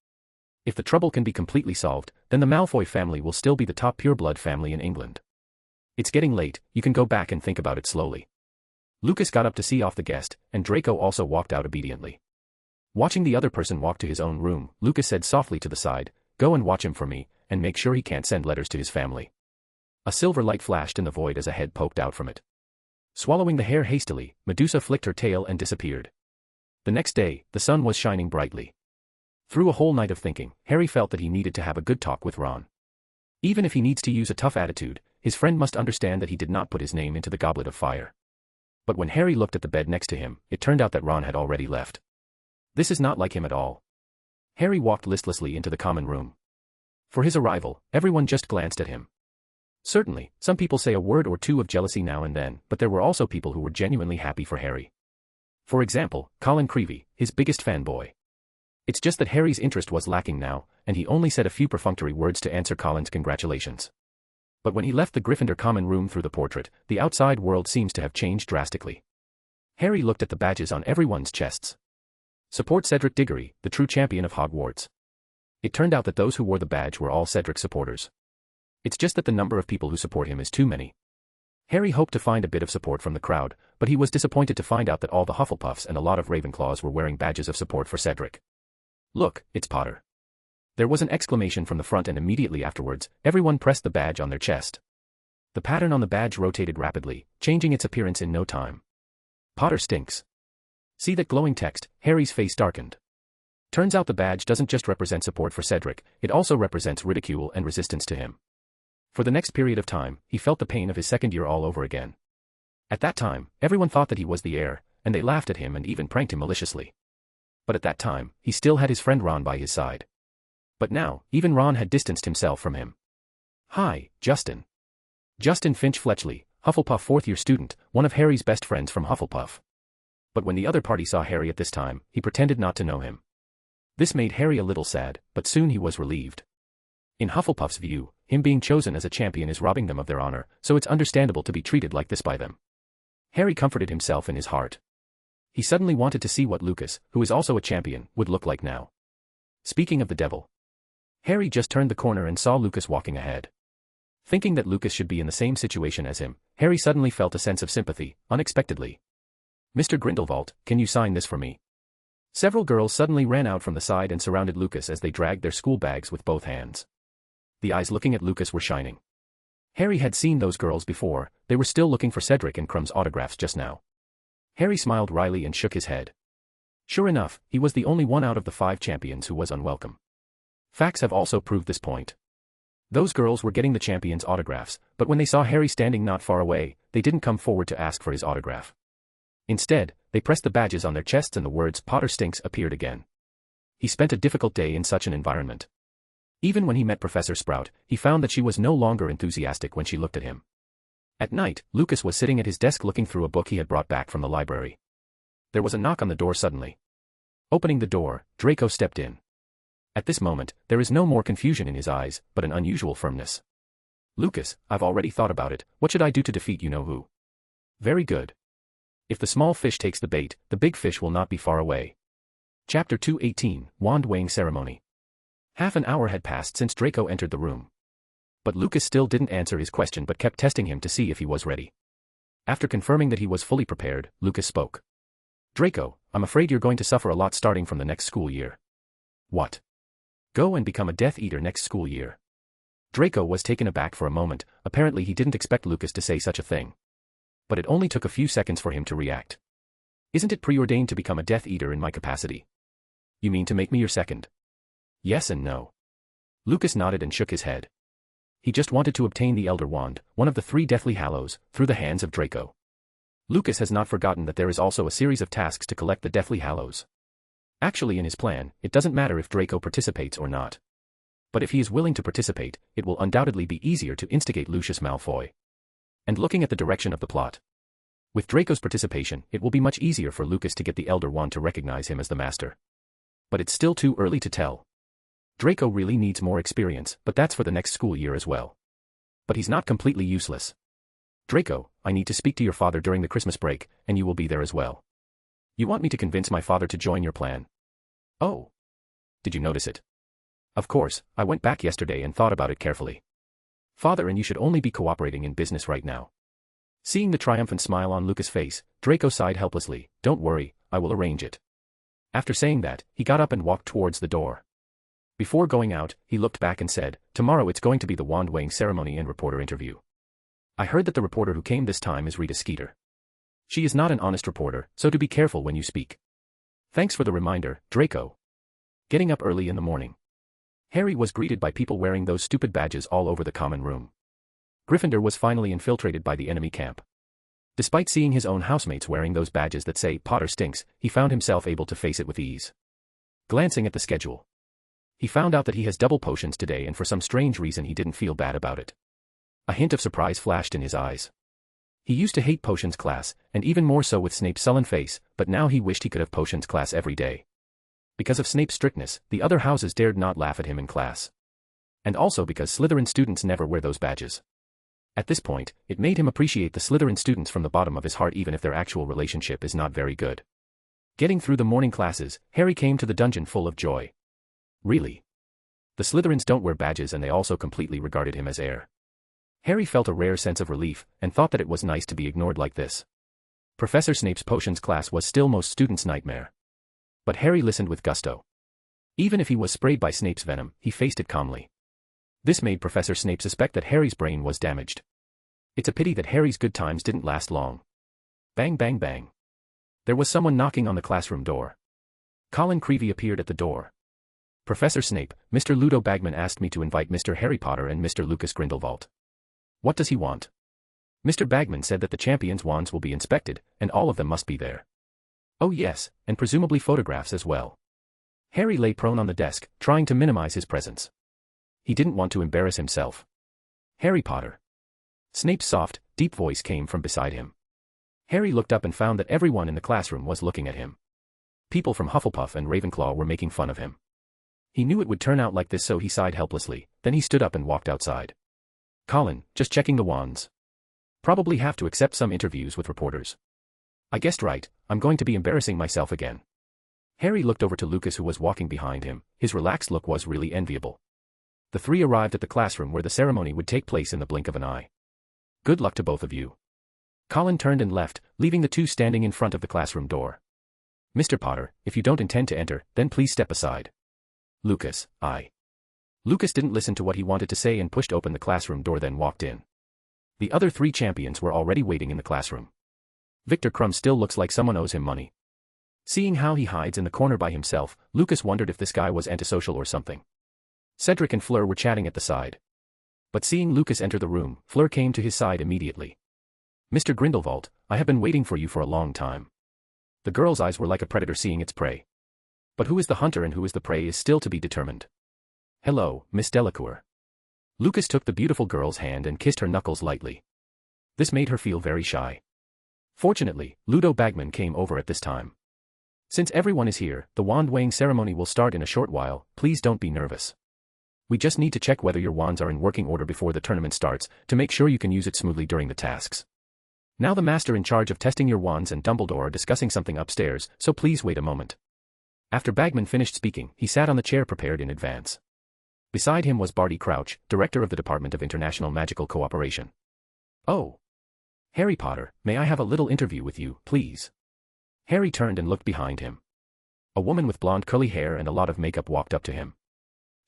If the trouble can be completely solved, then the Malfoy family will still be the top pureblood family in England. It's getting late, you can go back and think about it slowly. Lucas got up to see off the guest, and Draco also walked out obediently. Watching the other person walk to his own room, Lucas said softly to the side, "Go and watch him for me, and make sure he can't send letters to his family." A silver light flashed in the void as a head poked out from it. Swallowing the hair hastily, Medusa flicked her tail and disappeared. The next day, the sun was shining brightly. Through a whole night of thinking, Harry felt that he needed to have a good talk with Ron. Even if he needs to use a tough attitude, his friend must understand that he did not put his name into the goblet of fire. But when Harry looked at the bed next to him, it turned out that Ron had already left. This is not like him at all. Harry walked listlessly into the common room. For his arrival, everyone just glanced at him. Certainly, some people say a word or two of jealousy now and then, but there were also people who were genuinely happy for Harry. For example, Colin Creevey, his biggest fanboy. It's just that Harry's interest was lacking now, and he only said a few perfunctory words to answer Colin's congratulations. But when he left the Gryffindor common room through the portrait, the outside world seems to have changed drastically. Harry looked at the badges on everyone's chests. Support Cedric Diggory, the true champion of Hogwarts. It turned out that those who wore the badge were all Cedric supporters. It's just that the number of people who support him is too many. Harry hoped to find a bit of support from the crowd, but he was disappointed to find out that all the Hufflepuffs and a lot of Ravenclaws were wearing badges of support for Cedric. Look, it's Potter. There was an exclamation from the front and immediately afterwards, everyone pressed the badge on their chest. The pattern on the badge rotated rapidly, changing its appearance in no time. Potter stinks. See that glowing text, Harry's face darkened. Turns out the badge doesn't just represent support for Cedric, it also represents ridicule and resistance to him. For the next period of time, he felt the pain of his second year all over again. At that time, everyone thought that he was the heir, and they laughed at him and even pranked him maliciously. But at that time, he still had his friend Ron by his side. But now, even Ron had distanced himself from him. Hi, Justin. Justin Finch Fletchley, Hufflepuff fourth-year student, one of Harry's best friends from Hufflepuff. But when the other party saw Harry at this time, he pretended not to know him. This made Harry a little sad, but soon he was relieved. In Hufflepuff's view, him being chosen as a champion is robbing them of their honor, so it's understandable to be treated like this by them. Harry comforted himself in his heart. He suddenly wanted to see what Lucas, who is also a champion, would look like now. Speaking of the devil, Harry just turned the corner and saw Lucas walking ahead. Thinking that Lucas should be in the same situation as him, Harry suddenly felt a sense of sympathy, unexpectedly. Mr. Grindelwald, can you sign this for me? Several girls suddenly ran out from the side and surrounded Lucas as they dragged their school bags with both hands. The eyes looking at Lucas were shining. Harry had seen those girls before, they were still looking for Cedric and Crumb's autographs just now. Harry smiled wryly and shook his head. Sure enough, he was the only one out of the 5 champions who was unwelcome. Facts have also proved this point. Those girls were getting the champions' autographs, but when they saw Harry standing not far away, they didn't come forward to ask for his autograph. Instead, they pressed the badges on their chests and the words "Potter stinks" appeared again. He spent a difficult day in such an environment. Even when he met Professor Sprout, he found that she was no longer enthusiastic when she looked at him. At night, Lucas was sitting at his desk looking through a book he had brought back from the library. There was a knock on the door suddenly. Opening the door, Draco stepped in. At this moment, there is no more confusion in his eyes, but an unusual firmness. Lucas, I've already thought about it, what should I do to defeat you-know-who? Very good. If the small fish takes the bait, the big fish will not be far away. Chapter 218, Wand Weighing Ceremony. Half an hour had passed since Draco entered the room. But Lucas still didn't answer his question but kept testing him to see if he was ready. After confirming that he was fully prepared, Lucas spoke. Draco, I'm afraid you're going to suffer a lot starting from the next school year. What? Go and become a Death Eater next school year. Draco was taken aback for a moment, apparently he didn't expect Lucas to say such a thing. But it only took a few seconds for him to react. Isn't it preordained to become a Death Eater in my capacity? You mean to make me your second? Yes and no. Lucas nodded and shook his head. He just wanted to obtain the Elder Wand, one of the 3 Deathly Hallows, through the hands of Draco. Lucas has not forgotten that there is also a series of tasks to collect the Deathly Hallows. Actually in his plan, it doesn't matter if Draco participates or not. But if he is willing to participate, it will undoubtedly be easier to instigate Lucius Malfoy. And looking at the direction of the plot. With Draco's participation, it will be much easier for Lucas to get the Elder Wand to recognize him as the Master. But it's still too early to tell. Draco really needs more experience, but that's for the next school year as well. But he's not completely useless. Draco, I need to speak to your father during the Christmas break, and you will be there as well. You want me to convince my father to join your plan? Oh. Did you notice it? Of course, I went back yesterday and thought about it carefully. Father and you should only be cooperating in business right now. Seeing the triumphant smile on Lucas' face, Draco sighed helplessly. Don't worry, I will arrange it. After saying that, he got up and walked towards the door. Before going out, he looked back and said, tomorrow it's going to be the wand weighing ceremony and reporter interview. I heard that the reporter who came this time is Rita Skeeter. She is not an honest reporter, so do be careful when you speak. Thanks for the reminder, Draco. Getting up early in the morning. Harry was greeted by people wearing those stupid badges all over the common room. Gryffindor was finally infiltrated by the enemy camp. Despite seeing his own housemates wearing those badges that say Potter stinks, he found himself able to face it with ease. Glancing at the schedule, he found out that he has double potions today and for some strange reason he didn't feel bad about it. A hint of surprise flashed in his eyes. He used to hate potions class, and even more so with Snape's sullen face, but now he wished he could have potions class every day. Because of Snape's strictness, the other houses dared not laugh at him in class. And also because Slytherin students never wear those badges. At this point, it made him appreciate the Slytherin students from the bottom of his heart even if their actual relationship is not very good. Getting through the morning classes, Harry came to the dungeon full of joy. Really? The Slytherins don't wear badges and they also completely regarded him as heir. Harry felt a rare sense of relief, and thought that it was nice to be ignored like this. Professor Snape's potions class was still most students' nightmare. But Harry listened with gusto. Even if he was sprayed by Snape's venom, he faced it calmly. This made Professor Snape suspect that Harry's brain was damaged. It's a pity that Harry's good times didn't last long. Bang bang bang. There was someone knocking on the classroom door. Colin Creevey appeared at the door. Professor Snape, Mr. Ludo Bagman asked me to invite Mr. Harry Potter and Mr. Lucas Grindelwald. What does he want? Mr. Bagman said that the champions' wands will be inspected, and all of them must be there. Oh yes, and presumably photographs as well. Harry lay prone on the desk, trying to minimize his presence. He didn't want to embarrass himself. Harry Potter. Snape's soft, deep voice came from beside him. Harry looked up and found that everyone in the classroom was looking at him. People from Hufflepuff and Ravenclaw were making fun of him. He knew it would turn out like this, so he sighed helplessly, then he stood up and walked outside. Colin, just checking the wands. Probably have to accept some interviews with reporters. I guessed right, I'm going to be embarrassing myself again. Harry looked over to Lucas, who was walking behind him. His relaxed look was really enviable. The three arrived at the classroom where the ceremony would take place in the blink of an eye. Good luck to both of you. Colin turned and left, leaving the two standing in front of the classroom door. Mr. Potter, if you don't intend to enter, then please step aside. Lucas, Lucas didn't listen to what he wanted to say and pushed open the classroom door, then walked in. The other three champions were already waiting in the classroom. Victor Crumb still looks like someone owes him money. Seeing how he hides in the corner by himself, Lucas wondered if this guy was antisocial or something. Cedric and Fleur were chatting at the side. But seeing Lucas enter the room, Fleur came to his side immediately. Mr. Grindelwald, I have been waiting for you for a long time. The girl's eyes were like a predator seeing its prey. But who is the hunter and who is the prey is still to be determined. Hello, Miss Delacour. Lucas took the beautiful girl's hand and kissed her knuckles lightly. This made her feel very shy. Fortunately, Ludo Bagman came over at this time. Since everyone is here, the wand weighing ceremony will start in a short while. Please don't be nervous. We just need to check whether your wands are in working order before the tournament starts, to make sure you can use it smoothly during the tasks. Now the master in charge of testing your wands and Dumbledore are discussing something upstairs, so please wait a moment. After Bagman finished speaking, he sat on the chair prepared in advance. Beside him was Barty Crouch, director of the Department of International Magical Cooperation. Oh. Harry Potter, may I have a little interview with you, please? Harry turned and looked behind him. A woman with blonde curly hair and a lot of makeup walked up to him.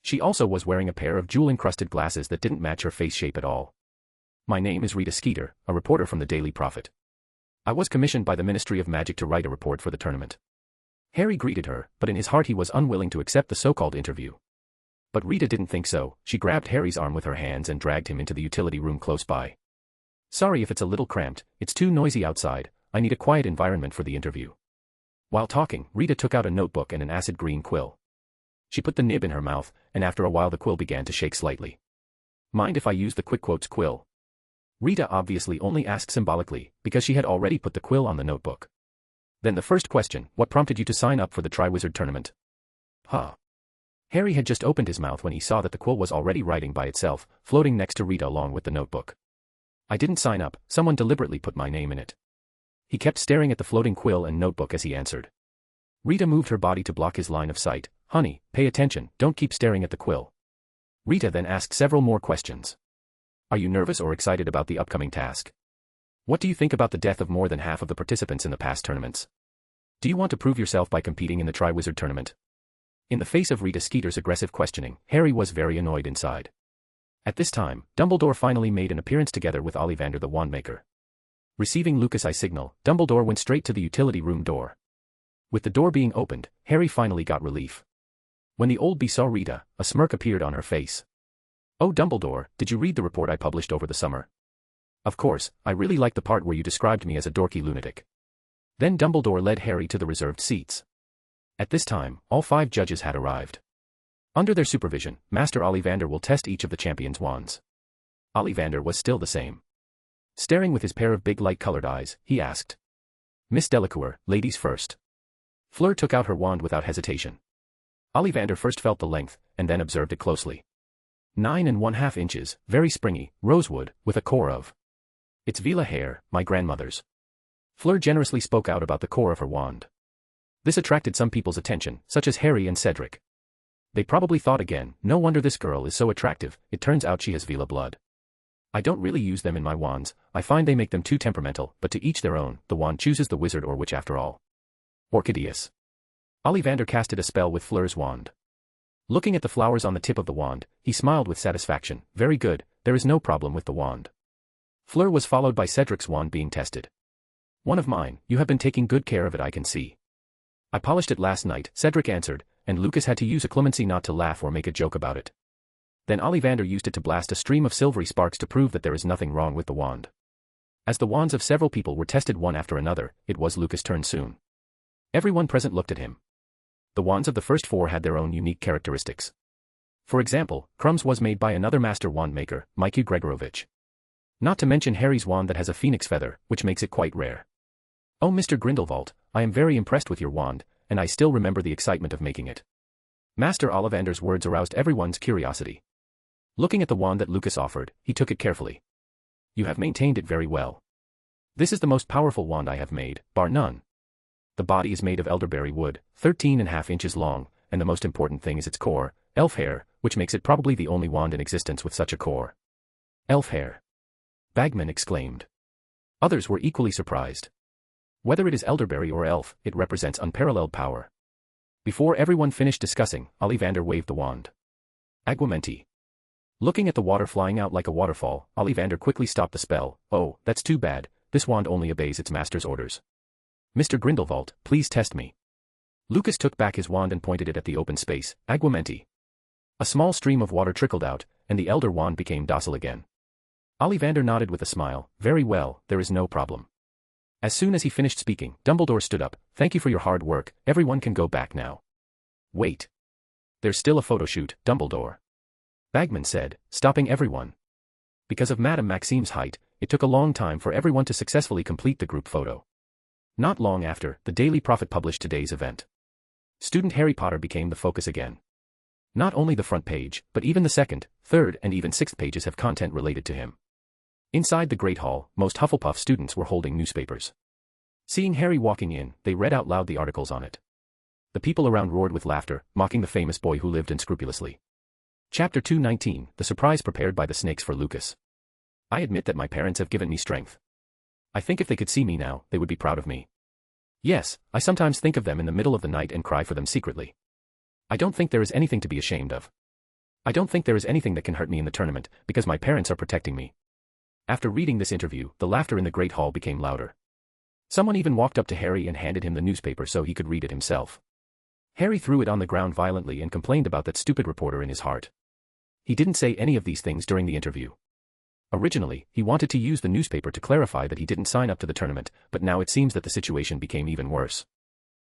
She also was wearing a pair of jewel-encrusted glasses that didn't match her face shape at all. My name is Rita Skeeter, a reporter from the Daily Prophet. I was commissioned by the Ministry of Magic to write a report for the tournament. Harry greeted her, but in his heart he was unwilling to accept the so-called interview. But Rita didn't think so. She grabbed Harry's arm with her hands and dragged him into the utility room close by. Sorry if it's a little cramped, it's too noisy outside, I need a quiet environment for the interview. While talking, Rita took out a notebook and an acid green quill. She put the nib in her mouth, and after a while the quill began to shake slightly. Mind if I use the quick quotes quill? Rita obviously only asked symbolically, because she had already put the quill on the notebook. Then the first question, what prompted you to sign up for the Triwizard Tournament? Huh. Harry had just opened his mouth when he saw that the quill was already writing by itself, floating next to Rita along with the notebook. I didn't sign up, someone deliberately put my name in it. He kept staring at the floating quill and notebook as he answered. Rita moved her body to block his line of sight. Honey, pay attention, don't keep staring at the quill. Rita then asked several more questions. Are you nervous or excited about the upcoming task? What do you think about the death of more than half of the participants in the past tournaments? Do you want to prove yourself by competing in the Triwizard Tournament? In the face of Rita Skeeter's aggressive questioning, Harry was very annoyed inside. At this time, Dumbledore finally made an appearance together with Ollivander the Wandmaker. Receiving Lucas' eye signal, Dumbledore went straight to the utility room door. With the door being opened, Harry finally got relief. When the old bee saw Rita, a smirk appeared on her face. Oh Dumbledore, did you read the report I published over the summer? Of course, I really liked the part where you described me as a dorky lunatic. Then Dumbledore led Harry to the reserved seats. At this time, all 5 judges had arrived. Under their supervision, Master Ollivander will test each of the champions' wands. Ollivander was still the same. Staring with his pair of big light-colored eyes, he asked. Miss Delacour, ladies first. Fleur took out her wand without hesitation. Ollivander first felt the length, and then observed it closely. 9 1/2 inches, very springy, rosewood, with a core of. It's Vila hair, my grandmother's. Fleur generously spoke out about the core of her wand. This attracted some people's attention, such as Harry and Cedric. They probably thought again, no wonder this girl is so attractive, it turns out she has Vila blood. I don't really use them in my wands, I find they make them too temperamental, but to each their own, the wand chooses the wizard or witch after all. Orchideus. Ollivander casted a spell with Fleur's wand. Looking at the flowers on the tip of the wand, he smiled with satisfaction. Very good, there is no problem with the wand. Fleur was followed by Cedric's wand being tested. One of mine, you have been taking good care of it, I can see. I polished it last night, Cedric answered, and Lucas had to use a clemency not to laugh or make a joke about it. Then Ollivander used it to blast a stream of silvery sparks to prove that there is nothing wrong with the wand. As the wands of several people were tested one after another, it was Lucas' turn soon. Everyone present looked at him. The wands of the first 4 had their own unique characteristics. For example, Crumb's was made by another master wand maker, Mikey Gregorovich. Not to mention Harry's wand that has a phoenix feather, which makes it quite rare. "Oh, Mr. Grindelwald, I am very impressed with your wand, and I still remember the excitement of making it." Master Ollivander's words aroused everyone's curiosity. Looking at the wand that Lucas offered, he took it carefully. "You have maintained it very well. This is the most powerful wand I have made, bar none. The body is made of elderberry wood, 13.5 inches long, and the most important thing is its core, elf hair, which makes it probably the only wand in existence with such a core." "Elf hair!" Bagman exclaimed. Others were equally surprised. Whether it is elderberry or elf, it represents unparalleled power. Before everyone finished discussing, Ollivander waved the wand. Aguamenti. Looking at the water flying out like a waterfall, Ollivander quickly stopped the spell. "Oh, that's too bad, this wand only obeys its master's orders. Mr. Grindelwald, please test me." Lucas took back his wand and pointed it at the open space. Aguamenti. A small stream of water trickled out, and the elder wand became docile again. Ollivander nodded with a smile. "Very well, there is no problem." As soon as he finished speaking, Dumbledore stood up. "Thank you for your hard work, everyone can go back now." "Wait. There's still a photo shoot, Dumbledore," Bagman said, stopping everyone. Because of Madame Maxime's height, it took a long time for everyone to successfully complete the group photo. Not long after, the Daily Prophet published today's event. Student Harry Potter became the focus again. Not only the front page, but even the second, third, and even sixth pages have content related to him. Inside the Great Hall, most Hufflepuff students were holding newspapers. Seeing Harry walking in, they read out loud the articles on it. The people around roared with laughter, mocking the famous boy who lived unscrupulously. Chapter 219, The Surprise Prepared by the Snakes for Lucas. "I admit that my parents have given me strength. I think if they could see me now, they would be proud of me. Yes, I sometimes think of them in the middle of the night and cry for them secretly. I don't think there is anything to be ashamed of. I don't think there is anything that can hurt me in the tournament, because my parents are protecting me." After reading this interview, the laughter in the Great Hall became louder. Someone even walked up to Harry and handed him the newspaper so he could read it himself. Harry threw it on the ground violently and complained about that stupid reporter in his heart. He didn't say any of these things during the interview. Originally, he wanted to use the newspaper to clarify that he didn't sign up to the tournament, but now it seems that the situation became even worse.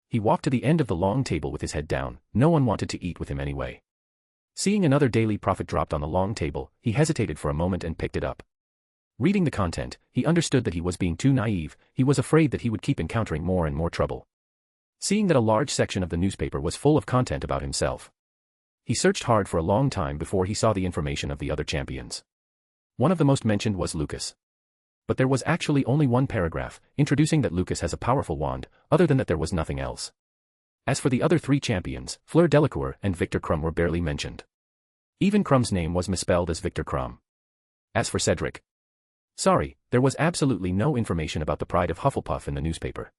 He walked to the end of the long table with his head down. No one wanted to eat with him anyway. Seeing another Daily Prophet dropped on the long table, he hesitated for a moment and picked it up. Reading the content, he understood that he was being too naive. He was afraid that he would keep encountering more and more trouble. Seeing that a large section of the newspaper was full of content about himself, he searched hard for a long time before he saw the information of the other champions. One of the most mentioned was Lucas. But there was actually only one paragraph, introducing that Lucas has a powerful wand, other than that there was nothing else. As for the other 3 champions, Fleur Delacour and Victor Crumb were barely mentioned. Even Crumb's name was misspelled as Victor Crumb. As for Cedric, sorry, there was absolutely no information about the pride of Hufflepuff in the newspaper.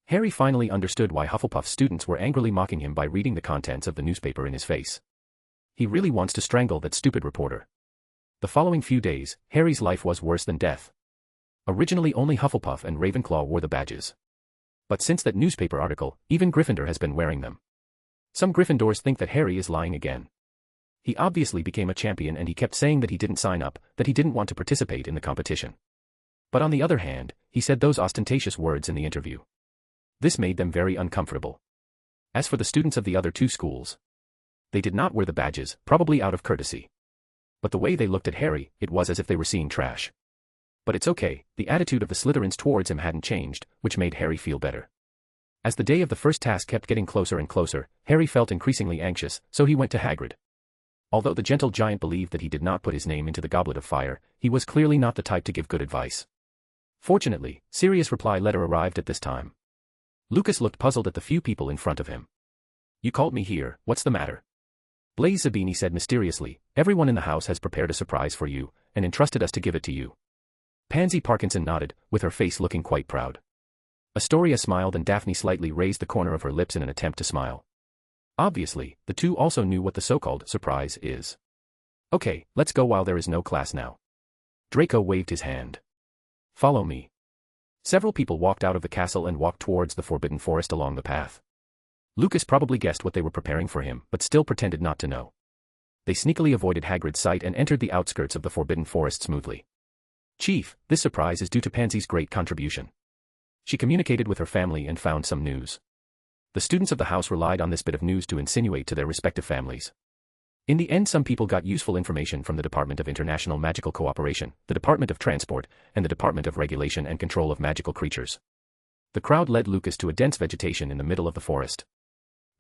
Harry finally understood why Hufflepuff students were angrily mocking him by reading the contents of the newspaper in his face. He really wants to strangle that stupid reporter. The following few days, Harry's life was worse than death. Originally only Hufflepuff and Ravenclaw wore the badges. But since that newspaper article, even Gryffindor has been wearing them. Some Gryffindors think that Harry is lying again. He obviously became a champion and he kept saying that he didn't sign up, that he didn't want to participate in the competition. But on the other hand, he said those ostentatious words in the interview. This made them very uncomfortable. As for the students of the other 2 schools, they did not wear the badges, probably out of courtesy. But the way they looked at Harry, it was as if they were seeing trash. But it's okay, the attitude of the Slytherins towards him hadn't changed, which made Harry feel better. As the day of the first task kept getting closer and closer, Harry felt increasingly anxious, so he went to Hagrid. Although the gentle giant believed that he did not put his name into the Goblet of Fire, he was clearly not the type to give good advice. Fortunately, Sirius' reply letter arrived at this time. Lucas looked puzzled at the few people in front of him. "You called me here, what's the matter?" Blaise Zabini said mysteriously, "Everyone in the house has prepared a surprise for you, and entrusted us to give it to you." Pansy Parkinson nodded, with her face looking quite proud. Astoria smiled and Daphne slightly raised the corner of her lips in an attempt to smile. Obviously, the 2 also knew what the so-called surprise is. "Okay, let's go while there is no class now." Draco waved his hand. "Follow me." Several people walked out of the castle and walked towards the Forbidden Forest along the path. Lucas probably guessed what they were preparing for him, but still pretended not to know. They sneakily avoided Hagrid's sight and entered the outskirts of the Forbidden Forest smoothly. Chief, this surprise is due to Pansy's great contribution. She communicated with her family and found some news. The students of the house relied on this bit of news to insinuate to their respective families. In the end, some people got useful information from the Department of International Magical Cooperation, the Department of Transport, and the Department of Regulation and Control of Magical Creatures. The crowd led Lucas to a dense vegetation in the middle of the forest.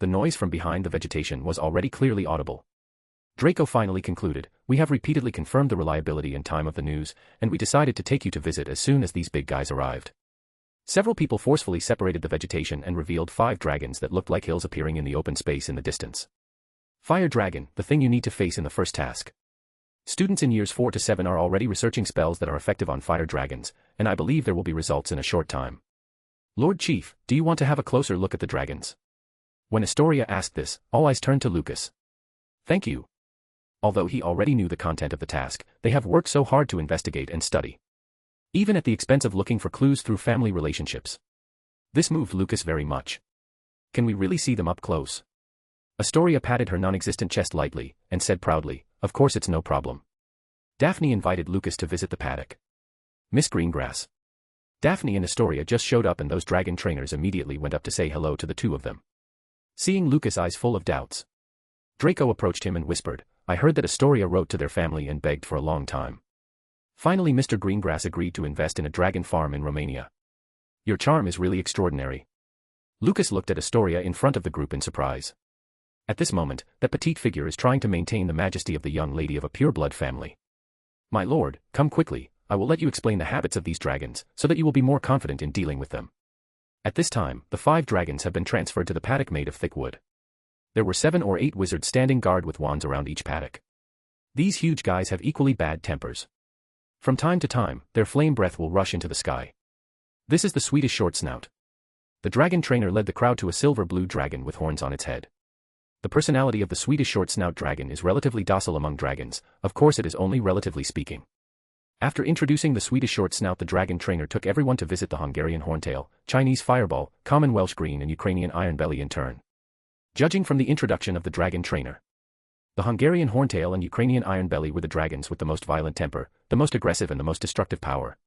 The noise from behind the vegetation was already clearly audible. Draco finally concluded, "We have repeatedly confirmed the reliability and time of the news, and we decided to take you to visit as soon as these big guys arrived." Several people forcefully separated the vegetation and revealed 5 dragons that looked like hills appearing in the open space in the distance. Fire Dragon, the thing you need to face in the first task. Students in years 4 to 7 are already researching spells that are effective on fire dragons, and I believe there will be results in a short time. Lord Chief, do you want to have a closer look at the dragons? When Astoria asked this, all eyes turned to Lucas. Thank you. Although he already knew the content of the task, they have worked so hard to investigate and study. Even at the expense of looking for clues through family relationships. This moved Lucas very much. Can we really see them up close? Astoria patted her non-existent chest lightly, and said proudly, "Of course it's no problem." Daphne invited Lucas to visit the paddock. Miss Greengrass. Daphne and Astoria just showed up and those dragon trainers immediately went up to say hello to the two of them. Seeing Lucas' eyes full of doubts, Draco approached him and whispered, "I heard that Astoria wrote to their family and begged for a long time. Finally Mr. Greengrass agreed to invest in a dragon farm in Romania. Your charm is really extraordinary." Lucas looked at Astoria in front of the group in surprise. At this moment, that petite figure is trying to maintain the majesty of the young lady of a pure-blood family. "My lord, come quickly, I will let you explain the habits of these dragons, so that you will be more confident in dealing with them." At this time, the 5 dragons have been transferred to the paddock made of thick wood. There were 7 or 8 wizards standing guard with wands around each paddock. These huge guys have equally bad tempers. From time to time, their flame breath will rush into the sky. This is the Swedish short snout. The dragon trainer led the crowd to a silver-blue dragon with horns on its head. The personality of the Swedish short snout dragon is relatively docile among dragons, of course it is only relatively speaking. After introducing the Swedish short snout, the dragon trainer took everyone to visit the Hungarian horntail, Chinese fireball, common Welsh green and Ukrainian ironbelly in turn. Judging from the introduction of the dragon trainer, the Hungarian horntail and Ukrainian ironbelly were the dragons with the most violent temper, the most aggressive and the most destructive power.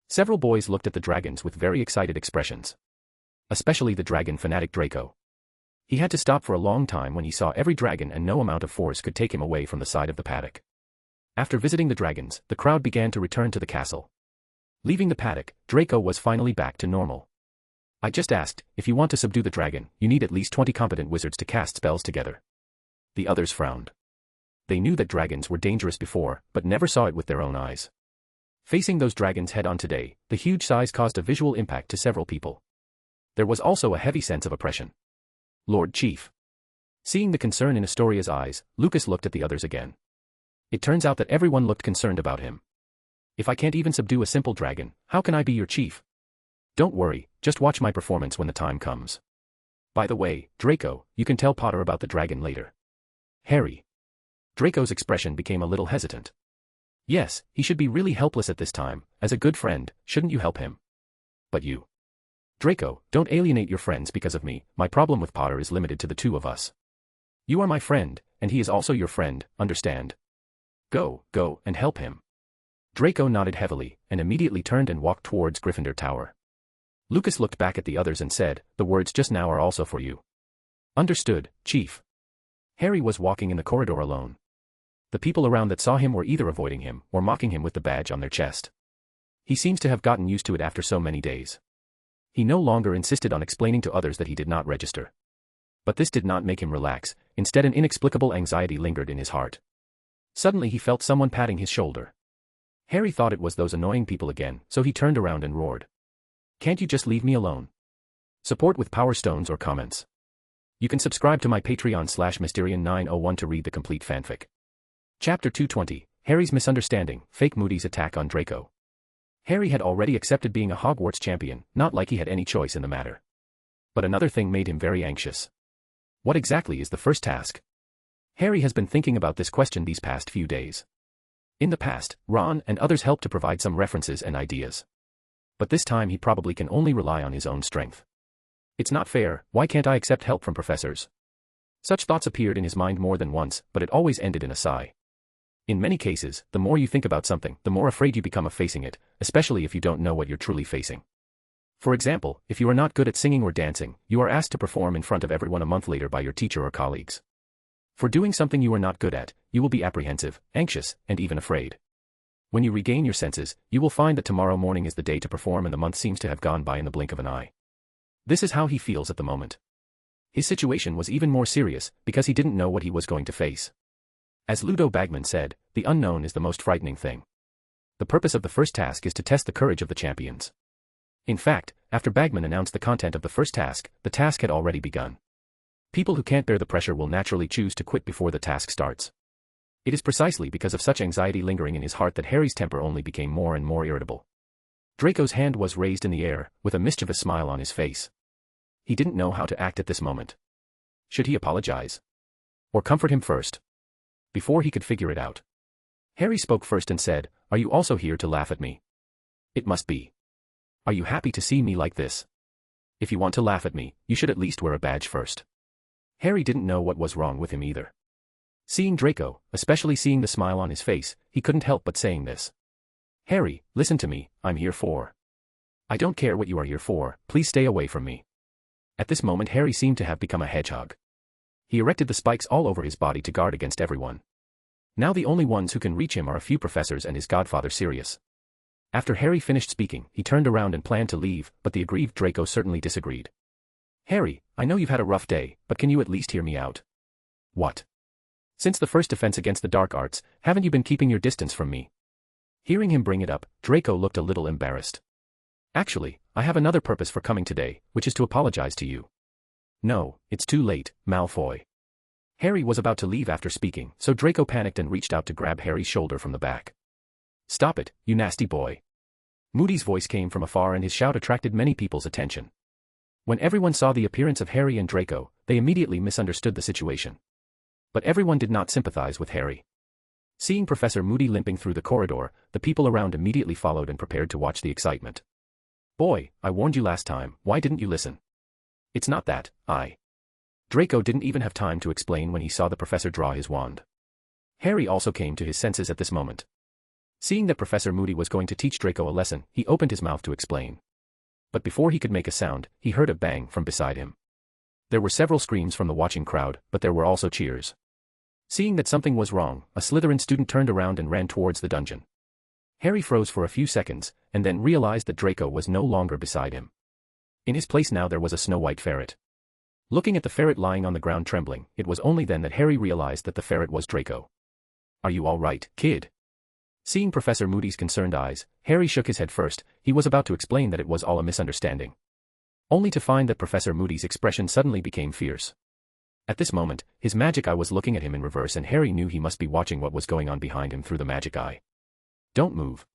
Several boys looked at the dragons with very excited expressions. Especially the dragon fanatic Draco. He had to stop for a long time when he saw every dragon and no amount of force could take him away from the side of the paddock. After visiting the dragons, the crowd began to return to the castle. Leaving the paddock, Draco was finally back to normal. "I just asked, if you want to subdue the dragon, you need at least 20 competent wizards to cast spells together." The others frowned. They knew that dragons were dangerous before, but never saw it with their own eyes. Facing those dragons head-on today, the huge size caused a visual impact to several people. There was also a heavy sense of oppression. "Lord Chief." Seeing the concern in Astoria's eyes, Lucas looked at the others again. It turns out that everyone looked concerned about him. "If I can't even subdue a simple dragon, how can I be your chief?" "Don't worry, just watch my performance when the time comes. By the way, Draco, you can tell Potter about the dragon later." "Harry." Draco's expression became a little hesitant. "Yes, he should be really helpless at this time, as a good friend, shouldn't you help him?" "But you." "Draco, don't alienate your friends because of me, my problem with Potter is limited to the 2 of us. You are my friend, and he is also your friend, understand? Go, and help him." Draco nodded heavily, and immediately turned and walked towards Gryffindor Tower. Lucas looked back at the others and said, "The words just now are also for you." "Understood, Chief." Harry was walking in the corridor alone. The people around that saw him were either avoiding him, or mocking him with the badge on their chest. He seems to have gotten used to it after so many days. He no longer insisted on explaining to others that he did not register. But this did not make him relax, instead an inexplicable anxiety lingered in his heart. Suddenly he felt someone patting his shoulder. Harry thought it was those annoying people again, so he turned around and roared. "Can't you just leave me alone?" Support with Power Stones or comments. You can subscribe to my Patreon/Mysterian901 to read the complete fanfic. Chapter 220, Harry's Misunderstanding, Fake Moody's Attack on Draco. Harry had already accepted being a Hogwarts champion, not like he had any choice in the matter. But another thing made him very anxious. What exactly is the first task? Harry has been thinking about this question these past few days. In the past, Ron and others helped to provide some references and ideas. But this time he probably can only rely on his own strength. It's not fair, why can't I accept help from professors? Such thoughts appeared in his mind more than once, but it always ended in a sigh. In many cases, the more you think about something, the more afraid you become of facing it, especially if you don't know what you're truly facing. For example, if you are not good at singing or dancing, you are asked to perform in front of everyone a month later by your teacher or colleagues. For doing something you are not good at, you will be apprehensive, anxious, and even afraid. When you regain your senses, you will find that tomorrow morning is the day to perform and the month seems to have gone by in the blink of an eye. This is how he feels at the moment. His situation was even more serious, because he didn't know what he was going to face. As Ludo Bagman said, the unknown is the most frightening thing. The purpose of the first task is to test the courage of the champions. In fact, after Bagman announced the content of the first task, the task had already begun. People who can't bear the pressure will naturally choose to quit before the task starts. It is precisely because of such anxiety lingering in his heart that Harry's temper only became more and more irritable. Draco's hand was raised in the air, with a mischievous smile on his face. He didn't know how to act at this moment. Should he apologize? Or comfort him first? Before he could figure it out, Harry spoke first and said, "Are you also here to laugh at me?" "It must be. Are you happy to see me like this? If you want to laugh at me, you should at least wear a badge first." Harry didn't know what was wrong with him either. Seeing Draco, especially seeing the smile on his face, he couldn't help but saying this. "Harry, listen to me, I'm here for. I don't care what you are here for, please stay away from me." At this moment Harry seemed to have become a hedgehog. He erected the spikes all over his body to guard against everyone. Now the only ones who can reach him are a few professors and his godfather Sirius. After Harry finished speaking, he turned around and planned to leave, but the aggrieved Draco certainly disagreed. "Harry, I know you've had a rough day, but can you at least hear me out?" "What? Since the first defense against the dark arts, haven't you been keeping your distance from me?" Hearing him bring it up, Draco looked a little embarrassed. "Actually, I have another purpose for coming today, which is to apologize to you." "No, it's too late, Malfoy." Harry was about to leave after speaking, so Draco panicked and reached out to grab Harry's shoulder from the back. "Stop it, you nasty boy." Moody's voice came from afar and his shout attracted many people's attention. When everyone saw the appearance of Harry and Draco, they immediately misunderstood the situation. But everyone did not sympathize with Harry. Seeing Professor Moody limping through the corridor, the people around immediately followed and prepared to watch the excitement. "Boy, I warned you last time, why didn't you listen?" "It's not that, Draco didn't even have time to explain when he saw the professor draw his wand. Harry also came to his senses at this moment. Seeing that Professor Moody was going to teach Draco a lesson, he opened his mouth to explain. But before he could make a sound, he heard a bang from beside him. There were several screams from the watching crowd, but there were also cheers. Seeing that something was wrong, a Slytherin student turned around and ran towards the dungeon. Harry froze for a few seconds, and then realized that Draco was no longer beside him. In his place now there was a snow-white ferret. Looking at the ferret lying on the ground trembling, it was only then that Harry realized that the ferret was Draco. "Are you all right, kid?" Seeing Professor Moody's concerned eyes, Harry shook his head first. He was about to explain that it was all a misunderstanding. Only to find that Professor Moody's expression suddenly became fierce. At this moment, his magic eye was looking at him in reverse and Harry knew he must be watching what was going on behind him through the magic eye. "Don't move."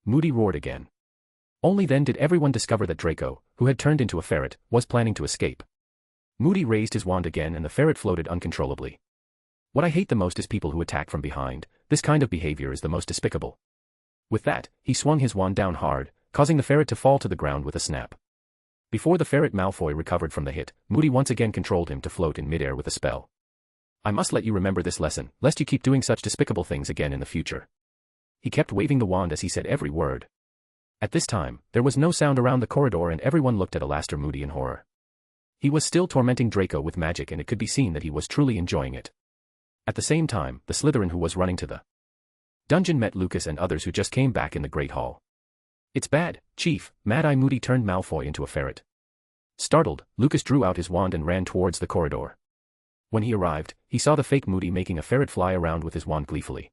Moody roared again. Only then did everyone discover that Draco, who had turned into a ferret, was planning to escape. Moody raised his wand again and the ferret floated uncontrollably. What I hate the most is people who attack from behind. This kind of behavior is the most despicable. With that, he swung his wand down hard, causing the ferret to fall to the ground with a snap. Before the ferret Malfoy recovered from the hit, Moody once again controlled him to float in midair with a spell. "I must let you remember this lesson, lest you keep doing such despicable things again in the future." He kept waving the wand as he said every word. At this time, there was no sound around the corridor and everyone looked at Alastair Moody in horror. He was still tormenting Draco with magic and it could be seen that he was truly enjoying it. At the same time, the Slytherin who was running to the dungeon met Lucas and others who just came back in the Great Hall. "It's bad, Chief." Mad-Eye Moody turned Malfoy into a ferret. Startled, Lucas drew out his wand and ran towards the corridor. When he arrived, he saw the fake Moody making a ferret fly around with his wand gleefully.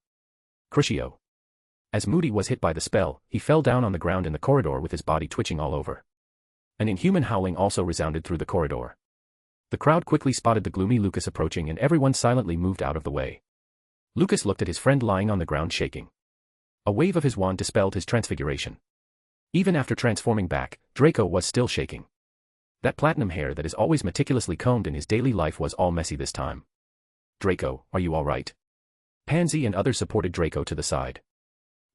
Crucio. As Moody was hit by the spell, he fell down on the ground in the corridor with his body twitching all over. An inhuman howling also resounded through the corridor. The crowd quickly spotted the gloomy Lucas approaching and everyone silently moved out of the way. Lucas looked at his friend lying on the ground shaking. A wave of his wand dispelled his transfiguration. Even after transforming back, Draco was still shaking. That platinum hair that is always meticulously combed in his daily life was all messy this time. "Draco, are you all right?" Pansy and others supported Draco to the side.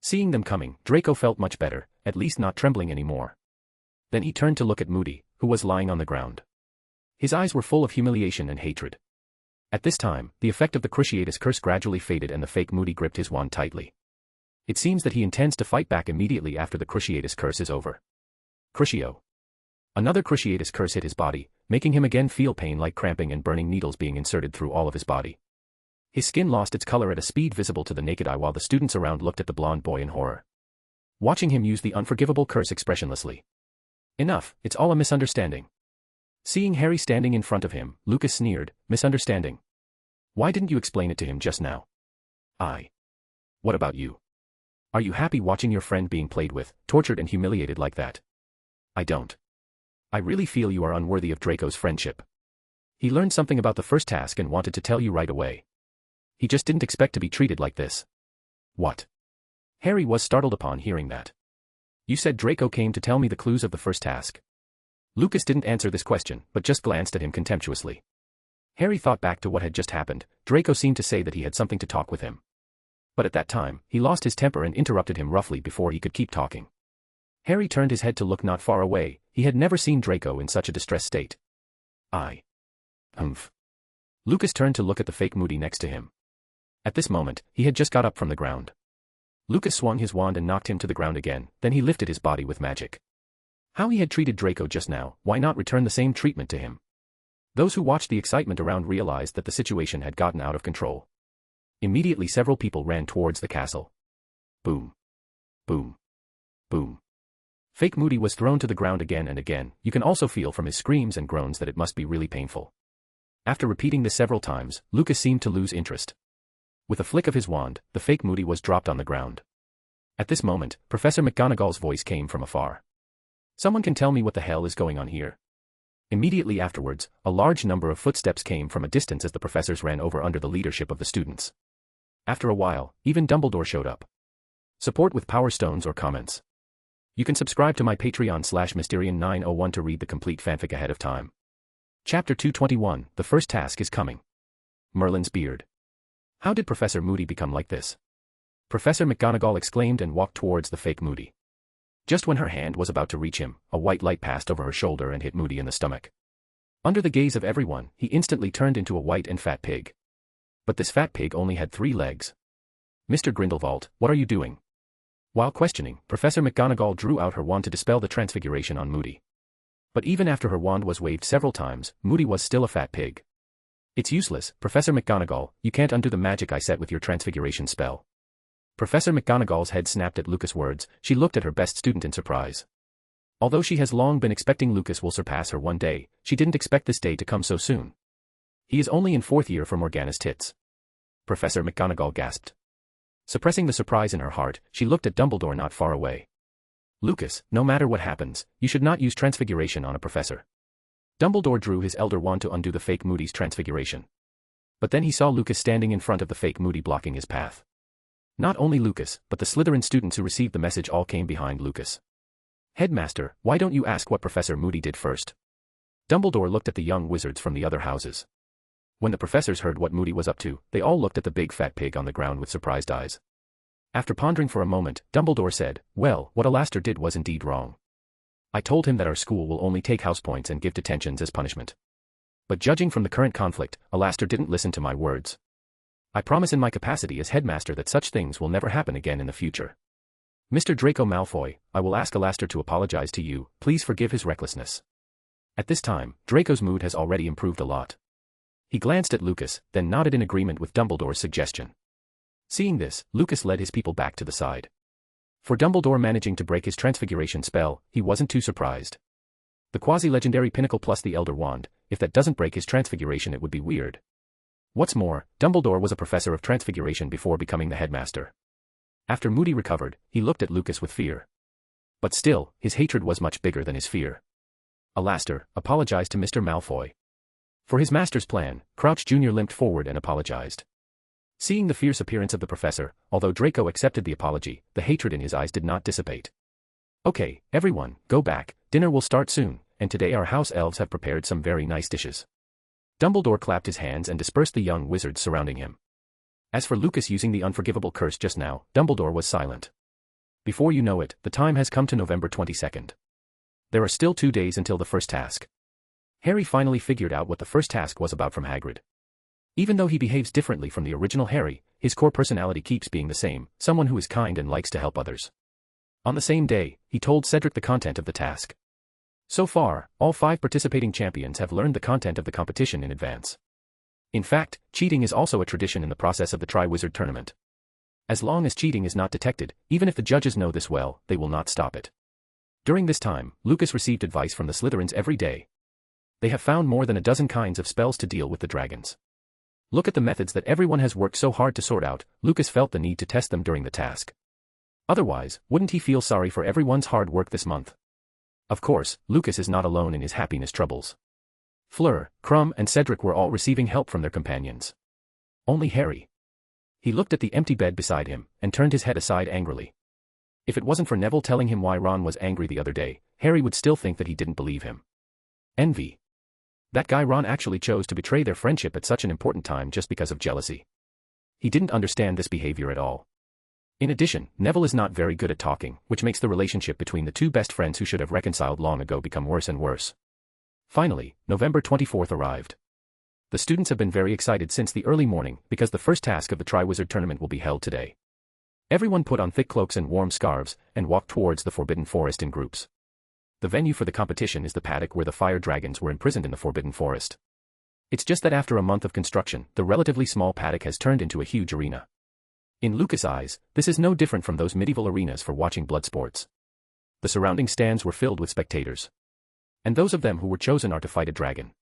Seeing them coming, Draco felt much better, at least not trembling anymore. Then he turned to look at Moody, who was lying on the ground. His eyes were full of humiliation and hatred. At this time, the effect of the Cruciatus curse gradually faded and the fake Moody gripped his wand tightly. It seems that he intends to fight back immediately after the Cruciatus curse is over. Crucio. Another Cruciatus curse hit his body, making him again feel pain like cramping and burning needles being inserted through all of his body. His skin lost its color at a speed visible to the naked eye while the students around looked at the blonde boy in horror, watching him use the unforgivable curse expressionlessly. Enough, it's all a misunderstanding. Seeing Harry standing in front of him, Lucas sneered, misunderstanding. Why didn't you explain it to him just now? What about you? Are you happy watching your friend being played with, tortured and humiliated like that? I don't. I really feel you are unworthy of Draco's friendship. He learned something about the first task and wanted to tell you right away. He just didn't expect to be treated like this. What? Harry was startled upon hearing that. You said Draco came to tell me the clues of the first task. Lucas didn't answer this question, but just glanced at him contemptuously. Harry thought back to what had just happened. Draco seemed to say that he had something to talk with him. But at that time, he lost his temper and interrupted him roughly before he could keep talking. Harry turned his head to look not far away. He had never seen Draco in such a distressed state. Lucas turned to look at the fake Moody next to him. At this moment, he had just got up from the ground. Lucas swung his wand and knocked him to the ground again, then he lifted his body with magic. How he had treated Draco just now, why not return the same treatment to him? Those who watched the excitement around realized that the situation had gotten out of control. Immediately several people ran towards the castle. Boom. Boom. Boom. Fake Moody was thrown to the ground again and again. You can also feel from his screams and groans that it must be really painful. After repeating this several times, Lucas seemed to lose interest. With a flick of his wand, the fake Moody was dropped on the ground. At this moment, Professor McGonagall's voice came from afar. Someone can tell me what the hell is going on here? Immediately afterwards, a large number of footsteps came from a distance as the professors ran over under the leadership of the students. After a while, even Dumbledore showed up. Support with Power Stones or comments. You can subscribe to my Patreon/Mysterian901 to read the complete fanfic ahead of time. Chapter 221, The First Task is Coming. Merlin's Beard. How did Professor Moody become like this? Professor McGonagall exclaimed and walked towards the fake Moody. Just when her hand was about to reach him, a white light passed over her shoulder and hit Moody in the stomach. Under the gaze of everyone, he instantly turned into a white and fat pig. But this fat pig only had 3 legs. Mr. Grindelwald, what are you doing? While questioning, Professor McGonagall drew out her wand to dispel the transfiguration on Moody. But even after her wand was waved several times, Moody was still a fat pig. It's useless, Professor McGonagall, you can't undo the magic I set with your transfiguration spell. Professor McGonagall's head snapped at Lucas' words. She looked at her best student in surprise. Although she has long been expecting Lucas will surpass her one day, she didn't expect this day to come so soon. He is only in 4th year for Morgana's tits. Professor McGonagall gasped. Suppressing the surprise in her heart, she looked at Dumbledore not far away. Lucas, no matter what happens, you should not use transfiguration on a professor. Dumbledore drew his elder wand to undo the fake Moody's transfiguration. But then he saw Lucas standing in front of the fake Moody blocking his path. Not only Lucas, but the Slytherin students who received the message all came behind Lucas. Headmaster, why don't you ask what Professor Moody did first? Dumbledore looked at the young wizards from the other houses. When the professors heard what Moody was up to, they all looked at the big fat pig on the ground with surprised eyes. After pondering for a moment, Dumbledore said, well, what Alastor did was indeed wrong. I told him that our school will only take house points and give detentions as punishment. But judging from the current conflict, Alastor didn't listen to my words. I promise in my capacity as headmaster that such things will never happen again in the future. Mr. Draco Malfoy, I will ask Alastor to apologize to you, please forgive his recklessness. At this time, Draco's mood has already improved a lot. He glanced at Lucas, then nodded in agreement with Dumbledore's suggestion. Seeing this, Lucas led his people back to the side. For Dumbledore managing to break his transfiguration spell, he wasn't too surprised. The quasi-legendary pinnacle plus the Elder Wand, if that doesn't break his transfiguration it would be weird. What's more, Dumbledore was a professor of transfiguration before becoming the headmaster. After Moody recovered, he looked at Lucas with fear. But still, his hatred was much bigger than his fear. Alastor, apologized to Mr. Malfoy. For his master's plan, Crouch Jr. limped forward and apologized. Seeing the fierce appearance of the professor, although Draco accepted the apology, the hatred in his eyes did not dissipate. Okay, everyone, go back, dinner will start soon, and today our house elves have prepared some very nice dishes. Dumbledore clapped his hands and dispersed the young wizards surrounding him. As for Lucas using the unforgivable curse just now, Dumbledore was silent. Before you know it, the time has come to November 22nd. There are still 2 days until the first task. Harry finally figured out what the first task was about from Hagrid. Even though he behaves differently from the original Harry, his core personality keeps being the same, someone who is kind and likes to help others. On the same day, he told Cedric the content of the task. So far, all 5 participating champions have learned the content of the competition in advance. In fact, cheating is also a tradition in the process of the Triwizard Tournament. As long as cheating is not detected, even if the judges know this well, they will not stop it. During this time, Lucas received advice from the Slytherins every day. They have found more than a dozen kinds of spells to deal with the dragons. Look at the methods that everyone has worked so hard to sort out. Lucas felt the need to test them during the task. Otherwise, wouldn't he feel sorry for everyone's hard work this month? Of course, Lucas is not alone in his happiness troubles. Fleur, Crumb and Cedric were all receiving help from their companions. Only Harry. He looked at the empty bed beside him, and turned his head aside angrily. If it wasn't for Neville telling him why Ron was angry the other day, Harry would still think that he didn't believe him. Envy. That guy Ron actually chose to betray their friendship at such an important time just because of jealousy. He didn't understand this behavior at all. In addition, Neville is not very good at talking, which makes the relationship between the 2 best friends who should have reconciled long ago become worse and worse. Finally, November 24th arrived. The students have been very excited since the early morning because the first task of the Triwizard Tournament will be held today. Everyone put on thick cloaks and warm scarves and walked towards the Forbidden Forest in groups. The venue for the competition is the paddock where the fire dragons were imprisoned in the Forbidden Forest. It's just that after a month of construction, the relatively small paddock has turned into a huge arena. In Lucas' eyes, this is no different from those medieval arenas for watching blood sports. The surrounding stands were filled with spectators. And those of them who were chosen are to fight a dragon.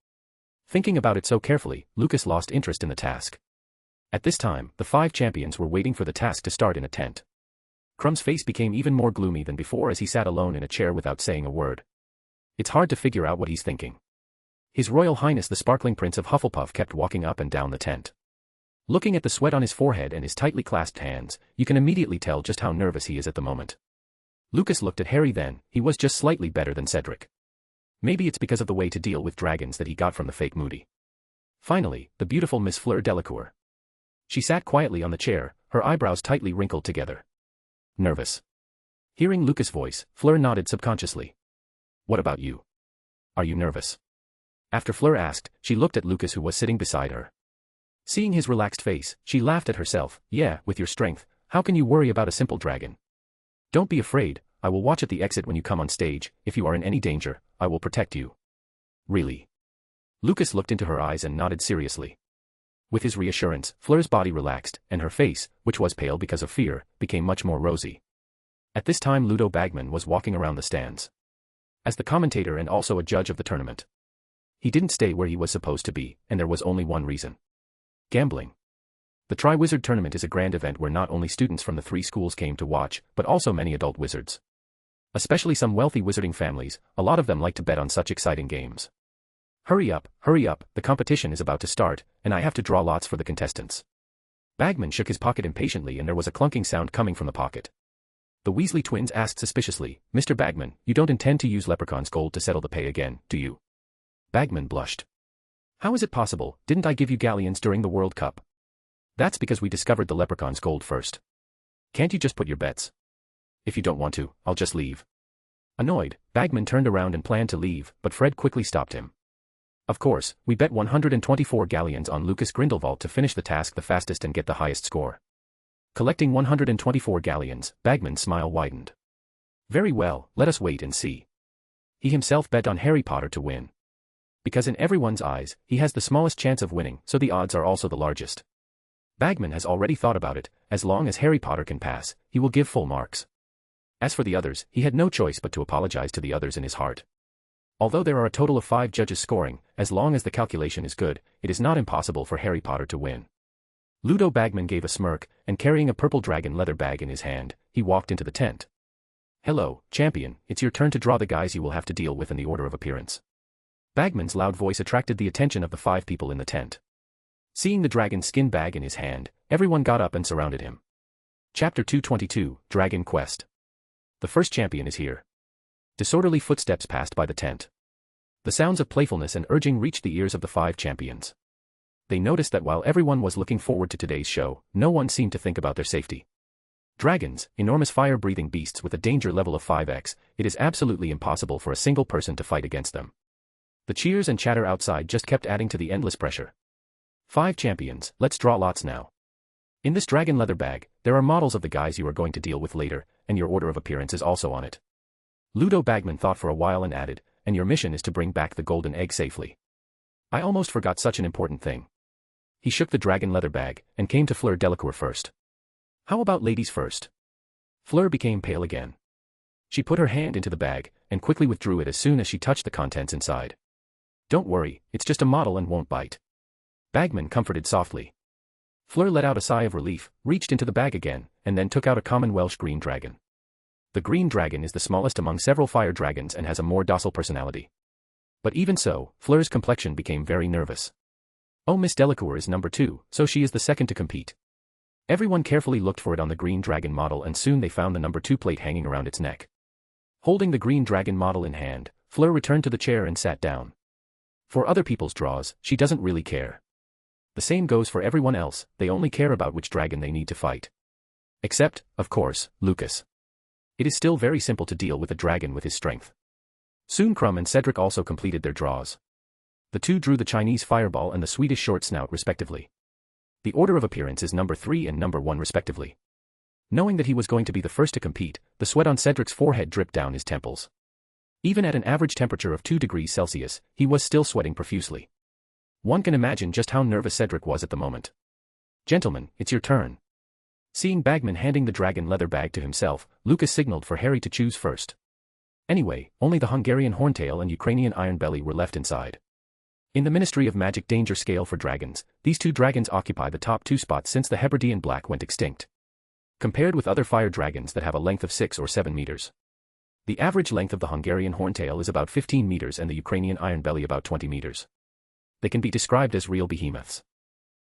Thinking about it so carefully, Lucas lost interest in the task. At this time, the 5 champions were waiting for the task to start in a tent. Crumb's face became even more gloomy than before as he sat alone in a chair without saying a word. It's hard to figure out what he's thinking. His Royal Highness the Sparkling Prince of Hufflepuff kept walking up and down the tent. Looking at the sweat on his forehead and his tightly clasped hands, you can immediately tell just how nervous he is at the moment. Lucas looked at Harry then. He was just slightly better than Cedric. Maybe it's because of the way to deal with dragons that he got from the fake Moody. Finally, the beautiful Miss Fleur Delacour. She sat quietly on the chair, her eyebrows tightly wrinkled together. Nervous. Hearing Lucas' voice, Fleur nodded subconsciously. What about you? Are you nervous? After Fleur asked, she looked at Lucas who was sitting beside her. Seeing his relaxed face, she laughed at herself. Yeah, with your strength, how can you worry about a simple dragon? Don't be afraid, I will watch at the exit when you come on stage. If you are in any danger, I will protect you. Really? Lucas looked into her eyes and nodded seriously. With his reassurance, Fleur's body relaxed, and her face, which was pale because of fear, became much more rosy. At this time Ludo Bagman was walking around the stands. As the commentator and also a judge of the tournament. He didn't stay where he was supposed to be, and there was only one reason. Gambling. The Triwizard Tournament is a grand event where not only students from the 3 schools came to watch, but also many adult wizards. Especially some wealthy wizarding families, a lot of them like to bet on such exciting games. Hurry up, the competition is about to start, and I have to draw lots for the contestants. Bagman shook his pocket impatiently and there was a clunking sound coming from the pocket. The Weasley twins asked suspiciously, Mr. Bagman, you don't intend to use Leprechaun's gold to settle the pay again, do you? Bagman blushed. How is it possible? Didn't I give you galleons during the World Cup? That's because we discovered the Leprechaun's gold first. Can't you just put your bets? If you don't want to, I'll just leave. Annoyed, Bagman turned around and planned to leave, but Fred quickly stopped him. Of course, we bet 124 galleons on Lucas Grindelwald to finish the task the fastest and get the highest score. Collecting 124 galleons, Bagman's smile widened. Very well, let us wait and see. He himself bet on Harry Potter to win. Because in everyone's eyes, he has the smallest chance of winning, so the odds are also the largest. Bagman has already thought about it. As long as Harry Potter can pass, he will give full marks. As for the others, he had no choice but to apologize to the others in his heart. Although there are a total of 5 judges scoring, as long as the calculation is good, it is not impossible for Harry Potter to win. Ludo Bagman gave a smirk, and carrying a purple dragon leather bag in his hand, he walked into the tent. Hello, champion, it's your turn to draw the guys you will have to deal with in the order of appearance. Bagman's loud voice attracted the attention of the 5 people in the tent. Seeing the dragon skin bag in his hand, everyone got up and surrounded him. Chapter 222, Dragon Quest. The first champion is here. Disorderly footsteps passed by the tent. The sounds of playfulness and urging reached the ears of the 5 champions. They noticed that while everyone was looking forward to today's show, no one seemed to think about their safety. Dragons, enormous fire-breathing beasts with a danger level of 5x, it is absolutely impossible for a single person to fight against them. The cheers and chatter outside just kept adding to the endless pressure. 5 champions, let's draw lots now. In this dragon leather bag, there are models of the guys you are going to deal with later, and your order of appearance is also on it. Ludo Bagman thought for a while and added, and your mission is to bring back the golden egg safely. I almost forgot such an important thing. He shook the dragon leather bag, and came to Fleur Delacour first. How about ladies first? Fleur became pale again. She put her hand into the bag, and quickly withdrew it as soon as she touched the contents inside. Don't worry, it's just a model and won't bite. Bagman comforted softly. Fleur let out a sigh of relief, reached into the bag again, and then took out a common Welsh green dragon. The green dragon is the smallest among several fire dragons and has a more docile personality. But even so, Fleur's complexion became very nervous. Oh, Miss Delacour is number 2, so she is the second to compete. Everyone carefully looked for it on the green dragon model and soon they found the number 2 plate hanging around its neck. Holding the green dragon model in hand, Fleur returned to the chair and sat down. For other people's draws, she doesn't really care. The same goes for everyone else, they only care about which dragon they need to fight. Except, of course, Lucas. It is still very simple to deal with a dragon with his strength. Soon Crumb and Cedric also completed their draws. The two drew the Chinese fireball and the Swedish short snout respectively. The order of appearance is number 3 and number 1 respectively. Knowing that he was going to be the first to compete, the sweat on Cedric's forehead dripped down his temples. Even at an average temperature of 2 degrees Celsius, he was still sweating profusely. One can imagine just how nervous Cedric was at the moment. Gentlemen, it's your turn. Seeing Bagman handing the dragon leather bag to himself, Lucas signaled for Harry to choose first. Anyway, only the Hungarian Horntail and Ukrainian Iron Belly were left inside. In the Ministry of Magic danger scale for dragons, these 2 dragons occupy the top 2 spots since the Hebridean Black went extinct. Compared with other fire dragons that have a length of 6 or 7 meters. The average length of the Hungarian Horntail is about 15 meters and the Ukrainian Iron Belly about 20 meters. They can be described as real behemoths.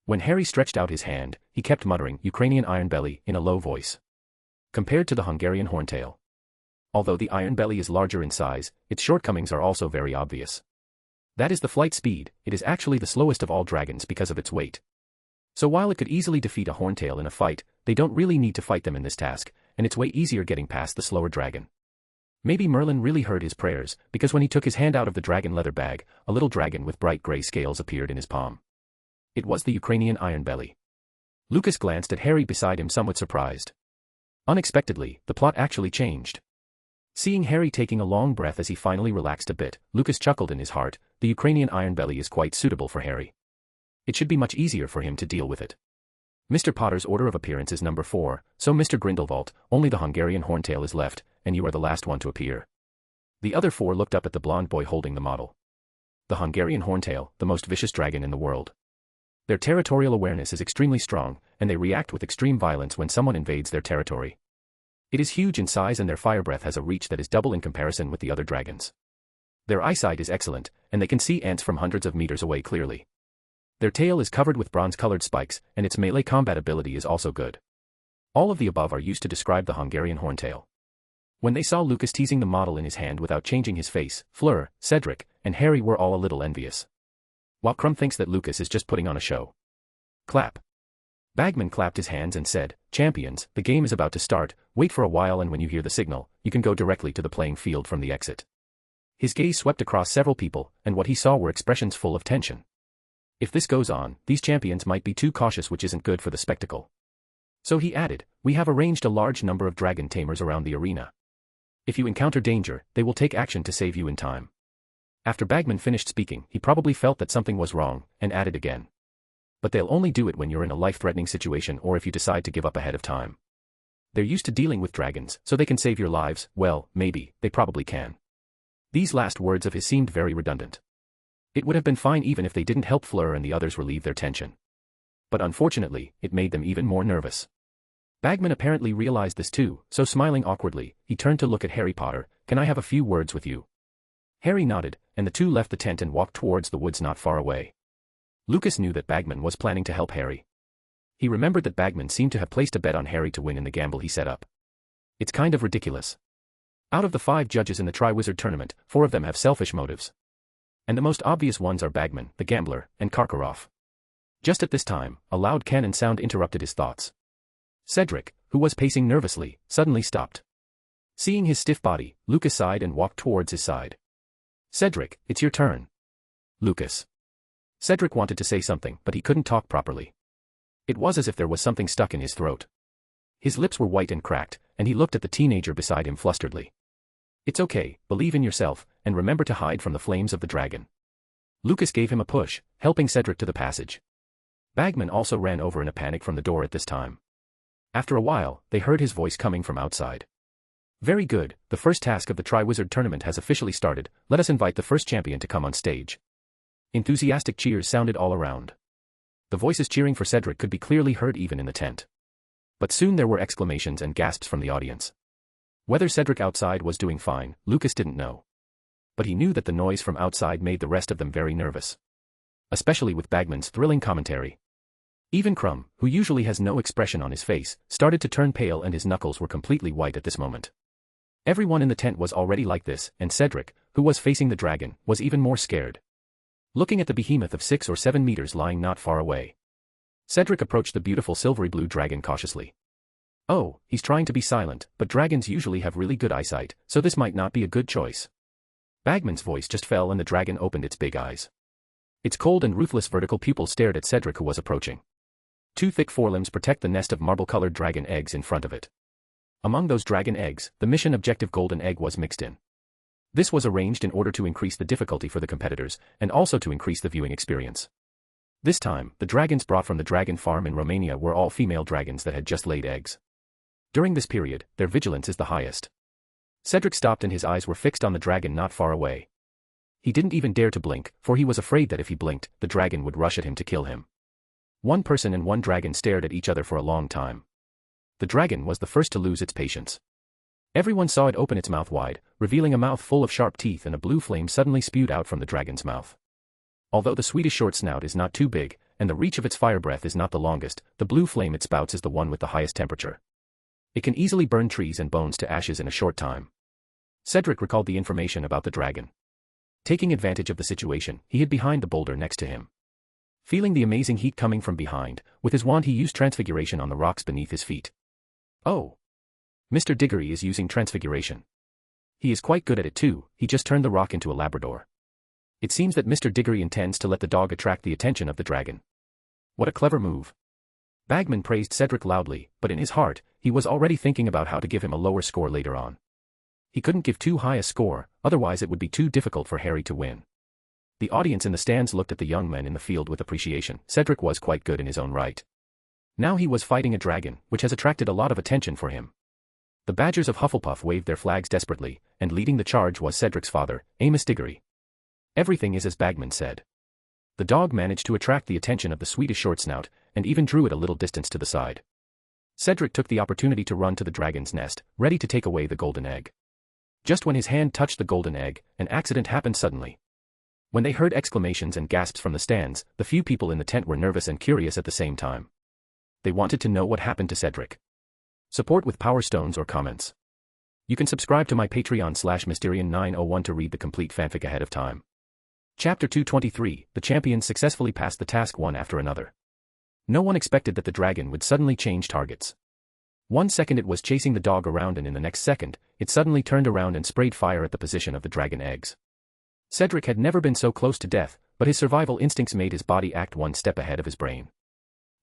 When Harry stretched out his hand, he kept muttering Ukrainian Iron Belly in a low voice. Compared to the Hungarian Horntail. Although the Iron Belly is larger in size, its shortcomings are also very obvious. That is the flight speed, it is actually the slowest of all dragons because of its weight. So while it could easily defeat a Horntail in a fight, they don't really need to fight them in this task, and it's way easier getting past the slower dragon. Maybe Merlin really heard his prayers, because when he took his hand out of the dragon leather bag, a little dragon with bright gray scales appeared in his palm. It was the Ukrainian Iron Belly. Lucas glanced at Harry beside him somewhat surprised. Unexpectedly, the plot actually changed. Seeing Harry taking a long breath as he finally relaxed a bit, Lucas chuckled in his heart, the Ukrainian Iron Belly is quite suitable for Harry. It should be much easier for him to deal with it. Mr. Potter's order of appearance is number 4, so Mr. Grindelwald, only the Hungarian Horntail is left, and you are the last one to appear. The other 4 looked up at the blonde boy holding the model. The Hungarian Horntail, the most vicious dragon in the world. Their territorial awareness is extremely strong, and they react with extreme violence when someone invades their territory. It is huge in size and their fire breath has a reach that is double in comparison with the other dragons. Their eyesight is excellent, and they can see ants from hundreds of meters away clearly. Their tail is covered with bronze-colored spikes, and its melee combat ability is also good. All of the above are used to describe the Hungarian Horntail. When they saw Lucas teasing the model in his hand without changing his face, Fleur, Cedric, and Harry were all a little envious. While Crumb thinks that Lucas is just putting on a show. Clap. Bagman clapped his hands and said, "Champions, the game is about to start, wait for a while and when you hear the signal, you can go directly to the playing field from the exit." His gaze swept across several people, and what he saw were expressions full of tension. If this goes on, these champions might be too cautious, which isn't good for the spectacle. So he added, "We have arranged a large number of dragon tamers around the arena. If you encounter danger, they will take action to save you in time." After Bagman finished speaking, he probably felt that something was wrong, and added again. "But they'll only do it when you're in a life-threatening situation or if you decide to give up ahead of time. They're used to dealing with dragons, so they can save your lives, well, maybe, they probably can." These last words of his seemed very redundant. It would have been fine even if they didn't help Fleur and the others relieve their tension. But unfortunately, it made them even more nervous. Bagman apparently realized this too, so smiling awkwardly, he turned to look at Harry Potter. "Can I have a few words with you?" Harry nodded, and the two left the tent and walked towards the woods not far away. Lucas knew that Bagman was planning to help Harry. He remembered that Bagman seemed to have placed a bet on Harry to win in the gamble he set up. It's kind of ridiculous. Out of the 5 judges in the Triwizard Tournament, 4 of them have selfish motives. And the most obvious ones are Bagman, the gambler, and Karkaroff. Just at this time, a loud cannon sound interrupted his thoughts. Cedric, who was pacing nervously, suddenly stopped. Seeing his stiff body, Lucas sighed and walked towards his side. "Cedric, it's your turn." "Lucas." Cedric wanted to say something, but he couldn't talk properly. It was as if there was something stuck in his throat. His lips were white and cracked, and he looked at the teenager beside him flusteredly. It's okay, believe in yourself, and remember to hide from the flames of the dragon. Lucas gave him a push, helping Cedric to the passage. Bagman also ran over in a panic from the door at this time. After a while, they heard his voice coming from outside. Very good, the first task of the Triwizard Tournament has officially started, let us invite the first champion to come on stage. Enthusiastic cheers sounded all around. The voices cheering for Cedric could be clearly heard even in the tent. But soon there were exclamations and gasps from the audience. Whether Cedric outside was doing fine, Lucas didn't know. But he knew that the noise from outside made the rest of them very nervous. Especially with Bagman's thrilling commentary. Even Crumb, who usually has no expression on his face, started to turn pale and his knuckles were completely white at this moment. Everyone in the tent was already like this, and Cedric, who was facing the dragon, was even more scared. Looking at the behemoth of 6 or 7 meters lying not far away, Cedric approached the beautiful silvery blue dragon cautiously. Oh, he's trying to be silent, but dragons usually have really good eyesight, so this might not be a good choice. Bagman's voice just fell and the dragon opened its big eyes. Its cold and ruthless vertical pupils stared at Cedric, who was approaching. 2 thick forelimbs protect the nest of marble-colored dragon eggs in front of it. Among those dragon eggs, the mission objective golden egg was mixed in. This was arranged in order to increase the difficulty for the competitors, and also to increase the viewing experience. This time, the dragons brought from the dragon farm in Romania were all female dragons that had just laid eggs. During this period, their vigilance is the highest. Cedric stopped and his eyes were fixed on the dragon not far away. He didn't even dare to blink, for he was afraid that if he blinked, the dragon would rush at him to kill him. One person and one dragon stared at each other for a long time. The dragon was the first to lose its patience. Everyone saw it open its mouth wide, revealing a mouth full of sharp teeth, and a blue flame suddenly spewed out from the dragon's mouth. Although the Swedish short snout is not too big, and the reach of its fire breath is not the longest, the blue flame it spouts is the one with the highest temperature. It can easily burn trees and bones to ashes in a short time. Cedric recalled the information about the dragon. Taking advantage of the situation, he hid behind the boulder next to him. Feeling the amazing heat coming from behind, with his wand he used transfiguration on the rocks beneath his feet. Oh! Mr. Diggory is using transfiguration. He is quite good at it too, he just turned the rock into a Labrador. It seems that Mr. Diggory intends to let the dog attract the attention of the dragon. What a clever move. Bagman praised Cedric loudly, but in his heart, he was already thinking about how to give him a lower score later on. He couldn't give too high a score, otherwise it would be too difficult for Harry to win. The audience in the stands looked at the young men in the field with appreciation. Cedric was quite good in his own right. Now he was fighting a dragon, which has attracted a lot of attention for him. The Badgers of Hufflepuff waved their flags desperately, and leading the charge was Cedric's father, Amos Diggory. Everything is as Bagman said. The dog managed to attract the attention of the Swedish short snout, and even drew it a little distance to the side. Cedric took the opportunity to run to the dragon's nest, ready to take away the golden egg. Just when his hand touched the golden egg, an accident happened suddenly. When they heard exclamations and gasps from the stands, the few people in the tent were nervous and curious at the same time. They wanted to know what happened to Cedric. Support with Power Stones or comments. You can subscribe to my Patreon /Mysterian901 to read the complete fanfic ahead of time. Chapter 223, the champions successfully passed the task one after another. No one expected that the dragon would suddenly change targets. 1 second it was chasing the dog around, and in the next second, it suddenly turned around and sprayed fire at the position of the dragon eggs. Cedric had never been so close to death, but his survival instincts made his body act 1 step ahead of his brain.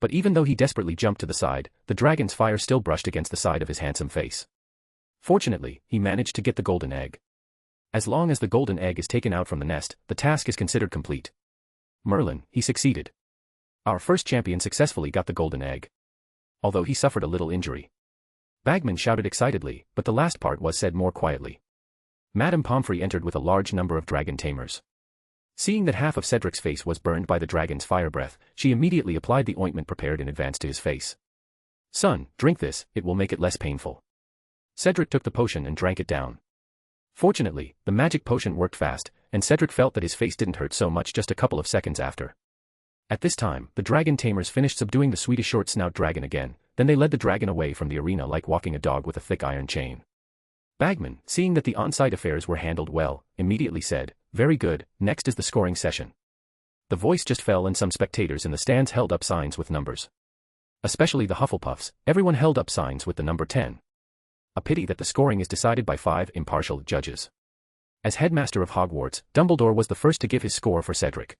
But even though he desperately jumped to the side, the dragon's fire still brushed against the side of his handsome face. Fortunately, he managed to get the golden egg. As long as the golden egg is taken out from the nest, the task is considered complete. Merlin, he succeeded. Our first champion successfully got the golden egg. Although he suffered a little injury. Bagman shouted excitedly, but the last part was said more quietly. Madame Pomfrey entered with a large number of dragon tamers. Seeing that half of Cedric's face was burned by the dragon's fire breath, she immediately applied the ointment prepared in advance to his face. Son, drink this, it will make it less painful. Cedric took the potion and drank it down. Fortunately, the magic potion worked fast, and Cedric felt that his face didn't hurt so much just a couple of seconds after. At this time, the dragon tamers finished subduing the Swedish short snout dragon again, then they led the dragon away from the arena like walking a dog with a thick iron chain. Bagman, seeing that the on-site affairs were handled well, immediately said, "Very good, next is the scoring session." The voice just fell and some spectators in the stands held up signs with numbers. Especially the Hufflepuffs, everyone held up signs with the number 10. A pity that the scoring is decided by 5 impartial judges. As headmaster of Hogwarts, Dumbledore was the first to give his score for Cedric.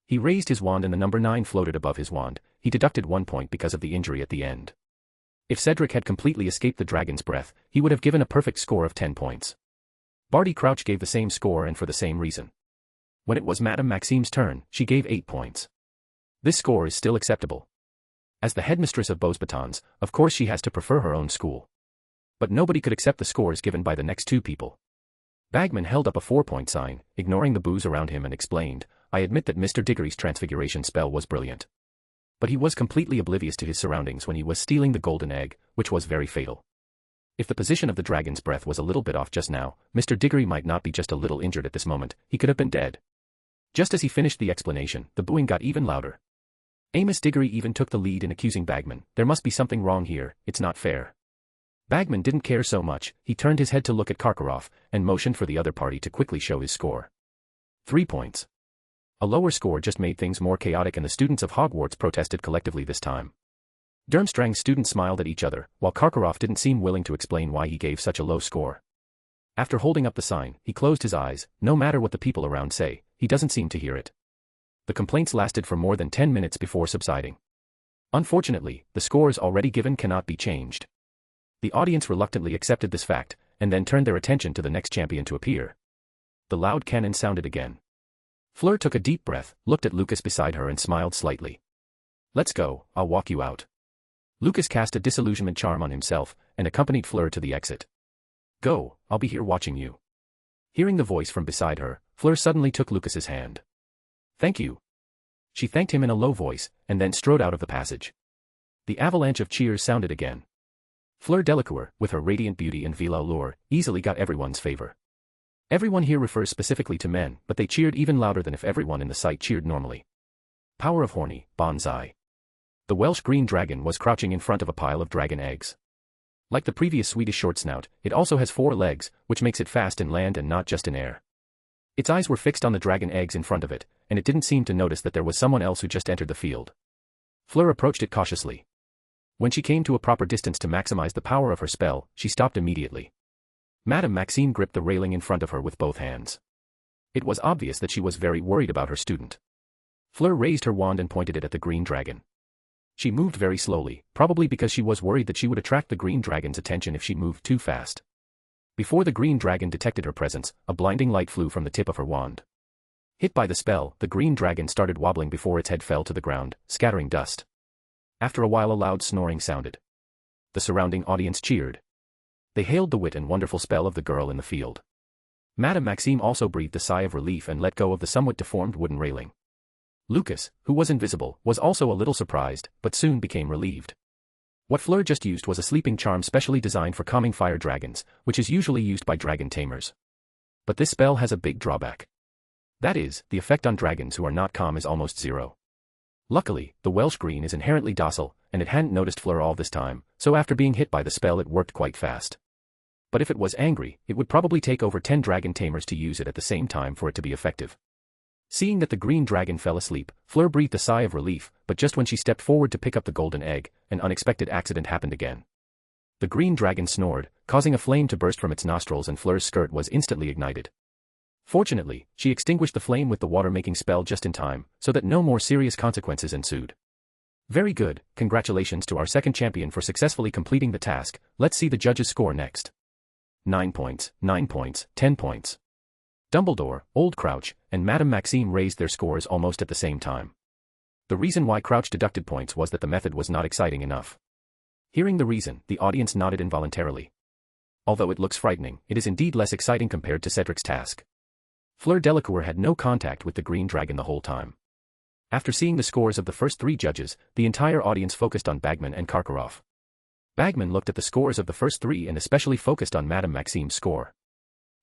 He raised his wand and the number 9 floated above his wand. He deducted 1 point because of the injury at the end. If Cedric had completely escaped the dragon's breath, he would have given a perfect score of 10 points. Barty Crouch gave the same score and for the same reason. When it was Madame Maxime's turn, she gave 8 points. This score is still acceptable. As the headmistress of Beauxbatons, of course she has to prefer her own school. But nobody could accept the scores given by the next 2 people. Bagman held up a 4-point sign, ignoring the boos around him and explained, I admit that Mr. Diggory's transfiguration spell was brilliant. But he was completely oblivious to his surroundings when he was stealing the golden egg, which was very fatal. If the position of the dragon's breath was a little bit off just now, Mr. Diggory might not be just a little injured at this moment, he could have been dead. Just as he finished the explanation, the booing got even louder. Amos Diggory even took the lead in accusing Bagman, there must be something wrong here, it's not fair. Bagman didn't care so much, he turned his head to look at Karkaroff, and motioned for the other party to quickly show his score. 3 points. A lower score just made things more chaotic and the students of Hogwarts protested collectively this time. Durmstrang's students smiled at each other, while Karkaroff didn't seem willing to explain why he gave such a low score. After holding up the sign, he closed his eyes, no matter what the people around say, he doesn't seem to hear it. The complaints lasted for more than 10 minutes before subsiding. Unfortunately, the scores already given cannot be changed. The audience reluctantly accepted this fact, and then turned their attention to the next champion to appear. The loud cannon sounded again. Fleur took a deep breath, looked at Lucas beside her and smiled slightly. Let's go, I'll walk you out. Lucas cast a disillusionment charm on himself, and accompanied Fleur to the exit. Go, I'll be here watching you. Hearing the voice from beside her, Fleur suddenly took Lucas's hand. Thank you. She thanked him in a low voice, and then strode out of the passage. The avalanche of cheers sounded again. Fleur Delacour, with her radiant beauty and virile allure, easily got everyone's favor. Everyone here refers specifically to men, but they cheered even louder than if everyone in the sight cheered normally. Power of Horny, Bonsai. The Welsh green dragon was crouching in front of a pile of dragon eggs. Like the previous Swedish short snout, it also has 4 legs, which makes it fast in land and not just in air. Its eyes were fixed on the dragon eggs in front of it, and it didn't seem to notice that there was someone else who just entered the field. Fleur approached it cautiously. When she came to a proper distance to maximize the power of her spell, she stopped immediately. Madame Maxime gripped the railing in front of her with both hands. It was obvious that she was very worried about her student. Fleur raised her wand and pointed it at the green dragon. She moved very slowly, probably because she was worried that she would attract the green dragon's attention if she moved too fast. Before the green dragon detected her presence, a blinding light flew from the tip of her wand. Hit by the spell, the green dragon started wobbling before its head fell to the ground, scattering dust. After a while a loud snoring sounded. The surrounding audience cheered. They hailed the wit and wonderful spell of the girl in the field. Madame Maxime also breathed a sigh of relief and let go of the somewhat deformed wooden railing. Lucas, who was invisible, was also a little surprised, but soon became relieved. What Fleur just used was a sleeping charm specially designed for calming fire dragons, which is usually used by dragon tamers. But this spell has a big drawback. That is, the effect on dragons who are not calm is almost 0. Luckily, the Welsh green is inherently docile, and it hadn't noticed Fleur all this time, so after being hit by the spell it worked quite fast. But if it was angry, it would probably take over 10 dragon tamers to use it at the same time for it to be effective. Seeing that the green dragon fell asleep, Fleur breathed a sigh of relief, but just when she stepped forward to pick up the golden egg, an unexpected accident happened again. The green dragon snored, causing a flame to burst from its nostrils and Fleur's skirt was instantly ignited. Fortunately, she extinguished the flame with the water-making spell just in time, so that no more serious consequences ensued. Very good, congratulations to our second champion for successfully completing the task, let's see the judges' score next. 9 points, 9 points, 10 points. Dumbledore, Old Crouch, and Madame Maxime raised their scores almost at the same time. The reason why Crouch deducted points was that the method was not exciting enough. Hearing the reason, the audience nodded involuntarily. Although it looks frightening, it is indeed less exciting compared to Cedric's task. Fleur Delacour had no contact with the green dragon the whole time. After seeing the scores of the first 3 judges, the entire audience focused on Bagman and Karkaroff. Bagman looked at the scores of the first 3 and especially focused on Madame Maxime's score.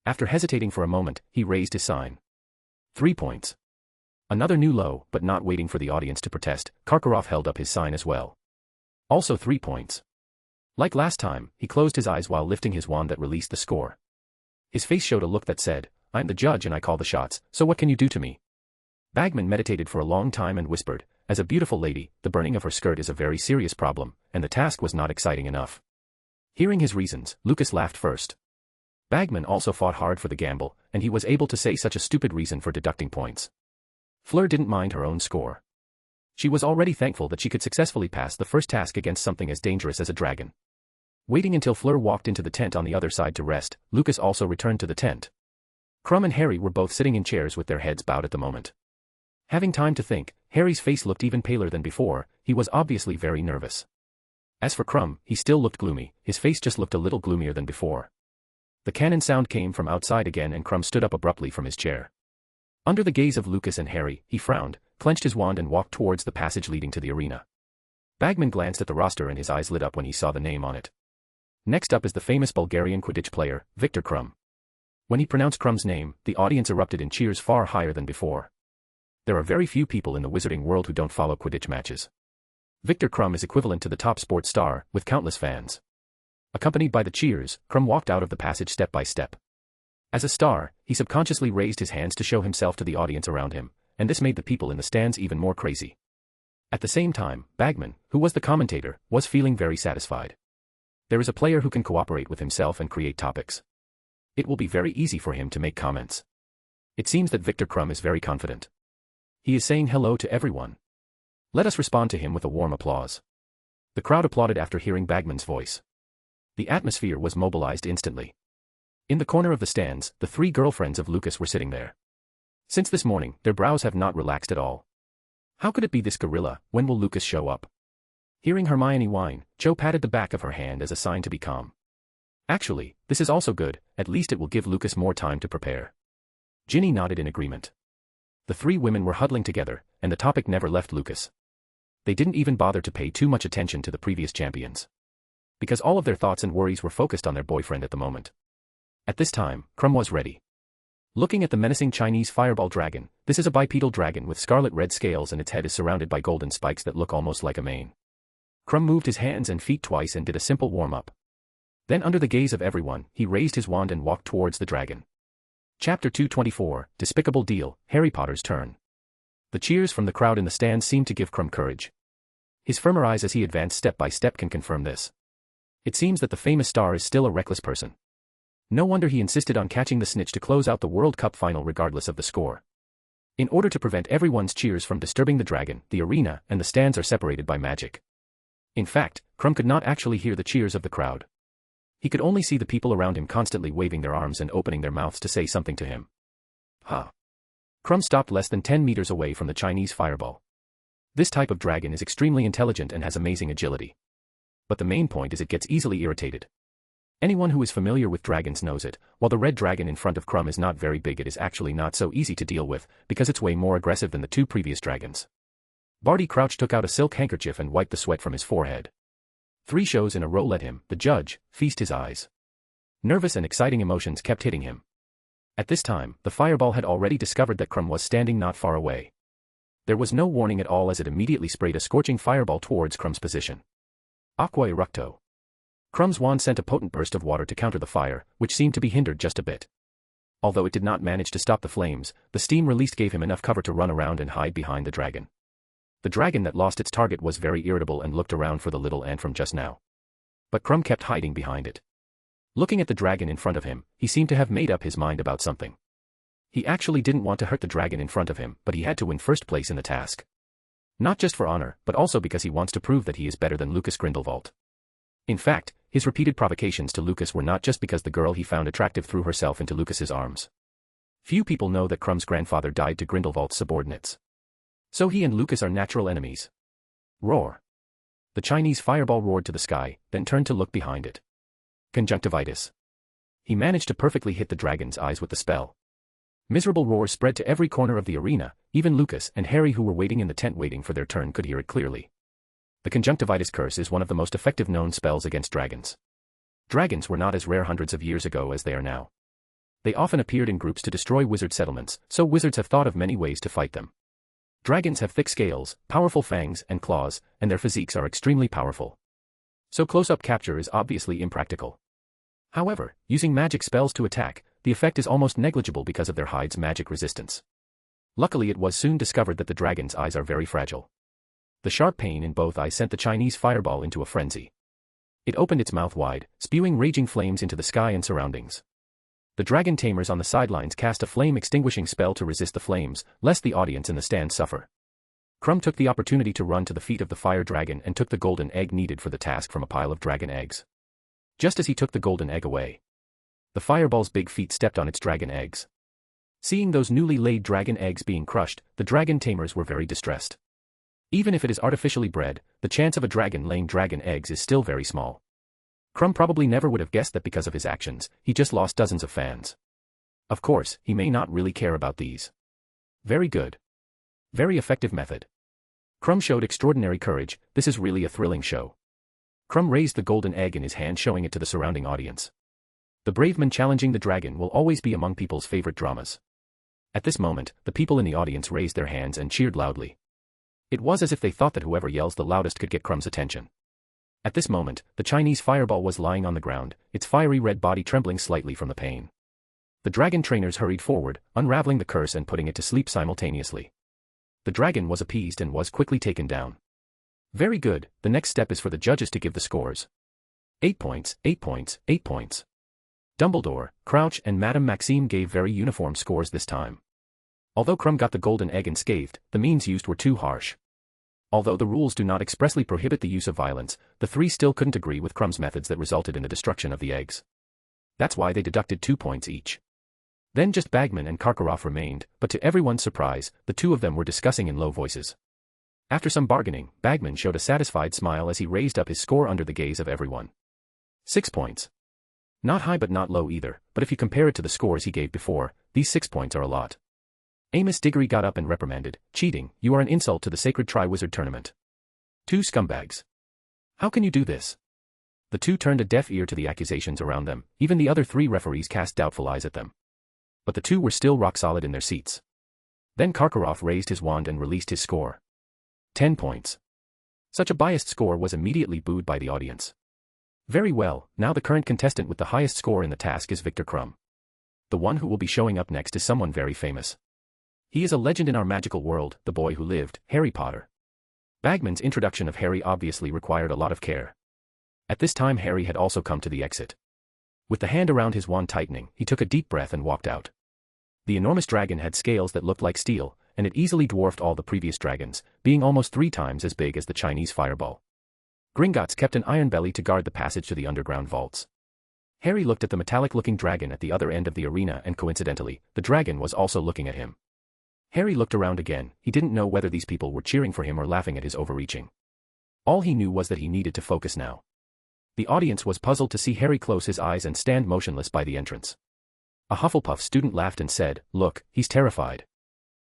After hesitating for a moment, he raised his sign. 3 points. Another new low, but not waiting for the audience to protest, Karkaroff held up his sign as well. Also 3 points. Like last time, he closed his eyes while lifting his wand that released the score. His face showed a look that said, I'm the judge and I call the shots, so what can you do to me? Bagman meditated for a long time and whispered, as a beautiful lady, the burning of her skirt is a very serious problem, and the task was not exciting enough. Hearing his reasons, Lucas laughed first. Bagman also fought hard for the gamble, and he was able to say such a stupid reason for deducting points. Fleur didn't mind her own score. She was already thankful that she could successfully pass the first task against something as dangerous as a dragon. Waiting until Fleur walked into the tent on the other side to rest, Lucas also returned to the tent. Crumb and Harry were both sitting in chairs with their heads bowed at the moment. Having time to think, Harry's face looked even paler than before. He was obviously very nervous. As for Crumb, he still looked gloomy. His face just looked a little gloomier than before. The cannon sound came from outside again and Crumb stood up abruptly from his chair. Under the gaze of Lucas and Harry, he frowned, clenched his wand and walked towards the passage leading to the arena. Bagman glanced at the roster and his eyes lit up when he saw the name on it. Next up is the famous Bulgarian Quidditch player, Viktor Krum. When he pronounced Crumb's name, the audience erupted in cheers far higher than before. There are very few people in the wizarding world who don't follow Quidditch matches. Viktor Krum is equivalent to the top sports star, with countless fans. Accompanied by the cheers, Krum walked out of the passage step by step. As a star, he subconsciously raised his hands to show himself to the audience around him, and this made the people in the stands even more crazy. At the same time, Bagman, who was the commentator, was feeling very satisfied. There is a player who can cooperate with himself and create topics. It will be very easy for him to make comments. It seems that Viktor Krum is very confident. He is saying hello to everyone. Let us respond to him with a warm applause. The crowd applauded after hearing Bagman's voice. The atmosphere was mobilized instantly. In the corner of the stands, the three girlfriends of Lucas were sitting there. Since this morning, their brows have not relaxed at all. How could it be this gorilla? When will Lucas show up? Hearing Hermione whine, Cho patted the back of her hand as a sign to be calm. Actually, this is also good, at least it will give Lucas more time to prepare. Ginny nodded in agreement. The three women were huddling together, and the topic never left Lucas. They didn't even bother to pay too much attention to the previous champions. Because all of their thoughts and worries were focused on their boyfriend at the moment. At this time, Krum was ready. Looking at the menacing Chinese fireball dragon, this is a bipedal dragon with scarlet red scales and its head is surrounded by golden spikes that look almost like a mane. Krum moved his hands and feet twice and did a simple warm-up. Then under the gaze of everyone, he raised his wand and walked towards the dragon. Chapter 224, Despicable Deal, Harry Potter's Turn. The cheers from the crowd in the stands seemed to give Krum courage. His firmer eyes as he advanced step by step can confirm this. It seems that the famous star is still a reckless person. No wonder he insisted on catching the snitch to close out the World Cup final regardless of the score. In order to prevent everyone's cheers from disturbing the dragon, the arena and the stands are separated by magic. In fact, Krum could not actually hear the cheers of the crowd. He could only see the people around him constantly waving their arms and opening their mouths to say something to him. Krum stopped less than 10 meters away from the Chinese fireball. This type of dragon is extremely intelligent and has amazing agility. But the main point is it gets easily irritated. Anyone who is familiar with dragons knows it. While the red dragon in front of Krum is not very big, it is actually not so easy to deal with, because it's way more aggressive than the two previous dragons. Barty Crouch took out a silk handkerchief and wiped the sweat from his forehead. 3 shows in a row let him, the judge, feast his eyes. Nervous and exciting emotions kept hitting him. At this time, the fireball had already discovered that Krum was standing not far away. There was no warning at all as it immediately sprayed a scorching fireball towards Krum's position. Aqua Eructo. Krum's wand sent a potent burst of water to counter the fire, which seemed to be hindered just a bit. Although it did not manage to stop the flames, the steam released gave him enough cover to run around and hide behind the dragon. The dragon that lost its target was very irritable and looked around for the little ant from just now. But Krum kept hiding behind it. Looking at the dragon in front of him, he seemed to have made up his mind about something. He actually didn't want to hurt the dragon in front of him, but he had to win first place in the task. Not just for honor, but also because he wants to prove that he is better than Lucas Grindelwald. In fact, his repeated provocations to Lucas were not just because the girl he found attractive threw herself into Lucas's arms. Few people know that Krum's grandfather died to Grindelwald's subordinates. So he and Lucas are natural enemies. Roar. The Chinese fireball roared to the sky, then turned to look behind it. Conjunctivitis. He managed to perfectly hit the dragon's eyes with the spell. Miserable roars spread to every corner of the arena, even Lucas and Harry who were waiting in the tent waiting for their turn could hear it clearly. The conjunctivitis curse is one of the most effective known spells against dragons. Dragons were not as rare hundreds of years ago as they are now. They often appeared in groups to destroy wizard settlements, so wizards have thought of many ways to fight them. Dragons have thick scales, powerful fangs and claws, and their physiques are extremely powerful. So close-up capture is obviously impractical. However, using magic spells to attack, the effect is almost negligible because of their hide's magic resistance. Luckily it was soon discovered that the dragon's eyes are very fragile. The sharp pain in both eyes sent the Chinese fireball into a frenzy. It opened its mouth wide, spewing raging flames into the sky and surroundings. The dragon tamers on the sidelines cast a flame-extinguishing spell to resist the flames, lest the audience in the stand suffer. Crumb took the opportunity to run to the feet of the fire dragon and took the golden egg needed for the task from a pile of dragon eggs. Just as he took the golden egg away, the fireball's big feet stepped on its dragon eggs. Seeing those newly laid dragon eggs being crushed, the dragon tamers were very distressed. Even if it is artificially bred, the chance of a dragon laying dragon eggs is still very small. Crumb probably never would have guessed that because of his actions, he just lost dozens of fans. Of course, he may not really care about these. Very good. Very effective method. Crumb showed extraordinary courage. This is really a thrilling show. Crumb raised the golden egg in his hand, showing it to the surrounding audience. The brave man challenging the dragon will always be among people's favorite dramas. At this moment, the people in the audience raised their hands and cheered loudly. It was as if they thought that whoever yells the loudest could get Crumb's attention. At this moment, the Chinese fireball was lying on the ground, its fiery red body trembling slightly from the pain. The dragon trainers hurried forward, unraveling the curse and putting it to sleep simultaneously. The dragon was appeased and was quickly taken down. Very good, the next step is for the judges to give the scores. 8 points, 8 points, 8 points. Dumbledore, Crouch and Madame Maxime gave very uniform scores this time. Although Crumb got the golden egg unscathed, the means used were too harsh. Although the rules do not expressly prohibit the use of violence, the three still couldn't agree with Crumb's methods that resulted in the destruction of the eggs. That's why they deducted 2 points each. Then just Bagman and Karkaroff remained, but to everyone's surprise, the two of them were discussing in low voices. After some bargaining, Bagman showed a satisfied smile as he raised up his score under the gaze of everyone. 6 points. Not high but not low either, but if you compare it to the scores he gave before, these 6 points are a lot. Amos Diggory got up and reprimanded, "Cheating, you are an insult to the sacred Triwizard Tournament. 2 scumbags. How can you do this?" The two turned a deaf ear to the accusations around them, even the other 3 referees cast doubtful eyes at them. But the two were still rock solid in their seats. Then Karkaroff raised his wand and released his score. 10 points. Such a biased score was immediately booed by the audience. Very well, now the current contestant with the highest score in the task is Victor Crumb. The one who will be showing up next is someone very famous. He is a legend in our magical world, the boy who lived, Harry Potter. Bagman's introduction of Harry obviously required a lot of care. At this time Harry had also come to the exit. With the hand around his wand tightening, he took a deep breath and walked out. The enormous dragon had scales that looked like steel, and it easily dwarfed all the previous dragons, being almost 3 times as big as the Chinese fireball. Gringotts kept an iron belly to guard the passage to the underground vaults. Harry looked at the metallic-looking dragon at the other end of the arena and coincidentally, the dragon was also looking at him. Harry looked around again. He didn't know whether these people were cheering for him or laughing at his overreaching. All he knew was that he needed to focus now. The audience was puzzled to see Harry close his eyes and stand motionless by the entrance. A Hufflepuff student laughed and said, "Look, he's terrified.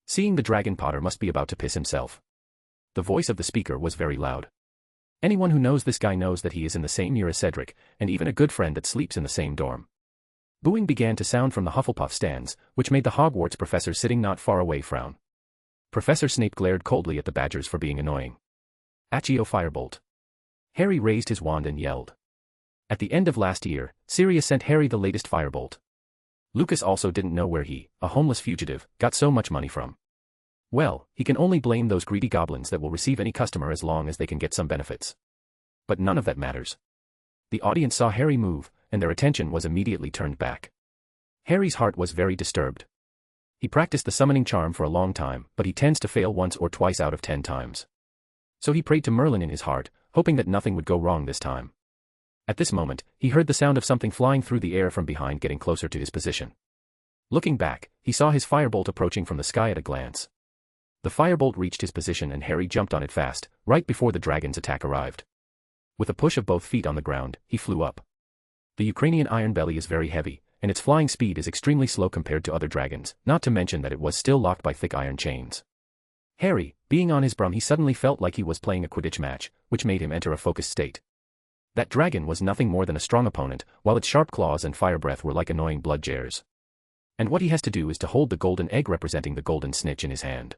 Seeing the dragon Potter must be about to piss himself." The voice of the speaker was very loud. Anyone who knows this guy knows that he is in the same year as Cedric, and even a good friend that sleeps in the same dorm. Booing began to sound from the Hufflepuff stands, which made the Hogwarts professor sitting not far away frown. Professor Snape glared coldly at the Badgers for being annoying. Accio Firebolt. Harry raised his wand and yelled. At the end of last year, Sirius sent Harry the latest firebolt. Lucas also didn't know where he, a homeless fugitive, got so much money from. Well, he can only blame those greedy goblins that will receive any customer as long as they can get some benefits. But none of that matters. The audience saw Harry move, and their attention was immediately turned back. Harry's heart was very disturbed. He practiced the summoning charm for a long time, but he tends to fail once or twice out of 10 times. So he prayed to Merlin in his heart, hoping that nothing would go wrong this time. At this moment, he heard the sound of something flying through the air from behind getting closer to his position. Looking back, he saw his firebolt approaching from the sky at a glance. The firebolt reached his position and Harry jumped on it fast, right before the dragon's attack arrived. With a push of both feet on the ground, he flew up. The Ukrainian iron belly is very heavy, and its flying speed is extremely slow compared to other dragons, not to mention that it was still locked by thick iron chains. Harry, being on his brum, he suddenly felt like he was playing a Quidditch match, which made him enter a focused state. That dragon was nothing more than a strong opponent, while its sharp claws and fire breath were like annoying blood jares. And what he has to do is to hold the golden egg representing the golden snitch in his hand.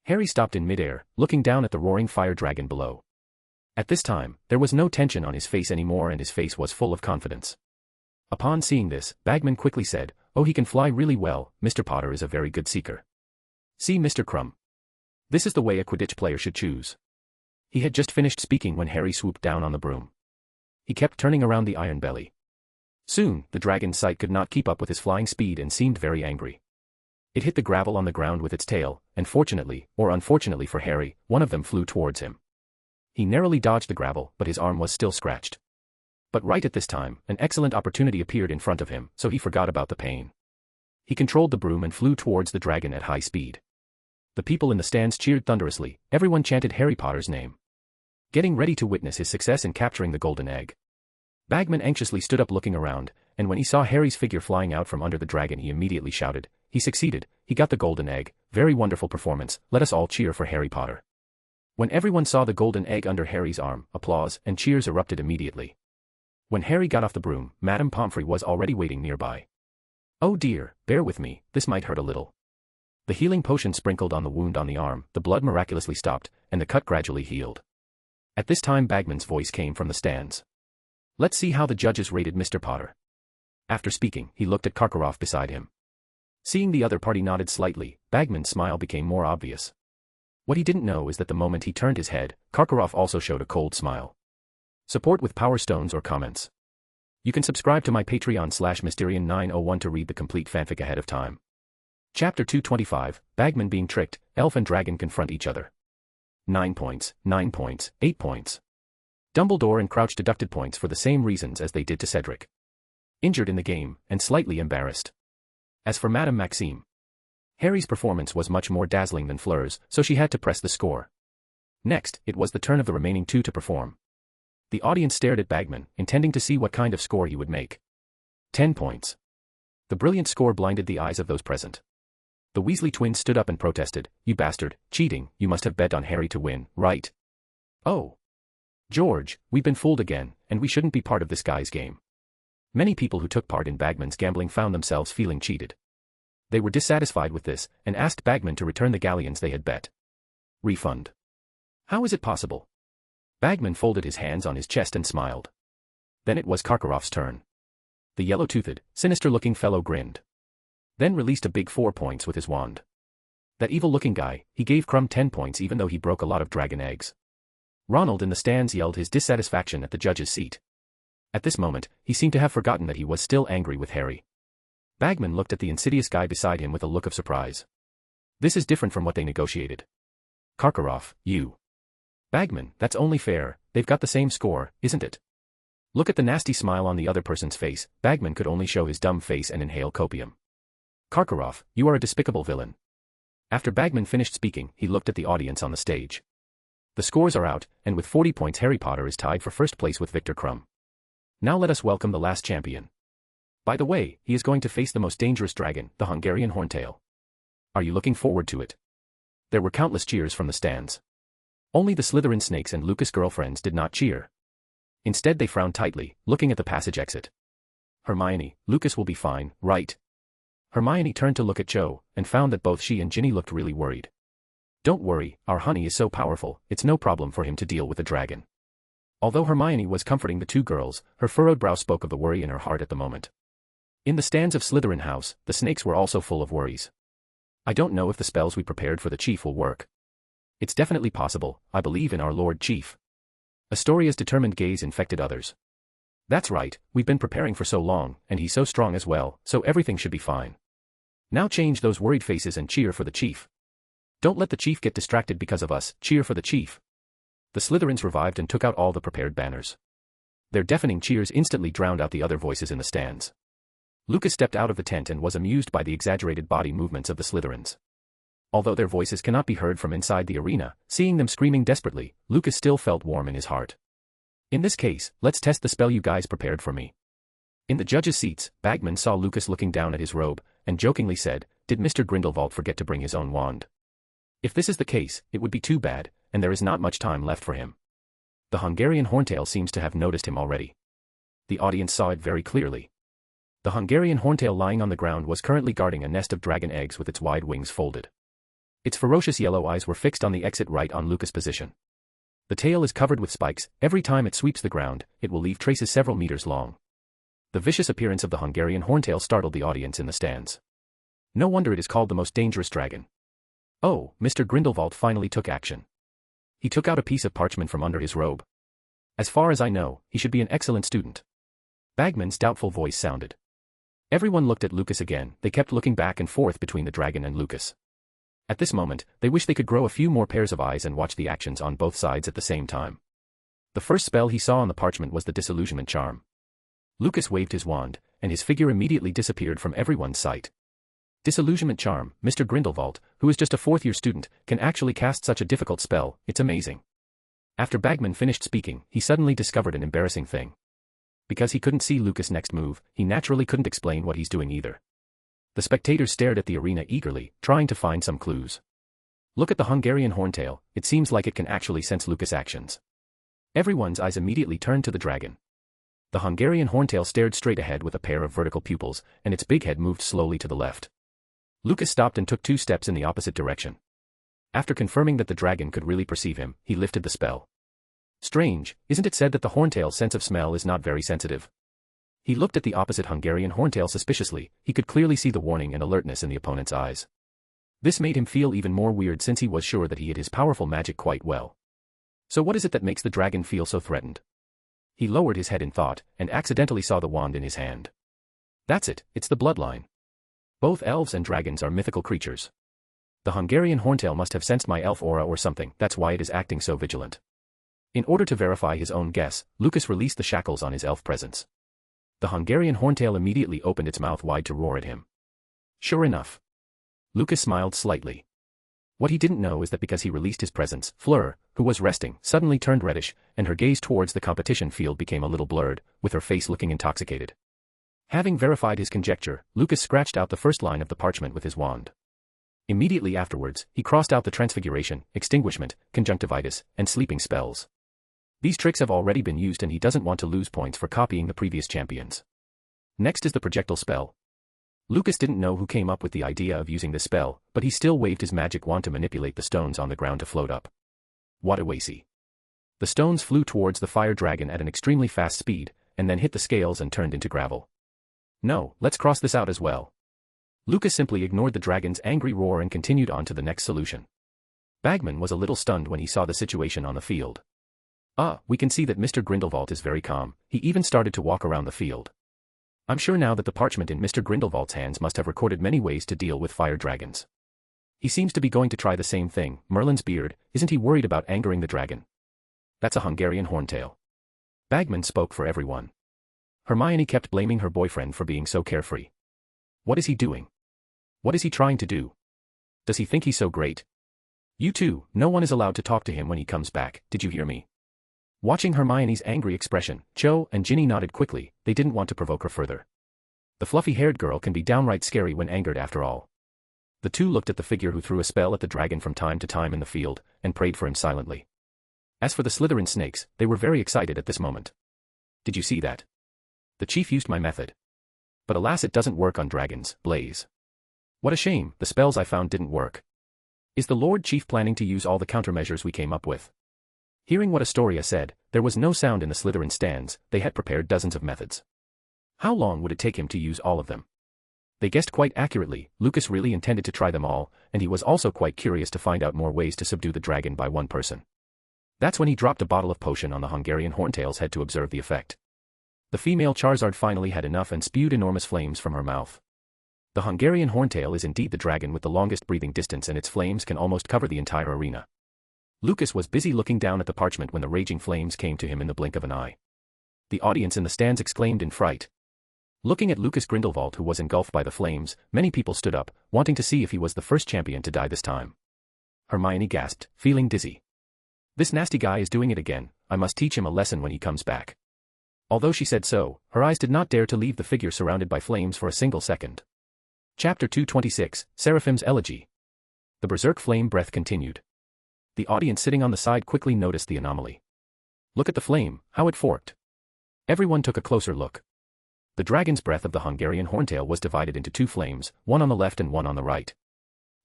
Harry stopped in midair, looking down at the roaring fire dragon below. At this time, there was no tension on his face anymore and his face was full of confidence. Upon seeing this, Bagman quickly said, "Oh, he can fly really well, Mr. Potter is a very good seeker. See Mr. Crumb. This is the way a Quidditch player should choose." He had just finished speaking when Harry swooped down on the broom. He kept turning around the iron belly. Soon, the dragon's sight could not keep up with his flying speed and seemed very angry. It hit the gravel on the ground with its tail, and fortunately, or unfortunately for Harry, one of them flew towards him. He narrowly dodged the gravel, but his arm was still scratched. But right at this time, an excellent opportunity appeared in front of him, so he forgot about the pain. He controlled the broom and flew towards the dragon at high speed. The people in the stands cheered thunderously, everyone chanted Harry Potter's name, getting ready to witness his success in capturing the golden egg. Bagman anxiously stood up looking around, and when he saw Harry's figure flying out from under the dragon he immediately shouted, "He succeeded, he got the golden egg, very wonderful performance, let us all cheer for Harry Potter." When everyone saw the golden egg under Harry's arm, applause and cheers erupted immediately. When Harry got off the broom, Madame Pomfrey was already waiting nearby. "Oh dear, bear with me, this might hurt a little." The healing potion sprinkled on the wound on the arm, the blood miraculously stopped, and the cut gradually healed. At this time Bagman's voice came from the stands. "Let's see how the judges rated Mr. Potter." After speaking, he looked at Karkaroff beside him. Seeing the other party nodded slightly, Bagman's smile became more obvious. What he didn't know is that the moment he turned his head, Karkaroff also showed a cold smile. Support with Power Stones or comments. You can subscribe to my Patreon/Mysterian901 to read the complete fanfic ahead of time. Chapter 225, Bagman being tricked, Elf and Dragon confront each other. 9 points, 9 points, 8 points. Dumbledore and Crouch deducted points for the same reasons as they did to Cedric. Injured in the game, and slightly embarrassed. As for Madame Maxime, Harry's performance was much more dazzling than Fleur's, so she had to press the score. Next, it was the turn of the remaining two to perform. The audience stared at Bagman, intending to see what kind of score he would make. 10 points. The brilliant score blinded the eyes of those present. The Weasley twins stood up and protested, "You bastard, cheating, you must have bet on Harry to win, right?" "Oh. George, we've been fooled again, and we shouldn't be part of this guy's game." Many people who took part in Bagman's gambling found themselves feeling cheated. They were dissatisfied with this, and asked Bagman to return the galleons they had bet. "Refund? How is it possible?" Bagman folded his hands on his chest and smiled. Then it was Karkaroff's turn. The yellow-toothed, sinister-looking fellow grinned. Then released a big 4 points with his wand. That evil-looking guy, he gave Crumb 10 points even though he broke a lot of dragon eggs. Ronald in the stands yelled his dissatisfaction at the judge's seat. At this moment, he seemed to have forgotten that he was still angry with Harry. Bagman looked at the insidious guy beside him with a look of surprise. This is different from what they negotiated. "Karkaroff, you." "Bagman, that's only fair, they've got the same score, isn't it?" Look at the nasty smile on the other person's face, Bagman could only show his dumb face and inhale copium. "Karkaroff, you are a despicable villain." After Bagman finished speaking, he looked at the audience on the stage. The scores are out, and with 40 points Harry Potter is tied for first place with Victor Crumb. Now let us welcome the last champion. By the way, he is going to face the most dangerous dragon, the Hungarian Horntail. Are you looking forward to it? There were countless cheers from the stands. Only the Slytherin snakes and Lucas girlfriends did not cheer. Instead they frowned tightly, looking at the passage exit. "Hermione, Lucas will be fine, right?" Hermione turned to look at Cho, and found that both she and Ginny looked really worried. "Don't worry, our honey is so powerful, it's no problem for him to deal with a dragon." Although Hermione was comforting the two girls, her furrowed brow spoke of the worry in her heart at the moment. In the stands of Slytherin House, the snakes were also full of worries. "I don't know if the spells we prepared for the chief will work." "It's definitely possible, I believe in our Lord Chief." Astoria's determined gaze infected others. "That's right, we've been preparing for so long, and he's so strong as well, so everything should be fine. Now change those worried faces and cheer for the chief. Don't let the chief get distracted because of us, cheer for the chief." The Slytherins revived and took out all the prepared banners. Their deafening cheers instantly drowned out the other voices in the stands. Lucas stepped out of the tent and was amused by the exaggerated body movements of the Slytherins. Although their voices cannot be heard from inside the arena, seeing them screaming desperately, Lucas still felt warm in his heart. "In this case, let's test the spell you guys prepared for me." In the judges' seats, Bagman saw Lucas looking down at his robe, and jokingly said, "Did Mr. Grindelwald forget to bring his own wand? If this is the case, it would be too bad, and there is not much time left for him." The Hungarian Horntail seems to have noticed him already. The audience saw it very clearly. The Hungarian Horntail lying on the ground was currently guarding a nest of dragon eggs with its wide wings folded. Its ferocious yellow eyes were fixed on the exit right on Lucas' position. The tail is covered with spikes, every time it sweeps the ground, it will leave traces several meters long. The vicious appearance of the Hungarian Horntail startled the audience in the stands. No wonder it is called the most dangerous dragon. Oh, Mr. Grindelwald finally took action. He took out a piece of parchment from under his robe. As far as I know, he should be an excellent student. Bagman's doubtful voice sounded. Everyone looked at Lucas again. They kept looking back and forth between the dragon and Lucas. At this moment, they wished they could grow a few more pairs of eyes and watch the actions on both sides at the same time. The first spell he saw on the parchment was the disillusionment charm. Lucas waved his wand, and his figure immediately disappeared from everyone's sight. Disillusionment charm, Mr. Grindelwald, who is just a fourth-year student, can actually cast such a difficult spell, it's amazing. After Bagman finished speaking, he suddenly discovered an embarrassing thing. Because he couldn't see Lucas' next move, he naturally couldn't explain what he's doing either. The spectators stared at the arena eagerly, trying to find some clues. Look at the Hungarian horntail, it seems like it can actually sense Lucas' actions. Everyone's eyes immediately turned to the dragon. The Hungarian horntail stared straight ahead with a pair of vertical pupils, and its big head moved slowly to the left. Lucas stopped and took 2 steps in the opposite direction. After confirming that the dragon could really perceive him, he lifted the spell. Strange, isn't it said that the horntail's sense of smell is not very sensitive? He looked at the opposite Hungarian horntail suspiciously. He could clearly see the warning and alertness in the opponent's eyes. This made him feel even more weird since he was sure that he hid his powerful magic quite well. So what is it that makes the dragon feel so threatened? He lowered his head in thought, and accidentally saw the wand in his hand. That's it, it's the bloodline. Both elves and dragons are mythical creatures. The Hungarian horntail must have sensed my elf aura or something, that's why it is acting so vigilant. In order to verify his own guess, Lucas released the shackles on his elf presence. The Hungarian horntail immediately opened its mouth wide to roar at him. Sure enough. Lucas smiled slightly. What he didn't know is that because he released his presence, Fleur, who was resting, suddenly turned reddish, and her gaze towards the competition field became a little blurred, with her face looking intoxicated. Having verified his conjecture, Lucas scratched out the first line of the parchment with his wand. Immediately afterwards, he crossed out the transfiguration, extinguishment, conjunctivitis, and sleeping spells. These tricks have already been used and he doesn't want to lose points for copying the previous champions. Next is the projectile spell. Lucas didn't know who came up with the idea of using this spell, but he still waved his magic wand to manipulate the stones on the ground to float up. Watawasi. The stones flew towards the fire dragon at an extremely fast speed, and then hit the scales and turned into gravel. No, let's cross this out as well. Lucas simply ignored the dragon's angry roar and continued on to the next solution. Bagman was a little stunned when he saw the situation on the field. We can see that Mr. Grindelwald is very calm. He even started to walk around the field. I'm sure now that the parchment in Mr. Grindelwald's hands must have recorded many ways to deal with fire dragons. He seems to be going to try the same thing. Merlin's beard, isn't he worried about angering the dragon? That's a Hungarian horntail. Bagman spoke for everyone. Hermione kept blaming her boyfriend for being so carefree. What is he doing? What is he trying to do? Does he think he's so great? You too, no one is allowed to talk to him when he comes back, did you hear me? Watching Hermione's angry expression, Cho and Ginny nodded quickly, they didn't want to provoke her further. The fluffy-haired girl can be downright scary when angered after all. The two looked at the figure who threw a spell at the dragon from time to time in the field, and prayed for him silently. As for the Slytherin snakes, they were very excited at this moment. Did you see that? The chief used my method. But alas, it doesn't work on dragons, Blaze. What a shame, the spells I found didn't work. Is the Lord Chief planning to use all the countermeasures we came up with? Hearing what Astoria said, there was no sound in the Slytherin stands. They had prepared dozens of methods. How long would it take him to use all of them? They guessed quite accurately. Lucas really intended to try them all, and he was also quite curious to find out more ways to subdue the dragon by one person. That's when he dropped a bottle of potion on the Hungarian horntail's head to observe the effect. The female Charizard finally had enough and spewed enormous flames from her mouth. The Hungarian horntail is indeed the dragon with the longest breathing distance, and its flames can almost cover the entire arena. Lucas was busy looking down at the parchment when the raging flames came to him in the blink of an eye. The audience in the stands exclaimed in fright. Looking at Lucas Grindelwald, who was engulfed by the flames, many people stood up, wanting to see if he was the first champion to die this time. Hermione gasped, feeling dizzy. This nasty guy is doing it again, I must teach him a lesson when he comes back. Although she said so, her eyes did not dare to leave the figure surrounded by flames for a single second. Chapter 226, Seraphim's Elegy. The berserk flame breath continued. The audience sitting on the side quickly noticed the anomaly. Look at the flame, how it forked. Everyone took a closer look. The dragon's breath of the Hungarian horntail was divided into 2 flames, one on the left and one on the right.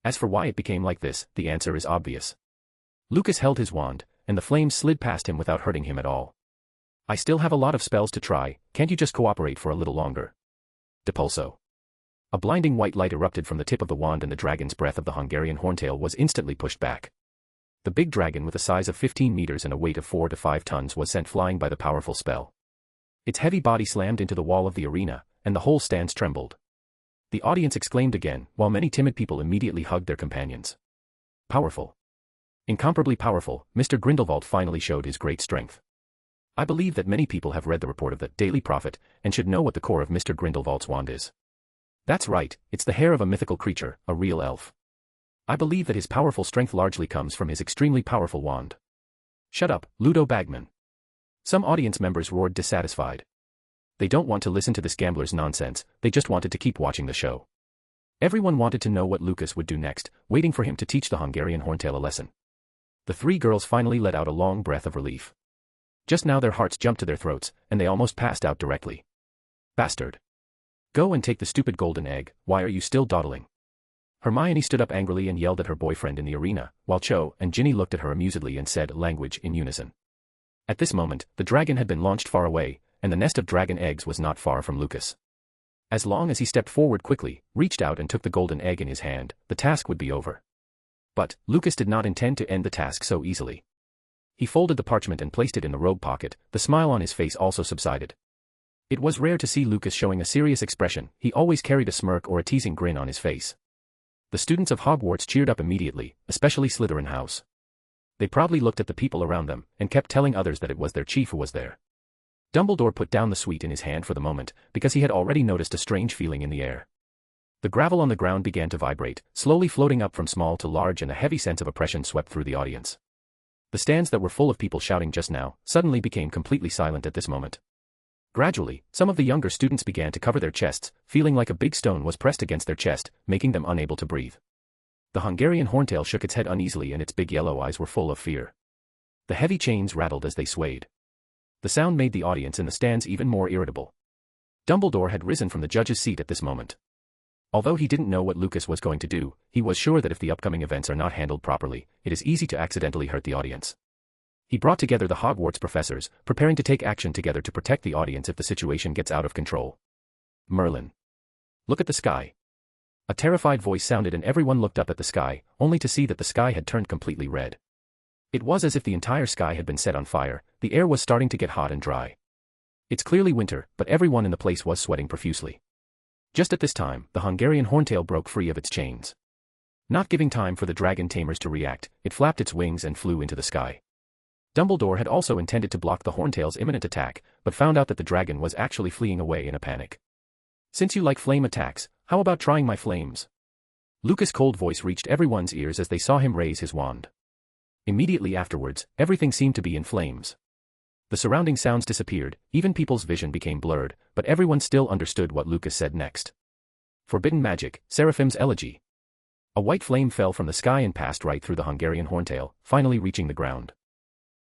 As for why it became like this, the answer is obvious. Lucas held his wand, and the flames slid past him without hurting him at all. I still have a lot of spells to try, can't you just cooperate for a little longer? Depulso. A blinding white light erupted from the tip of the wand, and the dragon's breath of the Hungarian horntail was instantly pushed back. The big dragon with a size of 15 meters and a weight of 4 to 5 tons was sent flying by the powerful spell. Its heavy body slammed into the wall of the arena, and the whole stands trembled. The audience exclaimed again, while many timid people immediately hugged their companions. Powerful. Incomparably powerful, Mr. Grindelwald finally showed his great strength. I believe that many people have read the report of the Daily Prophet, and should know what the core of Mr. Grindelwald's wand is. That's right, it's the hair of a mythical creature, a real elf. I believe that his powerful strength largely comes from his extremely powerful wand. Shut up, Ludo Bagman. Some audience members roared dissatisfied. They don't want to listen to this gambler's nonsense, they just wanted to keep watching the show. Everyone wanted to know what Lucas would do next, waiting for him to teach the Hungarian Horntail a lesson. The three girls finally let out a long breath of relief. Just now their hearts jumped to their throats, and they almost passed out directly. Bastard. Go and take the stupid golden egg, why are you still dawdling? Hermione stood up angrily and yelled at her boyfriend in the arena, while Cho and Ginny looked at her amusedly and said language in unison. At this moment, the dragon had been launched far away, and the nest of dragon eggs was not far from Lucas. As long as he stepped forward quickly, reached out and took the golden egg in his hand, the task would be over. But Lucas did not intend to end the task so easily. He folded the parchment and placed it in the robe pocket, the smile on his face also subsided. It was rare to see Lucas showing a serious expression, he always carried a smirk or a teasing grin on his face. The students of Hogwarts cheered up immediately, especially Slytherin House. They proudly looked at the people around them, and kept telling others that it was their chief who was there. Dumbledore put down the sweet in his hand for the moment, because he had already noticed a strange feeling in the air. The gravel on the ground began to vibrate, slowly floating up from small to large, and a heavy sense of oppression swept through the audience. The stands that were full of people shouting just now, suddenly became completely silent at this moment. Gradually, some of the younger students began to cover their chests, feeling like a big stone was pressed against their chest, making them unable to breathe. The Hungarian Horntail shook its head uneasily and its big yellow eyes were full of fear. The heavy chains rattled as they swayed. The sound made the audience in the stands even more irritable. Dumbledore had risen from the judge's seat at this moment. Although he didn't know what Lucas was going to do, he was sure that if the upcoming events are not handled properly, it is easy to accidentally hurt the audience. He brought together the Hogwarts professors, preparing to take action together to protect the audience if the situation gets out of control. Merlin. Look at the sky. A terrified voice sounded and everyone looked up at the sky, only to see that the sky had turned completely red. It was as if the entire sky had been set on fire, the air was starting to get hot and dry. It's clearly winter, but everyone in the place was sweating profusely. Just at this time, the Hungarian Horntail broke free of its chains. Not giving time for the dragon tamers to react, it flapped its wings and flew into the sky. Dumbledore had also intended to block the Horntail's imminent attack, but found out that the dragon was actually fleeing away in a panic. Since you like flame attacks, how about trying my flames? Lucas' cold voice reached everyone's ears as they saw him raise his wand. Immediately afterwards, everything seemed to be in flames. The surrounding sounds disappeared, even people's vision became blurred, but everyone still understood what Lucas said next. Forbidden magic, Seraphim's elegy. A white flame fell from the sky and passed right through the Hungarian Horntail, finally reaching the ground.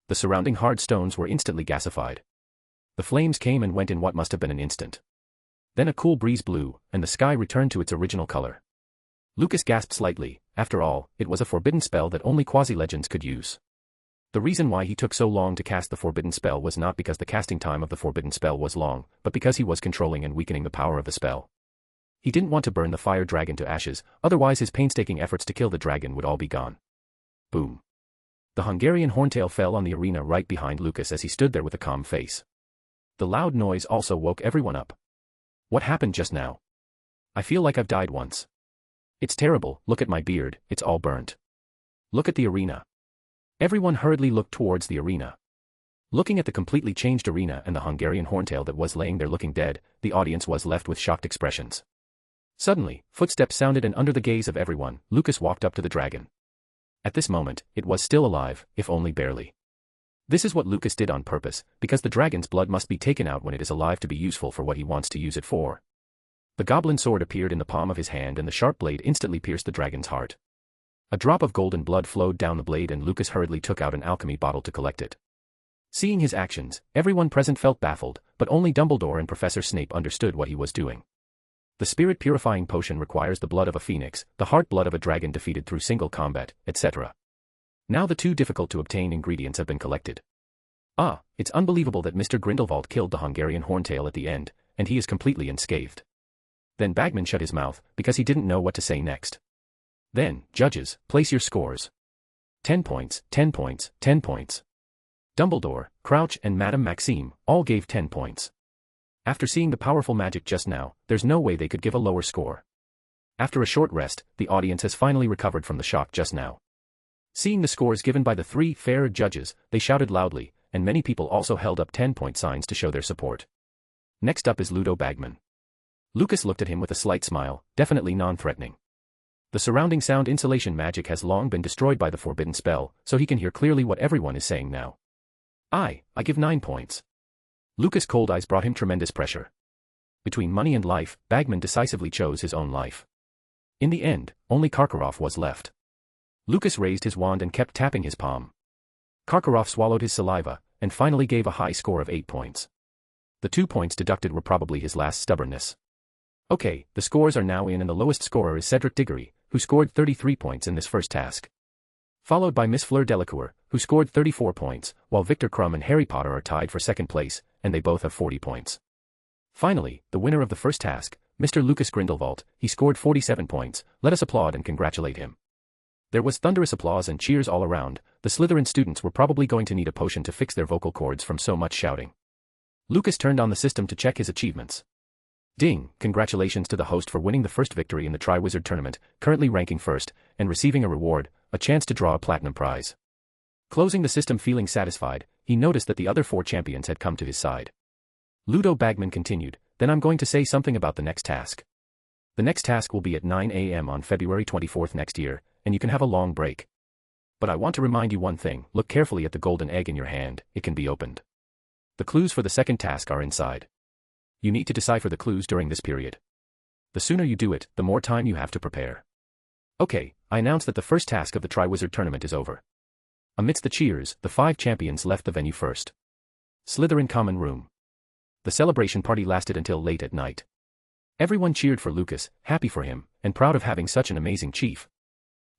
The surrounding hard stones were instantly gasified. The flames came and went in what must have been an instant. Then a cool breeze blew, and the sky returned to its original color. Lucas gasped slightly, after all, it was a forbidden spell that only quasi-legends could use. The reason why he took so long to cast the forbidden spell was not because the casting time of the forbidden spell was long, but because he was controlling and weakening the power of the spell. He didn't want to burn the fire dragon to ashes, otherwise his painstaking efforts to kill the dragon would all be gone. Boom. The Hungarian Horntail fell on the arena right behind Lucas as he stood there with a calm face. The loud noise also woke everyone up. What happened just now? I feel like I've died once. It's terrible, look at my beard, it's all burnt. Look at the arena. Everyone hurriedly looked towards the arena. Looking at the completely changed arena and the Hungarian Horntail that was laying there looking dead, the audience was left with shocked expressions. Suddenly, footsteps sounded and under the gaze of everyone, Lucas walked up to the dragon. At this moment, it was still alive, if only barely. This is what Lucas did on purpose, because the dragon's blood must be taken out when it is alive to be useful for what he wants to use it for. The goblin sword appeared in the palm of his hand and the sharp blade instantly pierced the dragon's heart. A drop of golden blood flowed down the blade and Lucas hurriedly took out an alchemy bottle to collect it. Seeing his actions, everyone present felt baffled, but only Dumbledore and Professor Snape understood what he was doing. The spirit-purifying potion requires the blood of a phoenix, the heart blood of a dragon defeated through single combat, etc. Now the two difficult-to-obtain ingredients have been collected. Ah, it's unbelievable that Mr. Grindelwald killed the Hungarian Horntail at the end, and he is completely unscathed. Then Bagman shut his mouth, because he didn't know what to say next. Then, judges, place your scores. 10 points, 10 points, 10 points. Dumbledore, Crouch and Madame Maxime all gave 10 points. After seeing the powerful magic just now, there's no way they could give a lower score. After a short rest, the audience has finally recovered from the shock just now. Seeing the scores given by the 3 fair judges, they shouted loudly, and many people also held up 10-point signs to show their support. Next up is Ludo Bagman. Lucas looked at him with a slight smile, definitely non-threatening. The surrounding sound insulation magic has long been destroyed by the forbidden spell, so he can hear clearly what everyone is saying now. I give 9 points. Lucas' cold eyes brought him tremendous pressure. Between money and life, Bagman decisively chose his own life. In the end, only Karkaroff was left. Lucas raised his wand and kept tapping his palm. Karkaroff swallowed his saliva, and finally gave a high score of 8 points. The 2 points deducted were probably his last stubbornness. Okay, the scores are now in and the lowest scorer is Cedric Diggory, who scored 33 points in this first task. Followed by Miss Fleur Delacour, who scored 34 points, while Victor Crumb and Harry Potter are tied for second place, and they both have 40 points. Finally, the winner of the first task, Mr. Lucas Grindelwald, he scored 47 points, let us applaud and congratulate him. There was thunderous applause and cheers all around. The Slytherin students were probably going to need a potion to fix their vocal cords from so much shouting. Lucas turned on the system to check his achievements. Ding, congratulations to the host for winning the first victory in the Triwizard Tournament, currently ranking first, and receiving a reward, a chance to draw a platinum prize. Closing the system feeling satisfied, he noticed that the other 4 champions had come to his side. Ludo Bagman continued, then I'm going to say something about the next task. The next task will be at 9 a.m. on February 24th next year, and you can have a long break. But I want to remind you one thing, look carefully at the golden egg in your hand, it can be opened. The clues for the second task are inside. You need to decipher the clues during this period. The sooner you do it, the more time you have to prepare. Okay, I announce that the first task of the Triwizard Tournament is over. Amidst the cheers, the 5 champions left the venue first. Slytherin Common Room. The celebration party lasted until late at night. Everyone cheered for Lucas, happy for him, and proud of having such an amazing chief.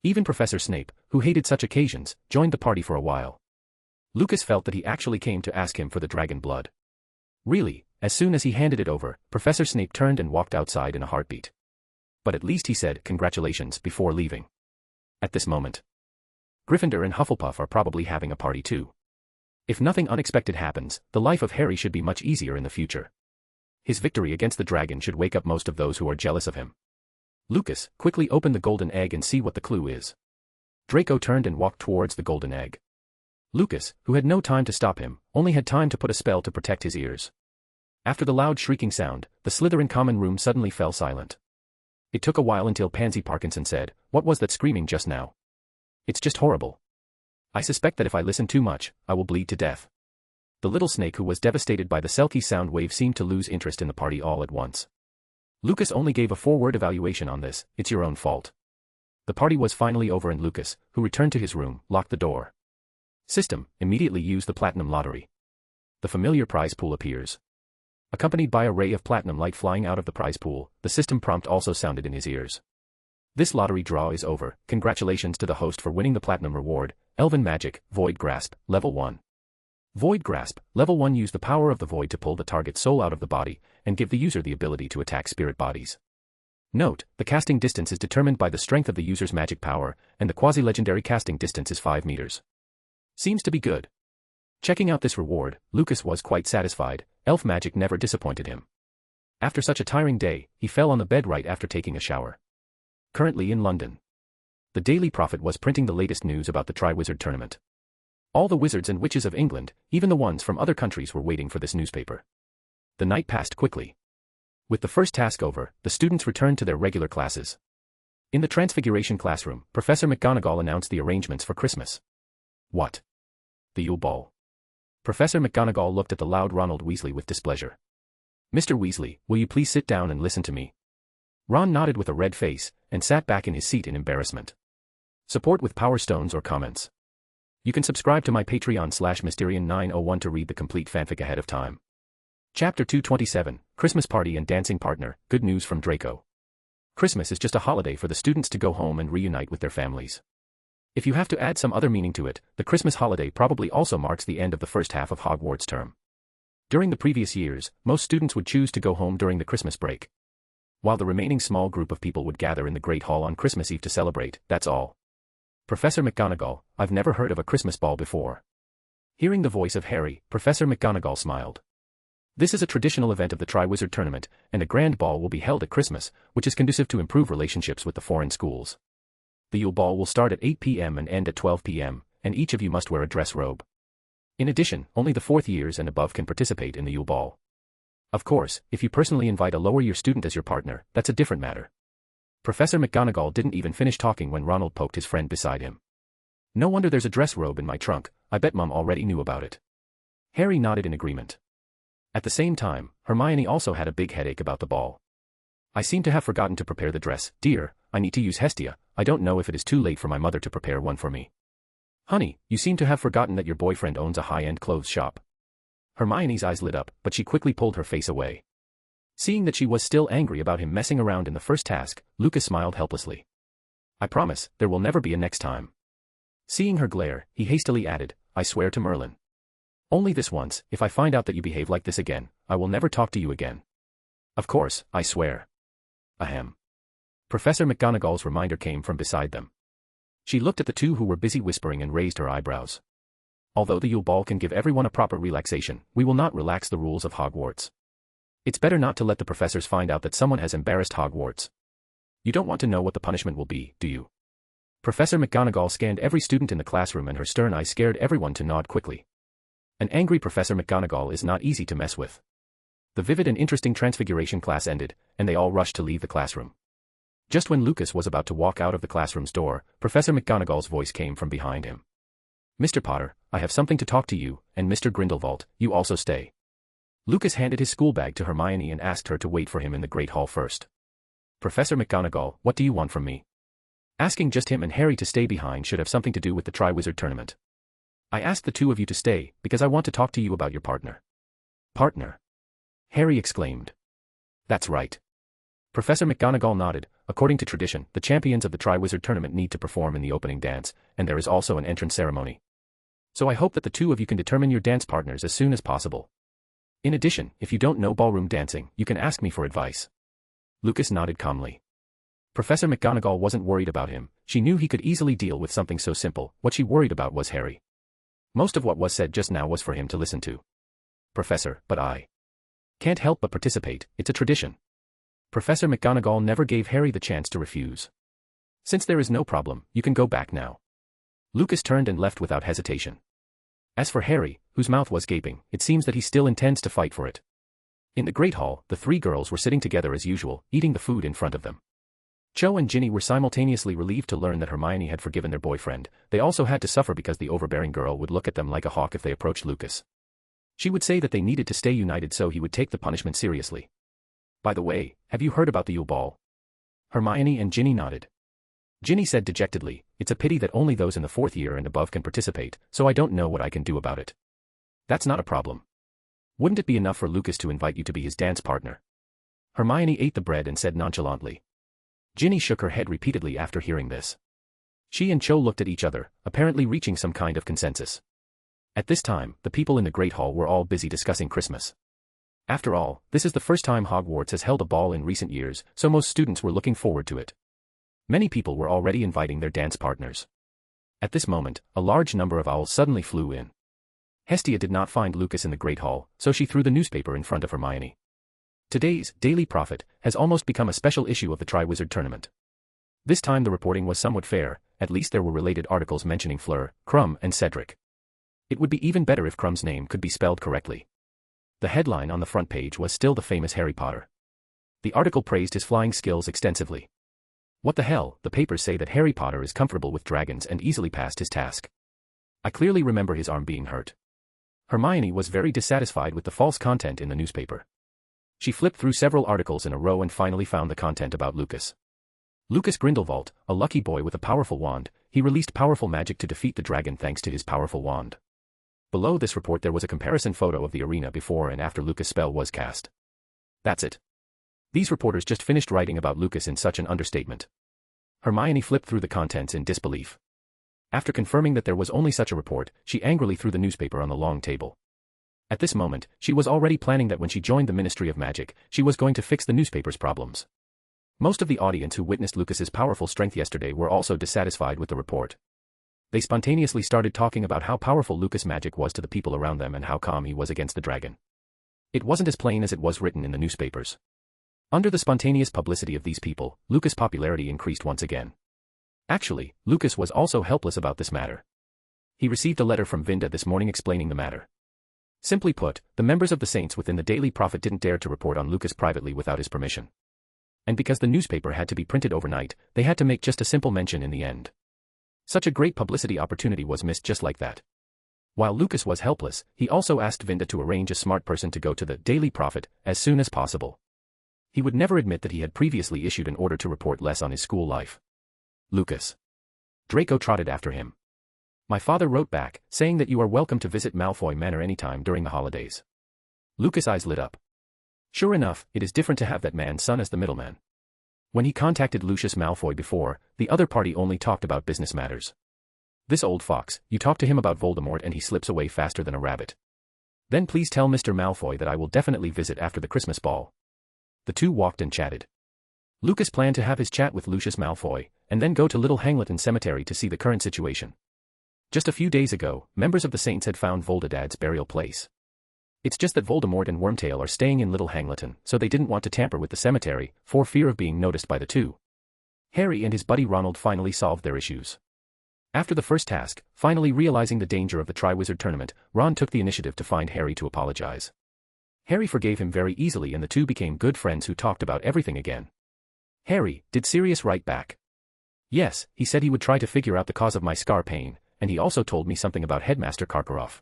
Even Professor Snape, who hated such occasions, joined the party for a while. Lucas felt that he actually came to ask him for the dragon blood. Really, as soon as he handed it over, Professor Snape turned and walked outside in a heartbeat. But at least he said, congratulations, before leaving. At this moment, Gryffindor and Hufflepuff are probably having a party too. If nothing unexpected happens, the life of Harry should be much easier in the future. His victory against the dragon should wake up most of those who are jealous of him. Lucas, quickly open the golden egg and see what the clue is. Draco turned and walked towards the golden egg. Lucas, who had no time to stop him, only had time to put a spell to protect his ears. After the loud shrieking sound, the Slytherin Common Room suddenly fell silent. It took a while until Pansy Parkinson said, "What was that screaming just now? It's just horrible. I suspect that if I listen too much, I will bleed to death." The little snake who was devastated by the Selkie sound wave seemed to lose interest in the party all at once. Lucas only gave a 4-word evaluation on this, it's your own fault. The party was finally over and Lucas, who returned to his room, locked the door. System, immediately use the platinum lottery. The familiar prize pool appears. Accompanied by a ray of platinum light flying out of the prize pool, the system prompt also sounded in his ears. This lottery draw is over, congratulations to the host for winning the platinum reward, Elven Magic, Void Grasp, Level 1. Void Grasp, Level 1 use the power of the void to pull the target soul out of the body, and give the user the ability to attack spirit bodies. Note, the casting distance is determined by the strength of the user's magic power, and the quasi-legendary casting distance is 5 meters. Seems to be good. Checking out this reward, Lucas was quite satisfied, elf magic never disappointed him. After such a tiring day, he fell on the bed right after taking a shower. Currently in London. The Daily Prophet was printing the latest news about the Triwizard Tournament. All the wizards and witches of England, even the ones from other countries were waiting for this newspaper. The night passed quickly. With the first task over, the students returned to their regular classes. In the Transfiguration classroom, Professor McGonagall announced the arrangements for Christmas. What? The Yule Ball. Professor McGonagall looked at the loud Ronald Weasley with displeasure. "Mr. Weasley, will you please sit down and listen to me?" Ron nodded with a red face, and sat back in his seat in embarrassment. Support with Power Stones or comments. You can subscribe to my Patreon/Mysterian901 to read the complete fanfic ahead of time. Chapter 227, Christmas Party and Dancing Partner, Good News from Draco. Christmas is just a holiday for the students to go home and reunite with their families. If you have to add some other meaning to it, the Christmas holiday probably also marks the end of the first half of Hogwarts term. During the previous years, most students would choose to go home during the Christmas break, while the remaining small group of people would gather in the Great Hall on Christmas Eve to celebrate, that's all. Professor McGonagall, I've never heard of a Christmas ball before. Hearing the voice of Harry, Professor McGonagall smiled. This is a traditional event of the Triwizard Tournament, and a grand ball will be held at Christmas, which is conducive to improve relationships with the foreign schools. The Yule Ball will start at 8 p.m. and end at 12 p.m., and each of you must wear a dress robe. In addition, only the 4th years and above can participate in the Yule Ball. Of course, if you personally invite a lower year student as your partner, that's a different matter. Professor McGonagall didn't even finish talking when Ronald poked his friend beside him. No wonder there's a dress robe in my trunk, I bet Mum already knew about it. Harry nodded in agreement. At the same time, Hermione also had a big headache about the ball. I seem to have forgotten to prepare the dress, dear, I need to use Hestia, I don't know if it is too late for my mother to prepare one for me. Honey, you seem to have forgotten that your boyfriend owns a high-end clothes shop. Hermione's eyes lit up, but she quickly pulled her face away. Seeing that she was still angry about him messing around in the first task, Lucas smiled helplessly. I promise, there will never be a next time. Seeing her glare, he hastily added, I swear to Merlin. Only this once, if I find out that you behave like this again, I will never talk to you again. Of course, I swear. Ahem. Professor McGonagall's reminder came from beside them. She looked at the two who were busy whispering and raised her eyebrows. Although the Yule Ball can give everyone a proper relaxation, we will not relax the rules of Hogwarts. It's better not to let the professors find out that someone has embarrassed Hogwarts. You don't want to know what the punishment will be, do you? Professor McGonagall scanned every student in the classroom and her stern eye scared everyone to nod quickly. An angry Professor McGonagall is not easy to mess with. The vivid and interesting Transfiguration class ended, and they all rushed to leave the classroom. Just when Lucas was about to walk out of the classroom's door, Professor McGonagall's voice came from behind him. Mr. Potter, I have something to talk to you, and Mr. Grindelwald, you also stay. Lucas handed his school bag to Hermione and asked her to wait for him in the Great Hall first. Professor McGonagall, what do you want from me? Asking just him and Harry to stay behind should have something to do with the Triwizard Tournament. I asked the two of you to stay, because I want to talk to you about your partner. Partner? Harry exclaimed. That's right. Professor McGonagall nodded. According to tradition, the champions of the Triwizard Tournament need to perform in the opening dance, and there is also an entrance ceremony. So I hope that the two of you can determine your dance partners as soon as possible. In addition, if you don't know ballroom dancing, you can ask me for advice. Lucas nodded calmly. Professor McGonagall wasn't worried about him, she knew he could easily deal with something so simple, what she worried about was Harry. Most of what was said just now was for him to listen to. Professor, but I can't help but participate, it's a tradition. Professor McGonagall never gave Harry the chance to refuse. Since there is no problem, you can go back now. Lucas turned and left without hesitation. As for Harry, whose mouth was gaping, it seems that he still intends to fight for it. In the Great Hall, the three girls were sitting together as usual, eating the food in front of them. Cho and Ginny were simultaneously relieved to learn that Hermione had forgiven their boyfriend. They also had to suffer because the overbearing girl would look at them like a hawk if they approached Lucas. She would say that they needed to stay united so he would take the punishment seriously. By the way, have you heard about the Yule Ball? Hermione and Ginny nodded. Ginny said dejectedly, it's a pity that only those in the 4th year and above can participate, so I don't know what I can do about it. That's not a problem. Wouldn't it be enough for Lucas to invite you to be his dance partner? Hermione ate the bread and said nonchalantly. Ginny shook her head repeatedly after hearing this. She and Cho looked at each other, apparently reaching some kind of consensus. At this time, the people in the Great Hall were all busy discussing Christmas. After all, this is the first time Hogwarts has held a ball in recent years, so most students were looking forward to it. Many people were already inviting their dance partners. At this moment, a large number of owls suddenly flew in. Hestia did not find Lucas in the Great Hall, so she threw the newspaper in front of Hermione. Today's Daily Prophet has almost become a special issue of the Triwizard Tournament. This time the reporting was somewhat fair, at least there were related articles mentioning Fleur, Krum and Cedric. It would be even better if Krum's name could be spelled correctly. The headline on the front page was still the famous Harry Potter. The article praised his flying skills extensively. What the hell, the papers say that Harry Potter is comfortable with dragons and easily passed his task. I clearly remember his arm being hurt. Hermione was very dissatisfied with the false content in the newspaper. She flipped through several articles in a row and finally found the content about Lucas. Lucas Grindelwald, a lucky boy with a powerful wand, he released powerful magic to defeat the dragon thanks to his powerful wand. Below this report there was a comparison photo of the arena before and after Lucas' spell was cast. That's it. These reporters just finished writing about Lucas in such an understatement. Hermione flipped through the contents in disbelief. After confirming that there was only such a report, she angrily threw the newspaper on the long table. At this moment, she was already planning that when she joined the Ministry of Magic, she was going to fix the newspaper's problems. Most of the audience who witnessed Lucas's powerful strength yesterday were also dissatisfied with the report. They spontaneously started talking about how powerful Lucas' magic was to the people around them and how calm he was against the dragon. It wasn't as plain as it was written in the newspapers. Under the spontaneous publicity of these people, Lucas' popularity increased once again. Actually, Lucas was also helpless about this matter. He received a letter from Vinda this morning explaining the matter. Simply put, the members of the saints within the Daily Prophet didn't dare to report on Lucas privately without his permission. And because the newspaper had to be printed overnight, they had to make just a simple mention in the end. Such a great publicity opportunity was missed just like that. While Lucas was helpless, he also asked Vinda to arrange a smart person to go to the Daily Prophet as soon as possible. He would never admit that he had previously issued an order to report less on his school life. Lucas. Draco trotted after him. My father wrote back, saying that you are welcome to visit Malfoy Manor anytime during the holidays. Lucas' eyes lit up. Sure enough, it is different to have that man's son as the middleman. When he contacted Lucius Malfoy before, the other party only talked about business matters. This old fox, you talk to him about Voldemort and he slips away faster than a rabbit. Then please tell Mr. Malfoy that I will definitely visit after the Christmas ball. The two walked and chatted. Lucas planned to have his chat with Lucius Malfoy, and then go to Little Hangleton Cemetery to see the current situation. Just a few days ago, members of the Saints had found Voldemort's burial place. It's just that Voldemort and Wormtail are staying in Little Hangleton, so they didn't want to tamper with the cemetery, for fear of being noticed by the two. Harry and his buddy Ronald finally solved their issues. After the first task, finally realizing the danger of the Triwizard Tournament, Ron took the initiative to find Harry to apologize. Harry forgave him very easily and the two became good friends who talked about everything again. Harry, did Sirius write back? Yes, he said he would try to figure out the cause of my scar pain, and he also told me something about Headmaster Karkaroff.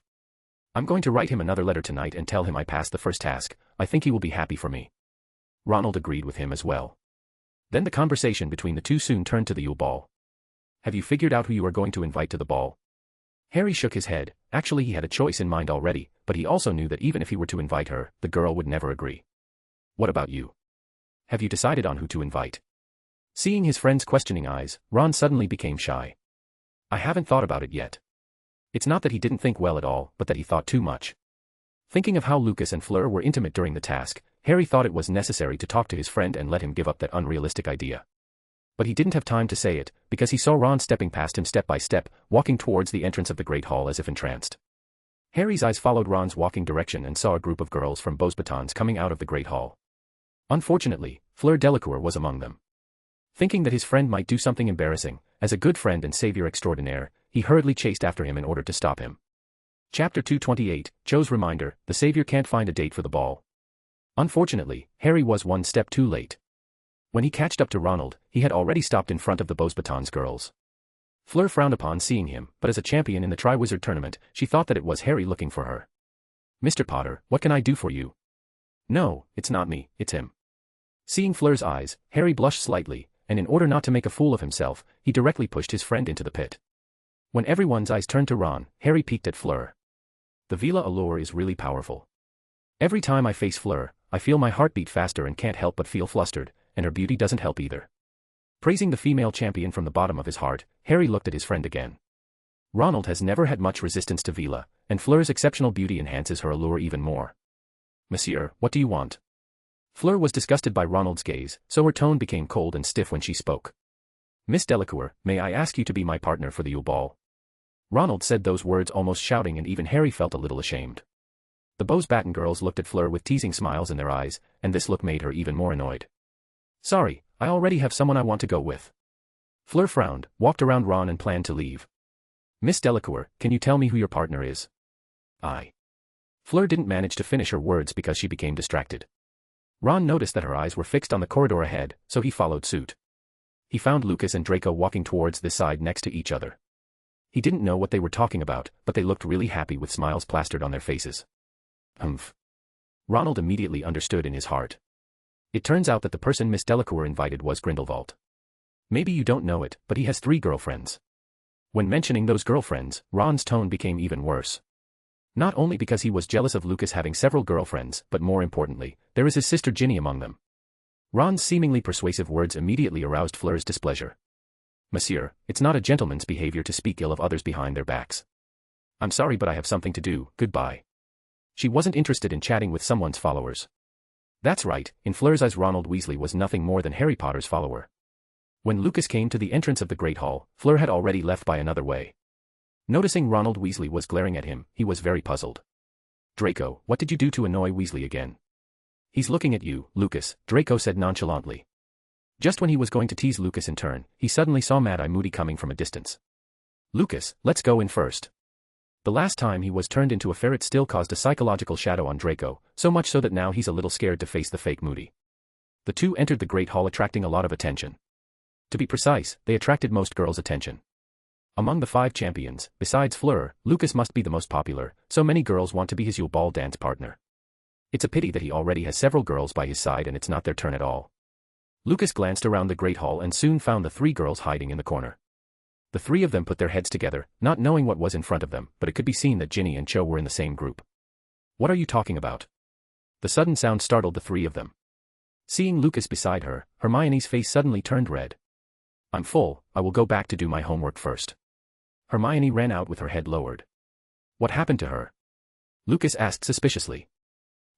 I'm going to write him another letter tonight and tell him I passed the first task. I think he will be happy for me. Ronald agreed with him as well. Then the conversation between the two soon turned to the Yule Ball. Have you figured out who you are going to invite to the ball? Harry shook his head. Actually he had a choice in mind already, but he also knew that even if he were to invite her, the girl would never agree. What about you? Have you decided on who to invite? Seeing his friend's questioning eyes, Ron suddenly became shy. I haven't thought about it yet. It's not that he didn't think well at all, but that he thought too much. Thinking of how Lucas and Fleur were intimate during the task, Harry thought it was necessary to talk to his friend and let him give up that unrealistic idea. But he didn't have time to say it, because he saw Ron stepping past him step by step, walking towards the entrance of the Great Hall as if entranced. Harry's eyes followed Ron's walking direction and saw a group of girls from Beauxbatons coming out of the Great Hall. Unfortunately, Fleur Delacour was among them. Thinking that his friend might do something embarrassing, as a good friend and savior extraordinaire, he hurriedly chased after him in order to stop him. Chapter 228, Joe's Reminder, the savior can't find a date for the ball. Unfortunately, Harry was one step too late. When he catched up to Ronald, he had already stopped in front of the Beauxbatons girls. Fleur frowned upon seeing him, but as a champion in the Triwizard Tournament, she thought that it was Harry looking for her. Mr. Potter, what can I do for you? No, it's not me, it's him. Seeing Fleur's eyes, Harry blushed slightly, and in order not to make a fool of himself, he directly pushed his friend into the pit. When everyone's eyes turned to Ron, Harry peeked at Fleur. The Vila allure is really powerful. Every time I face Fleur, I feel my heart beat faster and can't help but feel flustered, and her beauty doesn't help either. Praising the female champion from the bottom of his heart, Harry looked at his friend again. Ronald has never had much resistance to Vila, and Fleur's exceptional beauty enhances her allure even more. Monsieur, what do you want? Fleur was disgusted by Ronald's gaze, so her tone became cold and stiff when she spoke. Miss Delacour, may I ask you to be my partner for the Yule Ball? Ronald said those words almost shouting and even Harry felt a little ashamed. The Beauxbaton girls looked at Fleur with teasing smiles in their eyes, and this look made her even more annoyed. Sorry, I already have someone I want to go with. Fleur frowned, walked around Ron and planned to leave. Miss Delacour, can you tell me who your partner is? Fleur didn't manage to finish her words because she became distracted. Ron noticed that her eyes were fixed on the corridor ahead, so he followed suit. He found Lucas and Draco walking towards this side next to each other. He didn't know what they were talking about, but they looked really happy with smiles plastered on their faces. Humph. Ronald immediately understood in his heart. It turns out that the person Miss Delacour invited was Grindelwald. Maybe you don't know it, but he has 3 girlfriends. When mentioning those girlfriends, Ron's tone became even worse. Not only because he was jealous of Lucas having several girlfriends, but more importantly, there is his sister Ginny among them. Ron's seemingly persuasive words immediately aroused Fleur's displeasure. Monsieur, it's not a gentleman's behavior to speak ill of others behind their backs. I'm sorry but I have something to do, goodbye. She wasn't interested in chatting with someone's followers. That's right, in Fleur's eyes Ronald Weasley was nothing more than Harry Potter's follower. When Lucas came to the entrance of the Great Hall, Fleur had already left by another way. Noticing Ronald Weasley was glaring at him, he was very puzzled. Draco, what did you do to annoy Weasley again? He's looking at you, Lucas, Draco said nonchalantly. Just when he was going to tease Lucas in turn, he suddenly saw Mad-Eye Moody coming from a distance. Lucas, let's go in first. The last time he was turned into a ferret still caused a psychological shadow on Draco, so much so that now he's a little scared to face the fake Moody. The two entered the Great Hall attracting a lot of attention. To be precise, they attracted most girls' attention. Among the 5 champions, besides Fleur, Lucas must be the most popular, so many girls want to be his Yule Ball dance partner. It's a pity that he already has several girls by his side and it's not their turn at all. Lucas glanced around the Great Hall and soon found the 3 girls hiding in the corner. The 3 of them put their heads together, not knowing what was in front of them, but it could be seen that Ginny and Cho were in the same group. What are you talking about? The sudden sound startled the 3 of them. Seeing Lucas beside her, Hermione's face suddenly turned red. I'm full, I will go back to do my homework first. Hermione ran out with her head lowered. What happened to her? Lucas asked suspiciously.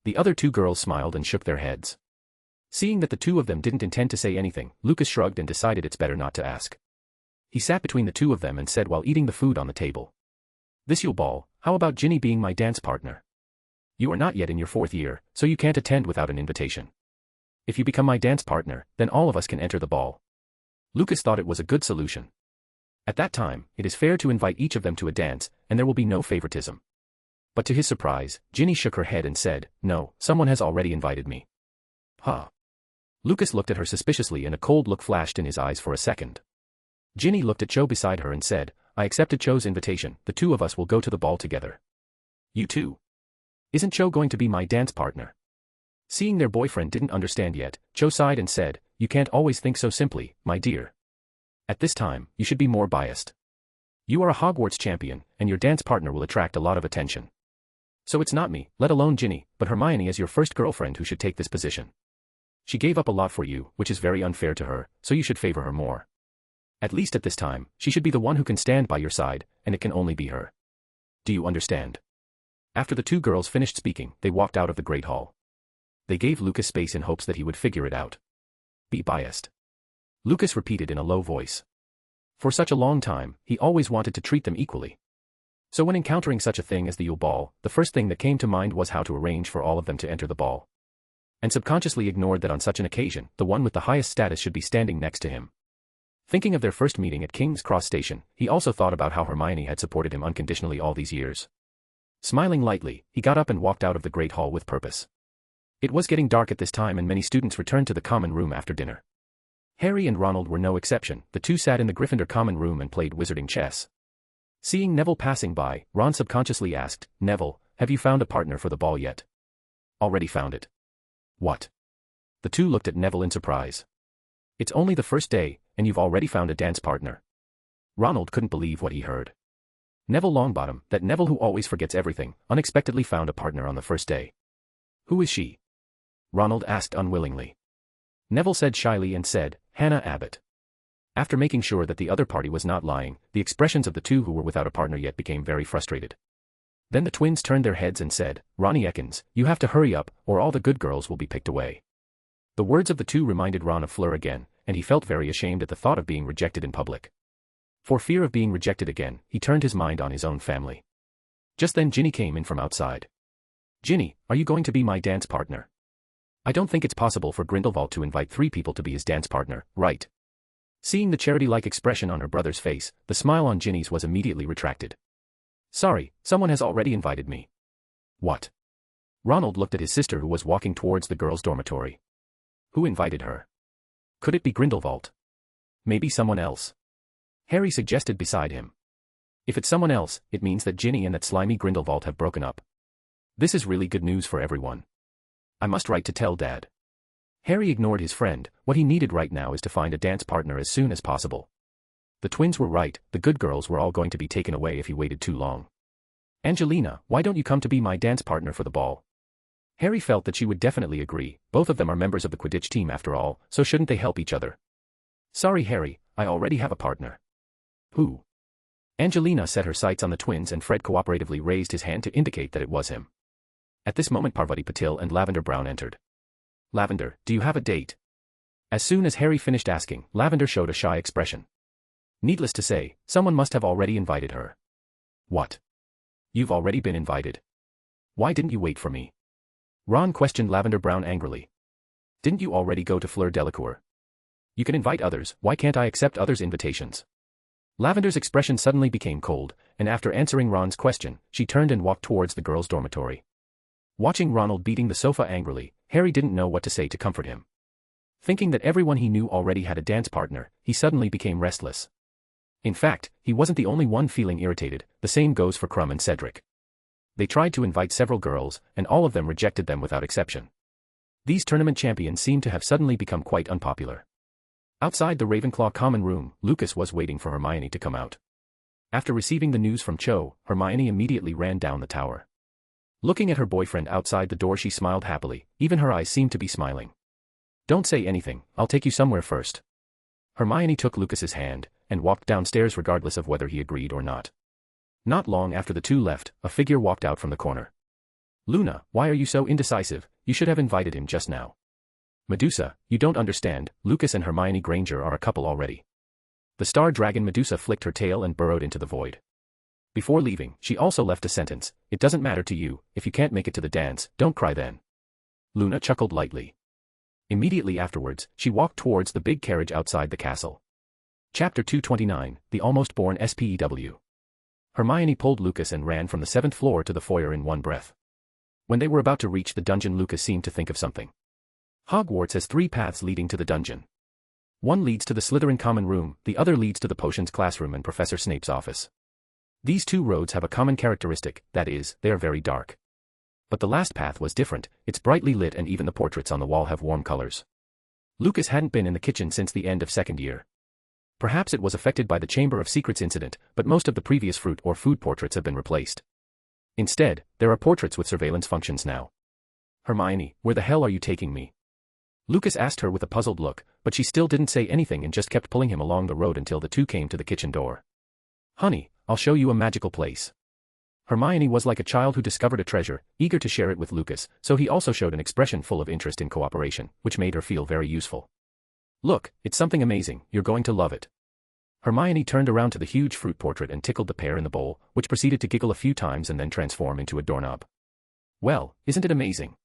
The other 2 girls smiled and shook their heads. Seeing that the 2 of them didn't intend to say anything, Lucas shrugged and decided it's better not to ask. He sat between the 2 of them and said while eating the food on the table. This Yule Ball, how about Ginny being my dance partner? You are not yet in your 4th year, so you can't attend without an invitation. If you become my dance partner, then all of us can enter the ball. Lucas thought it was a good solution. At that time, it is fair to invite each of them to a dance, and there will be no favoritism. But to his surprise, Ginny shook her head and said, no, someone has already invited me. Huh. Lucas looked at her suspiciously and a cold look flashed in his eyes for a second. Ginny looked at Cho beside her and said, I accepted Cho's invitation, the 2 of us will go to the ball together. You too? Isn't Cho going to be my dance partner? Seeing their boyfriend didn't understand yet, Cho sighed and said, you can't always think so simply, my dear. At this time, you should be more biased. You are a Hogwarts champion, and your dance partner will attract a lot of attention. So it's not me, let alone Ginny, but Hermione as your first girlfriend who should take this position. She gave up a lot for you, which is very unfair to her, so you should favor her more. At least at this time, she should be the one who can stand by your side, and it can only be her. Do you understand? After the 2 girls finished speaking, they walked out of the Great Hall. They gave Lucas space in hopes that he would figure it out. Be biased. Lucas repeated in a low voice. For such a long time, he always wanted to treat them equally. So when encountering such a thing as the Yule Ball, the first thing that came to mind was how to arrange for all of them to enter the ball. And subconsciously ignored that on such an occasion, the one with the highest status should be standing next to him. Thinking of their first meeting at King's Cross Station, he also thought about how Hermione had supported him unconditionally all these years. Smiling lightly, he got up and walked out of the Great Hall with purpose. It was getting dark at this time and many students returned to the common room after dinner. Harry and Ronald were no exception, the 2 sat in the Gryffindor common room and played wizarding chess. Seeing Neville passing by, Ron subconsciously asked, Neville, have you found a partner for the ball yet? Already found it. What? The 2 looked at Neville in surprise. It's only the first day, and you've already found a dance partner. Ronald couldn't believe what he heard. Neville Longbottom, that Neville who always forgets everything, unexpectedly found a partner on the first day. Who is she? Ronald asked unwillingly. Neville said shyly and said, Hannah Abbott. After making sure that the other party was not lying, the expressions of the 2 who were without a partner yet became very frustrated. Then the twins turned their heads and said, Ronnie Ekins, you have to hurry up, or all the good girls will be picked away. The words of the 2 reminded Ron of Fleur again, and he felt very ashamed at the thought of being rejected in public. For fear of being rejected again, he turned his mind on his own family. Just then Ginny came in from outside. Ginny, are you going to be my dance partner? I don't think it's possible for Grindelwald to invite 3 people to be his dance partner, right? Seeing the charity-like expression on her brother's face, the smile on Ginny's was immediately retracted. Sorry, someone has already invited me. What? Ronald looked at his sister who was walking towards the girls' dormitory. Who invited her? Could it be Grindelwald? Maybe someone else. Harry suggested beside him. If it's someone else, it means that Ginny and that slimy Grindelwald have broken up. This is really good news for everyone. I must write to tell Dad. Harry ignored his friend, what he needed right now is to find a dance partner as soon as possible. The twins were right, the good girls were all going to be taken away if he waited too long. Angelina, why don't you come to be my dance partner for the ball? Harry felt that she would definitely agree, both of them are members of the Quidditch team after all, so shouldn't they help each other? Sorry Harry, I already have a partner. Who? Angelina set her sights on the twins and Fred cooperatively raised his hand to indicate that it was him. At this moment Parvati Patil and Lavender Brown entered. Lavender, do you have a date? As soon as Harry finished asking, Lavender showed a shy expression. Needless to say, someone must have already invited her. What? You've already been invited? Why didn't you wait for me? Ron questioned Lavender Brown angrily. Didn't you already go to Fleur Delacour? You can invite others, why can't I accept others' invitations? Lavender's expression suddenly became cold, and after answering Ron's question, she turned and walked towards the girls' dormitory. Watching Ronald beating the sofa angrily, Harry didn't know what to say to comfort him. Thinking that everyone he knew already had a dance partner, he suddenly became restless. In fact, he wasn't the only one feeling irritated, the same goes for Crumb and Cedric. They tried to invite several girls, and all of them rejected them without exception. These tournament champions seemed to have suddenly become quite unpopular. Outside the Ravenclaw common room, Lucas was waiting for Hermione to come out. After receiving the news from Cho, Hermione immediately ran down the tower. Looking at her boyfriend outside the door, she smiled happily, even her eyes seemed to be smiling. Don't say anything, I'll take you somewhere first. Hermione took Lucas's hand, and walked downstairs regardless of whether he agreed or not. Not long after the two left, a figure walked out from the corner. Luna, why are you so indecisive? You should have invited him just now. Medusa, you don't understand, Lucas and Hermione Granger are a couple already. The star dragon Medusa flicked her tail and burrowed into the void. Before leaving, she also left a sentence, it doesn't matter to you, if you can't make it to the dance, don't cry then. Luna chuckled lightly. Immediately afterwards, she walked towards the big carriage outside the castle. Chapter 229, The Almost Born SPEW. Hermione pulled Lucas and ran from the 7th floor to the foyer in one breath. When they were about to reach the dungeon, Lucas seemed to think of something. Hogwarts has 3 paths leading to the dungeon. One leads to the Slytherin common room, the other leads to the potions classroom and Professor Snape's office. These 2 roads have a common characteristic, that is, they are very dark. But the last path was different, it's brightly lit and even the portraits on the wall have warm colors. Lucas hadn't been in the kitchen since the end of 2nd year. Perhaps it was affected by the Chamber of Secrets incident, but most of the previous fruit or food portraits have been replaced. Instead, there are portraits with surveillance functions now. Hermione, where the hell are you taking me? Lucas asked her with a puzzled look, but she still didn't say anything and just kept pulling him along the road until the two came to the kitchen door. Honey, I'll show you a magical place. Hermione was like a child who discovered a treasure, eager to share it with Lucas, so he also showed an expression full of interest in cooperation, which made her feel very useful. Look, it's something amazing, you're going to love it. Hermione turned around to the huge fruit portrait and tickled the pear in the bowl, which proceeded to giggle a few times and then transform into a doorknob. Well, isn't it amazing?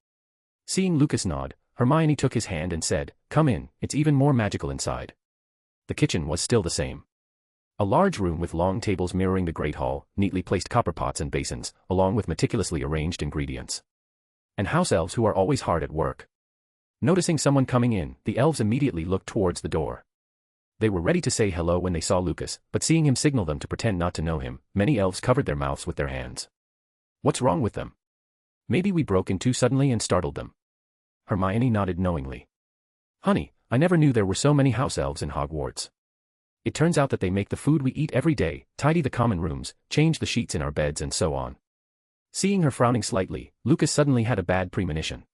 Seeing Lucas nod, Hermione took his hand and said, come in, it's even more magical inside. The kitchen was still the same. A large room with long tables mirroring the great hall, neatly placed copper pots and basins, along with meticulously arranged ingredients. And house elves who are always hard at work. Noticing someone coming in, the elves immediately looked towards the door. They were ready to say hello when they saw Lucas, but seeing him signal them to pretend not to know him, many elves covered their mouths with their hands. What's wrong with them? Maybe we broke in too suddenly and startled them. Hermione nodded knowingly. Honey, I never knew there were so many house elves in Hogwarts. It turns out that they make the food we eat every day, tidy the common rooms, change the sheets in our beds and so on. Seeing her frowning slightly, Lucas suddenly had a bad premonition.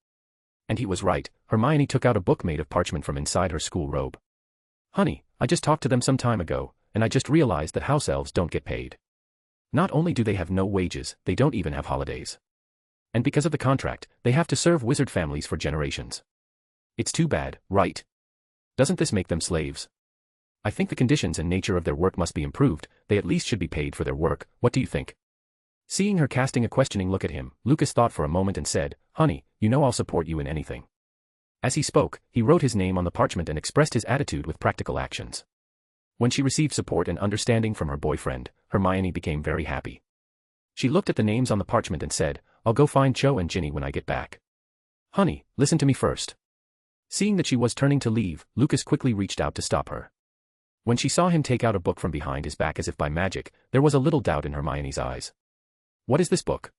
And he was right, Hermione took out a book made of parchment from inside her school robe. Honey, I just talked to them some time ago, and I just realized that house elves don't get paid. Not only do they have no wages, they don't even have holidays. And because of the contract, they have to serve wizard families for generations. It's too bad, right? Doesn't this make them slaves? I think the conditions and nature of their work must be improved, they at least should be paid for their work, what do you think? Seeing her casting a questioning look at him, Lucas thought for a moment and said, honey, you know I'll support you in anything. As he spoke, he wrote his name on the parchment and expressed his attitude with practical actions. When she received support and understanding from her boyfriend, Hermione became very happy. She looked at the names on the parchment and said, I'll go find Cho and Ginny when I get back. Honey, listen to me first. Seeing that she was turning to leave, Lucas quickly reached out to stop her. When she saw him take out a book from behind his back as if by magic, there was a little doubt in Hermione's eyes. What is this book?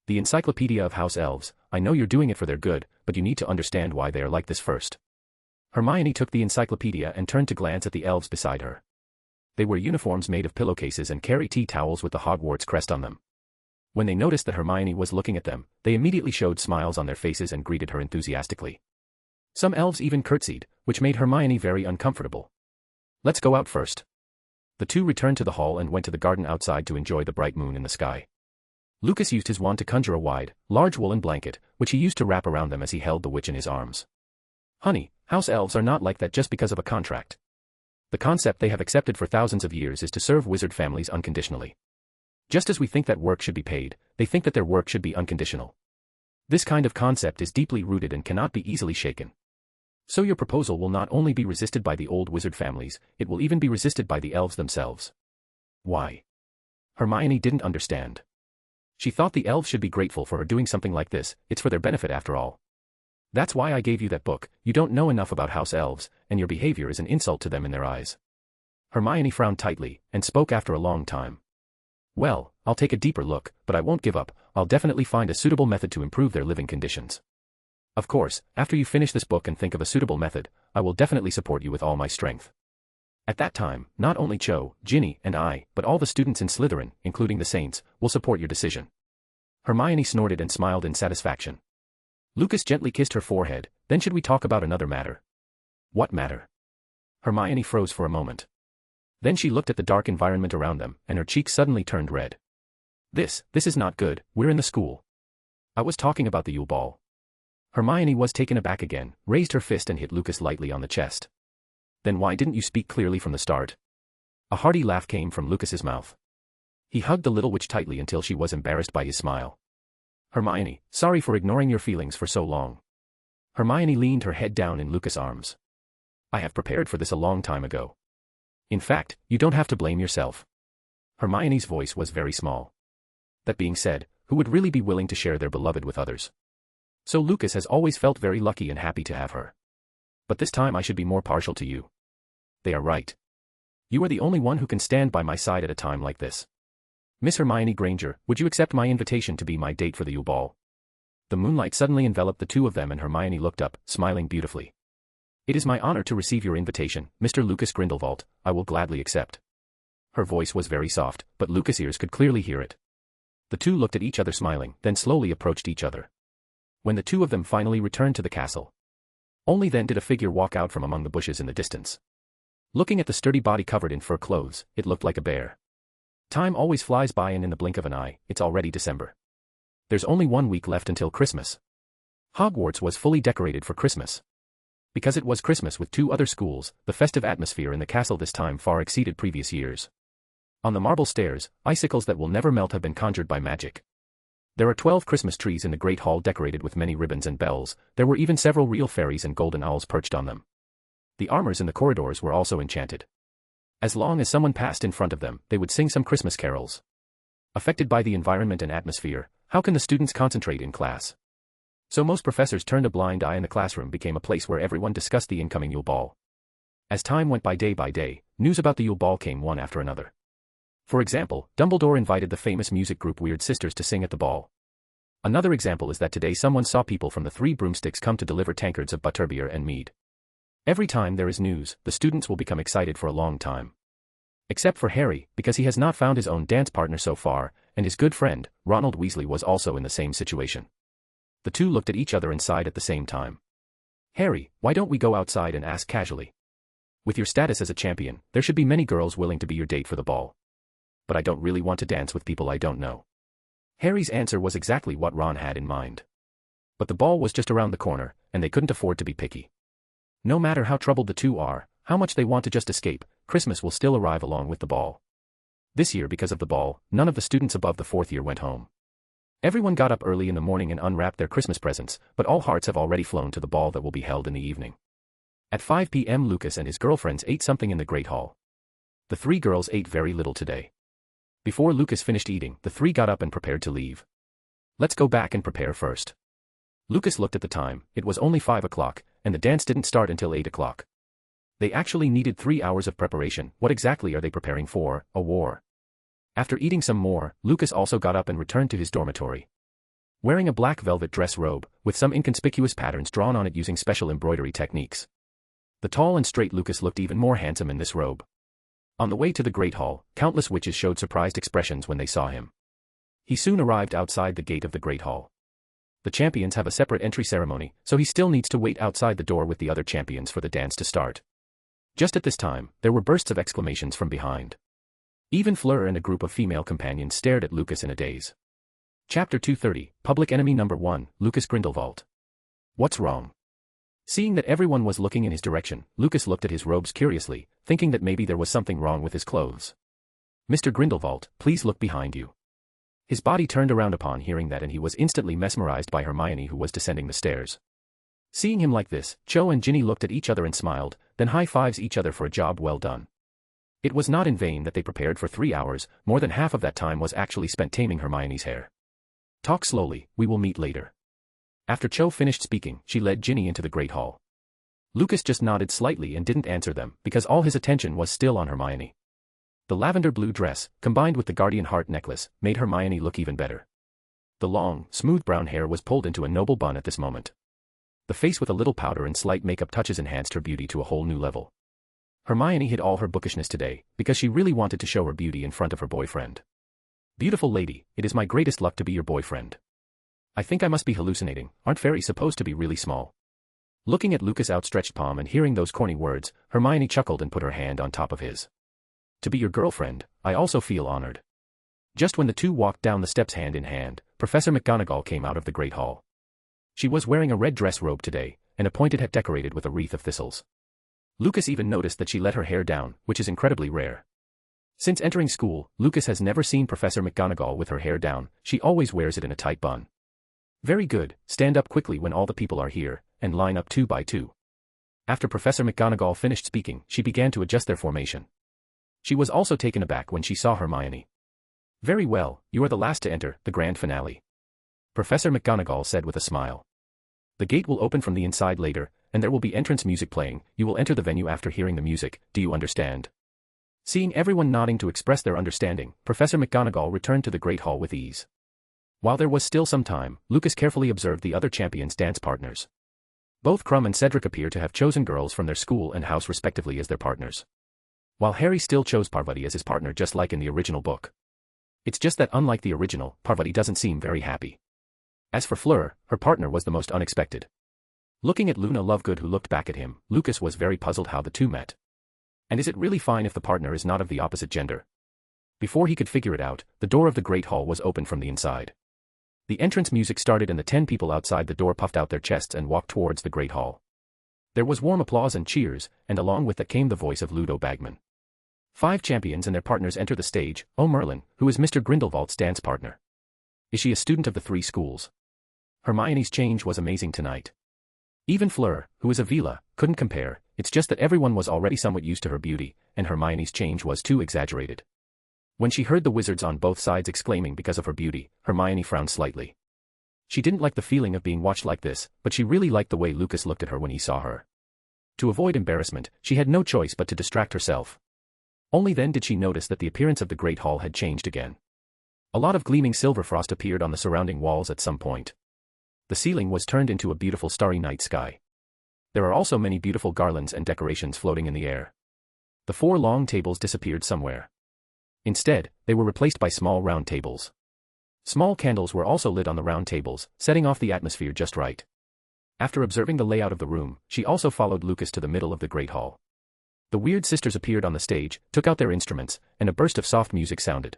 The Encyclopedia of House Elves. I know you're doing it for their good, but you need to understand why they are like this first. Hermione took the encyclopedia and turned to glance at the elves beside her. They wear uniforms made of pillowcases and carry tea towels with the Hogwarts crest on them. When they noticed that Hermione was looking at them, they immediately showed smiles on their faces and greeted her enthusiastically. Some elves even curtsied, which made Hermione very uncomfortable. Let's go out first. The two returned to the hall and went to the garden outside to enjoy the bright moon in the sky. Lucas used his wand to conjure a wide, large woolen blanket, which he used to wrap around them as he held the witch in his arms. Honey, house elves are not like that just because of a contract. The concept they have accepted for thousands of years is to serve wizard families unconditionally. Just as we think that work should be paid, they think that their work should be unconditional. This kind of concept is deeply rooted and cannot be easily shaken. So your proposal will not only be resisted by the old wizard families, it will even be resisted by the elves themselves. Why? Hermione didn't understand. She thought the elves should be grateful for her doing something like this, it's for their benefit after all. That's why I gave you that book, you don't know enough about house elves, and your behavior is an insult to them in their eyes. Hermione frowned tightly, and spoke after a long time. Well, I'll take a deeper look, but I won't give up, I'll definitely find a suitable method to improve their living conditions. Of course, after you finish this book and think of a suitable method, I will definitely support you with all my strength. At that time, not only Cho, Ginny, and I, but all the students in Slytherin, including the Saints, will support your decision. Hermione snorted and smiled in satisfaction. Lucas gently kissed her forehead, then should we talk about another matter? What matter? Hermione froze for a moment. Then she looked at the dark environment around them, and her cheeks suddenly turned red. This is not good, we're in the school. I was talking about the Yule Ball. Hermione was taken aback again, raised her fist and hit Lucas lightly on the chest. Then why didn't you speak clearly from the start? A hearty laugh came from Lucas's mouth. He hugged the little witch tightly until she was embarrassed by his smile. Hermione, sorry for ignoring your feelings for so long. Hermione leaned her head down in Lucas' arms. I have prepared for this a long time ago. In fact, you don't have to blame yourself. Hermione's voice was very small. That being said, who would really be willing to share their beloved with others? So Lucas has always felt very lucky and happy to have her. But this time I should be more partial to you. They are right. You are the only one who can stand by my side at a time like this. Miss Hermione Granger, would you accept my invitation to be my date for the Yule Ball? The moonlight suddenly enveloped the two of them and Hermione looked up, smiling beautifully. It is my honor to receive your invitation, Mr. Lucas Grindelwald, I will gladly accept. Her voice was very soft, but Lucas' ears could clearly hear it. The two looked at each other smiling, then slowly approached each other. When the two of them finally returned to the castle, only then did a figure walk out from among the bushes in the distance. Looking at the sturdy body covered in fur clothes, it looked like a bear. Time always flies by and in the blink of an eye, it's already December. There's only 1 week left until Christmas. Hogwarts was fully decorated for Christmas. Because it was Christmas with 2 other schools, the festive atmosphere in the castle this time far exceeded previous years. On the marble stairs, icicles that will never melt have been conjured by magic. There are 12 Christmas trees in the Great Hall decorated with many ribbons and bells, there were even several real fairies and golden owls perched on them. The armors in the corridors were also enchanted. As long as someone passed in front of them, they would sing some Christmas carols. Affected by the environment and atmosphere, how can the students concentrate in class? So most professors turned a blind eye and the classroom became a place where everyone discussed the incoming Yule Ball. As time went by day, news about the Yule Ball came one after another. For example, Dumbledore invited the famous music group Weird Sisters to sing at the ball. Another example is that today someone saw people from the 3 broomsticks come to deliver tankards of butterbeer and mead. Every time there is news, the students will become excited for a long time. Except for Harry, because he has not found his own dance partner so far, and his good friend, Ronald Weasley was also in the same situation. The two looked at each other and sighed at the same time. Harry, why don't we go outside and ask casually? With your status as a champion, there should be many girls willing to be your date for the ball. But I don't really want to dance with people I don't know. Harry's answer was exactly what Ron had in mind. But the ball was just around the corner, and they couldn't afford to be picky. No matter how troubled the two are, how much they want to just escape, Christmas will still arrive along with the ball. This year because of the ball, none of the students above the 4th year went home. Everyone got up early in the morning and unwrapped their Christmas presents, but all hearts have already flown to the ball that will be held in the evening. At 5 p.m. Lucas and his girlfriends ate something in the Great Hall. The 3 girls ate very little today. Before Lucas finished eating, the 3 got up and prepared to leave. Let's go back and prepare first. Lucas looked at the time, it was only 5 o'clock, and the dance didn't start until 8 o'clock. They actually needed 3 hours of preparation. What exactly are they preparing for? A war? After eating some more, Lucas also got up and returned to his dormitory. Wearing a black velvet dress robe, with some inconspicuous patterns drawn on it using special embroidery techniques. The tall and straight Lucas looked even more handsome in this robe. On the way to the Great Hall, countless witches showed surprised expressions when they saw him. He soon arrived outside the gate of the Great Hall. The champions have a separate entry ceremony, so he still needs to wait outside the door with the other champions for the dance to start. Just at this time, there were bursts of exclamations from behind. Even Fleur and a group of female companions stared at Lucas in a daze. Chapter 230, Public Enemy Number 1, Lucas Grindelwald. What's wrong? Seeing that everyone was looking in his direction, Lucas looked at his robes curiously, thinking that maybe there was something wrong with his clothes. Mr. Grindelwald, please look behind you. His body turned around upon hearing that and he was instantly mesmerized by Hermione who was descending the stairs. Seeing him like this, Cho and Ginny looked at each other and smiled, then high-fives each other for a job well done. It was not in vain that they prepared for 3 hours, more than half of that time was actually spent taming Hermione's hair. Talk slowly, we will meet later. After Cho finished speaking, she led Ginny into the Great Hall. Lucas just nodded slightly and didn't answer them, because all his attention was still on Hermione. The lavender blue dress, combined with the guardian heart necklace, made Hermione look even better. The long, smooth brown hair was pulled into a noble bun at this moment. The face with a little powder and slight makeup touches enhanced her beauty to a whole new level. Hermione hid all her bookishness today, because she really wanted to show her beauty in front of her boyfriend. Beautiful lady, it is my greatest luck to be your boyfriend. I think I must be hallucinating, aren't fairies supposed to be really small? Looking at Lucas' outstretched palm and hearing those corny words, Hermione chuckled and put her hand on top of his. To be your girlfriend, I also feel honored. Just when the two walked down the steps hand in hand, Professor McGonagall came out of the Great Hall. She was wearing a red dress robe today, and a pointed hat decorated with a wreath of thistles. Lucas even noticed that she let her hair down, which is incredibly rare. Since entering school, Lucas has never seen Professor McGonagall with her hair down, she always wears it in a tight bun. Very good, stand up quickly when all the people are here, and line up 2 by 2. After Professor McGonagall finished speaking, she began to adjust their formation. She was also taken aback when she saw Hermione. Very well, you are the last to enter, the grand finale. Professor McGonagall said with a smile. The gate will open from the inside later, and there will be entrance music playing, you will enter the venue after hearing the music, do you understand? Seeing everyone nodding to express their understanding, Professor McGonagall returned to the Great Hall with ease. While there was still some time, Lucas carefully observed the other champions' dance partners. Both Krum and Cedric appear to have chosen girls from their school and house respectively as their partners. While Harry still chose Parvati as his partner just like in the original book. It's just that unlike the original, Parvati doesn't seem very happy. As for Fleur, her partner was the most unexpected. Looking at Luna Lovegood who looked back at him, Lucas was very puzzled how the two met. And is it really fine if the partner is not of the opposite gender? Before he could figure it out, the door of the Great Hall was opened from the inside. The entrance music started and the 10 people outside the door puffed out their chests and walked towards the Great Hall. There was warm applause and cheers, and along with that came the voice of Ludo Bagman. 5 champions and their partners enter the stage, Oh Merlin, who is Mr. Grindelwald's dance partner. Is she a student of the 3 schools? Hermione's change was amazing tonight. Even Fleur, who is a Vila, couldn't compare, it's just that everyone was already somewhat used to her beauty, and Hermione's change was too exaggerated. When she heard the wizards on both sides exclaiming because of her beauty, Hermione frowned slightly. She didn't like the feeling of being watched like this, but she really liked the way Lucas looked at her when he saw her. To avoid embarrassment, she had no choice but to distract herself. Only then did she notice that the appearance of the Great Hall had changed again. A lot of gleaming silver frost appeared on the surrounding walls at some point. The ceiling was turned into a beautiful starry night sky. There are also many beautiful garlands and decorations floating in the air. The 4 long tables disappeared somewhere. Instead, they were replaced by small round tables. Small candles were also lit on the round tables, setting off the atmosphere just right. After observing the layout of the room, she also followed Lucas to the middle of the Great Hall. The Weird Sisters appeared on the stage, took out their instruments, and a burst of soft music sounded.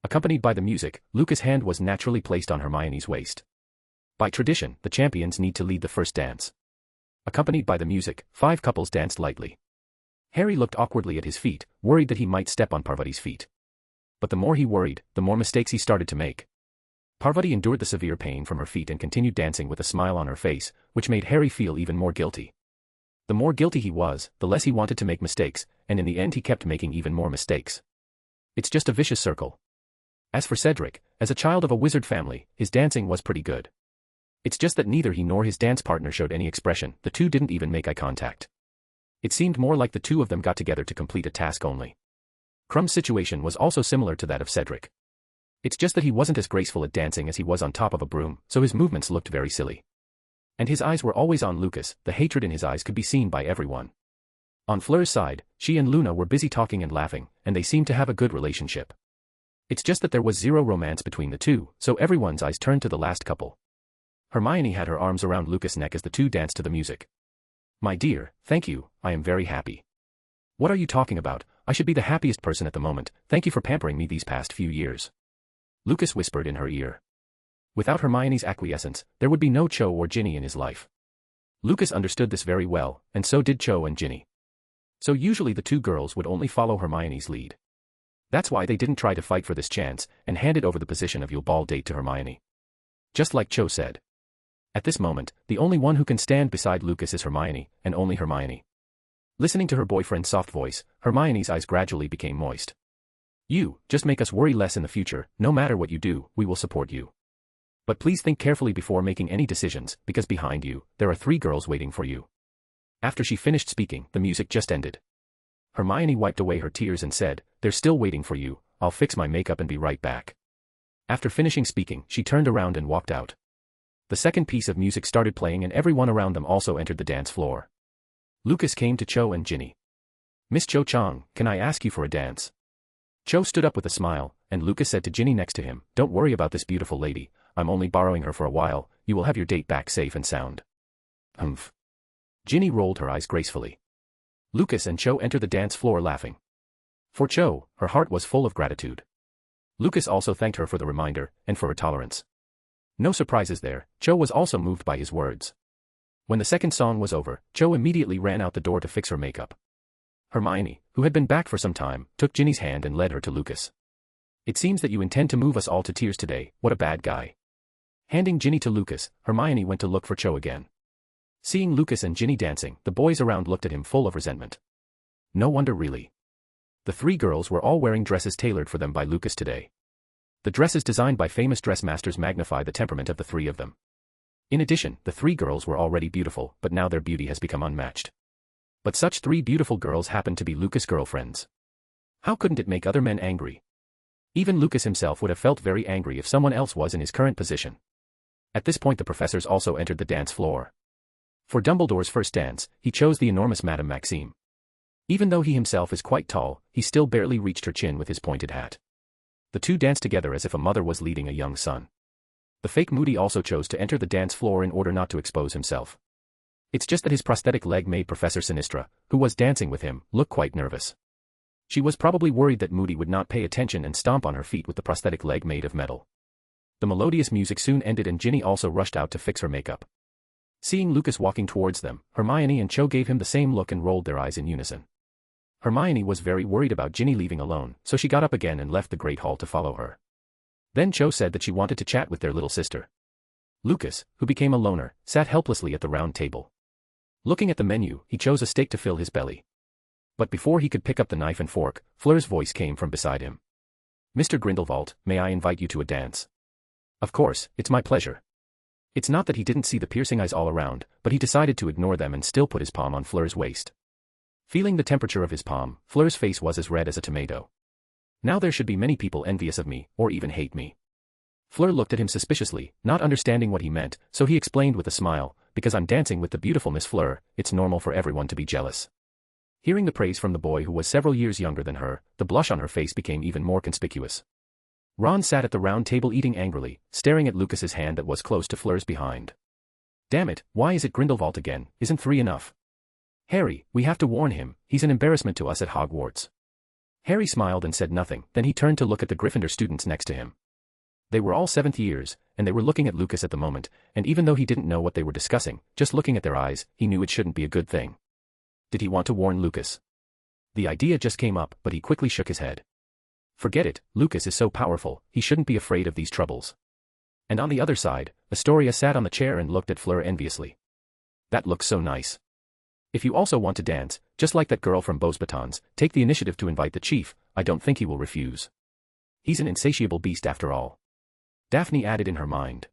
Accompanied by the music, Lucas' hand was naturally placed on Hermione's waist. By tradition, the champions need to lead the first dance. Accompanied by the music, 5 couples danced lightly. Harry looked awkwardly at his feet, worried that he might step on Parvati's feet. But the more he worried, the more mistakes he started to make. Parvati endured the severe pain from her feet and continued dancing with a smile on her face, which made Harry feel even more guilty. The more guilty he was, the less he wanted to make mistakes, and in the end he kept making even more mistakes. It's just a vicious circle. As for Cedric, as a child of a wizard family, his dancing was pretty good. It's just that neither he nor his dance partner showed any expression, the two didn't even make eye contact. It seemed more like the two of them got together to complete a task only. Krum's situation was also similar to that of Cedric. It's just that he wasn't as graceful at dancing as he was on top of a broom, so his movements looked very silly. And his eyes were always on Lucas, the hatred in his eyes could be seen by everyone. On Fleur's side, she and Luna were busy talking and laughing, and they seemed to have a good relationship. It's just that there was zero romance between the two, so everyone's eyes turned to the last couple. Hermione had her arms around Lucas' neck as the two danced to the music. My dear, thank you, I am very happy. What are you talking about? I should be the happiest person at the moment, thank you for pampering me these past few years. Lucas whispered in her ear. Without Hermione's acquiescence, there would be no Cho or Ginny in his life. Lucas understood this very well, and so did Cho and Ginny. So usually the two girls would only follow Hermione's lead. That's why they didn't try to fight for this chance, and handed over the position of your ball date to Hermione. Just like Cho said. At this moment, the only one who can stand beside Lucas is Hermione, and only Hermione. Listening to her boyfriend's soft voice, Hermione's eyes gradually became moist. You, just make us worry less in the future, no matter what you do, we will support you. But please think carefully before making any decisions, because behind you, there are 3 girls waiting for you. After she finished speaking, the music just ended. Hermione wiped away her tears and said, they're still waiting for you, I'll fix my makeup and be right back. After finishing speaking, she turned around and walked out. The second piece of music started playing and everyone around them also entered the dance floor. Lucas came to Cho and Ginny. Miss Cho Chang, can I ask you for a dance? Cho stood up with a smile, and Lucas said to Ginny next to him, don't worry about this beautiful lady, I'm only borrowing her for a while, you will have your date back safe and sound. Humph. Ginny rolled her eyes gracefully. Lucas and Cho entered the dance floor laughing. For Cho, her heart was full of gratitude. Lucas also thanked her for the reminder, and for her tolerance. No surprises there, Cho was also moved by his words. When the second song was over, Cho immediately ran out the door to fix her makeup. Hermione, who had been back for some time, took Ginny's hand and led her to Lucas. It seems that you intend to move us all to tears today, what a bad guy. Handing Ginny to Lucas, Hermione went to look for Cho again. Seeing Lucas and Ginny dancing, the boys around looked at him full of resentment. No wonder really. The 3 girls were all wearing dresses tailored for them by Lucas today. The dresses designed by famous dress masters magnify the temperament of the 3 of them. In addition, the 3 girls were already beautiful, but now their beauty has become unmatched. But such 3 beautiful girls happened to be Lucas' girlfriends. How couldn't it make other men angry? Even Lucas himself would have felt very angry if someone else was in his current position. At this point the professors also entered the dance floor. For Dumbledore's first dance, he chose the enormous Madame Maxime. Even though he himself is quite tall, he still barely reached her chin with his pointed hat. The 2 danced together as if a mother was leading a young son. The fake Moody also chose to enter the dance floor in order not to expose himself. It's just that his prosthetic leg made Professor Sinistra, who was dancing with him, look quite nervous. She was probably worried that Moody would not pay attention and stomp on her feet with the prosthetic leg made of metal. The melodious music soon ended and Ginny also rushed out to fix her makeup. Seeing Lucas walking towards them, Hermione and Cho gave him the same look and rolled their eyes in unison. Hermione was very worried about Ginny leaving alone, so she got up again and left the Great Hall to follow her. Then Cho said that she wanted to chat with their little sister. Lucas, who became a loner, sat helplessly at the round table. Looking at the menu, he chose a steak to fill his belly. But before he could pick up the knife and fork, Fleur's voice came from beside him. Mr. Grindelwald, may I invite you to a dance? Of course, it's my pleasure. It's not that he didn't see the piercing eyes all around, but he decided to ignore them and still put his palm on Fleur's waist. Feeling the temperature of his palm, Fleur's face was as red as a tomato. Now there should be many people envious of me, or even hate me. Fleur looked at him suspiciously, not understanding what he meant, so he explained with a smile, because I'm dancing with the beautiful Miss Fleur, it's normal for everyone to be jealous. Hearing the praise from the boy who was several years younger than her, the blush on her face became even more conspicuous. Ron sat at the round table eating angrily, staring at Lucas's hand that was close to Fleur's behind. Damn it, why is it Grindelwald again, isn't 3 enough? Harry, we have to warn him, he's an embarrassment to us at Hogwarts. Harry smiled and said nothing, then he turned to look at the Gryffindor students next to him. They were all 7th years, and they were looking at Lucas at the moment, and even though he didn't know what they were discussing, just looking at their eyes, he knew it shouldn't be a good thing. Did he want to warn Lucas? The idea just came up, but he quickly shook his head. Forget it, Lucas is so powerful, he shouldn't be afraid of these troubles. And on the other side, Astoria sat on the chair and looked at Fleur enviously. That looks so nice. If you also want to dance, just like that girl from Beau's Batons, take the initiative to invite the chief, I don't think he will refuse. He's an insatiable beast after all. Daphne added in her mind.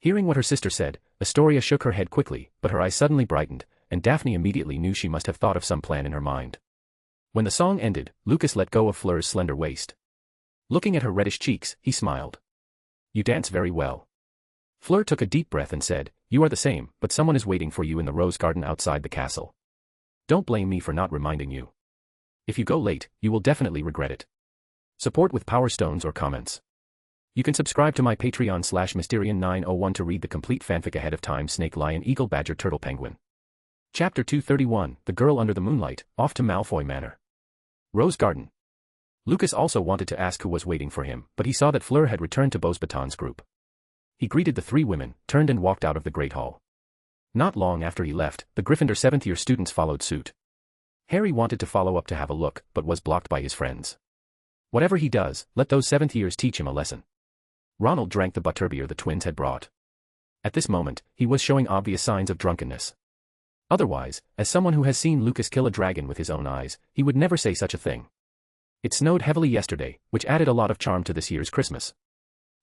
Hearing what her sister said, Astoria shook her head quickly, but her eyes suddenly brightened, and Daphne immediately knew she must have thought of some plan in her mind. When the song ended, Lucas let go of Fleur's slender waist. Looking at her reddish cheeks, he smiled. You dance very well. Fleur took a deep breath and said, you are the same, but someone is waiting for you in the rose garden outside the castle. Don't blame me for not reminding you. If you go late, you will definitely regret it. Support with Power Stones or comments. You can subscribe to my Patreon /Mysterian901 to read the complete fanfic ahead of time. Snake Lion Eagle Badger Turtle Penguin. Chapter 231, The Girl Under the Moonlight, off to Malfoy Manor. Rose Garden. Lucas also wanted to ask who was waiting for him, but he saw that Fleur had returned to Beau's Batons group. He greeted the 3 women, turned and walked out of the Great Hall. Not long after he left, the Gryffindor 7th-year students followed suit. Harry wanted to follow up to have a look, but was blocked by his friends. Whatever he does, let those 7th years teach him a lesson. Ronald drank the butterbeer the twins had brought. At this moment, he was showing obvious signs of drunkenness. Otherwise, as someone who has seen Lucas kill a dragon with his own eyes, he would never say such a thing. It snowed heavily yesterday, which added a lot of charm to this year's Christmas.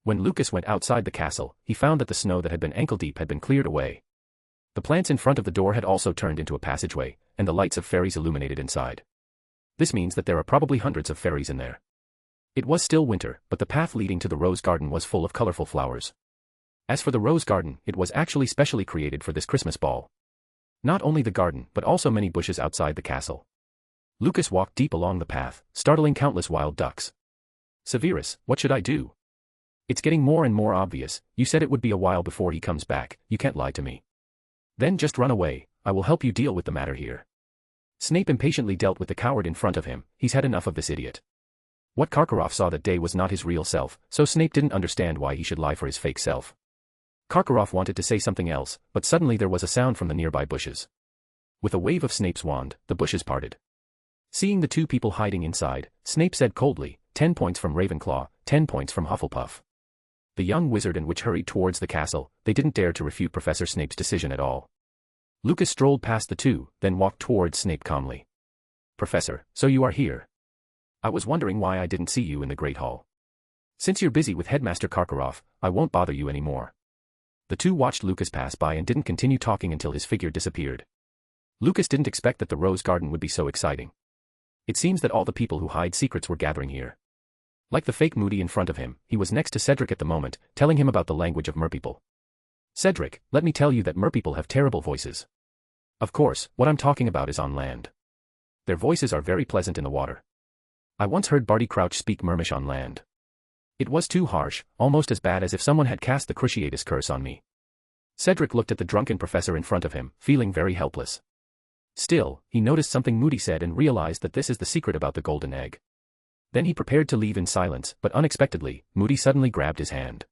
When Lucas went outside the castle, he found that the snow that had been ankle-deep had been cleared away. The plants in front of the door had also turned into a passageway, and the lights of fairies illuminated inside. This means that there are probably hundreds of fairies in there. It was still winter, but the path leading to the rose garden was full of colorful flowers. As for the rose garden, it was actually specially created for this Christmas ball. Not only the garden, but also many bushes outside the castle. Lucas walked deep along the path, startling countless wild ducks. Severus, what should I do? It's getting more and more obvious. You said it would be a while before he comes back, you can't lie to me. Then just run away, I will help you deal with the matter here. Snape impatiently dealt with the coward in front of him. He's had enough of this idiot. What Karkaroff saw that day was not his real self, so Snape didn't understand why he should lie for his fake self. Karkaroff wanted to say something else, but suddenly there was a sound from the nearby bushes. With a wave of Snape's wand, the bushes parted. Seeing the two people hiding inside, Snape said coldly, 10 points from Ravenclaw, 10 points from Hufflepuff. The young wizard and witch hurried towards the castle. They didn't dare to refute Professor Snape's decision at all. Lucas strolled past the two, then walked towards Snape calmly. Professor, so you are here. I was wondering why I didn't see you in the Great Hall. Since you're busy with Headmaster Karkaroff, I won't bother you anymore. The two watched Lucas pass by and didn't continue talking until his figure disappeared. Lucas didn't expect that the rose garden would be so exciting. It seems that all the people who hide secrets were gathering here. Like the fake Moody in front of him, he was next to Cedric at the moment, telling him about the language of merpeople. Cedric, let me tell you that merpeople have terrible voices. Of course, what I'm talking about is on land. Their voices are very pleasant in the water. I once heard Barty Crouch speak Mermish on land. It was too harsh, almost as bad as if someone had cast the Cruciatus curse on me. Cedric looked at the drunken professor in front of him, feeling very helpless. Still, he noticed something Moody said and realized that this is the secret about the golden egg. Then he prepared to leave in silence, but unexpectedly, Moody suddenly grabbed his hand.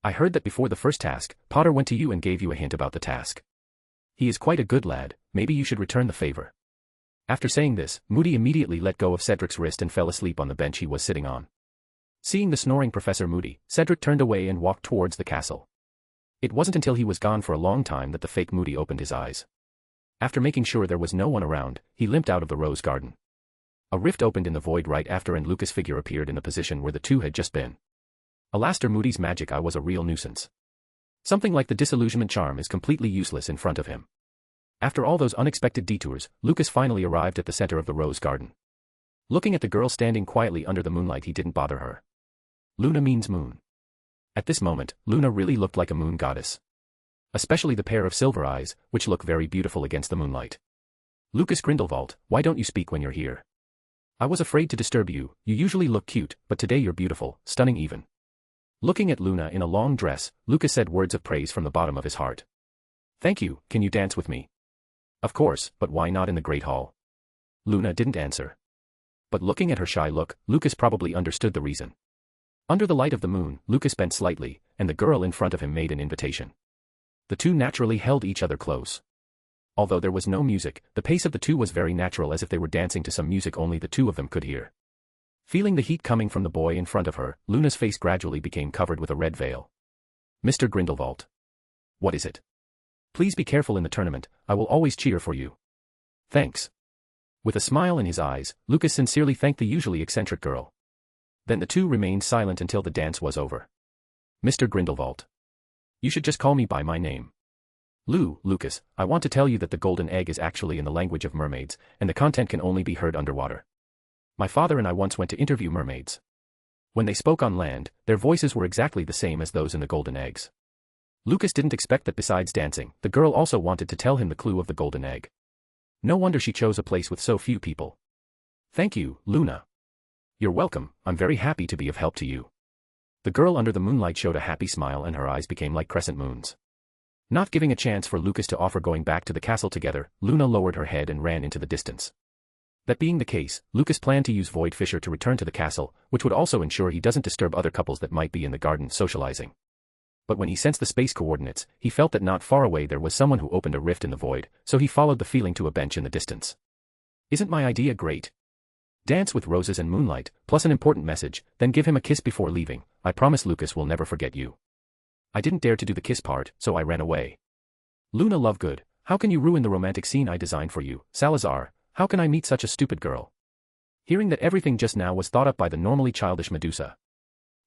I heard that before the first task, Potter went to you and gave you a hint about the task. He is quite a good lad, maybe you should return the favor. After saying this, Moody immediately let go of Cedric's wrist and fell asleep on the bench he was sitting on. Seeing the snoring Professor Moody, Cedric turned away and walked towards the castle. It wasn't until he was gone for a long time that the fake Moody opened his eyes. After making sure there was no one around, he limped out of the rose garden. A rift opened in the void right after and Lucas' figure appeared in the position where the two had just been. Alastair Moody's magic eye was a real nuisance. Something like the disillusionment charm is completely useless in front of him. After all those unexpected detours, Lucas finally arrived at the center of the rose garden. Looking at the girl standing quietly under the moonlight, he didn't bother her. Luna means moon. At this moment, Luna really looked like a moon goddess. Especially the pair of silver eyes, which look very beautiful against the moonlight. Lucas Grindelwald, why don't you speak when you're here? I was afraid to disturb you, you usually look cute, but today you're beautiful, stunning even. Looking at Luna in a long dress, Lucas said words of praise from the bottom of his heart. Thank you, can you dance with me? Of course, but why not in the Great Hall? Luna didn't answer. But looking at her shy look, Lucas probably understood the reason. Under the light of the moon, Lucas bent slightly, and the girl in front of him made an invitation. The two naturally held each other close. Although there was no music, the pace of the two was very natural, as if they were dancing to some music only the two of them could hear. Feeling the heat coming from the boy in front of her, Luna's face gradually became covered with a red veil. Mr. Grindelwald. What is it? Please be careful in the tournament, I will always cheer for you. Thanks. With a smile in his eyes, Lucas sincerely thanked the usually eccentric girl. Then the two remained silent until the dance was over. Mr. Grindelwald. You should just call me by my name. Lucas, I want to tell you that the golden egg is actually in the language of mermaids, and the content can only be heard underwater. My father and I once went to interview mermaids. When they spoke on land, their voices were exactly the same as those in the golden eggs. Lucas didn't expect that besides dancing, the girl also wanted to tell him the clue of the golden egg. No wonder she chose a place with so few people. Thank you, Luna. You're welcome, I'm very happy to be of help to you. The girl under the moonlight showed a happy smile and her eyes became like crescent moons. Not giving a chance for Lucas to offer going back to the castle together, Luna lowered her head and ran into the distance. That being the case, Lucas planned to use Void Fisher to return to the castle, which would also ensure he doesn't disturb other couples that might be in the garden socializing. But when he sensed the space coordinates, he felt that not far away there was someone who opened a rift in the void, so he followed the feeling to a bench in the distance. Isn't my idea great? Dance with roses and moonlight, plus an important message, then give him a kiss before leaving. I promise Lucas will never forget you. I didn't dare to do the kiss part, so I ran away. Luna Lovegood, how can you ruin the romantic scene I designed for you? Salazar, how can I meet such a stupid girl? Hearing that everything just now was thought up by the normally childish Medusa,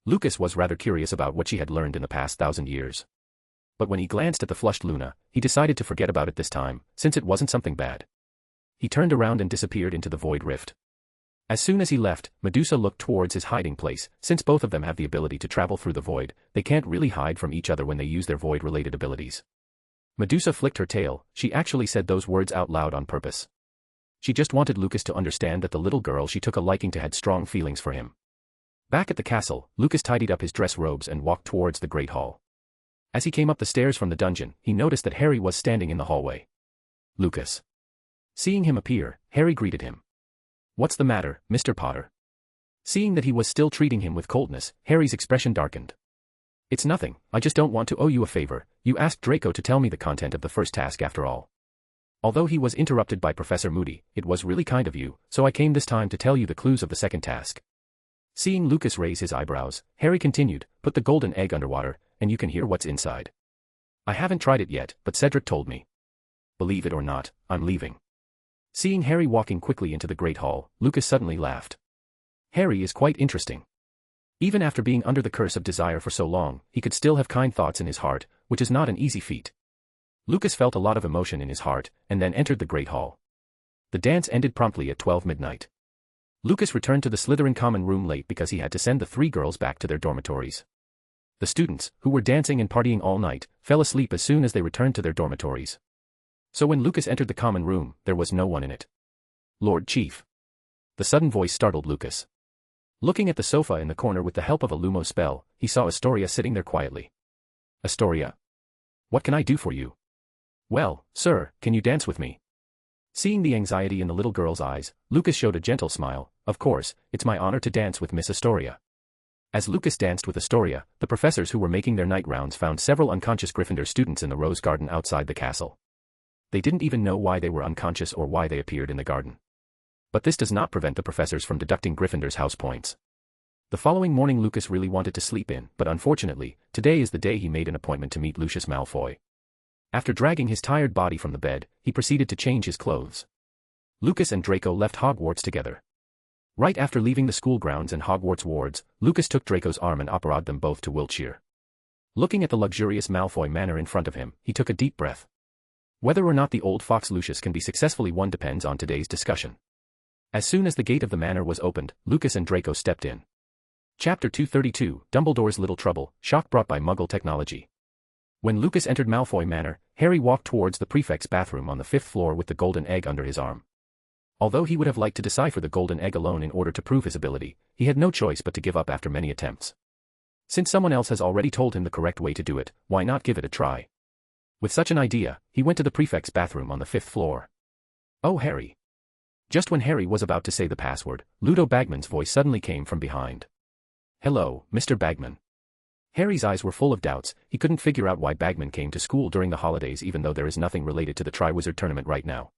Lucas was rather curious about what she had learned in the past 1,000 years. But when he glanced at the flushed Luna, he decided to forget about it this time, since it wasn't something bad. He turned around and disappeared into the void rift. As soon as he left, Medusa looked towards his hiding place. Since both of them have the ability to travel through the void, they can't really hide from each other when they use their void-related abilities. Medusa flicked her tail. She actually said those words out loud on purpose. She just wanted Lucas to understand that the little girl she took a liking to had strong feelings for him. Back at the castle, Lucas tidied up his dress robes and walked towards the Great Hall. As he came up the stairs from the dungeon, he noticed that Harry was standing in the hallway. Lucas. Seeing him appear, Harry greeted him. What's the matter, Mr. Potter? Seeing that he was still treating him with coldness, Harry's expression darkened. It's nothing, I just don't want to owe you a favor. You asked Draco to tell me the content of the first task after all. Although he was interrupted by Professor Moody, it was really kind of you, so I came this time to tell you the clues of the second task. Seeing Lucas raise his eyebrows, Harry continued, put the golden egg underwater, and you can hear what's inside. I haven't tried it yet, but Cedric told me. Believe it or not, I'm leaving. Seeing Harry walking quickly into the Great Hall, Lucas suddenly laughed. Harry is quite interesting. Even after being under the curse of desire for so long, he could still have kind thoughts in his heart, which is not an easy feat. Lucas felt a lot of emotion in his heart, and then entered the Great Hall. The dance ended promptly at 12 midnight. Lucas returned to the Slytherin common room late because he had to send the 3 girls back to their dormitories. The students, who were dancing and partying all night, fell asleep as soon as they returned to their dormitories. So when Lucas entered the common room, there was no one in it. Lord Chief. The sudden voice startled Lucas. Looking at the sofa in the corner with the help of a Lumos spell, he saw Astoria sitting there quietly. Astoria. What can I do for you? Well, sir, can you dance with me? Seeing the anxiety in the little girl's eyes, Lucas showed a gentle smile. Of course, it's my honor to dance with Miss Astoria. As Lucas danced with Astoria, the professors who were making their night rounds found several unconscious Gryffindor students in the rose garden outside the castle. They didn't even know why they were unconscious or why they appeared in the garden. But this does not prevent the professors from deducting Gryffindor's house points. The following morning Lucas really wanted to sleep in, but unfortunately, today is the day he made an appointment to meet Lucius Malfoy. After dragging his tired body from the bed, he proceeded to change his clothes. Lucas and Draco left Hogwarts together. Right after leaving the school grounds and Hogwarts wards, Lucas took Draco's arm and operated them both to Wiltshire. Looking at the luxurious Malfoy manor in front of him, he took a deep breath. Whether or not the old fox Lucius can be successfully won depends on today's discussion. As soon as the gate of the manor was opened, Lucas and Draco stepped in. Chapter 232, Dumbledore's Little Trouble, Shock Brought by Muggle Technology. When Lucas entered Malfoy Manor, Harry walked towards the prefect's bathroom on the 5th floor with the golden egg under his arm. Although he would have liked to decipher the golden egg alone in order to prove his ability, he had no choice but to give up after many attempts. Since someone else has already told him the correct way to do it, why not give it a try? With such an idea, he went to the prefect's bathroom on the 5th floor. Oh, Harry. Just when Harry was about to say the password, Ludo Bagman's voice suddenly came from behind. Hello, Mr. Bagman. Harry's eyes were full of doubts. He couldn't figure out why Bagman came to school during the holidays even though there is nothing related to the Triwizard Tournament right now.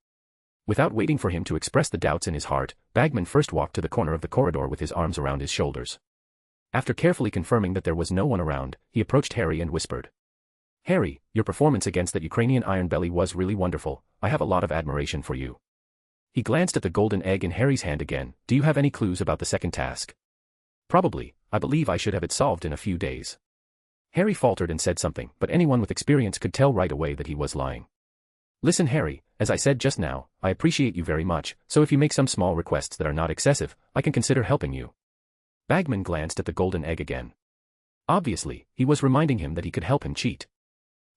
Without waiting for him to express the doubts in his heart, Bagman first walked to the corner of the corridor with his arms around his shoulders. After carefully confirming that there was no one around, he approached Harry and whispered. Harry, your performance against that Ukrainian Iron Belly was really wonderful. I have a lot of admiration for you. He glanced at the golden egg in Harry's hand again. Do you have any clues about the second task? Probably. I believe I should have it solved in a few days. Harry faltered and said something, but anyone with experience could tell right away that he was lying. Listen, Harry, as I said just now, I appreciate you very much, so if you make some small requests that are not excessive, I can consider helping you. Bagman glanced at the golden egg again. Obviously, he was reminding him that he could help him cheat.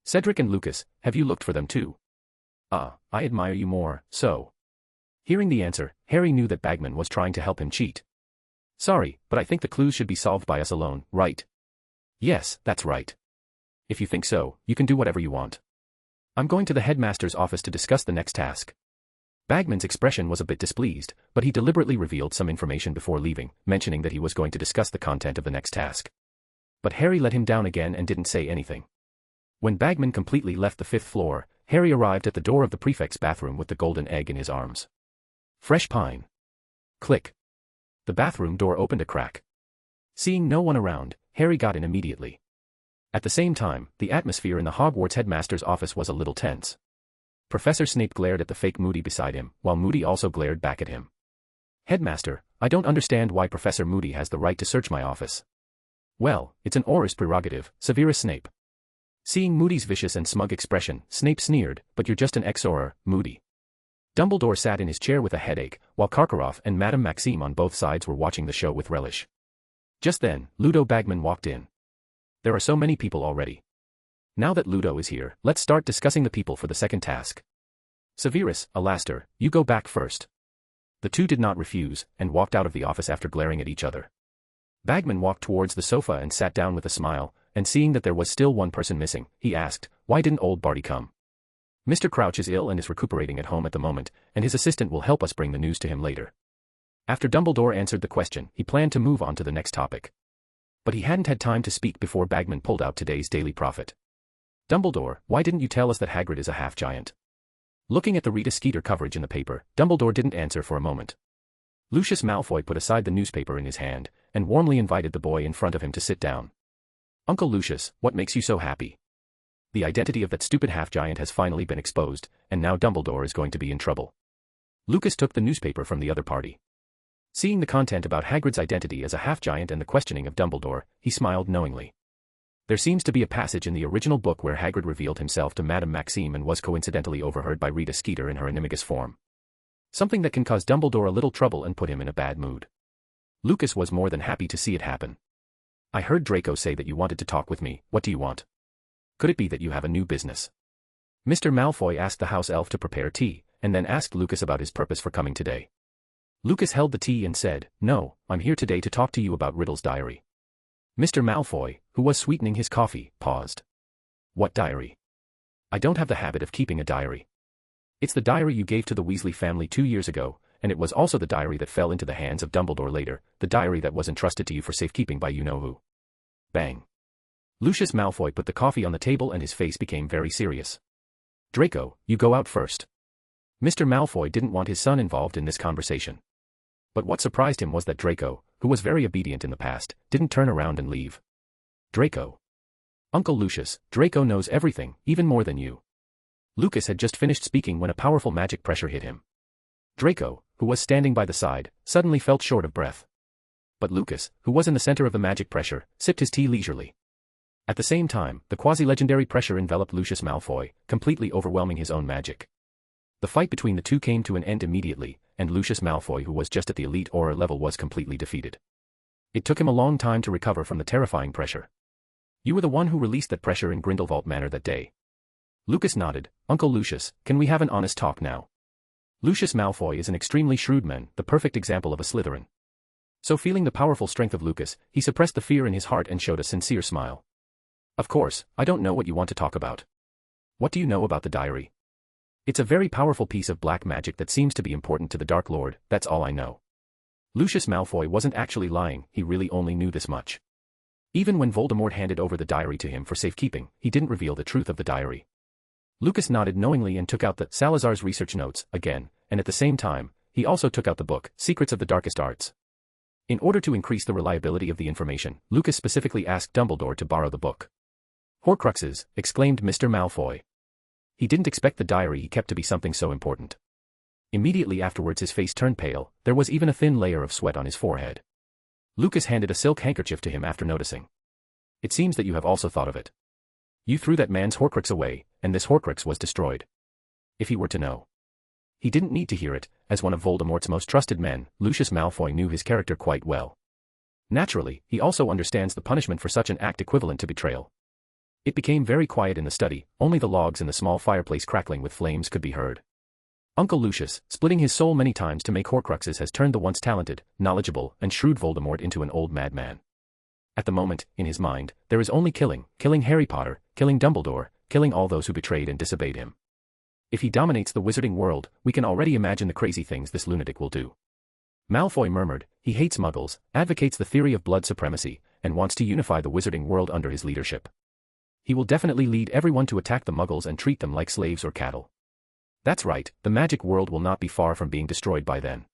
Cedric and Lucas, have you looked for them too? I admire you more, so. Hearing the answer, Harry knew that Bagman was trying to help him cheat. Sorry, but I think the clues should be solved by us alone, right? Yes, that's right. If you think so, you can do whatever you want. I'm going to the headmaster's office to discuss the next task. Bagman's expression was a bit displeased, but he deliberately revealed some information before leaving, mentioning that he was going to discuss the content of the next task. But Harry let him down again and didn't say anything. When Bagman completely left the 5th floor, Harry arrived at the door of the prefect's bathroom with the golden egg in his arms. Fresh pine. Click. The bathroom door opened a crack. Seeing no one around, Harry got in immediately. At the same time, the atmosphere in the Hogwarts headmaster's office was a little tense. Professor Snape glared at the fake Moody beside him, while Moody also glared back at him. "Headmaster, I don't understand why Professor Moody has the right to search my office." "Well, it's an Auror's prerogative, Severus Snape." Seeing Moody's vicious and smug expression, Snape sneered, "But you're just an ex-Auror, Moody." Dumbledore sat in his chair with a headache, while Karkaroff and Madame Maxime on both sides were watching the show with relish. Just then, Ludo Bagman walked in. "There are so many people already. Now that Ludo is here, let's start discussing the people for the second task. Severus, Alastair, you go back first." The two did not refuse, and walked out of the office after glaring at each other. Bagman walked towards the sofa and sat down with a smile, and seeing that there was still one person missing, he asked, "Why didn't old Barty come?" "Mr. Crouch is ill and is recuperating at home at the moment, and his assistant will help us bring the news to him later." After Dumbledore answered the question, he planned to move on to the next topic. But he hadn't had time to speak before Bagman pulled out today's Daily Prophet. "Dumbledore, why didn't you tell us that Hagrid is a half-giant?" Looking at the Rita Skeeter coverage in the paper, Dumbledore didn't answer for a moment. Lucius Malfoy put aside the newspaper in his hand, and warmly invited the boy in front of him to sit down. "Uncle Lucius, what makes you so happy? The identity of that stupid half-giant has finally been exposed, and now Dumbledore is going to be in trouble." Lucas took the newspaper from the other party. Seeing the content about Hagrid's identity as a half-giant and the questioning of Dumbledore, he smiled knowingly. There seems to be a passage in the original book where Hagrid revealed himself to Madame Maxime and was coincidentally overheard by Rita Skeeter in her animagus form. Something that can cause Dumbledore a little trouble and put him in a bad mood. Lucas was more than happy to see it happen. "I heard Draco say that you wanted to talk with me. What do you want? Could it be that you have a new business?" Mr. Malfoy asked the house elf to prepare tea, and then asked Lucas about his purpose for coming today. Lucas held the tea and said, "No, I'm here today to talk to you about Riddle's diary." Mr. Malfoy, who was sweetening his coffee, paused. "What diary? I don't have the habit of keeping a diary." "It's the diary you gave to the Weasley family 2 years ago, and it was also the diary that fell into the hands of Dumbledore later, the diary that was entrusted to you for safekeeping by you-know-who." Bang. Lucius Malfoy put the coffee on the table and his face became very serious. "Draco, you go out first." Mr. Malfoy didn't want his son involved in this conversation. But what surprised him was that Draco, who was very obedient in the past, didn't turn around and leave. "Draco. Uncle Lucius, Draco knows everything, even more than you." Lucas had just finished speaking when a powerful magic pressure hit him. Draco, who was standing by the side, suddenly felt short of breath. But Lucas, who was in the center of the magic pressure, sipped his tea leisurely. At the same time, the quasi-legendary pressure enveloped Lucius Malfoy, completely overwhelming his own magic. The fight between the two came to an end immediately, and Lucius Malfoy, who was just at the elite aura level, was completely defeated. It took him a long time to recover from the terrifying pressure. "You were the one who released that pressure in Grindelwald Manor that day." Lucas nodded. "Uncle Lucius, can we have an honest talk now?" Lucius Malfoy is an extremely shrewd man, the perfect example of a Slytherin. So feeling the powerful strength of Lucas, he suppressed the fear in his heart and showed a sincere smile. "Of course, I don't know what you want to talk about. What do you know about the diary?" "It's a very powerful piece of black magic that seems to be important to the Dark Lord, that's all I know." Lucius Malfoy wasn't actually lying, he really only knew this much. Even when Voldemort handed over the diary to him for safekeeping, he didn't reveal the truth of the diary. Lucas nodded knowingly and took out the Salazar's research notes again, and at the same time, he also took out the book, Secrets of the Darkest Arts. In order to increase the reliability of the information, Lucas specifically asked Dumbledore to borrow the book. "Horcruxes," exclaimed Mr. Malfoy. He didn't expect the diary he kept to be something so important. Immediately afterwards his face turned pale, there was even a thin layer of sweat on his forehead. Lucas handed a silk handkerchief to him after noticing. "It seems that you have also thought of it. You threw that man's Horcrux away, and this Horcrux was destroyed. If he were to know." He didn't need to hear it, as one of Voldemort's most trusted men, Lucius Malfoy knew his character quite well. Naturally, he also understands the punishment for such an act equivalent to betrayal. It became very quiet in the study, only the logs in the small fireplace crackling with flames could be heard. Uncle Lucius, splitting his soul many times to make Horcruxes, has turned the once talented, knowledgeable, and shrewd Voldemort into an old madman. At the moment, in his mind, there is only killing Harry Potter, killing Dumbledore, killing all those who betrayed and disobeyed him. If he dominates the wizarding world, we can already imagine the crazy things this lunatic will do. Malfoy murmured, he hates muggles, advocates the theory of blood supremacy, and wants to unify the wizarding world under his leadership. He will definitely lead everyone to attack the muggles and treat them like slaves or cattle. That's right, the magic world will not be far from being destroyed by then.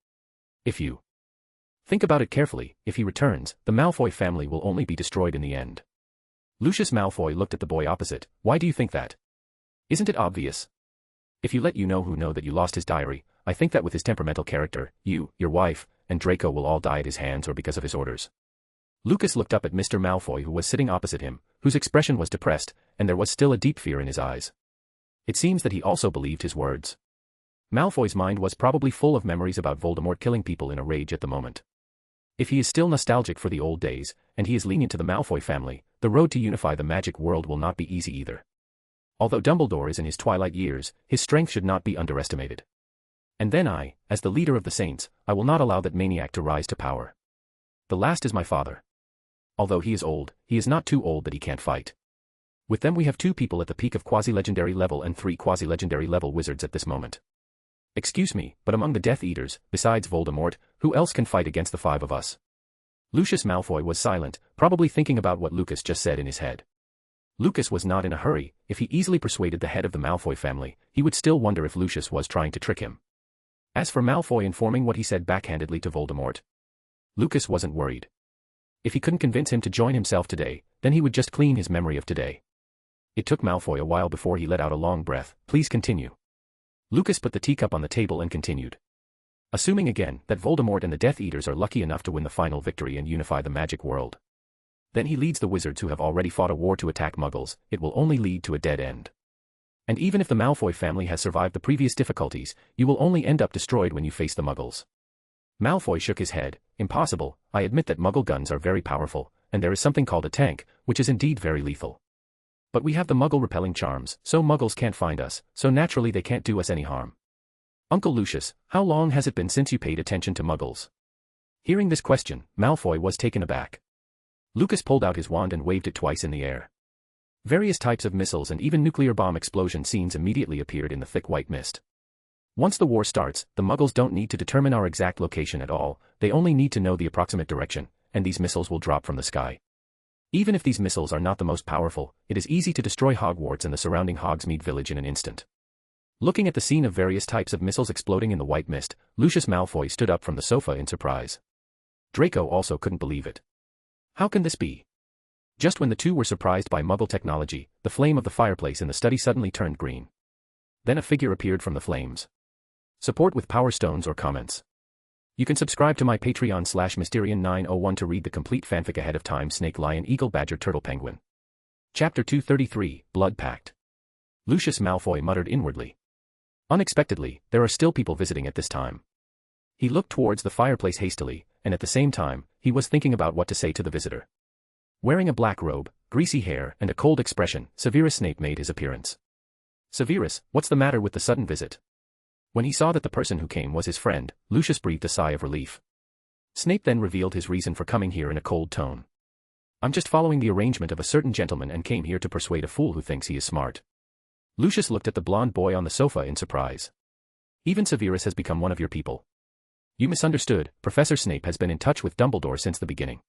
If you Think about it carefully, if he returns, the Malfoy family will only be destroyed in the end. Lucius Malfoy looked at the boy opposite. Why do you think that? Isn't it obvious? If you let you know who know that you lost his diary, I think that with his temperamental character, you, your wife, and Draco will all die at his hands or because of his orders. Lucas looked up at Mr. Malfoy who was sitting opposite him, whose expression was depressed, and there was still a deep fear in his eyes. It seems that he also believed his words. Malfoy's mind was probably full of memories about Voldemort killing people in a rage at the moment. If he is still nostalgic for the old days, and he is lenient to the Malfoy family, the road to unify the magic world will not be easy either. Although Dumbledore is in his twilight years, his strength should not be underestimated. And then I, as the leader of the Saints, I will not allow that maniac to rise to power. The last is my father. Although he is old, he is not too old that he can't fight. With them we have 2 people at the peak of quasi-legendary level and 3 quasi-legendary level wizards at this moment. Excuse me, but among the Death Eaters, besides Voldemort, who else can fight against the 5 of us? Lucius Malfoy was silent, probably thinking about what Lucas just said in his head. Lucas was not in a hurry. If he easily persuaded the head of the Malfoy family, he would still wonder if Lucius was trying to trick him. As for Malfoy informing what he said backhandedly to Voldemort, Lucas wasn't worried. If he couldn't convince him to join himself today, then he would just clean his memory of today. It took Malfoy a while before he let out a long breath. Please continue. Lucas put the teacup on the table and continued. Assuming again that Voldemort and the Death Eaters are lucky enough to win the final victory and unify the magic world. Then he leads the wizards who have already fought a war to attack Muggles. It will only lead to a dead end. And even if the Malfoy family has survived the previous difficulties, you will only end up destroyed when you face the Muggles. Malfoy shook his head. Impossible. I admit that Muggle guns are very powerful, and there is something called a tank, which is indeed very lethal. But we have the Muggle repelling charms, so Muggles can't find us, so naturally they can't do us any harm. Uncle Lucius, how long has it been since you paid attention to Muggles? Hearing this question, Malfoy was taken aback. Lucas pulled out his wand and waved it twice in the air. Various types of missiles and even nuclear bomb explosion scenes immediately appeared in the thick white mist. Once the war starts, the Muggles don't need to determine our exact location at all, they only need to know the approximate direction, and these missiles will drop from the sky. Even if these missiles are not the most powerful, it is easy to destroy Hogwarts and the surrounding Hogsmeade village in an instant. Looking at the scene of various types of missiles exploding in the white mist, Lucius Malfoy stood up from the sofa in surprise. Draco also couldn't believe it. How can this be? Just when the two were surprised by Muggle technology, the flame of the fireplace in the study suddenly turned green. Then a figure appeared from the flames. Support with Power Stones or comments. You can subscribe to my Patreon /Mysterian901 to read the complete fanfic ahead of time. Snake, Lion, Eagle, Badger, Turtle, Penguin. Chapter 233, Blood Pact. Lucius Malfoy muttered inwardly. Unexpectedly, there are still people visiting at this time. He looked towards the fireplace hastily, and at the same time, he was thinking about what to say to the visitor. Wearing a black robe, greasy hair, and a cold expression, Severus Snape made his appearance. Severus, what's the matter with the sudden visit? When he saw that the person who came was his friend, Lucius breathed a sigh of relief. Snape then revealed his reason for coming here in a cold tone. I'm just following the arrangement of a certain gentleman and came here to persuade a fool who thinks he is smart. Lucius looked at the blonde boy on the sofa in surprise. Even Severus has become one of your people. You misunderstood, Professor Snape has been in touch with Dumbledore since the beginning.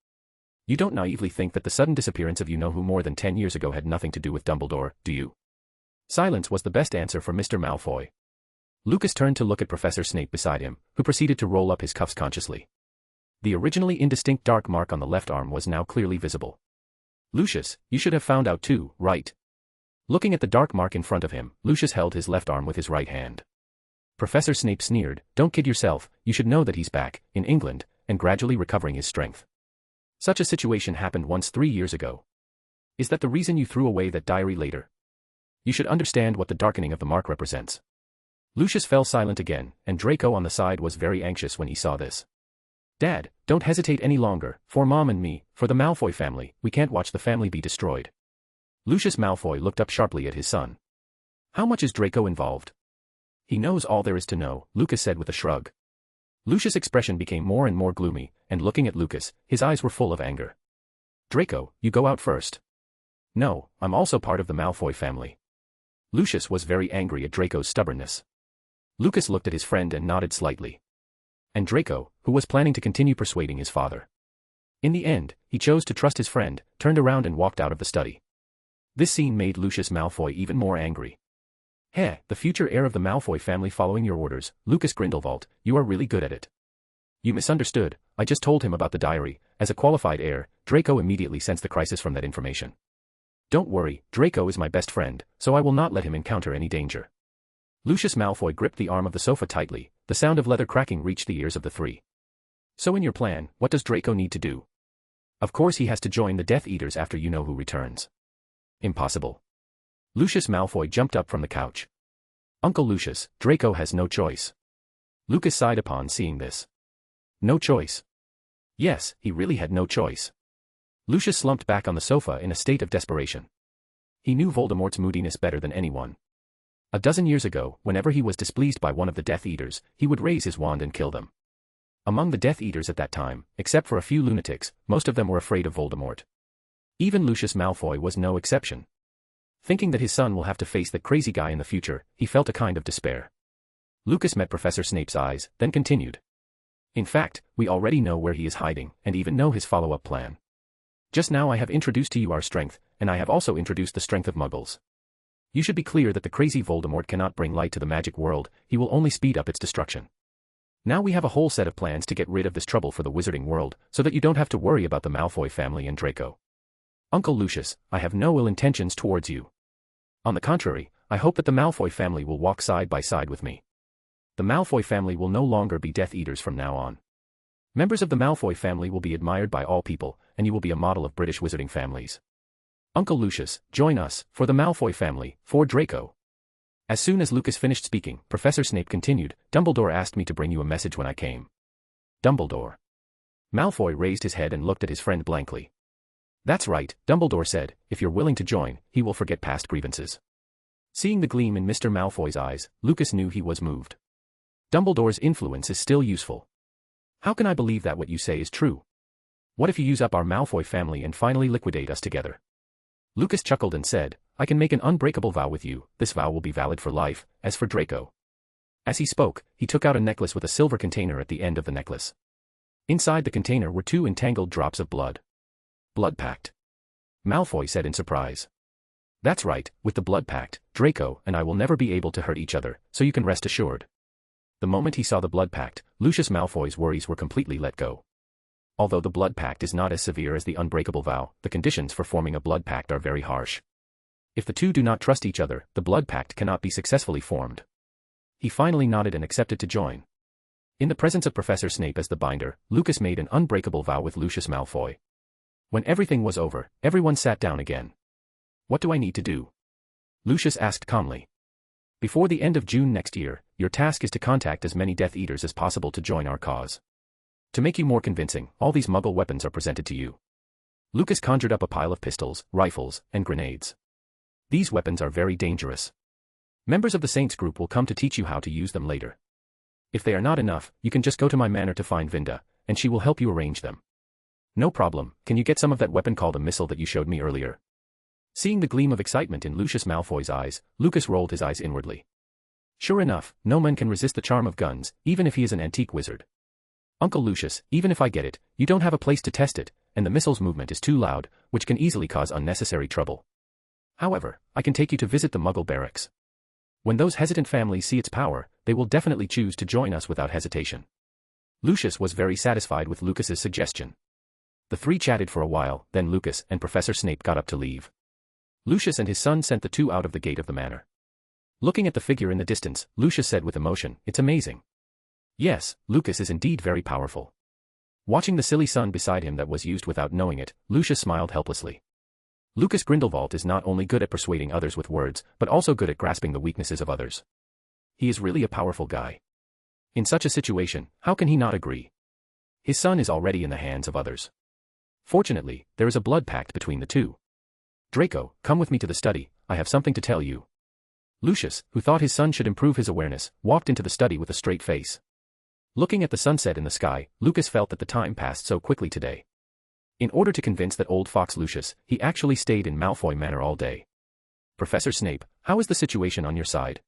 You don't naively think that the sudden disappearance of you-know-who more than 10 years ago had nothing to do with Dumbledore, do you? Silence was the best answer for Mr. Malfoy. Lucas turned to look at Professor Snape beside him, who proceeded to roll up his cuffs consciously. The originally indistinct dark mark on the left arm was now clearly visible. Lucius, you should have found out too, right? Looking at the dark mark in front of him, Lucius held his left arm with his right hand. Professor Snape sneered, don't kid yourself, you should know that he's back, in England, and gradually recovering his strength. Such a situation happened once 3 years ago. Is that the reason you threw away that diary later? You should understand what the darkening of the mark represents. Lucius fell silent again, and Draco on the side was very anxious when he saw this. Dad, don't hesitate any longer, for Mom and me, for the Malfoy family, we can't watch the family be destroyed. Lucius Malfoy looked up sharply at his son. How much is Draco involved? He knows all there is to know, Lucas said with a shrug. Lucius' expression became more and more gloomy, and looking at Lucas, his eyes were full of anger. Draco, you go out first. No, I'm also part of the Malfoy family. Lucius was very angry at Draco's stubbornness. Lucas looked at his friend and nodded slightly. And Draco, who was planning to continue persuading his father. In the end, he chose to trust his friend, turned around and walked out of the study. This scene made Lucius Malfoy even more angry. Heh, the future heir of the Malfoy family following your orders, Lucas Grindelwald, you are really good at it. You misunderstood, I just told him about the diary. As a qualified heir, Draco immediately sensed the crisis from that information. Don't worry, Draco is my best friend, so I will not let him encounter any danger. Lucius Malfoy gripped the arm of the sofa tightly, the sound of leather cracking reached the ears of the three. So in your plan, what does Draco need to do? Of course he has to join the Death Eaters after you know who returns. Impossible. Lucius Malfoy jumped up from the couch. Uncle Lucius, Draco has no choice. Lucas sighed upon seeing this. No choice. Yes, he really had no choice. Lucius slumped back on the sofa in a state of desperation. He knew Voldemort's moodiness better than anyone. A dozen years ago, whenever he was displeased by one of the Death Eaters, he would raise his wand and kill them. Among the Death Eaters at that time, except for a few lunatics, most of them were afraid of Voldemort. Even Lucius Malfoy was no exception. Thinking that his son will have to face that crazy guy in the future, he felt a kind of despair. Lucas met Professor Snape's eyes, then continued. In fact, we already know where he is hiding, and even know his follow-up plan. Just now I have introduced to you our strength, and I have also introduced the strength of Muggles. You should be clear that the crazy Voldemort cannot bring light to the magic world, he will only speed up its destruction. Now we have a whole set of plans to get rid of this trouble for the wizarding world, so that you don't have to worry about the Malfoy family and Draco. Uncle Lucius, I have no ill intentions towards you. On the contrary, I hope that the Malfoy family will walk side by side with me. The Malfoy family will no longer be Death Eaters from now on. Members of the Malfoy family will be admired by all people, and you will be a model of British wizarding families. Uncle Lucius, join us, for the Malfoy family, for Draco. As soon as Lucas finished speaking, Professor Snape continued, Dumbledore asked me to bring you a message when I came. Dumbledore. Malfoy raised his head and looked at his friend blankly. That's right, Dumbledore said, if you're willing to join, he will forget past grievances. Seeing the gleam in Mr. Malfoy's eyes, Lucas knew he was moved. Dumbledore's influence is still useful. How can I believe that what you say is true? What if you use up our Malfoy family and finally liquidate us together? Lucas chuckled and said, I can make an unbreakable vow with you, this vow will be valid for life, as for Draco. As he spoke, he took out a necklace with a silver container at the end of the necklace. Inside the container were 2 entangled drops of blood. Blood pact. Malfoy said in surprise. That's right, with the blood pact, Draco and I will never be able to hurt each other, so you can rest assured. The moment he saw the blood pact, Lucius Malfoy's worries were completely let go. Although the blood pact is not as severe as the unbreakable vow, the conditions for forming a blood pact are very harsh. If the two do not trust each other, the blood pact cannot be successfully formed. He finally nodded and accepted to join. In the presence of Professor Snape as the binder, Lucas made an unbreakable vow with Lucius Malfoy. When everything was over, everyone sat down again. What do I need to do? Lucius asked calmly. Before the end of June next year, your task is to contact as many Death Eaters as possible to join our cause. To make you more convincing, all these Muggle weapons are presented to you. Lucas conjured up a pile of pistols, rifles, and grenades. These weapons are very dangerous. Members of the Saints group will come to teach you how to use them later. If they are not enough, you can just go to my manor to find Vinda, and she will help you arrange them. No problem, can you get some of that weapon called a missile that you showed me earlier? Seeing the gleam of excitement in Lucius Malfoy's eyes, Lucas rolled his eyes inwardly. Sure enough, no man can resist the charm of guns, even if he is an antique wizard. Uncle Lucius, even if I get it, you don't have a place to test it, and the missile's movement is too loud, which can easily cause unnecessary trouble. However, I can take you to visit the Muggle barracks. When those hesitant families see its power, they will definitely choose to join us without hesitation. Lucius was very satisfied with Lucas's suggestion. The three chatted for a while, then Lucas and Professor Snape got up to leave. Lucius and his son sent the two out of the gate of the manor. Looking at the figure in the distance, Lucius said with emotion, it's amazing. Yes, Lucas is indeed very powerful. Watching the silly son beside him that was used without knowing it, Lucius smiled helplessly. Lucas Grindelwald is not only good at persuading others with words, but also good at grasping the weaknesses of others. He is really a powerful guy. In such a situation, how can he not agree? His son is already in the hands of others. Fortunately, there is a blood pact between the two. Draco, come with me to the study, I have something to tell you. Lucius, who thought his son should improve his awareness, walked into the study with a straight face. Looking at the sunset in the sky, Lucas felt that the time passed so quickly today. In order to convince that old fox Lucius, he actually stayed in Malfoy Manor all day. Professor Snape, how is the situation on your side?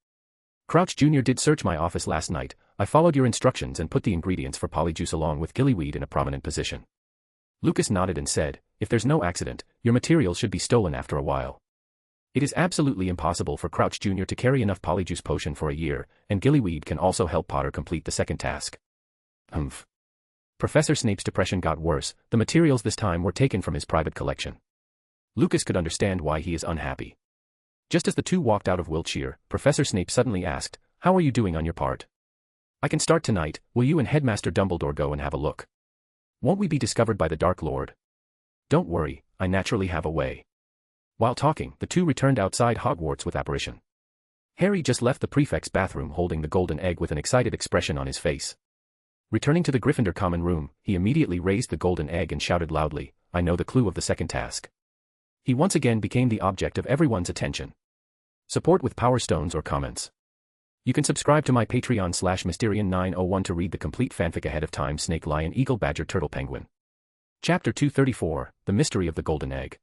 Crouch Jr. did search my office last night, I followed your instructions and put the ingredients for polyjuice along with gillyweed in a prominent position. Lucas nodded and said, if there's no accident, your materials should be stolen after a while. It is absolutely impossible for Crouch Jr. to carry enough polyjuice potion for a year, and gillyweed can also help Potter complete the second task. Humph. Professor Snape's depression got worse, the materials this time were taken from his private collection. Lucas could understand why he is unhappy. Just as the two walked out of Wiltshire, Professor Snape suddenly asked, "How are you doing on your part? I can start tonight, will you and Headmaster Dumbledore go and have a look? Won't we be discovered by the Dark Lord? Don't worry, I naturally have a way." While talking, the two returned outside Hogwarts with apparition. Harry just left the prefect's bathroom holding the golden egg with an excited expression on his face. Returning to the Gryffindor common room, he immediately raised the golden egg and shouted loudly, "I know the clue of the second task." He once again became the object of everyone's attention. Support with Power Stones or comments. You can subscribe to my Patreon /Mysterian901 to read the complete fanfic ahead of time. Snake, Lion, Eagle, Badger, Turtle, Penguin. Chapter 234, The Mystery of the Golden Egg.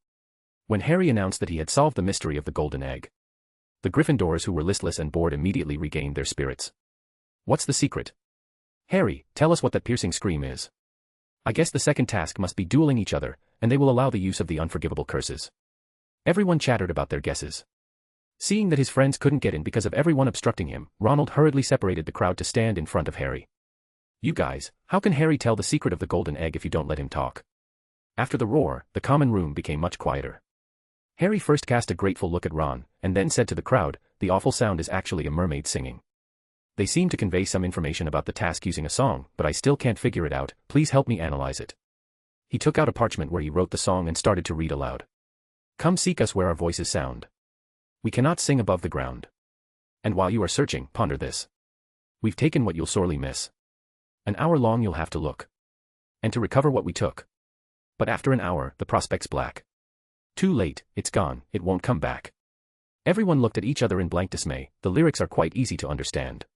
When Harry announced that he had solved the mystery of the golden egg, the Gryffindors who were listless and bored immediately regained their spirits. "What's the secret? Harry, tell us what that piercing scream is." "I guess the second task must be dueling each other, and they will allow the use of the unforgivable curses." Everyone chattered about their guesses. Seeing that his friends couldn't get in because of everyone obstructing him, Ronald hurriedly separated the crowd to stand in front of Harry. "You guys, how can Harry tell the secret of the golden egg if you don't let him talk?" After the roar, the common room became much quieter. Harry first cast a grateful look at Ron, and then said to the crowd, "The awful sound is actually a mermaid singing. They seem to convey some information about the task using a song, but I still can't figure it out, please help me analyze it." He took out a parchment where he wrote the song and started to read aloud. "Come seek us where our voices sound. We cannot sing above the ground. And while you are searching, ponder this. We've taken what you'll sorely miss. An hour long you'll have to look. And to recover what we took. But after an hour, the prospect's black. Too late, it's gone, it won't come back." Everyone looked at each other in blank dismay. The lyrics are quite easy to understand.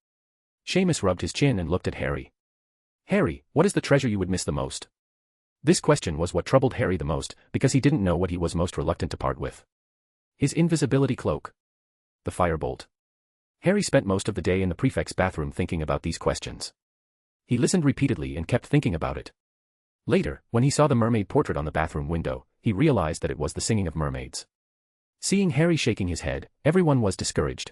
Seamus rubbed his chin and looked at Harry. "Harry, what is the treasure you would miss the most?" This question was what troubled Harry the most, because he didn't know what he was most reluctant to part with. His invisibility cloak. The firebolt. Harry spent most of the day in the prefect's bathroom thinking about these questions. He listened repeatedly and kept thinking about it. Later, when he saw the mermaid portrait on the bathroom window, he realized that it was the singing of mermaids. Seeing Harry shaking his head, everyone was discouraged.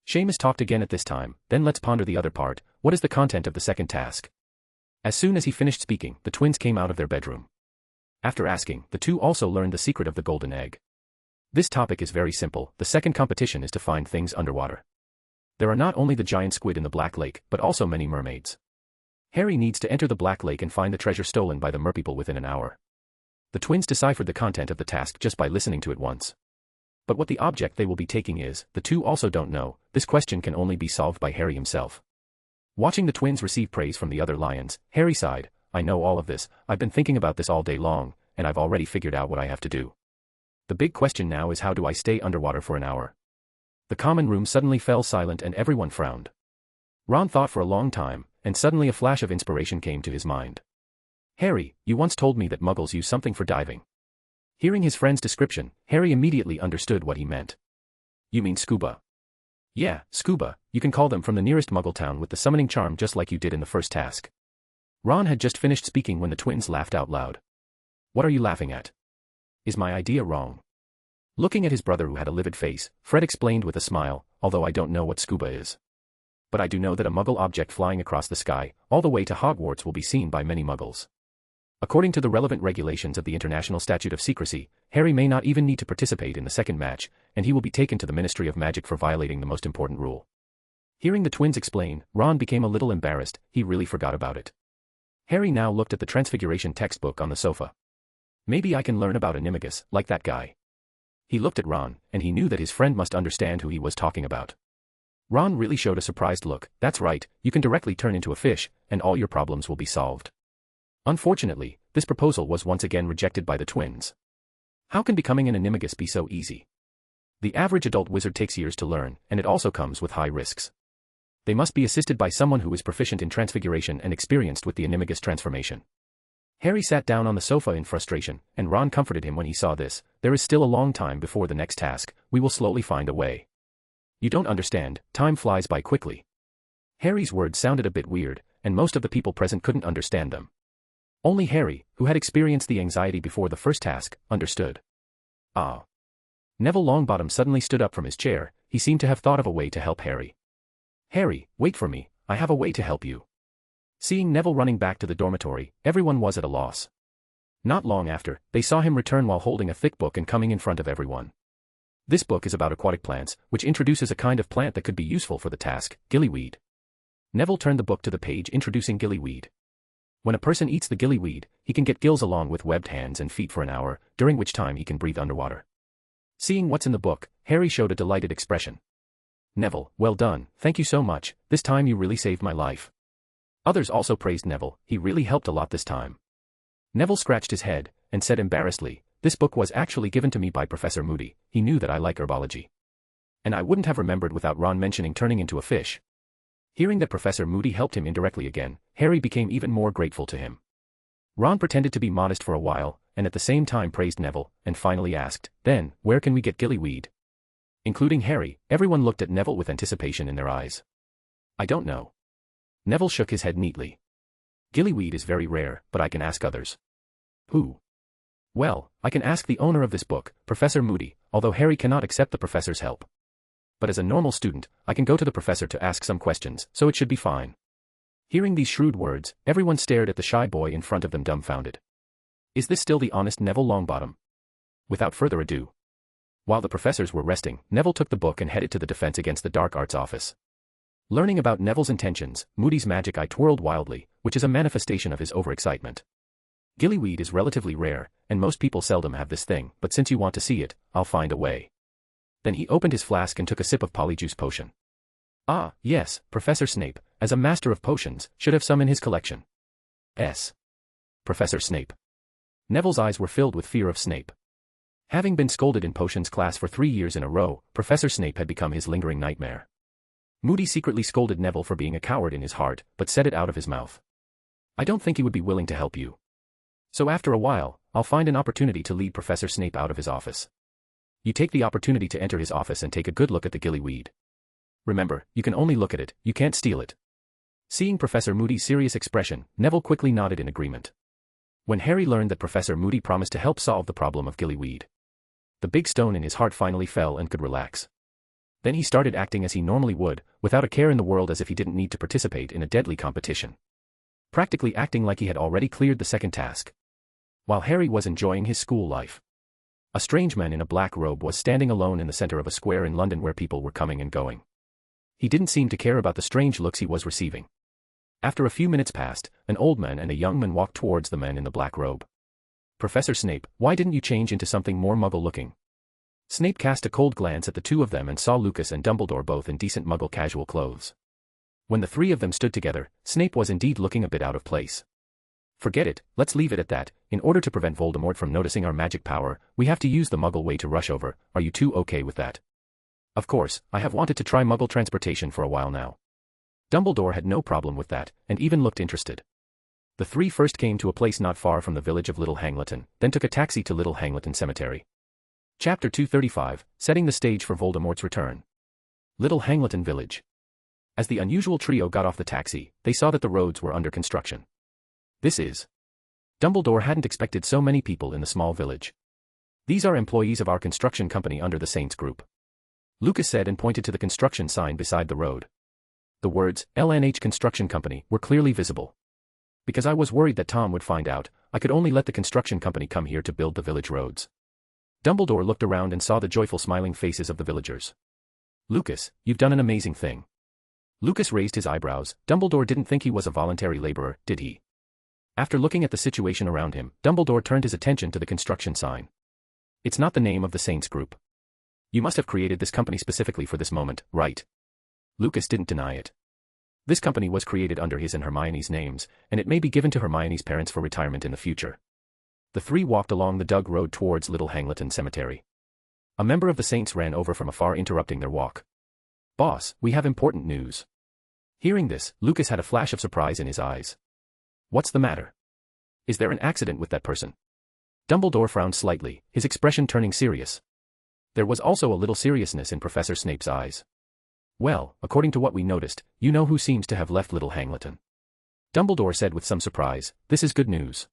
Seamus talked again at this time, "Then let's ponder the other part, what is the content of the second task?" As soon as he finished speaking, the twins came out of their bedroom. After asking, the two also learned the secret of the golden egg. This topic is very simple. The second competition is to find things underwater. There are not only the giant squid in the Black Lake, but also many mermaids. Harry needs to enter the Black Lake and find the treasure stolen by the merpeople within an hour. The twins deciphered the content of the task just by listening to it once. But what the object they will be taking is, the two also don't know. This question can only be solved by Harry himself. Watching the twins receive praise from the other lions, Harry sighed, "I know all of this, I've been thinking about this all day long, and I've already figured out what I have to do. The big question now is how do I stay underwater for an hour?" The common room suddenly fell silent and everyone frowned. Ron thought for a long time, and suddenly a flash of inspiration came to his mind. "Harry, you once told me that muggles use something for diving." Hearing his friend's description, Harry immediately understood what he meant. "You mean scuba?" "Yeah, scuba, you can call them from the nearest muggle town with the summoning charm just like you did in the first task." Ron had just finished speaking when the twins laughed out loud. "What are you laughing at? Is my idea wrong?" Looking at his brother who had a livid face, Fred explained with a smile, "Although I don't know what scuba is. But I do know that a muggle object flying across the sky, all the way to Hogwarts will be seen by many muggles. According to the relevant regulations of the International Statute of Secrecy, Harry may not even need to participate in the second match, and he will be taken to the Ministry of Magic for violating the most important rule." Hearing the twins explain, Ron became a little embarrassed. He really forgot about it. Harry now looked at the Transfiguration textbook on the sofa. "Maybe I can learn about Animagus, like that guy." He looked at Ron, and he knew that his friend must understand who he was talking about. Ron really showed a surprised look. "That's right, you can directly turn into a fish, and all your problems will be solved." Unfortunately, this proposal was once again rejected by the twins. How can becoming an Animagus be so easy? The average adult wizard takes years to learn, and it also comes with high risks. They must be assisted by someone who is proficient in transfiguration and experienced with the Animagus transformation. Harry sat down on the sofa in frustration, and Ron comforted him when he saw this. "There is still a long time before the next task, we will slowly find a way. You don't understand, time flies by quickly." Harry's words sounded a bit weird, and most of the people present couldn't understand them. Only Harry, who had experienced the anxiety before the first task, understood. "Ah." Neville Longbottom suddenly stood up from his chair. He seemed to have thought of a way to help Harry. "Harry, wait for me, I have a way to help you." Seeing Neville running back to the dormitory, everyone was at a loss. Not long after, they saw him return while holding a thick book and coming in front of everyone. This book is about aquatic plants, which introduces a kind of plant that could be useful for the task, gillyweed. Neville turned the book to the page introducing gillyweed. When a person eats the gillyweed, he can get gills along with webbed hands and feet for an hour, during which time he can breathe underwater. Seeing what's in the book, Harry showed a delighted expression. Neville, well done, thank you so much, this time you really saved my life. Others also praised Neville, he really helped a lot this time. Neville scratched his head, and said embarrassedly, this book was actually given to me by Professor Moody, he knew that I like herbology. And I wouldn't have remembered without Ron mentioning turning into a fish. Hearing that Professor Moody helped him indirectly again, Harry became even more grateful to him. Ron pretended to be modest for a while, and at the same time praised Neville, and finally asked, then, where can we get gillyweed? Including Harry, everyone looked at Neville with anticipation in their eyes. I don't know. Neville shook his head neatly. Gillyweed is very rare, but I can ask others. Who? Well, I can ask the owner of this book, Professor Moody, although Harry cannot accept the professor's help. But as a normal student, I can go to the professor to ask some questions, so it should be fine. Hearing these shrewd words, everyone stared at the shy boy in front of them dumbfounded. Is this still the honest Neville Longbottom? Without further ado. While the professors were resting, Neville took the book and headed to the Defense Against the Dark Arts office. Learning about Neville's intentions, Moody's magic eye twirled wildly, which is a manifestation of his overexcitement. Gillyweed is relatively rare, and most people seldom have this thing, but since you want to see it, I'll find a way. Then he opened his flask and took a sip of polyjuice potion. Ah, yes, Professor Snape, as a master of potions, should have some in his collection. Professor Snape. Neville's eyes were filled with fear of Snape. Having been scolded in potions class for 3 years in a row, Professor Snape had become his lingering nightmare. Moody secretly scolded Neville for being a coward in his heart, but said it out of his mouth. I don't think he would be willing to help you. So after a while, I'll find an opportunity to lead Professor Snape out of his office. You take the opportunity to enter his office and take a good look at the gillyweed. Remember, you can only look at it, you can't steal it. Seeing Professor Moody's serious expression, Neville quickly nodded in agreement. When Harry learned that Professor Moody promised to help solve the problem of gillyweed, the big stone in his heart finally fell and could relax. Then he started acting as he normally would, without a care in the world, as if he didn't need to participate in a deadly competition. Practically acting like he had already cleared the second task. While Harry was enjoying his school life, a strange man in a black robe was standing alone in the center of a square in London where people were coming and going. He didn't seem to care about the strange looks he was receiving. After a few minutes passed, an old man and a young man walked towards the man in the black robe. Professor Snape, why didn't you change into something more muggle-looking? Snape cast a cold glance at the two of them and saw Lucas and Dumbledore both in decent muggle casual clothes. When the three of them stood together, Snape was indeed looking a bit out of place. Forget it, let's leave it at that. In order to prevent Voldemort from noticing our magic power, we have to use the muggle way to rush over. Are you two okay with that? Of course, I have wanted to try muggle transportation for a while now. Dumbledore had no problem with that, and even looked interested. The three first came to a place not far from the village of Little Hangleton, then took a taxi to Little Hangleton Cemetery. Chapter 235, Setting the Stage for Voldemort's Return. Little Hangleton Village. As the unusual trio got off the taxi, they saw that the roads were under construction. This is. Dumbledore hadn't expected so many people in the small village. These are employees of our construction company under the Saints Group. Lucas said and pointed to the construction sign beside the road. The words, LNH Construction Company, were clearly visible. Because I was worried that Tom would find out, I could only let the construction company come here to build the village roads. Dumbledore looked around and saw the joyful smiling faces of the villagers. Lucas, you've done an amazing thing. Lucas raised his eyebrows. Dumbledore didn't think he was a voluntary laborer, did he? After looking at the situation around him, Dumbledore turned his attention to the construction sign. It's not the name of the Saints Group. You must have created this company specifically for this moment, right? Lucas didn't deny it. This company was created under his and Hermione's names, and it may be given to Hermione's parents for retirement in the future. The three walked along the dug road towards Little Hangleton Cemetery. A member of the Saints ran over from afar, interrupting their walk. Boss, we have important news. Hearing this, Lucas had a flash of surprise in his eyes. What's the matter? Is there an accident with that person? Dumbledore frowned slightly, his expression turning serious. There was also a little seriousness in Professor Snape's eyes. Well, according to what we noticed, you know who seems to have left Little Hangleton. Dumbledore said with some surprise, this is good news.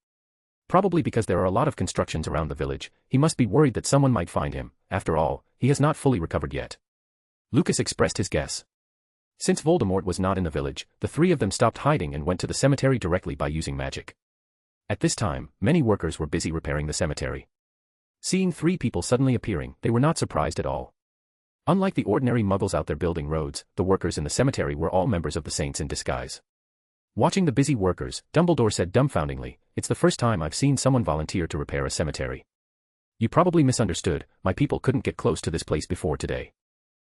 Probably because there are a lot of constructions around the village, he must be worried that someone might find him. After all, he has not fully recovered yet. Lucas expressed his guess. Since Voldemort was not in the village, the three of them stopped hiding and went to the cemetery directly by using magic. At this time, many workers were busy repairing the cemetery. Seeing three people suddenly appearing, they were not surprised at all. Unlike the ordinary muggles out there building roads, the workers in the cemetery were all members of the Saints in disguise. Watching the busy workers, Dumbledore said dumbfoundingly, "It's the first time I've seen someone volunteer to repair a cemetery. You probably misunderstood, my people couldn't get close to this place before today."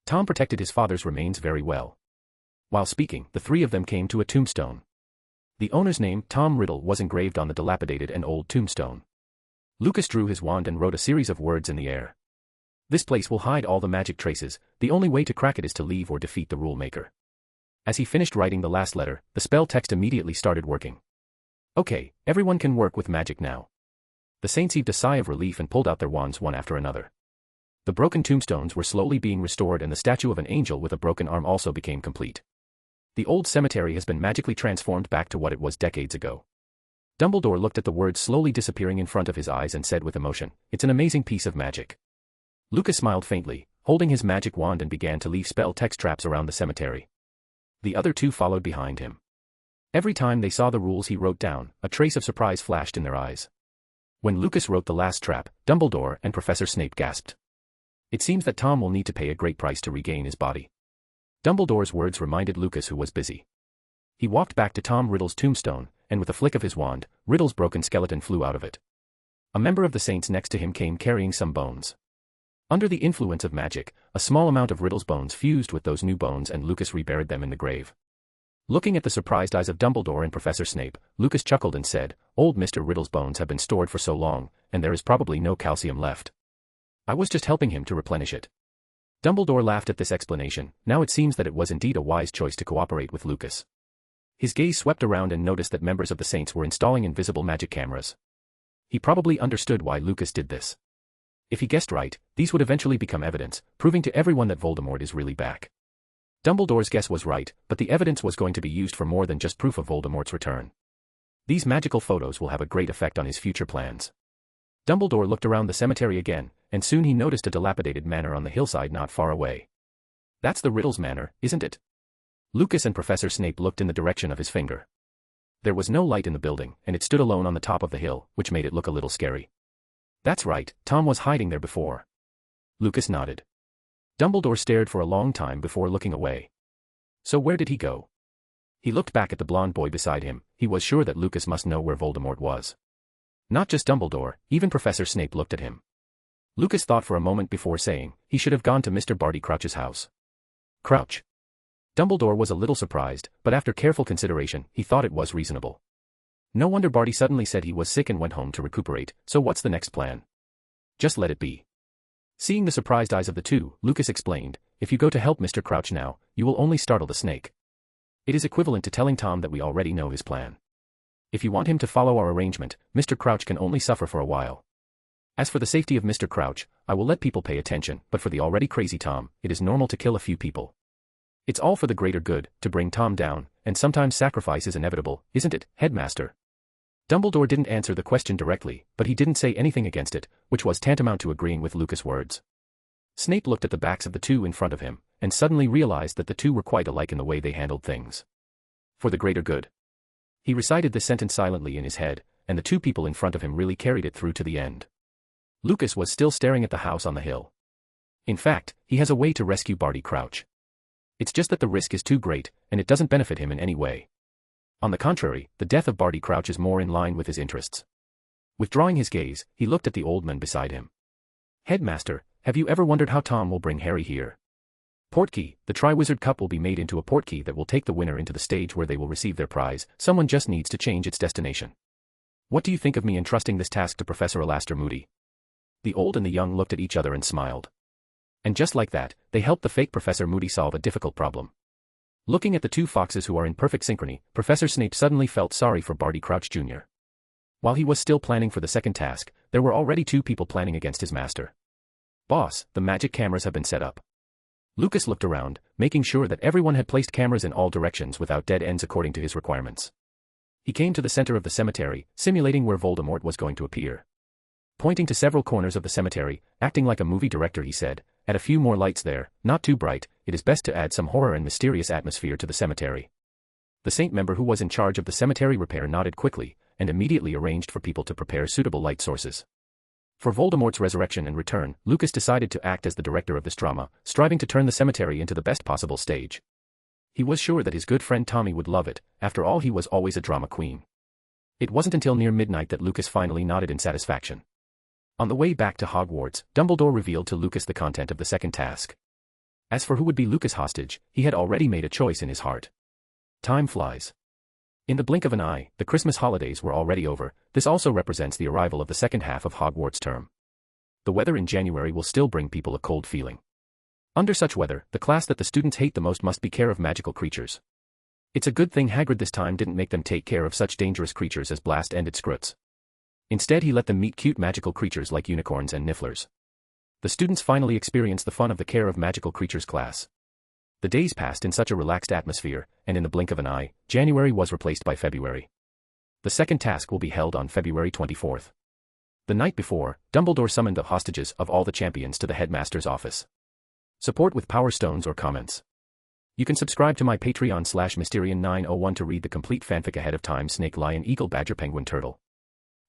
Tom protected his father's remains very well. While speaking, the three of them came to a tombstone. The owner's name, Tom Riddle, was engraved on the dilapidated and old tombstone. Lucas drew his wand and wrote a series of words in the air. "This place will hide all the magic traces, the only way to crack it is to leave or defeat the rule maker." As he finished writing the last letter, the spell text immediately started working. "Okay, everyone can work with magic now." The Saints heaved a sigh of relief and pulled out their wands one after another. The broken tombstones were slowly being restored and the statue of an angel with a broken arm also became complete. The old cemetery has been magically transformed back to what it was decades ago. Dumbledore looked at the words slowly disappearing in front of his eyes and said with emotion, "It's an amazing piece of magic." Lucas smiled faintly, holding his magic wand, and began to leave spell text traps around the cemetery. The other two followed behind him. Every time they saw the rules he wrote down, a trace of surprise flashed in their eyes. When Lucas wrote the last trap, Dumbledore and Professor Snape gasped. "It seems that Tom will need to pay a great price to regain his body." Dumbledore's words reminded Lucas, who was busy. He walked back to Tom Riddle's tombstone, and with a flick of his wand, Riddle's broken skeleton flew out of it. A member of the Saints next to him came carrying some bones. Under the influence of magic, a small amount of Riddle's bones fused with those new bones and Lucas reburied them in the grave. Looking at the surprised eyes of Dumbledore and Professor Snape, Lucas chuckled and said, "Old Mr. Riddle's bones have been stored for so long, and there is probably no calcium left. I was just helping him to replenish it." Dumbledore laughed at this explanation. Now it seems that it was indeed a wise choice to cooperate with Lucas. His gaze swept around and noticed that members of the Saints were installing invisible magic cameras. He probably understood why Lucas did this. If he guessed right, these would eventually become evidence, proving to everyone that Voldemort is really back. Dumbledore's guess was right, but the evidence was going to be used for more than just proof of Voldemort's return. These magical photos will have a great effect on his future plans. Dumbledore looked around the cemetery again, and soon he noticed a dilapidated manor on the hillside not far away. "That's the Riddle's manor, isn't it?" Lucas and Professor Snape looked in the direction of his finger. There was no light in the building, and it stood alone on the top of the hill, which made it look a little scary. "That's right, Tom was hiding there before." Lucas nodded. Dumbledore stared for a long time before looking away. "So where did he go?" He looked back at the blonde boy beside him. He was sure that Lucas must know where Voldemort was. Not just Dumbledore, even Professor Snape looked at him. Lucas thought for a moment before saying, "He should have gone to Mr. Barty Crouch's house." Crouch. Dumbledore was a little surprised, but after careful consideration, he thought it was reasonable. No wonder Barty suddenly said he was sick and went home to recuperate, so what's the next plan? Just let it be. Seeing the surprised eyes of the two, Lucas explained, "If you go to help Mr. Crouch now, you will only startle the snake. It is equivalent to telling Tom that we already know his plan. If you want him to follow our arrangement, Mr. Crouch can only suffer for a while. As for the safety of Mr. Crouch, I will let people pay attention, but for the already crazy Tom, it is normal to kill a few people. It's all for the greater good, to bring Tom down, and sometimes sacrifice is inevitable, isn't it, Headmaster?" Dumbledore didn't answer the question directly, but he didn't say anything against it, which was tantamount to agreeing with Lucas' words. Snape looked at the backs of the two in front of him, and suddenly realized that the two were quite alike in the way they handled things. For the greater good. He recited this sentence silently in his head, and the two people in front of him really carried it through to the end. Lucas was still staring at the house on the hill. In fact, he has a way to rescue Barty Crouch. It's just that the risk is too great, and it doesn't benefit him in any way. On the contrary, the death of Barty Crouch is more in line with his interests. Withdrawing his gaze, he looked at the old man beside him. "Headmaster, have you ever wondered how Tom will bring Harry here? Portkey, the Triwizard Cup will be made into a portkey that will take the winner into the stage where they will receive their prize. Someone just needs to change its destination. What do you think of me entrusting this task to Professor Alastair Moody?" The old and the young looked at each other and smiled. And just like that, they helped the fake Professor Moody solve a difficult problem. Looking at the two foxes who are in perfect synchrony, Professor Snape suddenly felt sorry for Barty Crouch Jr. While he was still planning for the second task, there were already two people planning against his master. "Boss, the magic cameras have been set up." Lucas looked around, making sure that everyone had placed cameras in all directions without dead ends according to his requirements. He came to the center of the cemetery, simulating where Voldemort was going to appear. Pointing to several corners of the cemetery, acting like a movie director, he said, add a few more lights there, not too bright, it is best to add some horror and mysterious atmosphere to the cemetery. The saint member who was in charge of the cemetery repair nodded quickly, and immediately arranged for people to prepare suitable light sources. For Voldemort's resurrection and return, Lucas decided to act as the director of this drama, striving to turn the cemetery into the best possible stage. He was sure that his good friend Tommy would love it, after all he was always a drama queen. It wasn't until near midnight that Lucas finally nodded in satisfaction. On the way back to Hogwarts, Dumbledore revealed to Lucas the content of the second task. As for who would be Lucas' hostage, he had already made a choice in his heart. Time flies. In the blink of an eye, the Christmas holidays were already over. This also represents the arrival of the second half of Hogwarts term. The weather in January will still bring people a cold feeling. Under such weather, the class that the students hate the most must be care of magical creatures. It's a good thing Hagrid this time didn't make them take care of such dangerous creatures as blast-ended Scroots. Instead he let them meet cute magical creatures like unicorns and nifflers. The students finally experienced the fun of the care of magical creatures class. The days passed in such a relaxed atmosphere, and in the blink of an eye, January was replaced by February. The second task will be held on February 24th. The night before, Dumbledore summoned the hostages of all the champions to the headmaster's office. Support with Power Stones or comments. You can subscribe to my Patreon /Mysterian901 to read the complete fanfic ahead of time. Snake, Lion, Eagle, Badger, Penguin, Turtle.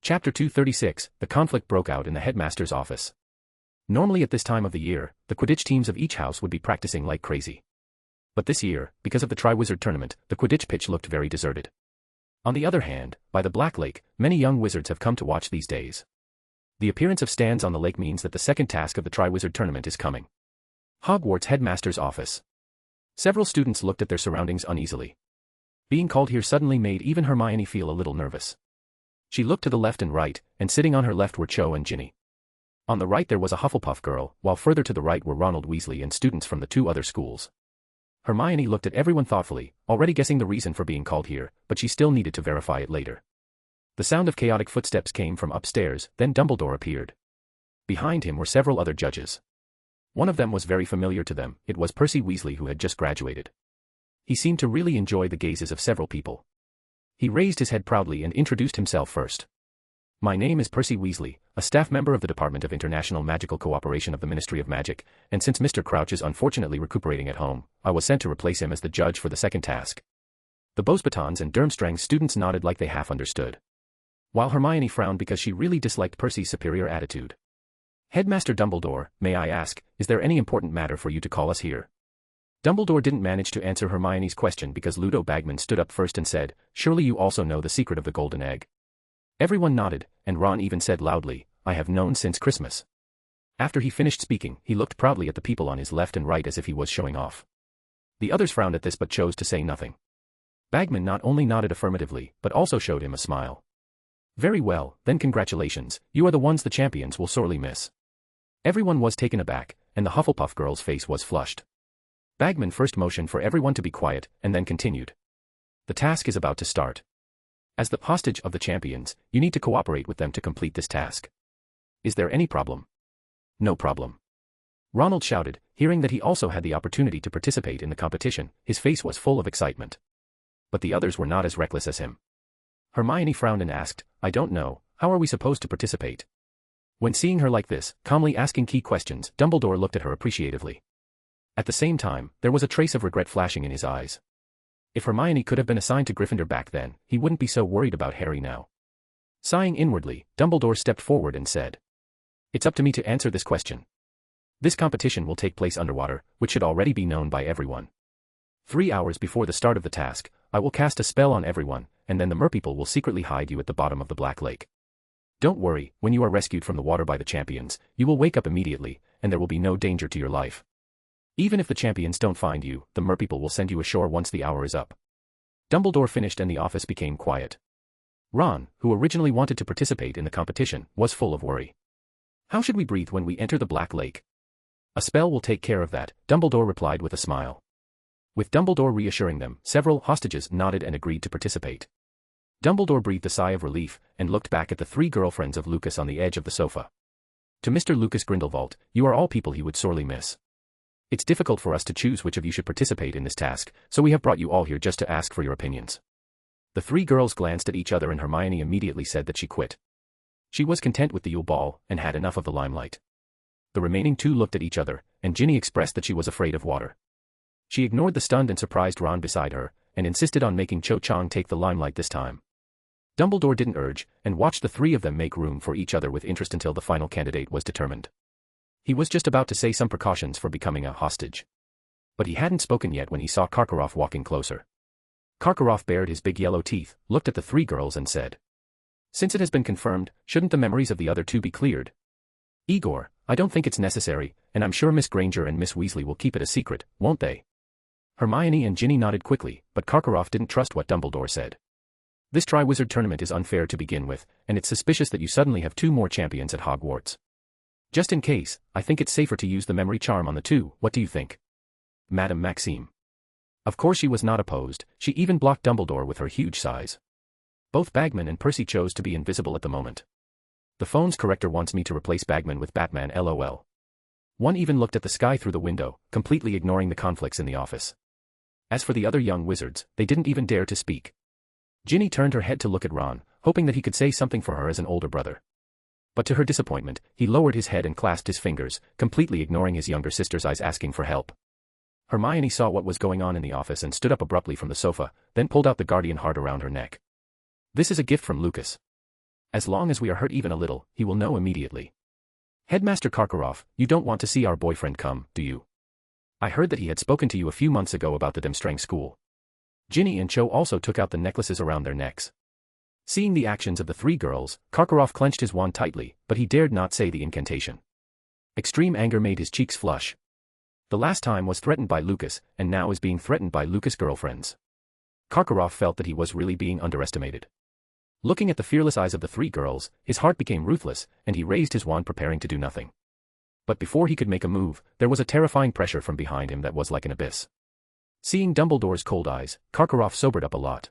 Chapter 236, The conflict broke out in the headmaster's office. Normally at this time of the year, the Quidditch teams of each house would be practicing like crazy. But this year, because of the Triwizard Tournament, the Quidditch pitch looked very deserted. On the other hand, by the Black Lake, many young wizards have come to watch these days. The appearance of stands on the lake means that the second task of the Triwizard Tournament is coming. Hogwarts Headmaster's Office. Several students looked at their surroundings uneasily. Being called here suddenly made even Hermione feel a little nervous. She looked to the left and right, and sitting on her left were Cho and Ginny. On the right there was a Hufflepuff girl, while further to the right were Ronald Weasley and students from the two other schools. Hermione looked at everyone thoughtfully, already guessing the reason for being called here, but she still needed to verify it later. The sound of chaotic footsteps came from upstairs, then Dumbledore appeared. Behind him were several other judges. One of them was very familiar to them. It was Percy Weasley, who had just graduated. He seemed to really enjoy the gazes of several people. He raised his head proudly and introduced himself first. My name is Percy Weasley, a staff member of the Department of International Magical Cooperation of the Ministry of Magic, and since Mr. Crouch is unfortunately recuperating at home, I was sent to replace him as the judge for the second task. The Beauxbatons and Durmstrang students nodded like they half understood, while Hermione frowned because she really disliked Percy's superior attitude. Headmaster Dumbledore, may I ask, is there any important matter for you to call us here? Dumbledore didn't manage to answer Hermione's question because Ludo Bagman stood up first and said, surely you also know the secret of the golden egg. Everyone nodded, and Ron even said loudly, I have known since Christmas. After he finished speaking, he looked proudly at the people on his left and right as if he was showing off. The others frowned at this but chose to say nothing. Bagman not only nodded affirmatively, but also showed him a smile. Very well, then congratulations, you are the ones the champions will sorely miss. Everyone was taken aback, and the Hufflepuff girl's face was flushed. Bagman first motioned for everyone to be quiet, and then continued. The task is about to start. As the hostage of the champions, you need to cooperate with them to complete this task. Is there any problem? No problem. Ronald shouted, hearing that he also had the opportunity to participate in the competition. His face was full of excitement. But the others were not as reckless as him. Hermione frowned and asked, I don't know, how are we supposed to participate? When seeing her like this, calmly asking key questions, Dumbledore looked at her appreciatively. At the same time, there was a trace of regret flashing in his eyes. If Hermione could have been assigned to Gryffindor back then, he wouldn't be so worried about Harry now. Sighing inwardly, Dumbledore stepped forward and said, it's up to me to answer this question. This competition will take place underwater, which should already be known by everyone. 3 hours before the start of the task, I will cast a spell on everyone, and then the merpeople will secretly hide you at the bottom of the Black Lake. Don't worry, when you are rescued from the water by the champions, you will wake up immediately, and there will be no danger to your life. Even if the champions don't find you, the merpeople will send you ashore once the hour is up. Dumbledore finished and the office became quiet. Ron, who originally wanted to participate in the competition, was full of worry. How should we breathe when we enter the Black Lake? A spell will take care of that, Dumbledore replied with a smile. With Dumbledore reassuring them, several hostages nodded and agreed to participate. Dumbledore breathed a sigh of relief, and looked back at the 3 girlfriends of Lucas on the edge of the sofa. To Mr. Lucas Grindelwald, you are all people he would sorely miss. It's difficult for us to choose which of you should participate in this task, so we have brought you all here just to ask for your opinions. The 3 girls glanced at each other and Hermione immediately said that she quit. She was content with the Yule Ball, and had enough of the limelight. The remaining two looked at each other, and Ginny expressed that she was afraid of water. She ignored the stunned and surprised Ron beside her, and insisted on making Cho Chang take the limelight this time. Dumbledore didn't urge, and watched the three of them make room for each other with interest until the final candidate was determined. He was just about to say some precautions for becoming a hostage. But he hadn't spoken yet when he saw Karkaroff walking closer. Karkaroff bared his big yellow teeth, looked at the three girls and said, "Since it has been confirmed, shouldn't the memories of the other two be cleared? Igor, I don't think it's necessary, and I'm sure Miss Granger and Miss Weasley will keep it a secret, won't they?" Hermione and Ginny nodded quickly, but Karkaroff didn't trust what Dumbledore said. "This Triwizard Tournament is unfair to begin with, and it's suspicious that you suddenly have two more champions at Hogwarts. Just in case, I think it's safer to use the memory charm on the two. What do you think, Madame Maxime?" Of course she was not opposed, she even blocked Dumbledore with her huge size. Both Bagman and Percy chose to be invisible at the moment. "The phone's corrector wants me to replace Bagman with Batman, lol." One even looked at the sky through the window, completely ignoring the conflicts in the office. As for the other young wizards, they didn't even dare to speak. Ginny turned her head to look at Ron, hoping that he could say something for her as an older brother. But to her disappointment, he lowered his head and clasped his fingers, completely ignoring his younger sister's eyes asking for help. Hermione saw what was going on in the office and stood up abruptly from the sofa, then pulled out the guardian heart around her neck. "This is a gift from Lucas. As long as we are hurt even a little, he will know immediately. Headmaster Karkaroff, you don't want to see our boyfriend come, do you? I heard that he had spoken to you a few months ago about the Demstrang school." Ginny and Cho also took out the necklaces around their necks. Seeing the actions of the three girls, Karkaroff clenched his wand tightly, but he dared not say the incantation. Extreme anger made his cheeks flush. The last time was threatened by Lucas, and now is being threatened by Lucas' girlfriends. Karkaroff felt that he was really being underestimated. Looking at the fearless eyes of the three girls, his heart became ruthless, and he raised his wand preparing to do nothing. But before he could make a move, there was a terrifying pressure from behind him that was like an abyss. Seeing Dumbledore's cold eyes, Karkaroff sobered up a lot.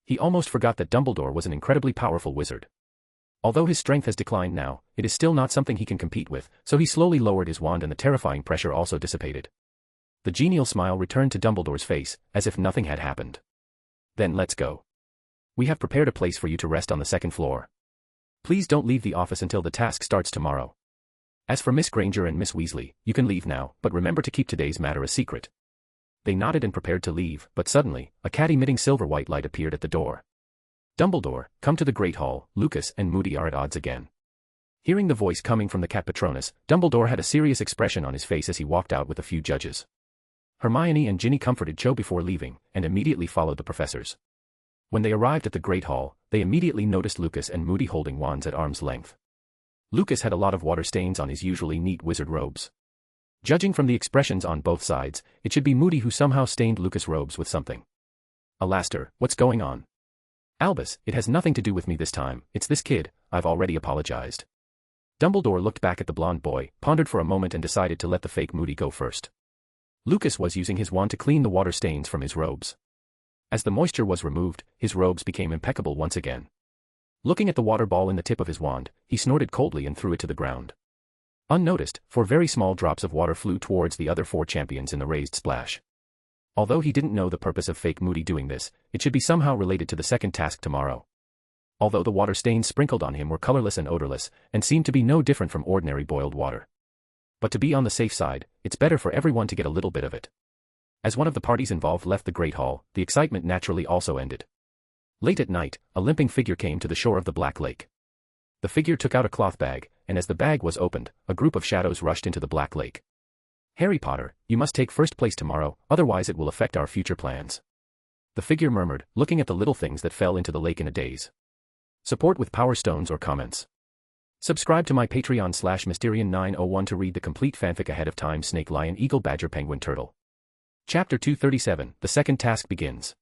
He almost forgot that Dumbledore was an incredibly powerful wizard. Although his strength has declined now, it is still not something he can compete with, so he slowly lowered his wand and the terrifying pressure also dissipated. The genial smile returned to Dumbledore's face, as if nothing had happened. "Then let's go. We have prepared a place for you to rest on the second floor. Please don't leave the office until the task starts tomorrow. As for Miss Granger and Miss Weasley, you can leave now, but remember to keep today's matter a secret." They nodded and prepared to leave, but suddenly, a cat-emitting silver-white light appeared at the door. "Dumbledore, come to the Great Hall, Lucas and Moody are at odds again." Hearing the voice coming from the cat Patronus, Dumbledore had a serious expression on his face as he walked out with a few judges. Hermione and Ginny comforted Cho before leaving, and immediately followed the professors. When they arrived at the Great Hall, they immediately noticed Lucas and Moody holding wands at arm's length. Lucas had a lot of water stains on his usually neat wizard robes. Judging from the expressions on both sides, it should be Moody who somehow stained Lucas' robes with something. "Alastair, what's going on?" "Albus, it has nothing to do with me this time, it's this kid, I've already apologized." Dumbledore looked back at the blonde boy, pondered for a moment and decided to let the fake Moody go first. Lucas was using his wand to clean the water stains from his robes. As the moisture was removed, his robes became impeccable once again. Looking at the water ball in the tip of his wand, he snorted coldly and threw it to the ground. Unnoticed, 4 very small drops of water flew towards the other 4 champions in the raised splash. Although he didn't know the purpose of fake Moody doing this, it should be somehow related to the second task tomorrow. Although the water stains sprinkled on him were colorless and odorless, and seemed to be no different from ordinary boiled water. But to be on the safe side, it's better for everyone to get a little bit of it. As one of the parties involved left the Great Hall, the excitement naturally also ended. Late at night, a limping figure came to the shore of the Black Lake. The figure took out a cloth bag, and as the bag was opened, a group of shadows rushed into the Black Lake. "Harry Potter, you must take first place tomorrow, otherwise it will affect our future plans," the figure murmured, looking at the little things that fell into the lake in a daze. Support with Power Stones or comments. Subscribe to my Patreon /Mysterian901 to read the complete fanfic ahead of time. Snake, Lion, Eagle, Badger, Penguin, Turtle. Chapter 237, the second task begins.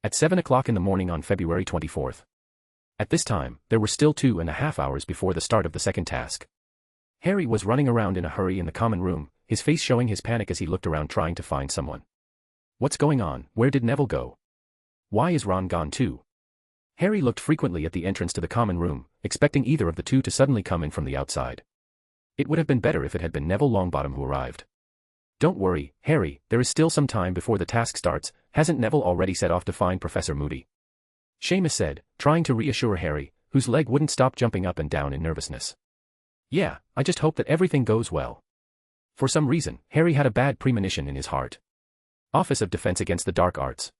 At 7 o'clock in the morning on February 24th. At this time, there were still 2.5 hours before the start of the second task. Harry was running around in a hurry in the common room, his face showing his panic as he looked around trying to find someone. What's going on? Where did Neville go? Why is Ron gone too? Harry looked frequently at the entrance to the common room, expecting either of the two to suddenly come in from the outside. It would have been better if it had been Neville Longbottom who arrived. Don't worry, Harry, there is still some time before the task starts. Hasn't Neville already set off to find Professor Moody? Seamus said, trying to reassure Harry, whose leg wouldn't stop jumping up and down in nervousness. Yeah, I just hope that everything goes well. For some reason, Harry had a bad premonition in his heart. Office of Defense Against the Dark Arts.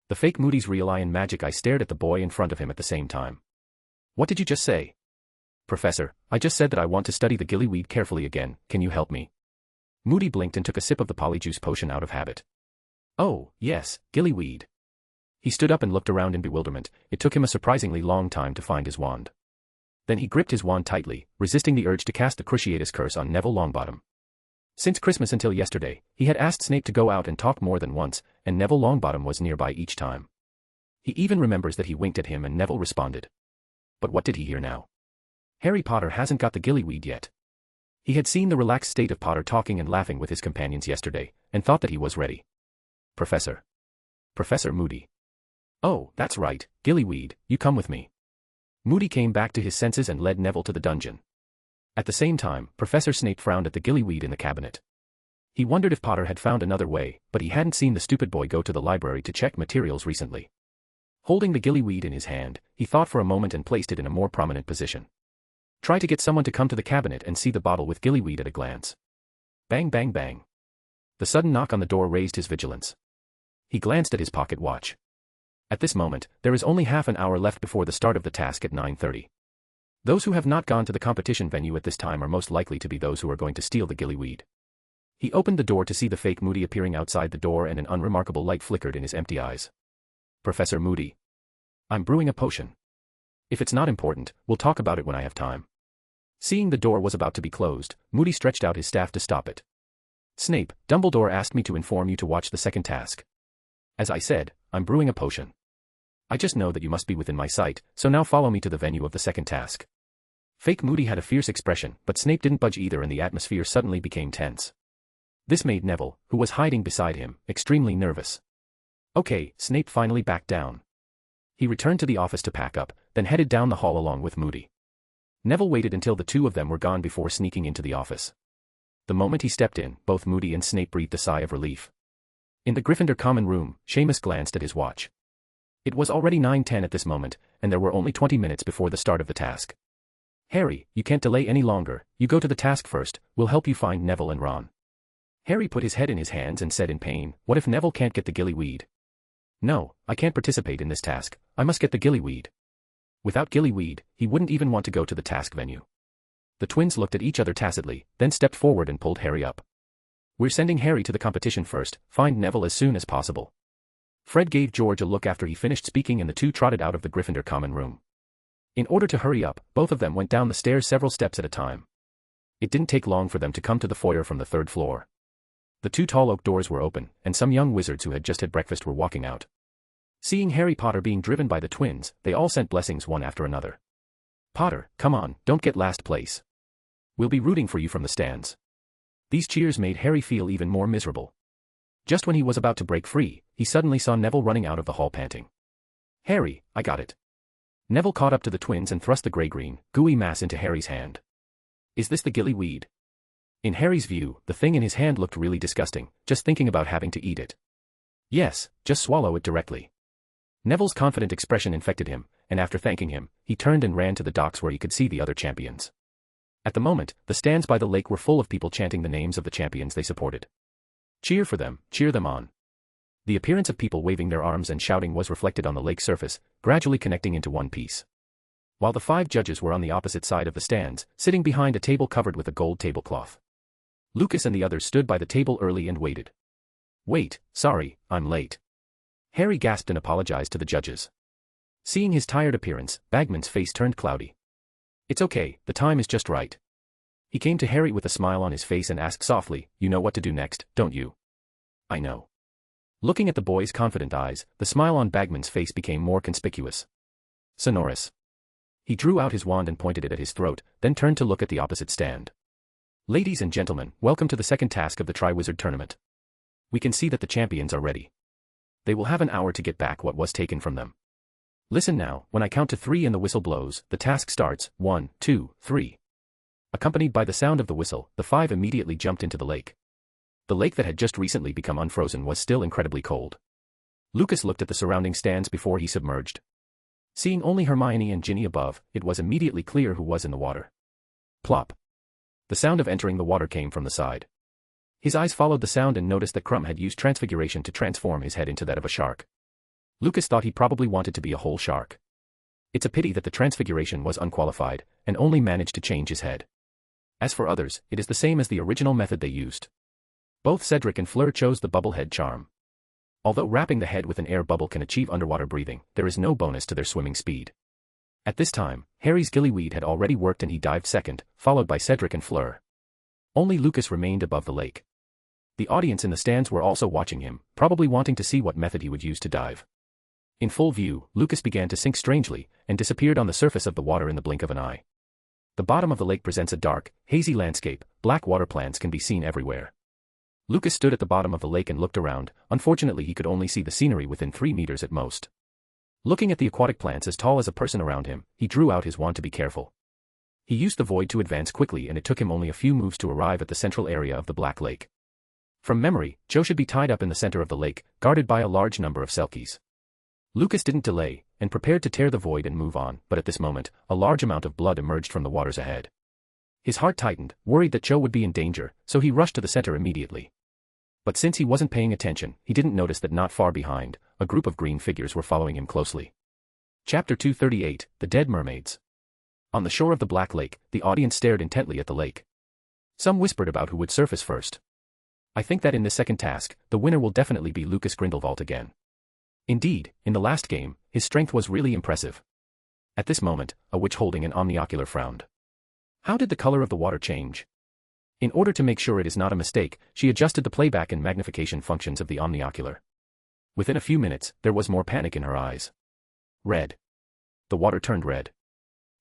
The fake Moody's real eye and magic eye stared at the boy in front of him at the same time. What did you just say? Professor, I just said that I want to study the gillyweed carefully again, can you help me? Moody blinked and took a sip of the polyjuice potion out of habit. Oh, yes, gillyweed. He stood up and looked around in bewilderment. It took him a surprisingly long time to find his wand. Then he gripped his wand tightly, resisting the urge to cast the Cruciatus Curse on Neville Longbottom. Since Christmas until yesterday, he had asked Snape to go out and talk more than once, and Neville Longbottom was nearby each time. He even remembers that he winked at him and Neville responded. But what did he hear now? Harry Potter hasn't got the gillyweed yet. He had seen the relaxed state of Potter talking and laughing with his companions yesterday, and thought that he was ready. Professor Moody. Oh, that's right, gillyweed, you come with me. Moody came back to his senses and led Neville to the dungeon. At the same time, Professor Snape frowned at the gillyweed in the cabinet. He wondered if Potter had found another way, but he hadn't seen the stupid boy go to the library to check materials recently. Holding the gillyweed in his hand, he thought for a moment and placed it in a more prominent position. Try to get someone to come to the cabinet and see the bottle with gillyweed at a glance. Bang bang bang. The sudden knock on the door raised his vigilance. He glanced at his pocket watch. At this moment, there is only half an hour left before the start of the task at 9:30. Those who have not gone to the competition venue at this time are most likely to be those who are going to steal the gillyweed. He opened the door to see the fake Moody appearing outside the door and an unremarkable light flickered in his empty eyes. Professor Moody. I'm brewing a potion. If it's not important, we'll talk about it when I have time. Seeing the door was about to be closed, Moody stretched out his staff to stop it. Snape, Dumbledore asked me to inform you to watch the second task. As I said, I'm brewing a potion. I just know that you must be within my sight, so now follow me to the venue of the second task. Fake Moody had a fierce expression, but Snape didn't budge either and the atmosphere suddenly became tense. This made Neville, who was hiding beside him, extremely nervous. Okay, Snape finally backed down. He returned to the office to pack up, then headed down the hall along with Moody. Neville waited until the two of them were gone before sneaking into the office. The moment he stepped in, both Moody and Snape breathed a sigh of relief. In the Gryffindor common room, Seamus glanced at his watch. It was already 9:10 at this moment, and there were only 20 minutes before the start of the task. Harry, you can't delay any longer, you go to the task first, we'll help you find Neville and Ron. Harry put his head in his hands and said in pain, what if Neville can't get the gillyweed? No, I can't participate in this task, I must get the gillyweed. Without gillyweed, he wouldn't even want to go to the task venue. The twins looked at each other tacitly, then stepped forward and pulled Harry up. We're sending Harry to the competition first, find Neville as soon as possible. Fred gave George a look after he finished speaking and the two trotted out of the Gryffindor common room. In order to hurry up, both of them went down the stairs several steps at a time. It didn't take long for them to come to the foyer from the third floor. The two tall oak doors were open, and some young wizards who had just had breakfast were walking out. Seeing Harry Potter being driven by the twins, they all sent blessings one after another. Potter, come on, don't get last place. We'll be rooting for you from the stands. These cheers made Harry feel even more miserable. Just when he was about to break free, he suddenly saw Neville running out of the hall panting. Harry, I got it. Neville caught up to the twins and thrust the grey-green, gooey mass into Harry's hand. Is this the gillyweed? In Harry's view, the thing in his hand looked really disgusting, just thinking about having to eat it. Yes, just swallow it directly. Neville's confident expression infected him, and after thanking him, he turned and ran to the docks where he could see the other champions. At the moment, the stands by the lake were full of people chanting the names of the champions they supported. Cheer for them, cheer them on. The appearance of people waving their arms and shouting was reflected on the lake surface, gradually connecting into one piece. While the 5 judges were on the opposite side of the stands, sitting behind a table covered with a gold tablecloth. Lucas and the others stood by the table early and waited. Wait, sorry, I'm late. Harry gasped and apologized to the judges. Seeing his tired appearance, Bagman's face turned cloudy. It's okay, the time is just right. He came to Harry with a smile on his face and asked softly, you know what to do next, don't you? I know. Looking at the boy's confident eyes, the smile on Bagman's face became more conspicuous. Sonorous. He drew out his wand and pointed it at his throat, then turned to look at the opposite stand. Ladies and gentlemen, welcome to the second task of the Triwizard Tournament. We can see that the champions are ready. They will have an hour to get back what was taken from them. Listen now, when I count to 3 and the whistle blows, the task starts, 1, 2, 3. Accompanied by the sound of the whistle, the 5 immediately jumped into the lake. The lake that had just recently become unfrozen was still incredibly cold. Lucas looked at the surrounding stands before he submerged. Seeing only Hermione and Ginny above, it was immediately clear who was in the water. Plop. The sound of entering the water came from the side. His eyes followed the sound and noticed that Crumb had used transfiguration to transform his head into that of a shark. Lucas thought he probably wanted to be a whole shark. It's a pity that the transfiguration was unqualified, and only managed to change his head. As for others, it is the same as the original method they used. Both Cedric and Fleur chose the bubble head charm. Although wrapping the head with an air bubble can achieve underwater breathing, there is no bonus to their swimming speed. At this time, Harry's gillyweed had already worked and he dived second, followed by Cedric and Fleur. Only Lucas remained above the lake. The audience in the stands were also watching him, probably wanting to see what method he would use to dive. In full view, Lucas began to sink strangely, and disappeared on the surface of the water in the blink of an eye. The bottom of the lake presents a dark, hazy landscape, black water plants can be seen everywhere. Lucas stood at the bottom of the lake and looked around. Unfortunately he could only see the scenery within 3 meters at most. Looking at the aquatic plants as tall as a person around him, he drew out his wand to be careful. He used the void to advance quickly and it took him only a few moves to arrive at the central area of the Black Lake. From memory, Cho should be tied up in the center of the lake, guarded by a large number of Selkies. Lucas didn't delay, and prepared to tear the void and move on, but at this moment, a large amount of blood emerged from the waters ahead. His heart tightened, worried that Cho would be in danger, so he rushed to the center immediately. But since he wasn't paying attention, he didn't notice that not far behind, a group of green figures were following him closely. Chapter 238, The Dead Mermaids. On the shore of the Black Lake, the audience stared intently at the lake. Some whispered about who would surface first. I think that in this second task, the winner will definitely be Lucas Grindelwald again. Indeed, in the last game, his strength was really impressive. At this moment, a witch holding an omniocular frowned. How did the color of the water change? In order to make sure it is not a mistake, she adjusted the playback and magnification functions of the omniocular. Within a few minutes, there was more panic in her eyes. Red. The water turned red.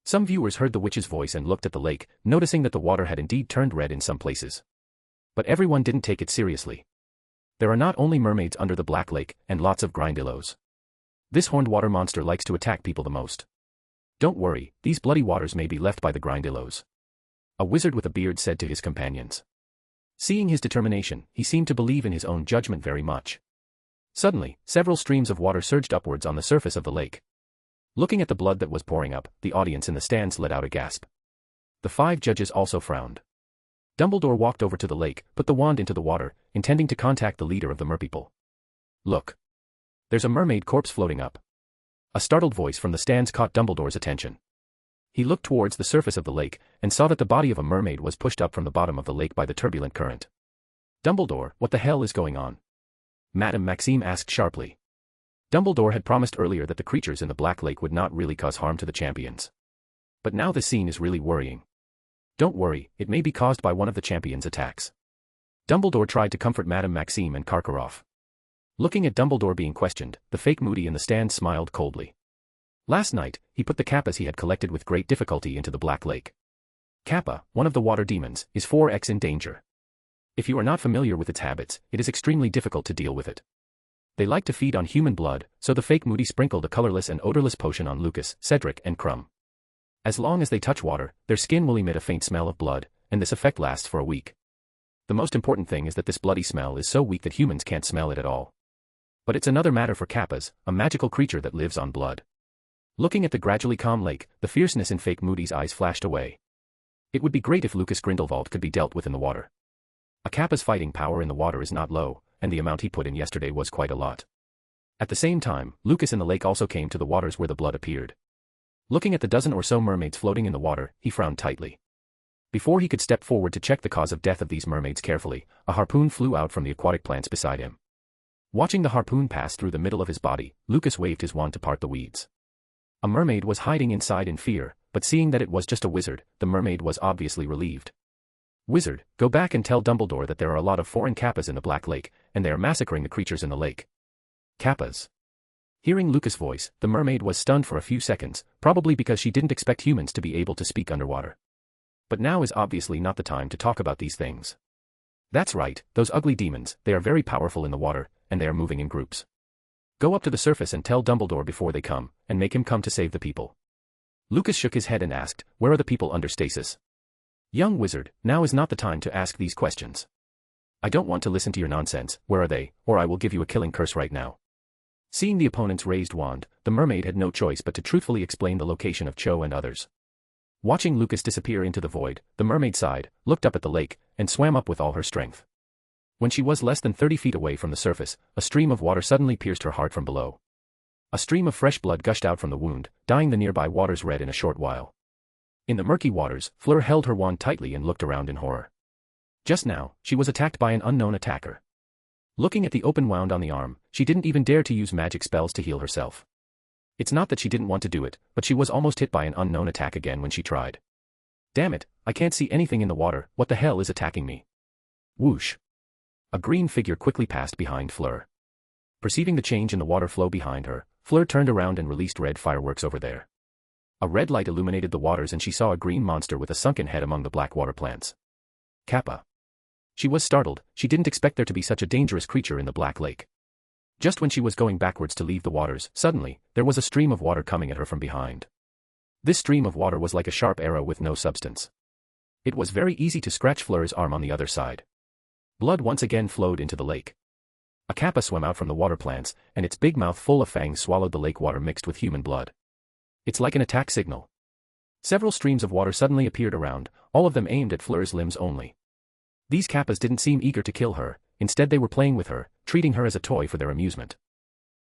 Some viewers heard the witch's voice and looked at the lake, noticing that the water had indeed turned red in some places. But everyone didn't take it seriously. There are not only mermaids under the Black Lake, and lots of Grindelwalds. This horned water monster likes to attack people the most. Don't worry, these bloody waters may be left by the Grindelwalds. A wizard with a beard said to his companions. Seeing his determination, he seemed to believe in his own judgment very much. Suddenly, several streams of water surged upwards on the surface of the lake. Looking at the blood that was pouring up, the audience in the stands let out a gasp. The 5 judges also frowned. Dumbledore walked over to the lake, put the wand into the water, intending to contact the leader of the merpeople. Look. There's a mermaid corpse floating up. A startled voice from the stands caught Dumbledore's attention. He looked towards the surface of the lake, and saw that the body of a mermaid was pushed up from the bottom of the lake by the turbulent current. Dumbledore, what the hell is going on? Madame Maxime asked sharply. Dumbledore had promised earlier that the creatures in the Black Lake would not really cause harm to the champions. But now this scene is really worrying. Don't worry, it may be caused by one of the champions' attacks. Dumbledore tried to comfort Madame Maxime and Karkaroff. Looking at Dumbledore being questioned, the fake Moody in the stand smiled coldly. Last night, he put the Kappas he had collected with great difficulty into the Black Lake. Kappa, one of the water demons, is 4x in danger. If you are not familiar with its habits, it is extremely difficult to deal with it. They like to feed on human blood, so the fake Moody sprinkled a colorless and odorless potion on Lucas, Cedric, and Crumb. As long as they touch water, their skin will emit a faint smell of blood, and this effect lasts for a week. The most important thing is that this bloody smell is so weak that humans can't smell it at all. But it's another matter for Kappas, a magical creature that lives on blood. Looking at the gradually calm lake, the fierceness in fake Moody's eyes flashed away. It would be great if Lucas Grindelwald could be dealt with in the water. A Kappa's fighting power in the water is not low, and the amount he put in yesterday was quite a lot. At the same time, Lucas in the lake also came to the waters where the blood appeared. Looking at the dozen or so mermaids floating in the water, he frowned tightly. Before he could step forward to check the cause of death of these mermaids carefully, a harpoon flew out from the aquatic plants beside him. Watching the harpoon pass through the middle of his body, Lucas waved his wand to part the weeds. A mermaid was hiding inside in fear, but seeing that it was just a wizard, the mermaid was obviously relieved. Wizard, go back and tell Dumbledore that there are a lot of foreign Kappas in the Black Lake, and they are massacring the creatures in the lake. Kappas. Hearing Lucas' voice, the mermaid was stunned for a few seconds, probably because she didn't expect humans to be able to speak underwater. But now is obviously not the time to talk about these things. That's right, those ugly demons, they are very powerful in the water, and they are moving in groups. Go up to the surface and tell Dumbledore before they come, and make him come to save the people. Lucas shook his head and asked, where are the people under stasis? Young wizard, now is not the time to ask these questions. I don't want to listen to your nonsense, where are they, or I will give you a killing curse right now. Seeing the opponent's raised wand, the mermaid had no choice but to truthfully explain the location of Cho and others. Watching Lucas disappear into the void, the mermaid sighed, looked up at the lake, and swam up with all her strength. When she was less than 30 feet away from the surface, a stream of water suddenly pierced her heart from below. A stream of fresh blood gushed out from the wound, dyeing the nearby waters red in a short while. In the murky waters, Fleur held her wand tightly and looked around in horror. Just now, she was attacked by an unknown attacker. Looking at the open wound on the arm, she didn't even dare to use magic spells to heal herself. It's not that she didn't want to do it, but she was almost hit by an unknown attack again when she tried. Damn it, I can't see anything in the water, what the hell is attacking me? Whoosh. A green figure quickly passed behind Fleur. Perceiving the change in the water flow behind her, Fleur turned around and released red fireworks over there. A red light illuminated the waters and she saw a green monster with a sunken head among the black water plants. Kappa. She was startled, she didn't expect there to be such a dangerous creature in the black lake. Just when she was going backwards to leave the waters, suddenly, there was a stream of water coming at her from behind. This stream of water was like a sharp arrow with no substance. It was very easy to scratch Fleur's arm on the other side. Blood once again flowed into the lake. A kappa swam out from the water plants, and its big mouth full of fangs swallowed the lake water mixed with human blood. It's like an attack signal. Several streams of water suddenly appeared around, all of them aimed at Fleur's limbs only. These kappas didn't seem eager to kill her, instead they were playing with her, treating her as a toy for their amusement.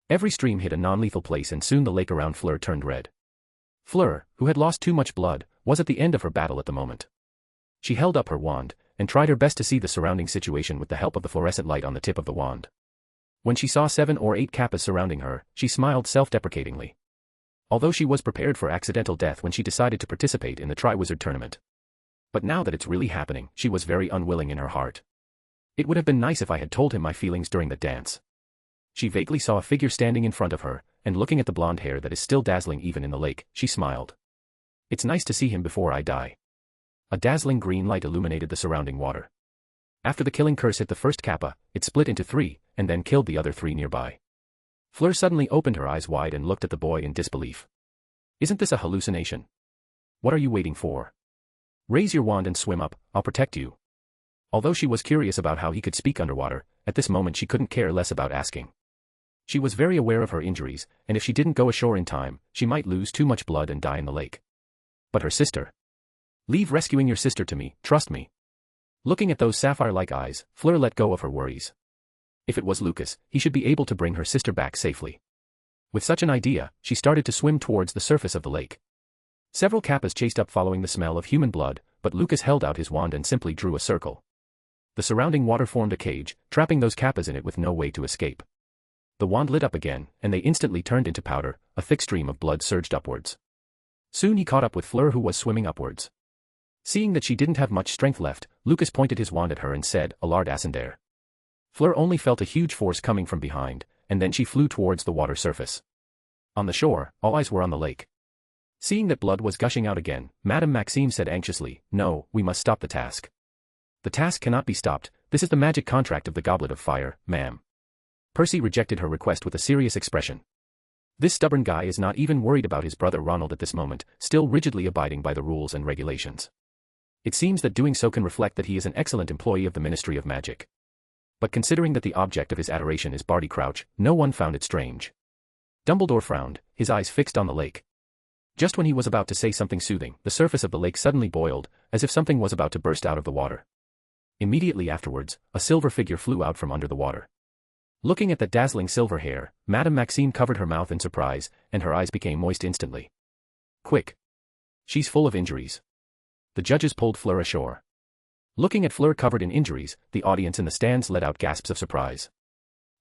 Every stream hit a non-lethal place and soon the lake around Fleur turned red. Fleur, who had lost too much blood, was at the end of her battle at the moment. She held up her wand, and tried her best to see the surrounding situation with the help of the fluorescent light on the tip of the wand. When she saw 7 or 8 kappas surrounding her, she smiled self-deprecatingly. Although she was prepared for accidental death when she decided to participate in the Triwizard tournament. But now that it's really happening, she was very unwilling in her heart. It would have been nice if I had told him my feelings during the dance. She vaguely saw a figure standing in front of her, and looking at the blonde hair that is still dazzling even in the lake, she smiled. It's nice to see him before I die. A dazzling green light illuminated the surrounding water. After the killing curse hit the first kappa, it split into 3, and then killed the other 3 nearby. Fleur suddenly opened her eyes wide and looked at the boy in disbelief. Isn't this a hallucination? What are you waiting for? Raise your wand and swim up, I'll protect you. Although she was curious about how he could speak underwater, at this moment she couldn't care less about asking. She was very aware of her injuries, and if she didn't go ashore in time, she might lose too much blood and die in the lake. But her sister. Leave rescuing your sister to me, trust me. Looking at those sapphire-like eyes, Fleur let go of her worries. If it was Lucas, he should be able to bring her sister back safely. With such an idea, she started to swim towards the surface of the lake. Several kappas chased up following the smell of human blood, but Lucas held out his wand and simply drew a circle. The surrounding water formed a cage, trapping those kappas in it with no way to escape. The wand lit up again, and they instantly turned into powder, a thick stream of blood surged upwards. Soon he caught up with Fleur who was swimming upwards. Seeing that she didn't have much strength left, Lucas pointed his wand at her and said, Alard Ascendere. Fleur only felt a huge force coming from behind, and then she flew towards the water surface. On the shore, all eyes were on the lake. Seeing that blood was gushing out again, Madame Maxime said anxiously, No, we must stop the task. The task cannot be stopped, this is the magic contract of the Goblet of Fire, ma'am. Percy rejected her request with a serious expression. This stubborn guy is not even worried about his brother Ronald at this moment, still rigidly abiding by the rules and regulations. It seems that doing so can reflect that he is an excellent employee of the Ministry of Magic. But considering that the object of his adoration is Barty Crouch, no one found it strange. Dumbledore frowned, his eyes fixed on the lake. Just when he was about to say something soothing, the surface of the lake suddenly boiled, as if something was about to burst out of the water. Immediately afterwards, a silver figure flew out from under the water. Looking at that dazzling silver hair, Madame Maxime covered her mouth in surprise, and her eyes became moist instantly. Quick! She's full of injuries. The judges pulled Fleur ashore. Looking at Fleur covered in injuries, the audience in the stands let out gasps of surprise.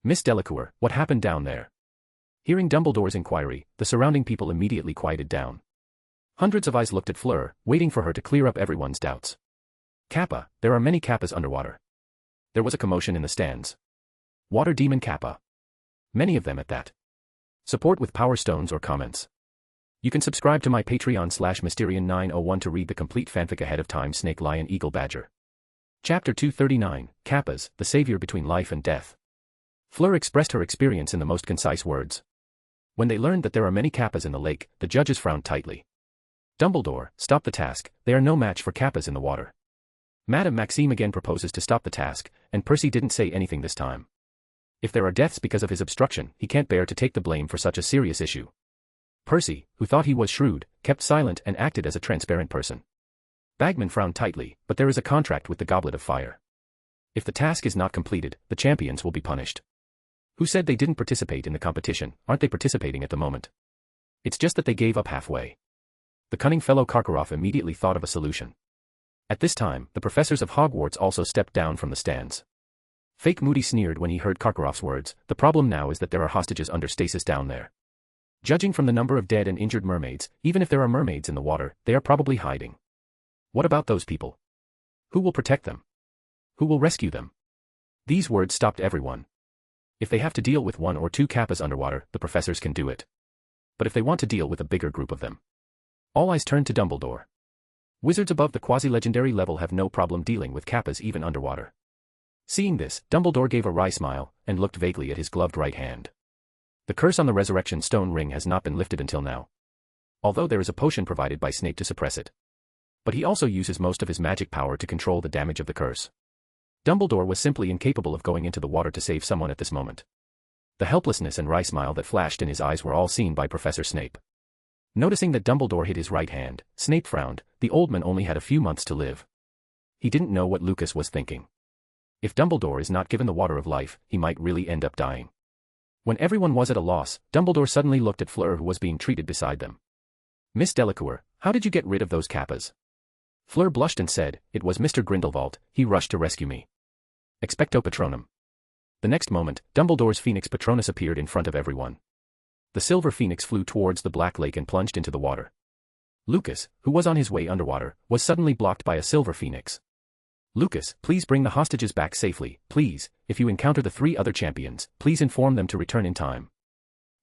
Miss Delacour, what happened down there? Hearing Dumbledore's inquiry, the surrounding people immediately quieted down. Hundreds of eyes looked at Fleur, waiting for her to clear up everyone's doubts. Kappa, there are many kappas underwater. There was a commotion in the stands. Water Demon Kappa. Many of them at that. Support with Power Stones or comments. You can subscribe to my Patreon /Mysterian901 to read the complete fanfic ahead of time. Snake Lion Eagle Badger. Chapter 239, Kappas, the Savior Between Life and Death. Fleur expressed her experience in the most concise words. When they learned that there are many kappas in the lake, the judges frowned tightly. Dumbledore, stop the task, they are no match for kappas in the water. Madame Maxime again proposes to stop the task, and Percy didn't say anything this time. If there are deaths because of his obstruction, he can't bear to take the blame for such a serious issue. Percy, who thought he was shrewd, kept silent and acted as a transparent person. Bagman frowned tightly, but there is a contract with the Goblet of Fire. If the task is not completed, the champions will be punished. Who said they didn't participate in the competition? Aren't they participating at the moment? It's just that they gave up halfway. The cunning fellow Karkaroff immediately thought of a solution. At this time, the professors of Hogwarts also stepped down from the stands. Fake Moody sneered when he heard Karkaroff's words. The problem now is that there are hostages under stasis down there. Judging from the number of dead and injured mermaids, even if there are mermaids in the water, they are probably hiding. What about those people? Who will protect them? Who will rescue them? These words stopped everyone. If they have to deal with 1 or 2 Kappas underwater, the professors can do it. But if they want to deal with a bigger group of them, all eyes turned to Dumbledore. Wizards above the quasi-legendary level have no problem dealing with Kappas even underwater. Seeing this, Dumbledore gave a wry smile, and looked vaguely at his gloved right hand. The curse on the Resurrection Stone ring has not been lifted until now. Although there is a potion provided by Snape to suppress it. But he also uses most of his magic power to control the damage of the curse. Dumbledore was simply incapable of going into the water to save someone at this moment. The helplessness and wry smile that flashed in his eyes were all seen by Professor Snape. Noticing that Dumbledore hid his right hand, Snape frowned. The old man only had a few months to live. He didn't know what Lucas was thinking. If Dumbledore is not given the water of life, he might really end up dying. When everyone was at a loss, Dumbledore suddenly looked at Fleur, who was being treated beside them. Miss Delacour, how did you get rid of those Kappas? Fleur blushed and said, it was Mr. Grindelwald, he rushed to rescue me. Expecto Patronum. The next moment, Dumbledore's Phoenix Patronus appeared in front of everyone. The silver phoenix flew towards the black lake and plunged into the water. Lucas, who was on his way underwater, was suddenly blocked by a silver phoenix. Lucas, please bring the hostages back safely, please. If you encounter the 3 other champions, please inform them to return in time.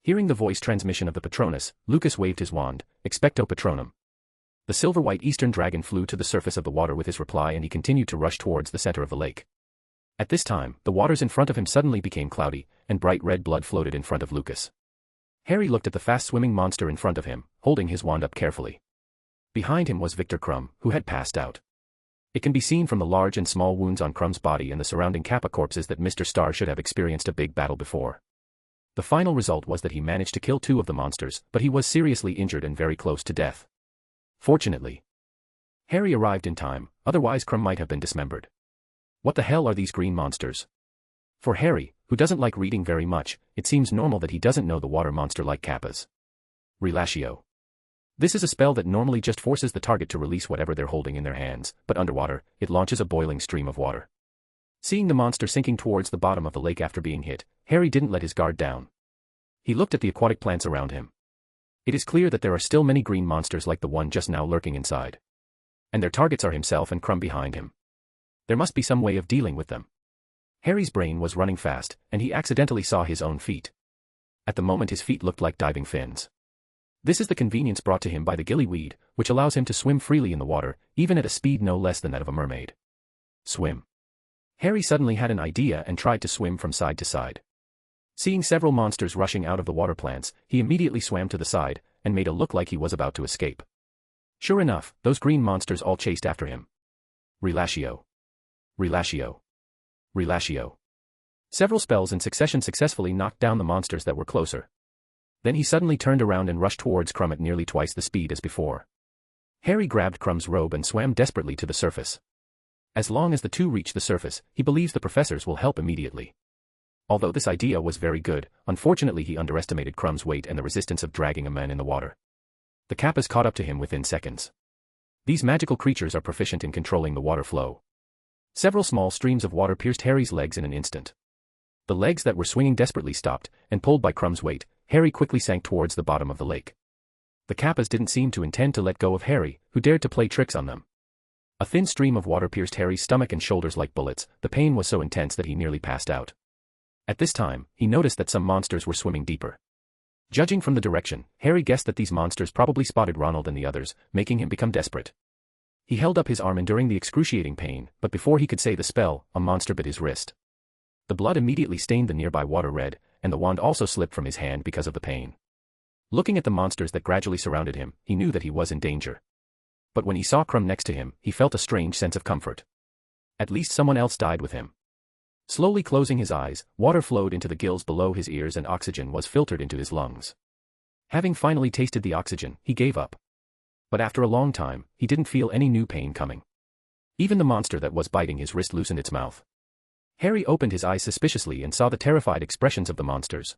Hearing the voice transmission of the Patronus, Lucas waved his wand, Expecto Patronum. The silver-white eastern dragon flew to the surface of the water with his reply, and he continued to rush towards the center of the lake. At this time, the waters in front of him suddenly became cloudy, and bright red blood floated in front of Lucas. Harry looked at the fast-swimming monster in front of him, holding his wand up carefully. Behind him was Victor Krum, who had passed out. It can be seen from the large and small wounds on Krum's body and the surrounding Kappa corpses that Mr. Star should have experienced a big battle before. The final result was that he managed to kill 2 of the monsters, but he was seriously injured and very close to death. Fortunately, Harry arrived in time, otherwise Krum might have been dismembered. What the hell are these green monsters? For Harry, who doesn't like reading very much, it seems normal that he doesn't know the water monster like Kappas. Relatio. This is a spell that normally just forces the target to release whatever they're holding in their hands, but underwater, it launches a boiling stream of water. Seeing the monster sinking towards the bottom of the lake after being hit, Harry didn't let his guard down. He looked at the aquatic plants around him. It is clear that there are still many green monsters like the one just now lurking inside. And their targets are himself and Krum behind him. There must be some way of dealing with them. Harry's brain was running fast, and he accidentally saw his own feet. At the moment his feet looked like diving fins. This is the convenience brought to him by the gillyweed, which allows him to swim freely in the water, even at a speed no less than that of a mermaid. Swim. Harry suddenly had an idea and tried to swim from side to side. Seeing several monsters rushing out of the water plants, he immediately swam to the side, and made a look like he was about to escape. Sure enough, those green monsters all chased after him. Relatio. Relatio. Relatio. Several spells in succession successfully knocked down the monsters that were closer. Then he suddenly turned around and rushed towards Krum at nearly twice the speed as before. Harry grabbed Krum's robe and swam desperately to the surface. As long as the 2 reach the surface, he believes the professors will help immediately. Although this idea was very good, unfortunately he underestimated Krum's weight and the resistance of dragging a man in the water. The Kappas caught up to him within seconds. These magical creatures are proficient in controlling the water flow. Several small streams of water pierced Harry's legs in an instant. The legs that were swinging desperately stopped, and pulled by Krum's weight, Harry quickly sank towards the bottom of the lake. The Kappas didn't seem to intend to let go of Harry, who dared to play tricks on them. A thin stream of water pierced Harry's stomach and shoulders like bullets. The pain was so intense that he nearly passed out. At this time, he noticed that some monsters were swimming deeper. Judging from the direction, Harry guessed that these monsters probably spotted Ronald and the others, making him become desperate. He held up his arm enduring the excruciating pain, but before he could say the spell, a monster bit his wrist. The blood immediately stained the nearby water red, and the wand also slipped from his hand because of the pain. Looking at the monsters that gradually surrounded him, he knew that he was in danger. But when he saw Krum next to him, he felt a strange sense of comfort. At least someone else died with him. Slowly closing his eyes, water flowed into the gills below his ears and oxygen was filtered into his lungs. Having finally tasted the oxygen, he gave up. But after a long time, he didn't feel any new pain coming. Even the monster that was biting his wrist loosened its mouth. Harry opened his eyes suspiciously and saw the terrified expressions of the monsters.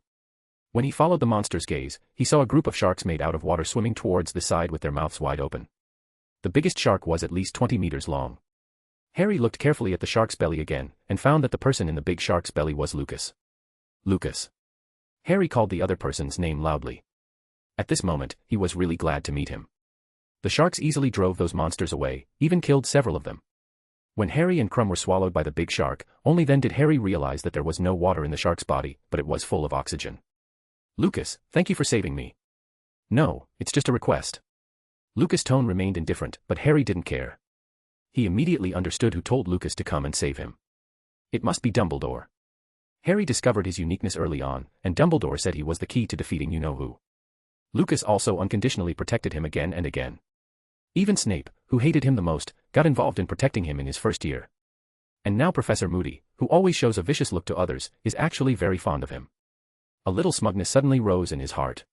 When he followed the monster's gaze, he saw a group of sharks made out of water swimming towards the side with their mouths wide open. The biggest shark was at least 20 meters long. Harry looked carefully at the shark's belly again, and found that the person in the big shark's belly was Lucas. Lucas. Harry called the other person's name loudly. At this moment, he was really glad to meet him. The sharks easily drove those monsters away, even killed several of them. When Harry and Crumb were swallowed by the big shark, only then did Harry realize that there was no water in the shark's body, but it was full of oxygen. Lucas, thank you for saving me. No, it's just a request. Lucas' tone remained indifferent, but Harry didn't care. He immediately understood who told Lucas to come and save him. It must be Dumbledore. Harry discovered his uniqueness early on, and Dumbledore said he was the key to defeating you-know-who. Lucas also unconditionally protected him again and again. Even Snape, who hated him the most, got involved in protecting him in his first year. And now Professor Moody, who always shows a vicious look to others, is actually very fond of him. A little smugness suddenly rose in his heart.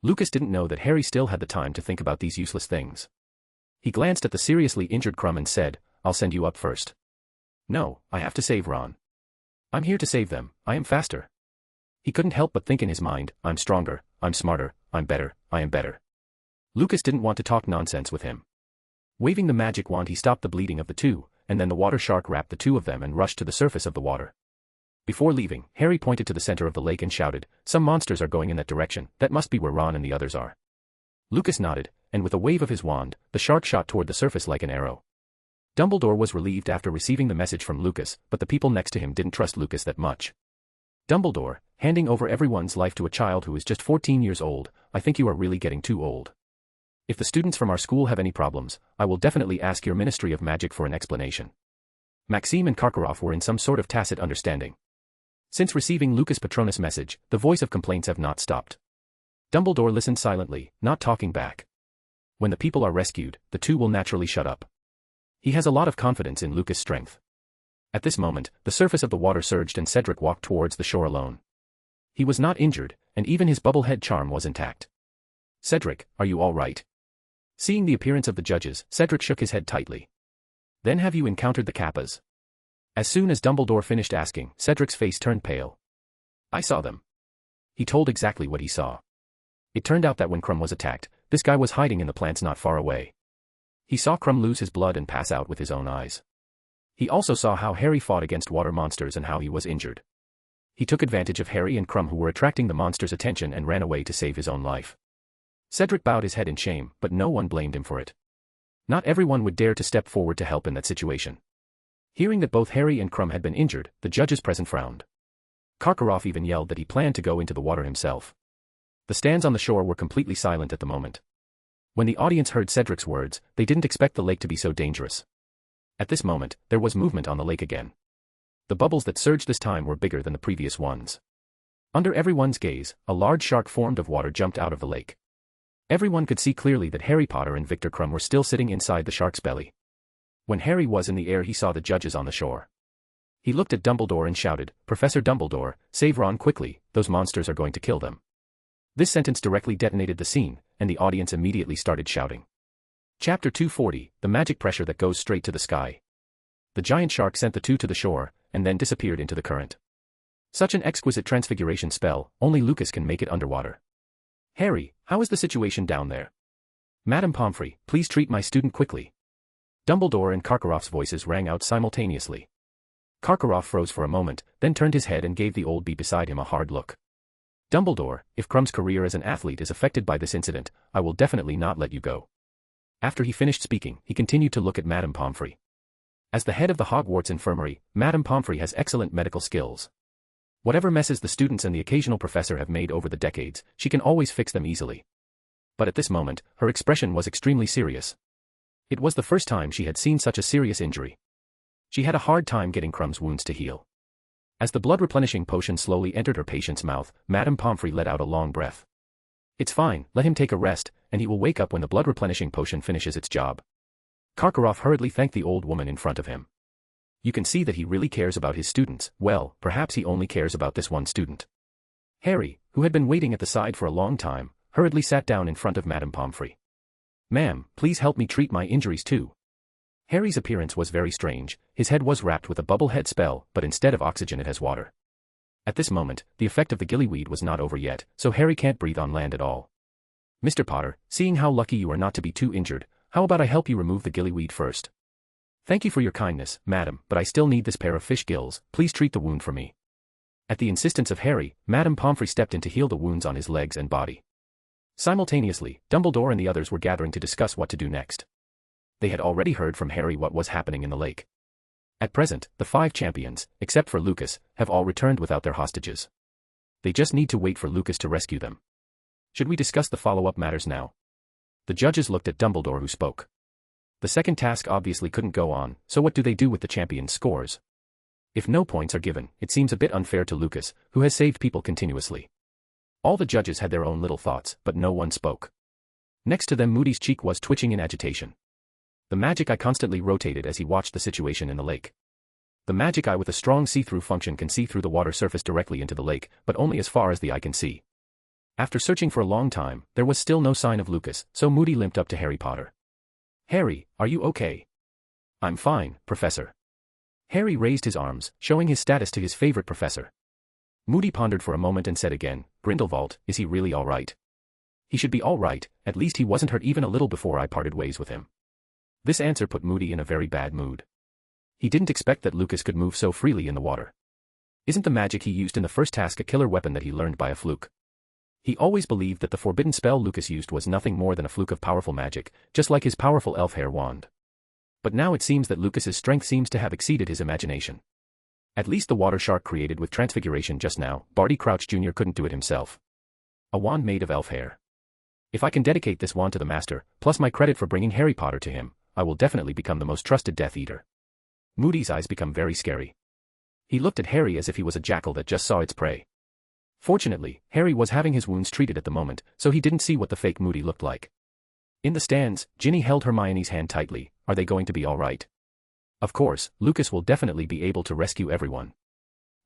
Lucas didn't know that Harry still had the time to think about these useless things. He glanced at the seriously injured Crumb and said, I'll send you up first. No, I have to save Ron. I'm here to save them, I am faster. He couldn't help but think in his mind, I'm stronger, I'm smarter, I'm better, I am better. Lucas didn't want to talk nonsense with him. Waving the magic wand he stopped the bleeding of the two, and then the water shark wrapped the two of them and rushed to the surface of the water. Before leaving, Harry pointed to the center of the lake and shouted, some monsters are going in that direction, that must be where Ron and the others are. Lucas nodded, and with a wave of his wand, the shark shot toward the surface like an arrow. Dumbledore was relieved after receiving the message from Lucas, but the people next to him didn't trust Lucas that much. Dumbledore, handing over everyone's life to a child who is just 14 years old, I think you are really getting too old. If the students from our school have any problems, I will definitely ask your Ministry of Magic for an explanation. Maxime and Karkaroff were in some sort of tacit understanding. Since receiving Lucas' Patronus message, the voice of complaints have not stopped. Dumbledore listened silently, not talking back. When the people are rescued, the two will naturally shut up. He has a lot of confidence in Lucas' strength. At this moment, the surface of the water surged and Cedric walked towards the shore alone. He was not injured, and even his bubblehead charm was intact. Cedric, are you all right? Seeing the appearance of the judges, Cedric shook his head tightly. Then have you encountered the Kappas? As soon as Dumbledore finished asking, Cedric's face turned pale. I saw them. He told exactly what he saw. It turned out that when Crumb was attacked, this guy was hiding in the plants not far away. He saw Crumb lose his blood and pass out with his own eyes. He also saw how Harry fought against water monsters and how he was injured. He took advantage of Harry and Crumb who were attracting the monsters' attention and ran away to save his own life. Cedric bowed his head in shame, but no one blamed him for it. Not everyone would dare to step forward to help in that situation. Hearing that both Harry and Crumb had been injured, the judges present frowned. Karkaroff even yelled that he planned to go into the water himself. The stands on the shore were completely silent at the moment. When the audience heard Cedric's words, they didn't expect the lake to be so dangerous. At this moment, there was movement on the lake again. The bubbles that surged this time were bigger than the previous ones. Under everyone's gaze, a large shark formed of water jumped out of the lake. Everyone could see clearly that Harry Potter and Victor Crumb were still sitting inside the shark's belly. When Harry was in the air he saw the judges on the shore. He looked at Dumbledore and shouted, Professor Dumbledore, save Ron quickly, those monsters are going to kill them. This sentence directly detonated the scene, and the audience immediately started shouting. Chapter 240, The Magic Pressure That Goes Straight to the Sky. The giant shark sent the two to the shore, and then disappeared into the current. Such an exquisite transfiguration spell, only Lucas can make it underwater. Harry, how is the situation down there? Madame Pomfrey, please treat my student quickly. Dumbledore and Karkaroff's voices rang out simultaneously. Karkaroff froze for a moment, then turned his head and gave the old bee beside him a hard look. Dumbledore, if Crumb's career as an athlete is affected by this incident, I will definitely not let you go. After he finished speaking, he continued to look at Madame Pomfrey. As the head of the Hogwarts Infirmary, Madame Pomfrey has excellent medical skills. Whatever messes the students and the occasional professor have made over the decades, she can always fix them easily. But at this moment, her expression was extremely serious. It was the first time she had seen such a serious injury. She had a hard time getting Crumb's wounds to heal. As the blood-replenishing potion slowly entered her patient's mouth, Madame Pomfrey let out a long breath. It's fine, let him take a rest, and he will wake up when the blood-replenishing potion finishes its job. Karkaroff hurriedly thanked the old woman in front of him. You can see that he really cares about his students. Well, perhaps he only cares about this one student. Harry, who had been waiting at the side for a long time, hurriedly sat down in front of Madame Pomfrey. Ma'am, please help me treat my injuries too. Harry's appearance was very strange. His head was wrapped with a bubble head spell, but instead of oxygen it has water. At this moment, the effect of the gillyweed was not over yet, so Harry can't breathe on land at all. Mr. Potter, seeing how lucky you are not to be too injured, how about I help you remove the gillyweed first? Thank you for your kindness, madam, but I still need this pair of fish gills. Please treat the wound for me. At the insistence of Harry, Madame Pomfrey stepped in to heal the wounds on his legs and body. Simultaneously, Dumbledore and the others were gathering to discuss what to do next. They had already heard from Harry what was happening in the lake. At present, the 5 champions, except for Lucas, have all returned without their hostages. They just need to wait for Lucas to rescue them. Should we discuss the follow-up matters now? The judges looked at Dumbledore, who spoke. The second task obviously couldn't go on, so what do they do with the champions' scores? If no points are given, it seems a bit unfair to Lucas, who has saved people continuously. All the judges had their own little thoughts, but no one spoke. Next to them, Moody's cheek was twitching in agitation. The magic eye constantly rotated as he watched the situation in the lake. The magic eye with a strong see-through function can see through the water surface directly into the lake, but only as far as the eye can see. After searching for a long time, there was still no sign of Lucas, so Moody limped up to Harry Potter. Harry, are you okay? I'm fine, Professor. Harry raised his arms, showing his status to his favorite professor. Moody pondered for a moment and said again, Grindelwald, is he really all right? He should be all right, at least he wasn't hurt even a little before I parted ways with him. This answer put Moody in a very bad mood. He didn't expect that Lucas could move so freely in the water. Isn't the magic he used in the first task a killer weapon that he learned by a fluke? He always believed that the forbidden spell Lucas used was nothing more than a fluke of powerful magic, just like his powerful elf hair wand. But now it seems that Lucas's strength seems to have exceeded his imagination. At least the water shark created with transfiguration just now, Barty Crouch Jr. couldn't do it himself. A wand made of elf hair. If I can dedicate this wand to the master, plus my credit for bringing Harry Potter to him, I will definitely become the most trusted Death Eater. Moody's eyes become very scary. He looked at Harry as if he was a jackal that just saw its prey. Fortunately, Harry was having his wounds treated at the moment, so he didn't see what the fake Moody looked like. In the stands, Ginny held Hermione's hand tightly. Are they going to be all right? Of course, Lucas will definitely be able to rescue everyone.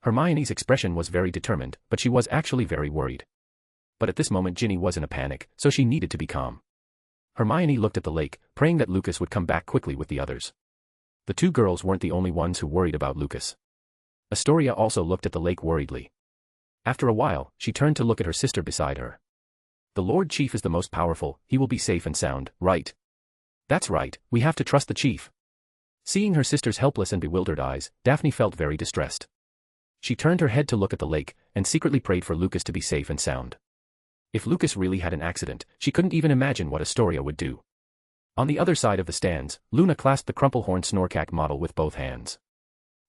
Hermione's expression was very determined, but she was actually very worried. But at this moment Ginny was in a panic, so she needed to be calm. Hermione looked at the lake, praying that Lucas would come back quickly with the others. The 2 girls weren't the only ones who worried about Lucas. Astoria also looked at the lake worriedly. After a while, she turned to look at her sister beside her. The Lord Chief is the most powerful, he will be safe and sound, right? That's right, we have to trust the Chief. Seeing her sister's helpless and bewildered eyes, Daphne felt very distressed. She turned her head to look at the lake, and secretly prayed for Lucas to be safe and sound. If Lucas really had an accident, she couldn't even imagine what Astoria would do. On the other side of the stands, Luna clasped the Crumplehorn Snorkack model with both hands.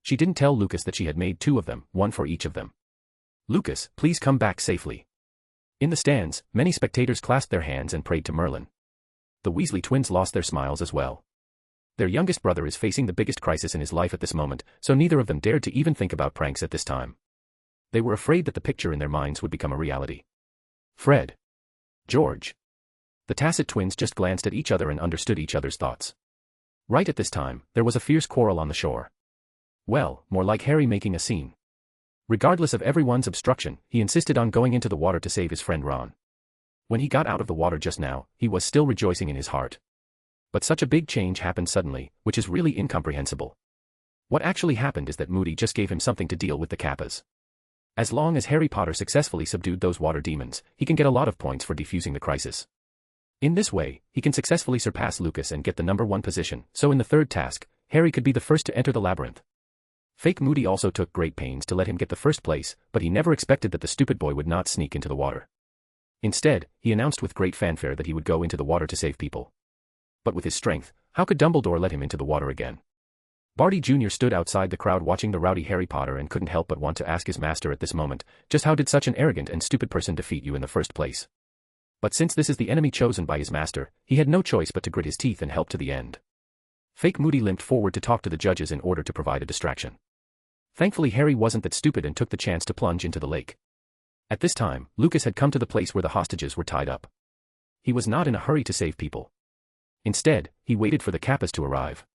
She didn't tell Lucas that she had made 2 of them, 1 for each of them. Lucas, please come back safely. In the stands, many spectators clasped their hands and prayed to Merlin. The Weasley twins lost their smiles as well. Their youngest brother is facing the biggest crisis in his life at this moment, so neither of them dared to even think about pranks at this time. They were afraid that the picture in their minds would become a reality. Fred. George. The Tacit twins just glanced at each other and understood each other's thoughts. Right at this time, there was a fierce quarrel on the shore. Well, more like Harry making a scene. Regardless of everyone's obstruction, he insisted on going into the water to save his friend Ron. When he got out of the water just now, he was still rejoicing in his heart. But such a big change happened suddenly, which is really incomprehensible. What actually happened is that Moody just gave him something to deal with the Kappas. As long as Harry Potter successfully subdued those water demons, he can get a lot of points for defusing the crisis. In this way, he can successfully surpass Lucas and get the number 1 position, so in the 3rd task, Harry could be the first to enter the labyrinth. Fake Moody also took great pains to let him get the 1st place, but he never expected that the stupid boy would not sneak into the water. Instead, he announced with great fanfare that he would go into the water to save people. But with his strength, how could Dumbledore let him into the water again? Barty Jr. stood outside the crowd watching the rowdy Harry Potter and couldn't help but want to ask his master at this moment, just how did such an arrogant and stupid person defeat you in the first place? But since this is the enemy chosen by his master, he had no choice but to grit his teeth and help to the end. Fake Moody limped forward to talk to the judges in order to provide a distraction. Thankfully Harry wasn't that stupid and took the chance to plunge into the lake. At this time, Lucas had come to the place where the hostages were tied up. He was not in a hurry to save people. Instead, he waited for the Kappas to arrive.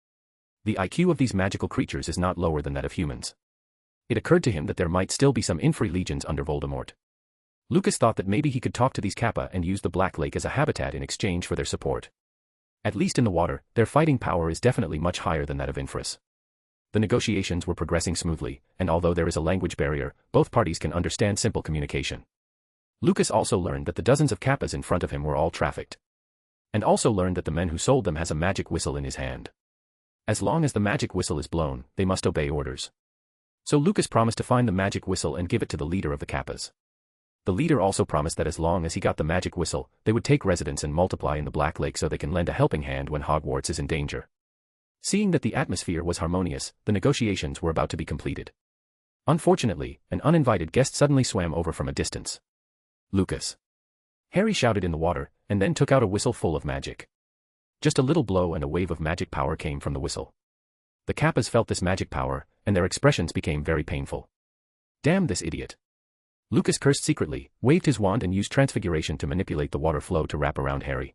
The IQ of these magical creatures is not lower than that of humans. It occurred to him that there might still be some Inferi legions under Voldemort. Lucas thought that maybe he could talk to these Kappa and use the Black Lake as a habitat in exchange for their support. At least in the water, their fighting power is definitely much higher than that of Infras. The negotiations were progressing smoothly, and although there is a language barrier, both parties can understand simple communication. Lucas also learned that the dozens of kappas in front of him were all trafficked. And also learned that the man who sold them has a magic whistle in his hand. As long as the magic whistle is blown, they must obey orders. So Lucas promised to find the magic whistle and give it to the leader of the kappas. The leader also promised that as long as he got the magic whistle, they would take residence and multiply in the Black Lake so they can lend a helping hand when Hogwarts is in danger. Seeing that the atmosphere was harmonious, the negotiations were about to be completed. Unfortunately, an uninvited guest suddenly swam over from a distance. Lucas. Harry shouted in the water, and then took out a whistle full of magic. Just a little blow and a wave of magic power came from the whistle. The kappas felt this magic power, and their expressions became very painful. Damn this idiot. Lucas cursed secretly, waved his wand and used transfiguration to manipulate the water flow to wrap around Harry.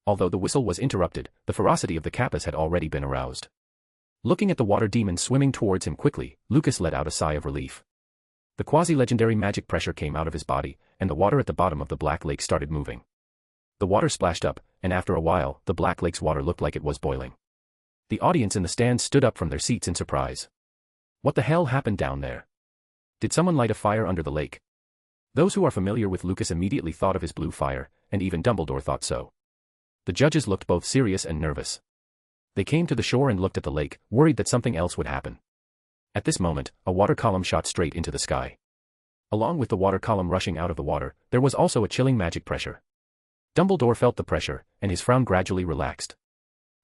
Although the whistle was interrupted, the ferocity of the kappas had already been aroused. Looking at the water demon swimming towards him quickly, Lucas let out a sigh of relief. The quasi-legendary magic pressure came out of his body, and the water at the bottom of the Black Lake started moving. The water splashed up, and after a while, the Black Lake's water looked like it was boiling. The audience in the stands stood up from their seats in surprise. What the hell happened down there? Did someone light a fire under the lake? Those who are familiar with Lucas immediately thought of his blue fire, and even Dumbledore thought so. The judges looked both serious and nervous. They came to the shore and looked at the lake, worried that something else would happen. At this moment, a water column shot straight into the sky. Along with the water column rushing out of the water, there was also a chilling magic pressure. Dumbledore felt the pressure, and his frown gradually relaxed.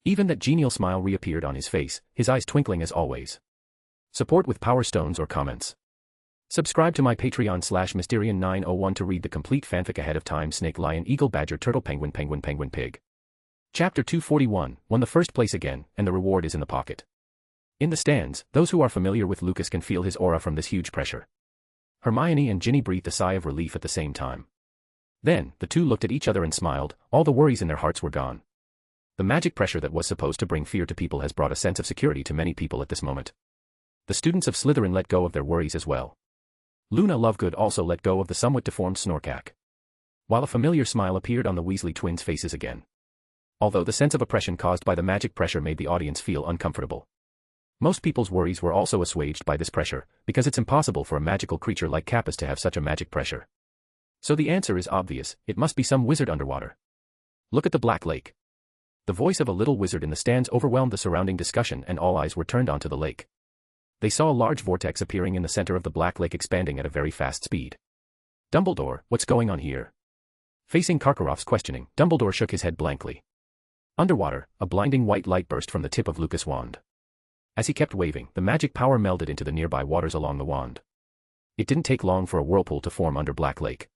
Even that genial smile reappeared on his face, his eyes twinkling as always. Support with Power Stones or comments. Subscribe to my Patreon /Mysterian901 to read the complete fanfic ahead of time. Snake, Lion, Eagle, Badger, Turtle, Penguin, Pig. Chapter 241, won the first place again, and the reward is in the pocket. In the stands, those who are familiar with Lucas can feel his aura from this huge pressure. Hermione and Ginny breathed a sigh of relief at the same time. Then, the two looked at each other and smiled, all the worries in their hearts were gone. The magic pressure that was supposed to bring fear to people has brought a sense of security to many people at this moment. The students of Slytherin let go of their worries as well. Luna Lovegood also let go of the somewhat deformed Snorkack. While a familiar smile appeared on the Weasley twins' faces again. Although the sense of oppression caused by the magic pressure made the audience feel uncomfortable. Most people's worries were also assuaged by this pressure, because it's impossible for a magical creature like kappas to have such a magic pressure. So the answer is obvious, it must be some wizard underwater. Look at the Black Lake. The voice of a little wizard in the stands overwhelmed the surrounding discussion and all eyes were turned onto the lake. They saw a large vortex appearing in the center of the Black Lake expanding at a very fast speed. Dumbledore, what's going on here? Facing Karkaroff's questioning, Dumbledore shook his head blankly. Underwater, a blinding white light burst from the tip of Lucas' wand. As he kept waving, the magic power melded into the nearby waters along the wand. It didn't take long for a whirlpool to form under Black Lake.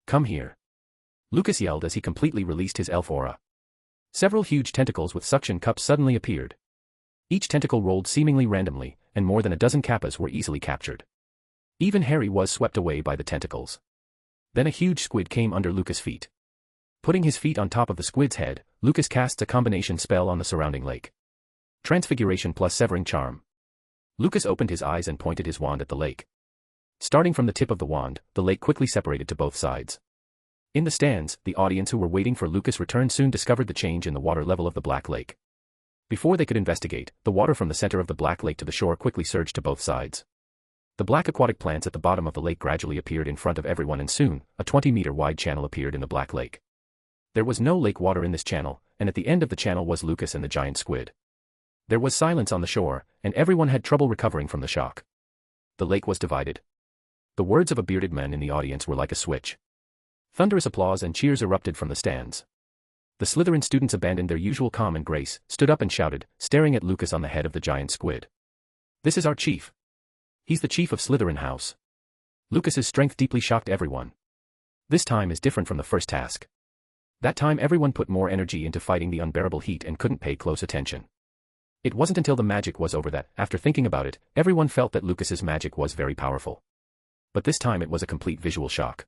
Come here. Lucas yelled as he completely released his elf aura. Several huge tentacles with suction cups suddenly appeared. Each tentacle rolled seemingly randomly, and more than a dozen kappas were easily captured. Even Harry was swept away by the tentacles. Then a huge squid came under Lucas' feet. Putting his feet on top of the squid's head, Lucas casts a combination spell on the surrounding lake. Transfiguration plus Severing Charm. Lucas opened his eyes and pointed his wand at the lake. Starting from the tip of the wand, the lake quickly separated to both sides. In the stands, the audience who were waiting for Lucas' return soon discovered the change in the water level of the Black Lake. Before they could investigate, the water from the center of the Black Lake to the shore quickly surged to both sides. The black aquatic plants at the bottom of the lake gradually appeared in front of everyone and soon, a 20-meter wide channel appeared in the Black Lake. There was no lake water in this channel, and at the end of the channel was Lucas and the giant squid. There was silence on the shore, and everyone had trouble recovering from the shock. The lake was divided. The words of a bearded man in the audience were like a switch. Thunderous applause and cheers erupted from the stands. The Slytherin students abandoned their usual calm and grace, stood up and shouted, staring at Lucas on the head of the giant squid. This is our chief. He's the chief of Slytherin House. Lucas's strength deeply shocked everyone. This time is different from the first task. That time everyone put more energy into fighting the unbearable heat and couldn't pay close attention. It wasn't until the magic was over that, after thinking about it, everyone felt that Lucas's magic was very powerful. But this time it was a complete visual shock.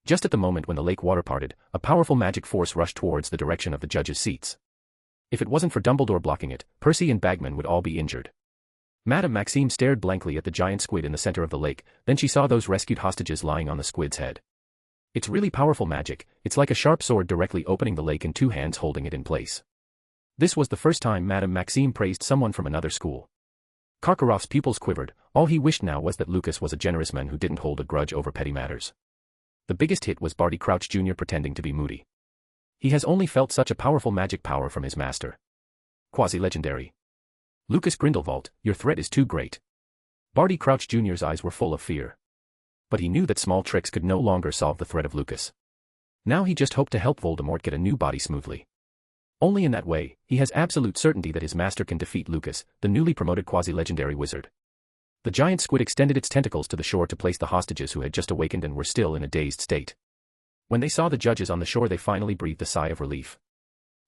Just at the moment when the lake water parted, a powerful magic force rushed towards the direction of the judges' seats. If it wasn't for Dumbledore blocking it, Percy and Bagman would all be injured. Madame Maxime stared blankly at the giant squid in the center of the lake, then she saw those rescued hostages lying on the squid's head. It's really powerful magic, it's like a sharp sword directly opening the lake and two hands holding it in place. This was the first time Madame Maxime praised someone from another school. Karkaroff's pupils quivered. All he wished now was that Lucas was a generous man who didn't hold a grudge over petty matters. The biggest hit was Barty Crouch Jr. pretending to be moody. He has only felt such a powerful magic power from his master. Quasi-legendary. Lucas Grindelwald, your threat is too great. Barty Crouch Jr.'s eyes were full of fear. But he knew that small tricks could no longer solve the threat of Lucas. Now he just hoped to help Voldemort get a new body smoothly. Only in that way, he has absolute certainty that his master can defeat Lucas, the newly promoted quasi-legendary wizard. The giant squid extended its tentacles to the shore to place the hostages who had just awakened and were still in a dazed state. When they saw the judges on the shore, they finally breathed a sigh of relief.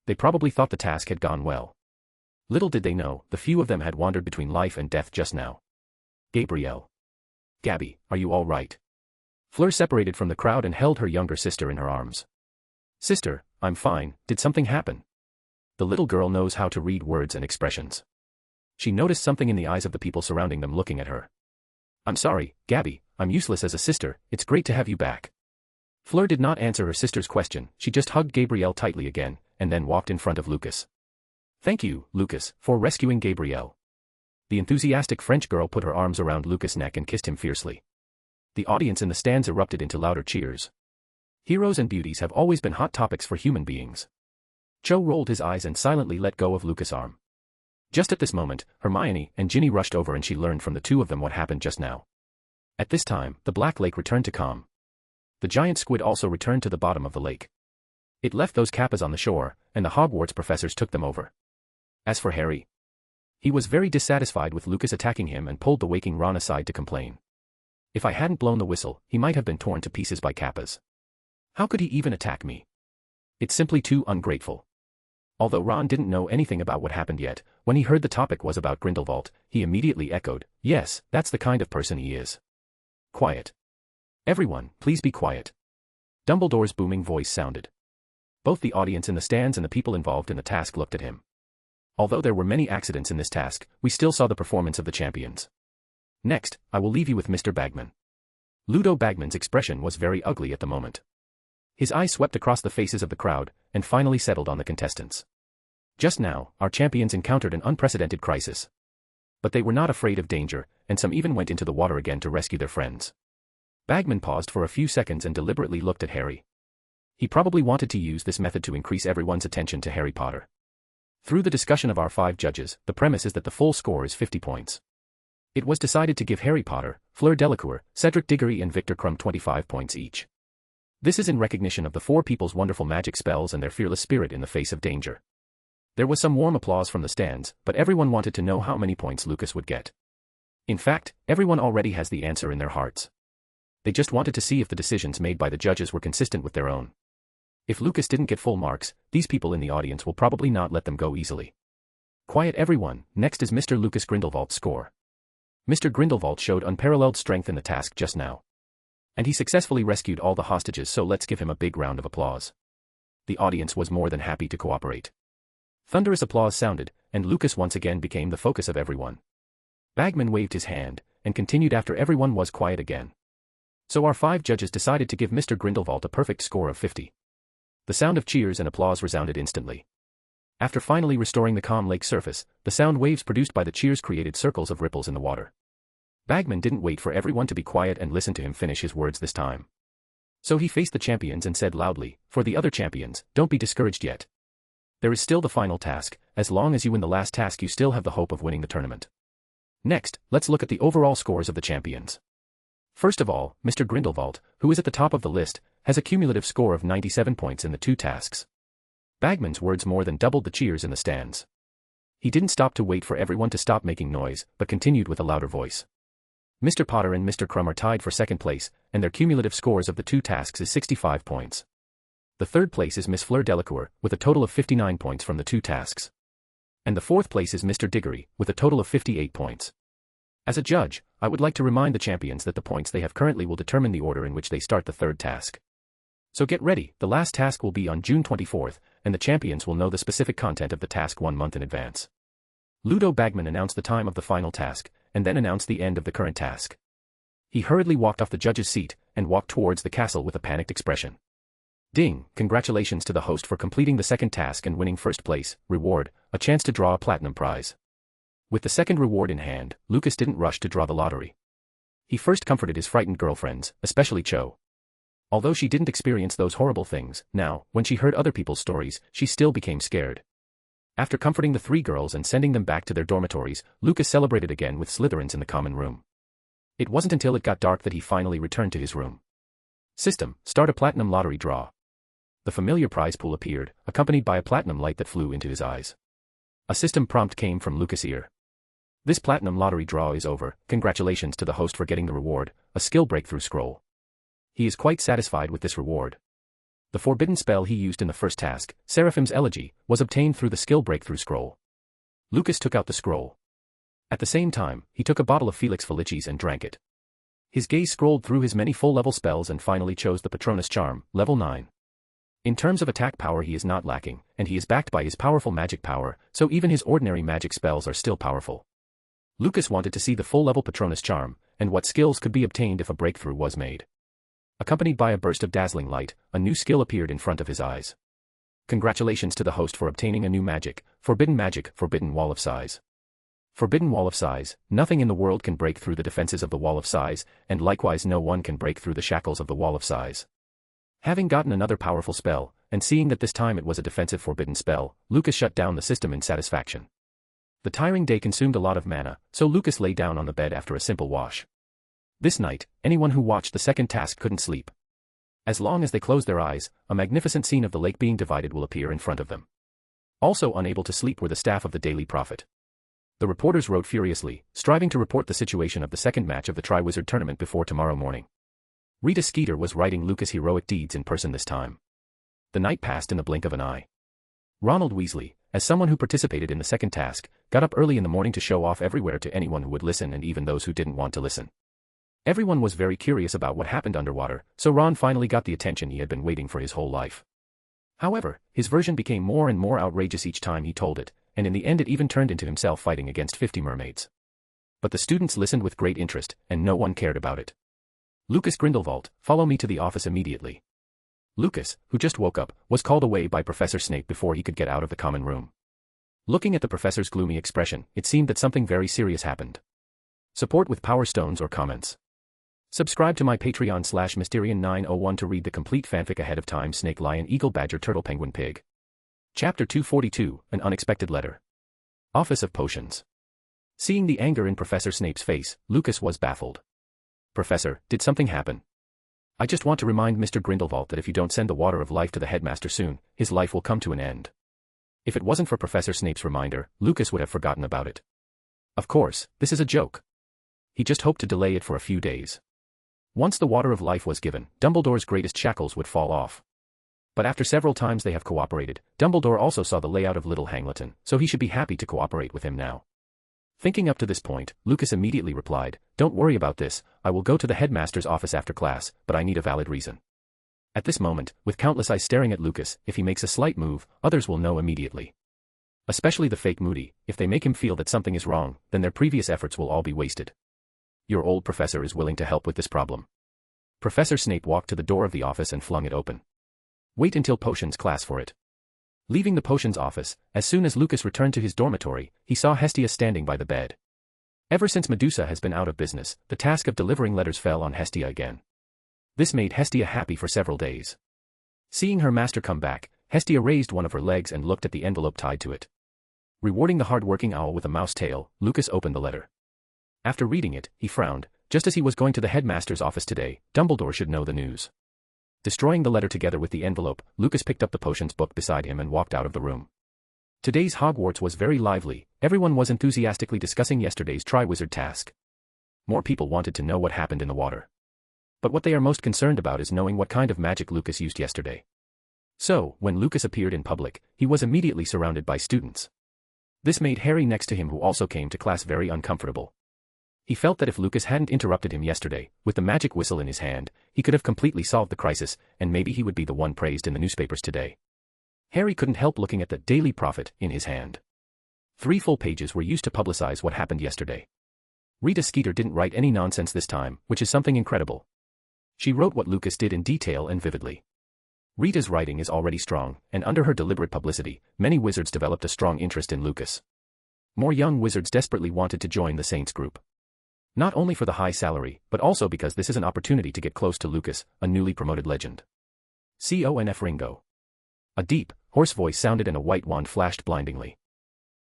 They probably thought the task had gone well. Little did they know, the few of them had wandered between life and death just now. Gabrielle. Gabby, are you all right? Fleur separated from the crowd and held her younger sister in her arms. Sister, I'm fine, did something happen? The little girl knows how to read words and expressions. She noticed something in the eyes of the people surrounding them looking at her. I'm sorry, Gabby, I'm useless as a sister, it's great to have you back. Fleur did not answer her sister's question, she just hugged Gabrielle tightly again, and then walked in front of Lucas. Thank you, Lucas, for rescuing Gabrielle. The enthusiastic French girl put her arms around Lucas' neck and kissed him fiercely. The audience in the stands erupted into louder cheers. Heroes and beauties have always been hot topics for human beings. Cho rolled his eyes and silently let go of Lucas' arm. Just at this moment, Hermione and Ginny rushed over and she learned from the two of them what happened just now. At this time, the Black Lake returned to calm. The giant squid also returned to the bottom of the lake. It left those kappas on the shore, and the Hogwarts professors took them over. As for Harry, he was very dissatisfied with Lucas attacking him and pulled the waking Ron aside to complain. If I hadn't blown the whistle, he might have been torn to pieces by kappas. How could he even attack me? It's simply too ungrateful. Although Ron didn't know anything about what happened yet, when he heard the topic was about Grindelwald, he immediately echoed, yes, that's the kind of person he is. Quiet. Everyone, please be quiet. Dumbledore's booming voice sounded. Both the audience in the stands and the people involved in the task looked at him. Although there were many accidents in this task, we still saw the performance of the champions. Next, I will leave you with Mr. Bagman. Ludo Bagman's expression was very ugly at the moment. His eyes swept across the faces of the crowd, and finally settled on the contestants. Just now, our champions encountered an unprecedented crisis. But they were not afraid of danger, and some even went into the water again to rescue their friends. Bagman paused for a few seconds and deliberately looked at Harry. He probably wanted to use this method to increase everyone's attention to Harry Potter. Through the discussion of our 5 judges, the premise is that the full score is 50 points. It was decided to give Harry Potter, Fleur Delacour, Cedric Diggory and Victor Crumb 25 points each. This is in recognition of the 4 people's wonderful magic spells and their fearless spirit in the face of danger. There was some warm applause from the stands, but everyone wanted to know how many points Lucas would get. In fact, everyone already has the answer in their hearts. They just wanted to see if the decisions made by the judges were consistent with their own. If Lucas didn't get full marks, these people in the audience will probably not let them go easily. Quiet everyone, next is Mr. Lucas Grindelwald's score. Mr. Grindelwald showed unparalleled strength in the task just now. And he successfully rescued all the hostages, so let's give him a big round of applause. The audience was more than happy to cooperate. Thunderous applause sounded, and Lucas once again became the focus of everyone. Bagman waved his hand, and continued after everyone was quiet again. So our 5 judges decided to give Mr. Grindelwald a perfect score of 50. The sound of cheers and applause resounded instantly. After finally restoring the calm lake surface, the sound waves produced by the cheers created circles of ripples in the water. Bagman didn't wait for everyone to be quiet and listen to him finish his words this time. So he faced the champions and said loudly, for the other champions, don't be discouraged yet. There is still the final task, as long as you win the last task you still have the hope of winning the tournament. Next, let's look at the overall scores of the champions. First of all, Mr. Grindelwald, who is at the top of the list, has a cumulative score of 97 points in the 2 tasks. Bagman's words more than doubled the cheers in the stands. He didn't stop to wait for everyone to stop making noise, but continued with a louder voice. Mr. Potter and Mr. Crumb are tied for second place, and their cumulative scores of the 2 tasks is 65 points. The third place is Miss Fleur Delacour, with a total of 59 points from the 2 tasks. And the fourth place is Mr. Diggory, with a total of 58 points. As a judge, I would like to remind the champions that the points they have currently will determine the order in which they start the 3rd task. So get ready, the last task will be on June 24th, and the champions will know the specific content of the task 1 month in advance. Ludo Bagman announced the time of the final task, and then announced the end of the current task. He hurriedly walked off the judge's seat, and walked towards the castle with a panicked expression. Ding, congratulations to the host for completing the second task and winning first place. Reward, a chance to draw a platinum prize. With the second reward in hand, Lucas didn't rush to draw the lottery. He first comforted his frightened girlfriends, especially Cho. Although she didn't experience those horrible things, now, when she heard other people's stories, she still became scared. After comforting the 3 girls and sending them back to their dormitories, Lucas celebrated again with Slytherins in the common room. It wasn't until it got dark that he finally returned to his room. System, start a platinum lottery draw. The familiar prize pool appeared, accompanied by a platinum light that flew into his eyes. A system prompt came from Lucas' ear. This platinum lottery draw is over. Congratulations to the host for getting the reward, a skill breakthrough scroll. He is quite satisfied with this reward. The forbidden spell he used in the first task, Seraphim's Elegy, was obtained through the skill breakthrough scroll. Lucas took out the scroll. At the same time, he took a bottle of Felix Felicis and drank it. His gaze scrolled through his many full-level spells and finally chose the Patronus Charm, level 9. In terms of attack power he is not lacking, and he is backed by his powerful magic power, so even his ordinary magic spells are still powerful. Lucas wanted to see the full-level Patronus Charm, and what skills could be obtained if a breakthrough was made. Accompanied by a burst of dazzling light, a new skill appeared in front of his eyes. Congratulations to the host for obtaining a new magic, Forbidden Wall of Size. Forbidden Wall of Size, nothing in the world can break through the defenses of the Wall of Size, and likewise no one can break through the shackles of the Wall of Size. Having gotten another powerful spell, and seeing that this time it was a defensive forbidden spell, Lucas shut down the system in satisfaction. The tiring day consumed a lot of mana, so Lucas lay down on the bed after a simple wash. This night, anyone who watched the second task couldn't sleep. As long as they closed their eyes, a magnificent scene of the lake being divided will appear in front of them. Also unable to sleep were the staff of the Daily Prophet. The reporters wrote furiously, striving to report the situation of the second match of the Triwizard Tournament before tomorrow morning. Rita Skeeter was writing Lucas' heroic deeds in person this time. The night passed in the blink of an eye. Ronald Weasley, as someone who participated in the second task, got up early in the morning to show off everywhere to anyone who would listen and even those who didn't want to listen. Everyone was very curious about what happened underwater, so Ron finally got the attention he had been waiting for his whole life. However, his version became more and more outrageous each time he told it, and in the end it even turned into himself fighting against 50 mermaids. But the students listened with great interest, and no one cared about it. Lucas Grindelwald, follow me to the office immediately. Lucas, who just woke up, was called away by Professor Snape before he could get out of the common room. Looking at the professor's gloomy expression, it seemed that something very serious happened. Support with Power Stones or comments. Subscribe to my Patreon /Mysterian901 to read the complete fanfic ahead of time. Snake, Lion, Eagle, Badger, Turtle, Penguin, Pig. Chapter 242, An Unexpected Letter. Office of Potions. Seeing the anger in Professor Snape's face, Lucas was baffled. Professor, did something happen? I just want to remind Mr. Grindelwald that if you don't send the Water of Life to the headmaster soon, his life will come to an end. If it wasn't for Professor Snape's reminder, Lucas would have forgotten about it. Of course, this is a joke. He just hoped to delay it for a few days. Once the Water of Life was given, Dumbledore's greatest shackles would fall off. But after several times they have cooperated, Dumbledore also saw the layout of Little Hangleton, so he should be happy to cooperate with him now. Thinking up to this point, Lucas immediately replied, "Don't worry about this, I will go to the headmaster's office after class, but I need a valid reason." At this moment, with countless eyes staring at Lucas, if he makes a slight move, others will know immediately. Especially the fake Moody, if they make him feel that something is wrong, then their previous efforts will all be wasted. Your old professor is willing to help with this problem. Professor Snape walked to the door of the office and flung it open. Wait until potions class for it. Leaving the potions office, as soon as Lucas returned to his dormitory, he saw Hestia standing by the bed. Ever since Medusa has been out of business, the task of delivering letters fell on Hestia again. This made Hestia happy for several days. Seeing her master come back, Hestia raised one of her legs and looked at the envelope tied to it. Rewarding the hard-working owl with a mouse tail, Lucas opened the letter. After reading it, he frowned. Just as he was going to the headmaster's office today, Dumbledore should know the news. Destroying the letter together with the envelope, Lucas picked up the potions book beside him and walked out of the room. Today's Hogwarts was very lively. Everyone was enthusiastically discussing yesterday's Triwizard task. More people wanted to know what happened in the water. But what they are most concerned about is knowing what kind of magic Lucas used yesterday. So, when Lucas appeared in public, he was immediately surrounded by students. This made Harry next to him, who also came to class, very uncomfortable. He felt that if Lucas hadn't interrupted him yesterday, with the magic whistle in his hand, he could have completely solved the crisis, and maybe he would be the one praised in the newspapers today. Harry couldn't help looking at the Daily Prophet in his hand. 3 full pages were used to publicize what happened yesterday. Rita Skeeter didn't write any nonsense this time, which is something incredible. She wrote what Lucas did in detail and vividly. Rita's writing is already strong, and under her deliberate publicity, many wizards developed a strong interest in Lucas. More young wizards desperately wanted to join the Saints group. Not only for the high salary, but also because this is an opportunity to get close to Lucas, a newly promoted legend. Conf Ringo. A deep, hoarse voice sounded and a white wand flashed blindingly.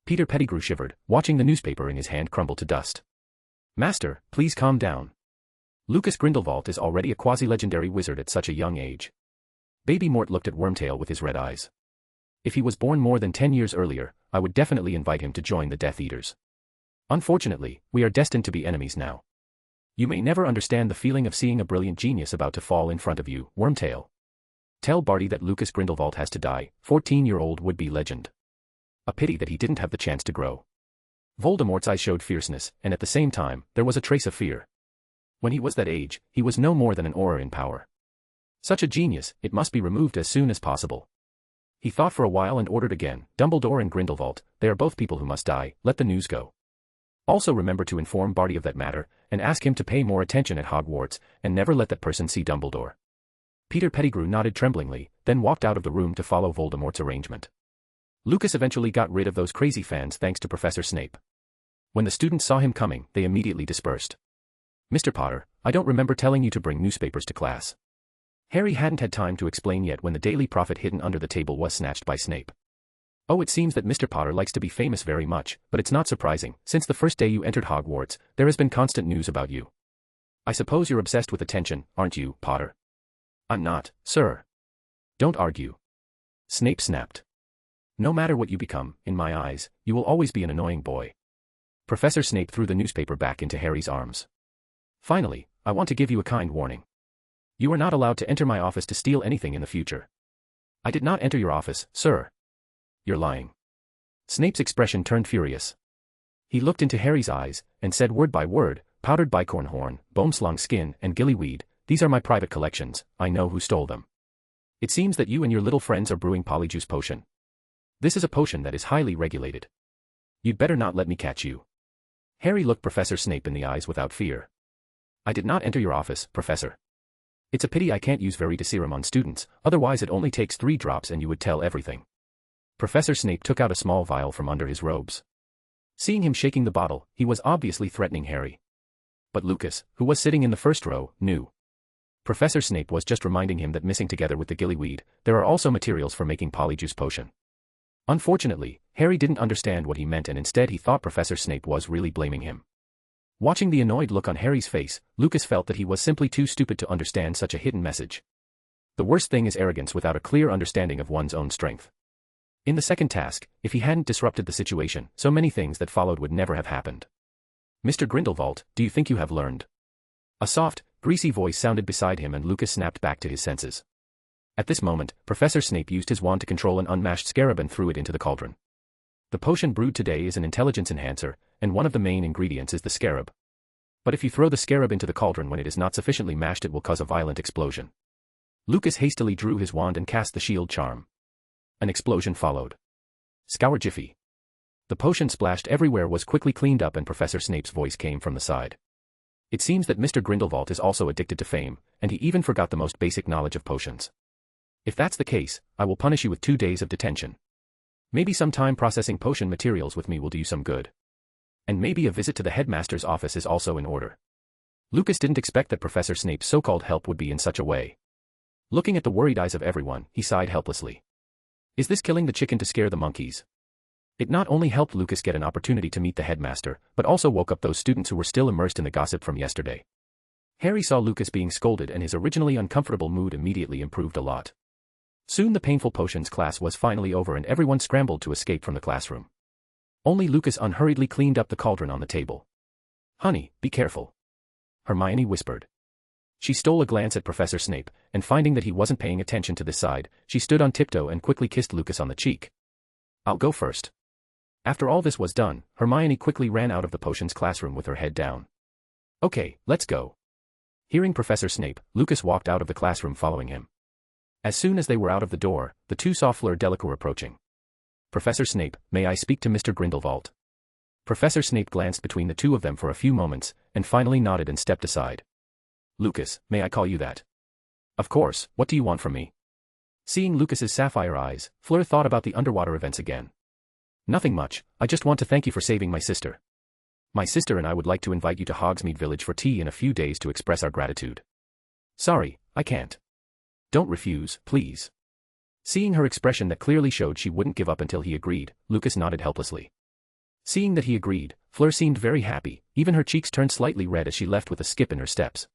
Peter Pettigrew shivered, watching the newspaper in his hand crumble to dust. Master, please calm down. Lucas Grindelwald is already a quasi-legendary wizard at such a young age. Baby Mort looked at Wormtail with his red eyes. If he was born more than 10 years earlier, I would definitely invite him to join the Death Eaters. Unfortunately, we are destined to be enemies now. You may never understand the feeling of seeing a brilliant genius about to fall in front of you, Wormtail. Tell Barty that Lucas Grindelwald has to die, 14-year-old would-be legend. A pity that he didn't have the chance to grow. Voldemort's eyes showed fierceness, and at the same time, there was a trace of fear. When he was that age, he was no more than an aura in power. Such a genius, it must be removed as soon as possible. He thought for a while and ordered again, Dumbledore and Grindelwald, they are both people who must die, let the news go. Also remember to inform Barty of that matter, and ask him to pay more attention at Hogwarts, and never let that person see Dumbledore. Peter Pettigrew nodded tremblingly, then walked out of the room to follow Voldemort's arrangement. Lucas eventually got rid of those crazy fans thanks to Professor Snape. When the students saw him coming, they immediately dispersed. Mr. Potter, I don't remember telling you to bring newspapers to class. Harry hadn't had time to explain yet when the Daily Prophet hidden under the table was snatched by Snape. Oh, it seems that Mr. Potter likes to be famous very much, but it's not surprising, since the first day you entered Hogwarts, there has been constant news about you. I suppose you're obsessed with attention, aren't you, Potter? I'm not, sir. Don't argue. Snape snapped. No matter what you become, in my eyes, you will always be an annoying boy. Professor Snape threw the newspaper back into Harry's arms. Finally, I want to give you a kind warning. You are not allowed to enter my office to steal anything in the future. I did not enter your office, sir. You're lying. Snape's expression turned furious. He looked into Harry's eyes, and said word by word, powdered bicornhorn, boomslang skin, and gillyweed, these are my private collections, I know who stole them. It seems that you and your little friends are brewing polyjuice potion. This is a potion that is highly regulated. You'd better not let me catch you. Harry looked Professor Snape in the eyes without fear. I did not enter your office, Professor. It's a pity I can't use Veritaserum on students, otherwise it only takes 3 drops and you would tell everything. Professor Snape took out a small vial from under his robes. Seeing him shaking the bottle, he was obviously threatening Harry. But Lucas, who was sitting in the first row, knew. Professor Snape was just reminding him that mixing together with the gillyweed, there are also materials for making polyjuice potion. Unfortunately, Harry didn't understand what he meant and instead he thought Professor Snape was really blaming him. Watching the annoyed look on Harry's face, Lucas felt that he was simply too stupid to understand such a hidden message. The worst thing is arrogance without a clear understanding of one's own strength. In the second task, if he hadn't disrupted the situation, so many things that followed would never have happened. Mr. Grindelwald, do you think you have learned? A soft, greasy voice sounded beside him and Lucas snapped back to his senses. At this moment, Professor Snape used his wand to control an unmashed scarab and threw it into the cauldron. The potion brewed today is an intelligence enhancer, and one of the main ingredients is the scarab. But if you throw the scarab into the cauldron when it is not sufficiently mashed it will cause a violent explosion. Lucas hastily drew his wand and cast the shield charm. An explosion followed. Scour Jiffy. The potion splashed everywhere was quickly cleaned up and Professor Snape's voice came from the side. It seems that Mr. Grindelwald is also addicted to fame, and he even forgot the most basic knowledge of potions. If that's the case, I will punish you with 2 days of detention. Maybe some time processing potion materials with me will do you some good. And maybe a visit to the headmaster's office is also in order. Lucas didn't expect that Professor Snape's so-called help would be in such a way. Looking at the worried eyes of everyone, he sighed helplessly. Is this killing the chicken to scare the monkeys? It not only helped Lucas get an opportunity to meet the headmaster, but also woke up those students who were still immersed in the gossip from yesterday. Harry saw Lucas being scolded and his originally uncomfortable mood immediately improved a lot. Soon the painful potions class was finally over and everyone scrambled to escape from the classroom. Only Lucas unhurriedly cleaned up the cauldron on the table. Honey, be careful. Hermione whispered. She stole a glance at Professor Snape, and finding that he wasn't paying attention to this side, she stood on tiptoe and quickly kissed Lucas on the cheek. I'll go first. After all this was done, Hermione quickly ran out of the potions classroom with her head down. Okay, let's go. Hearing Professor Snape, Lucas walked out of the classroom following him. As soon as they were out of the door, the 2 saw Fleur Delacour approaching. Professor Snape, may I speak to Mr. Grindelwald? Professor Snape glanced between the 2 of them for a few moments, and finally nodded and stepped aside. Lucas, may I call you that? Of course, what do you want from me? Seeing Lucas's sapphire eyes, Fleur thought about the underwater events again. Nothing much, I just want to thank you for saving my sister. My sister and I would like to invite you to Hogsmeade Village for tea in a few days to express our gratitude. Sorry, I can't. Don't refuse, please. Seeing her expression that clearly showed she wouldn't give up until he agreed, Lucas nodded helplessly. Seeing that he agreed, Fleur seemed very happy, even her cheeks turned slightly red as she left with a skip in her steps.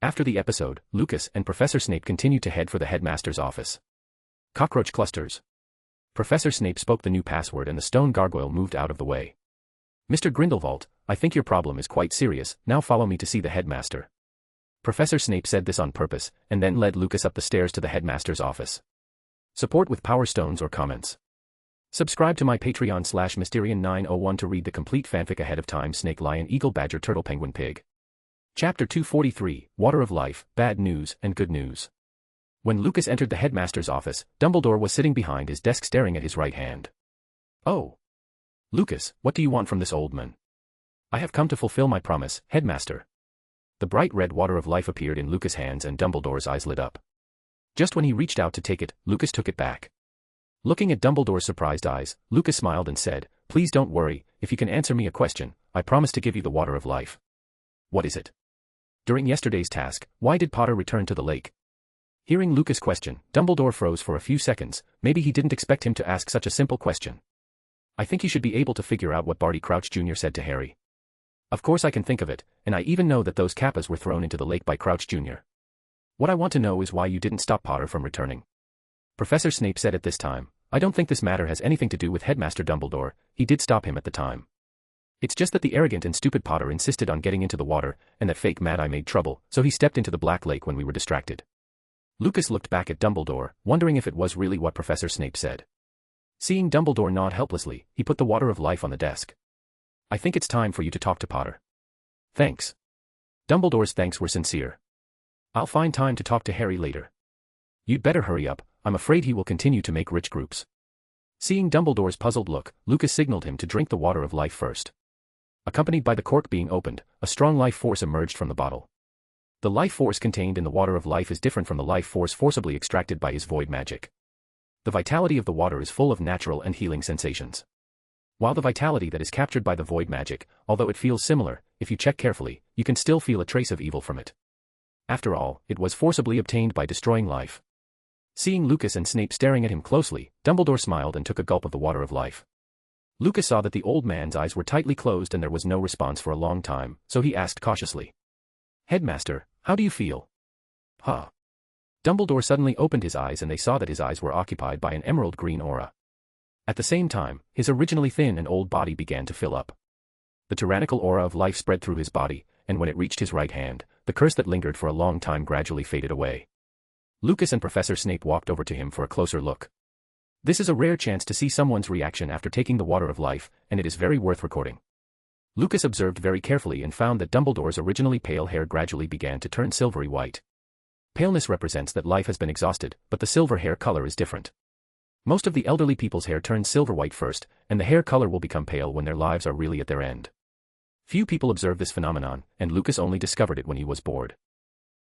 After the episode, Lucas and Professor Snape continued to head for the headmaster's office. Cockroach clusters. Professor Snape spoke the new password and the stone gargoyle moved out of the way. Mr. Grindelwald, I think your problem is quite serious, now follow me to see the headmaster. Professor Snape said this on purpose, and then led Lucas up the stairs to the headmaster's office. Support with Power Stones or comments. Subscribe to my Patreon /Mysterian901 to read the complete fanfic ahead of time. Snake, Lion, Eagle, Badger, Turtle, Penguin, Pig. Chapter 243, Water of Life, Bad News and Good News. When Lucas entered the headmaster's office, Dumbledore was sitting behind his desk staring at his right hand. Oh. Lucas, what do you want from this old man? I have come to fulfill my promise, headmaster. The bright red water of life appeared in Lucas' hands and Dumbledore's eyes lit up. Just when he reached out to take it, Lucas took it back. Looking at Dumbledore's surprised eyes, Lucas smiled and said, Please don't worry, if you can answer me a question, I promise to give you the water of life. What is it? During yesterday's task, why did Potter return to the lake? Hearing Lucas' question, Dumbledore froze for a few seconds, maybe he didn't expect him to ask such a simple question. I think you should be able to figure out what Barty Crouch Jr. said to Harry. Of course I can think of it, and I even know that those kappas were thrown into the lake by Crouch Jr. What I want to know is why you didn't stop Potter from returning. Professor Snape said at this time, I don't think this matter has anything to do with Headmaster Dumbledore, he did stop him at the time. It's just that the arrogant and stupid Potter insisted on getting into the water, and that fake Mad Eye made trouble, so he stepped into the Black Lake when we were distracted. Lucas looked back at Dumbledore, wondering if it was really what Professor Snape said. Seeing Dumbledore nod helplessly, he put the water of life on the desk. I think it's time for you to talk to Potter. Thanks. Dumbledore's thanks were sincere. I'll find time to talk to Harry later. You'd better hurry up, I'm afraid he will continue to make rich groups. Seeing Dumbledore's puzzled look, Lucas signaled him to drink the water of life first. Accompanied by the cork being opened, a strong life force emerged from the bottle. The life force contained in the water of life is different from the life force forcibly extracted by his void magic. The vitality of the water is full of natural and healing sensations. While the vitality that is captured by the void magic, although it feels similar, if you check carefully, you can still feel a trace of evil from it. After all, it was forcibly obtained by destroying life. Seeing Lucas and Snape staring at him closely, Dumbledore smiled and took a gulp of the water of life. Lucas saw that the old man's eyes were tightly closed and there was no response for a long time, so he asked cautiously. Headmaster, how do you feel? Huh. Dumbledore suddenly opened his eyes and they saw that his eyes were occupied by an emerald green aura. At the same time, his originally thin and old body began to fill up. The tyrannical aura of life spread through his body, and when it reached his right hand, the curse that lingered for a long time gradually faded away. Lucas and Professor Snape walked over to him for a closer look. This is a rare chance to see someone's reaction after taking the water of life, and it is very worth recording. Lucas observed very carefully and found that Dumbledore's originally pale hair gradually began to turn silvery white. Paleness represents that life has been exhausted, but the silver hair color is different. Most of the elderly people's hair turns silver white first, and the hair color will become pale when their lives are really at their end. Few people observe this phenomenon, and Lucas only discovered it when he was bored.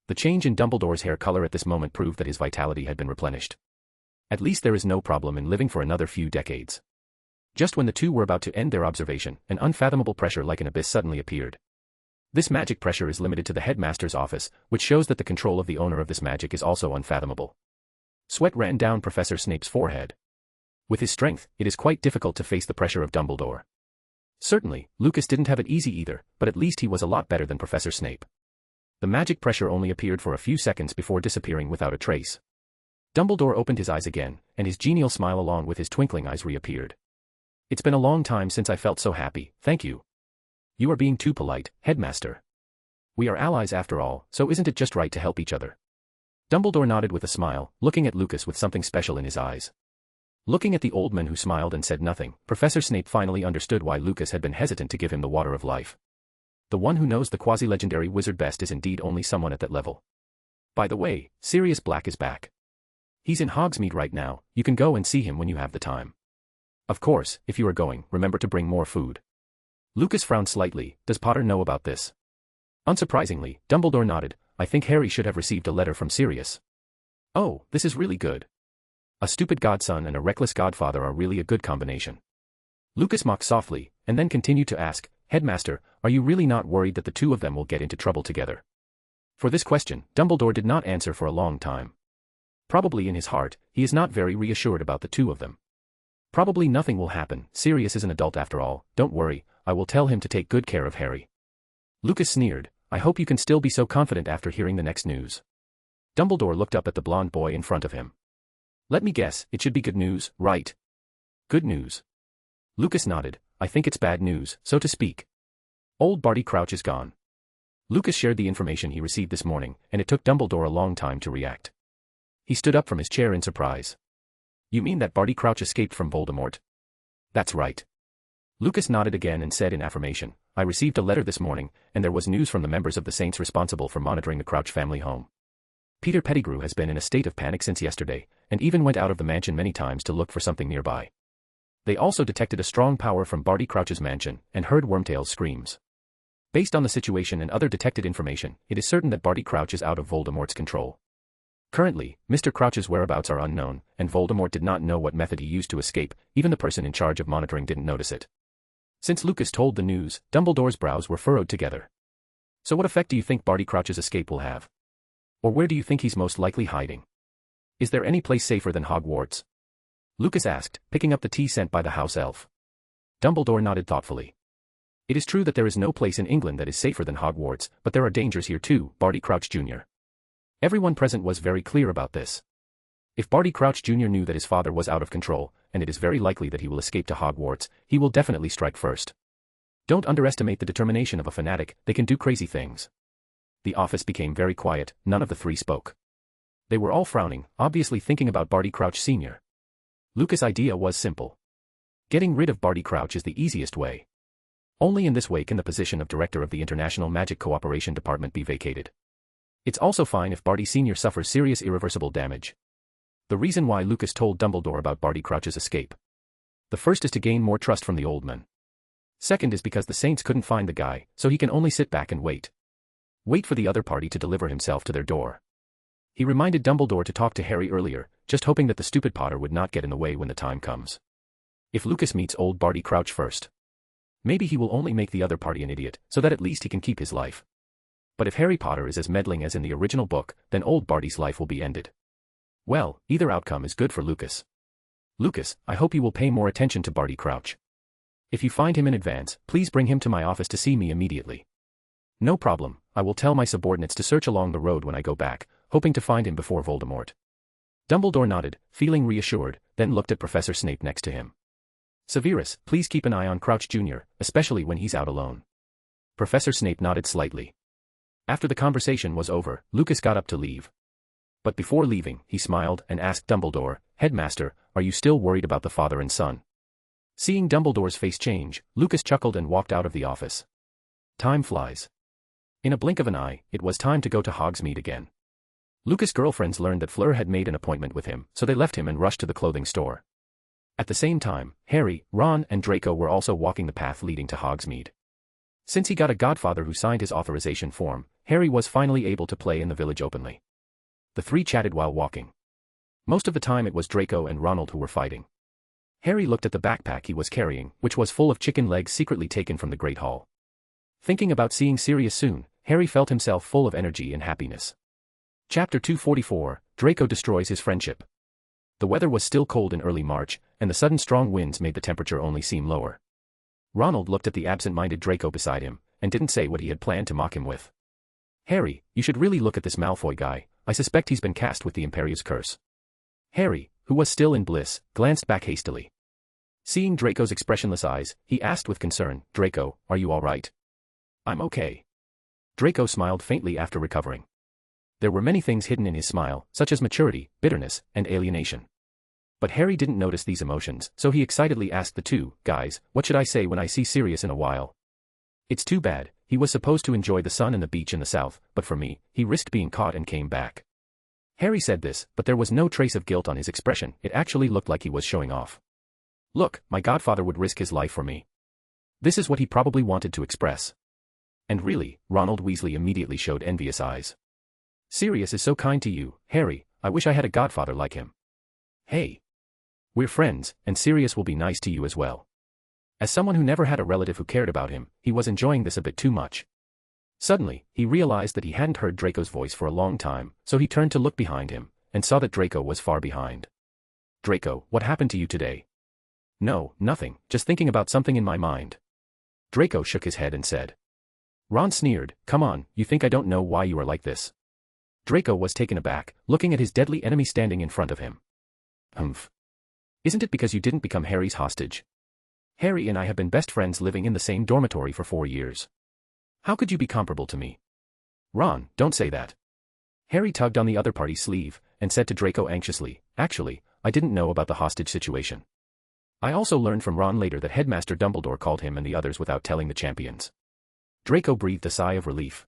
The change in Dumbledore's hair color at this moment proved that his vitality had been replenished. At least there is no problem in living for another few decades. Just when the two were about to end their observation, an unfathomable pressure like an abyss suddenly appeared. This magic pressure is limited to the headmaster's office, which shows that the control of the owner of this magic is also unfathomable. Sweat ran down Professor Snape's forehead. With his strength, it is quite difficult to face the pressure of Dumbledore. Certainly, Lucas didn't have it easy either, but at least he was a lot better than Professor Snape. The magic pressure only appeared for a few seconds before disappearing without a trace. Dumbledore opened his eyes again, and his genial smile along with his twinkling eyes reappeared. It's been a long time since I felt so happy, thank you. You are being too polite, Headmaster. We are allies after all, so isn't it just right to help each other? Dumbledore nodded with a smile, looking at Lucas with something special in his eyes. Looking at the old man who smiled and said nothing, Professor Snape finally understood why Lucas had been hesitant to give him the water of life. The one who knows the quasi-legendary wizard best is indeed only someone at that level. By the way, Sirius Black is back. He's in Hogsmeade right now, you can go and see him when you have the time. Of course, if you are going, remember to bring more food. Lucas frowned slightly, does Potter know about this? Unsurprisingly, Dumbledore nodded, I think Harry should have received a letter from Sirius. Oh, this is really good. A stupid godson and a reckless godfather are really a good combination. Lucas mocked softly, and then continued to ask, Headmaster, are you really not worried that the two of them will get into trouble together? For this question, Dumbledore did not answer for a long time. Probably in his heart, he is not very reassured about the two of them. Probably nothing will happen, Sirius is an adult after all, don't worry, I will tell him to take good care of Harry. Lucas sneered, I hope you can still be so confident after hearing the next news. Dumbledore looked up at the blonde boy in front of him. Let me guess, it should be good news, right? Good news. Lucas nodded, I think it's bad news, so to speak. Old Barty Crouch is gone. Lucas shared the information he received this morning, and it took Dumbledore a long time to react. He stood up from his chair in surprise. You mean that Barty Crouch escaped from Voldemort? That's right. Lucas nodded again and said in affirmation, I received a letter this morning, and there was news from the members of the Saints responsible for monitoring the Crouch family home. Peter Pettigrew has been in a state of panic since yesterday, and even went out of the mansion many times to look for something nearby. They also detected a strong power from Barty Crouch's mansion, and heard Wormtail's screams. Based on the situation and other detected information, it is certain that Barty Crouch is out of Voldemort's control. Currently, Mr. Crouch's whereabouts are unknown, and Voldemort did not know what method he used to escape, even the person in charge of monitoring didn't notice it. Since Lucas told the news, Dumbledore's brows were furrowed together. So what effect do you think Barty Crouch's escape will have? Or where do you think he's most likely hiding? Is there any place safer than Hogwarts? Lucas asked, picking up the tea sent by the house elf. Dumbledore nodded thoughtfully. It is true that there is no place in England that is safer than Hogwarts, but there are dangers here too, Barty Crouch Jr. Everyone present was very clear about this. If Barty Crouch Jr. knew that his father was out of control, and it is very likely that he will escape to Hogwarts, he will definitely strike first. Don't underestimate the determination of a fanatic, they can do crazy things. The office became very quiet, none of the three spoke. They were all frowning, obviously thinking about Barty Crouch Sr. Lucas' idea was simple. Getting rid of Barty Crouch is the easiest way. Only in this way can the position of director of the International Magic Cooperation Department be vacated. It's also fine if Barty Sr. suffers serious irreversible damage. The reason why Lucas told Dumbledore about Barty Crouch's escape. The first is to gain more trust from the old men. Second is because the Saints couldn't find the guy, so he can only sit back and wait. Wait for the other party to deliver himself to their door. He reminded Dumbledore to talk to Harry earlier, just hoping that the stupid Potter would not get in the way when the time comes. If Lucas meets old Barty Crouch first, maybe he will only make the other party an idiot, so that at least he can keep his life. But if Harry Potter is as meddling as in the original book, then old Barty's life will be ended. Well, either outcome is good for Lucas. Lucas, I hope you will pay more attention to Barty Crouch. If you find him in advance, please bring him to my office to see me immediately. No problem, I will tell my subordinates to search along the road when I go back, hoping to find him before Voldemort. Dumbledore nodded, feeling reassured, then looked at Professor Snape next to him. Severus, please keep an eye on Crouch Jr., especially when he's out alone. Professor Snape nodded slightly. After the conversation was over, Lucas got up to leave. But before leaving, he smiled and asked Dumbledore, Headmaster, are you still worried about the father and son? Seeing Dumbledore's face change, Lucas chuckled and walked out of the office. Time flies. In a blink of an eye, it was time to go to Hogsmeade again. Lucas' girlfriends learned that Fleur had made an appointment with him, so they left him and rushed to the clothing store. At the same time, Harry, Ron, and Draco were also walking the path leading to Hogsmeade. Since he got a godfather who signed his authorization form, Harry was finally able to play in the village openly. The three chatted while walking. Most of the time it was Draco and Ronald who were fighting. Harry looked at the backpack he was carrying, which was full of chicken legs secretly taken from the Great Hall. Thinking about seeing Sirius soon, Harry felt himself full of energy and happiness. Chapter 244, Draco destroys his friendship. The weather was still cold in early March, and the sudden strong winds made the temperature only seem lower. Ronald looked at the absent-minded Draco beside him, and didn't say what he had planned to mock him with. Harry, you should really look at this Malfoy guy, I suspect he's been cast with the Imperius curse. Harry, who was still in bliss, glanced back hastily. Seeing Draco's expressionless eyes, he asked with concern, Draco, are you all right? I'm okay. Draco smiled faintly after recovering. There were many things hidden in his smile, such as maturity, bitterness, and alienation. But Harry didn't notice these emotions, so he excitedly asked the two, guys, what should I say when I see Sirius in a while? It's too bad, he was supposed to enjoy the sun and the beach in the south, but for me, he risked being caught and came back. Harry said this, but there was no trace of guilt on his expression, it actually looked like he was showing off. Look, my godfather would risk his life for me. This is what he probably wanted to express. And really, Ronald Weasley immediately showed envious eyes. Sirius is so kind to you, Harry, I wish I had a godfather like him. Hey. We're friends, and Sirius will be nice to you as well. As someone who never had a relative who cared about him, he was enjoying this a bit too much. Suddenly, he realized that he hadn't heard Draco's voice for a long time, so he turned to look behind him, and saw that Draco was far behind. Draco, what happened to you today? No, nothing, just thinking about something in my mind. Draco shook his head and said. Ron sneered, come on, you think I don't know why you are like this? Draco was taken aback, looking at his deadly enemy standing in front of him. Humph. Isn't it because you didn't become Harry's hostage? Harry and I have been best friends living in the same dormitory for 4 years. How could you be comparable to me? Ron, don't say that. Harry tugged on the other party's sleeve, and said to Draco anxiously, actually, I didn't know about the hostage situation. I also learned from Ron later that Headmaster Dumbledore called him and the others without telling the champions. Draco breathed a sigh of relief.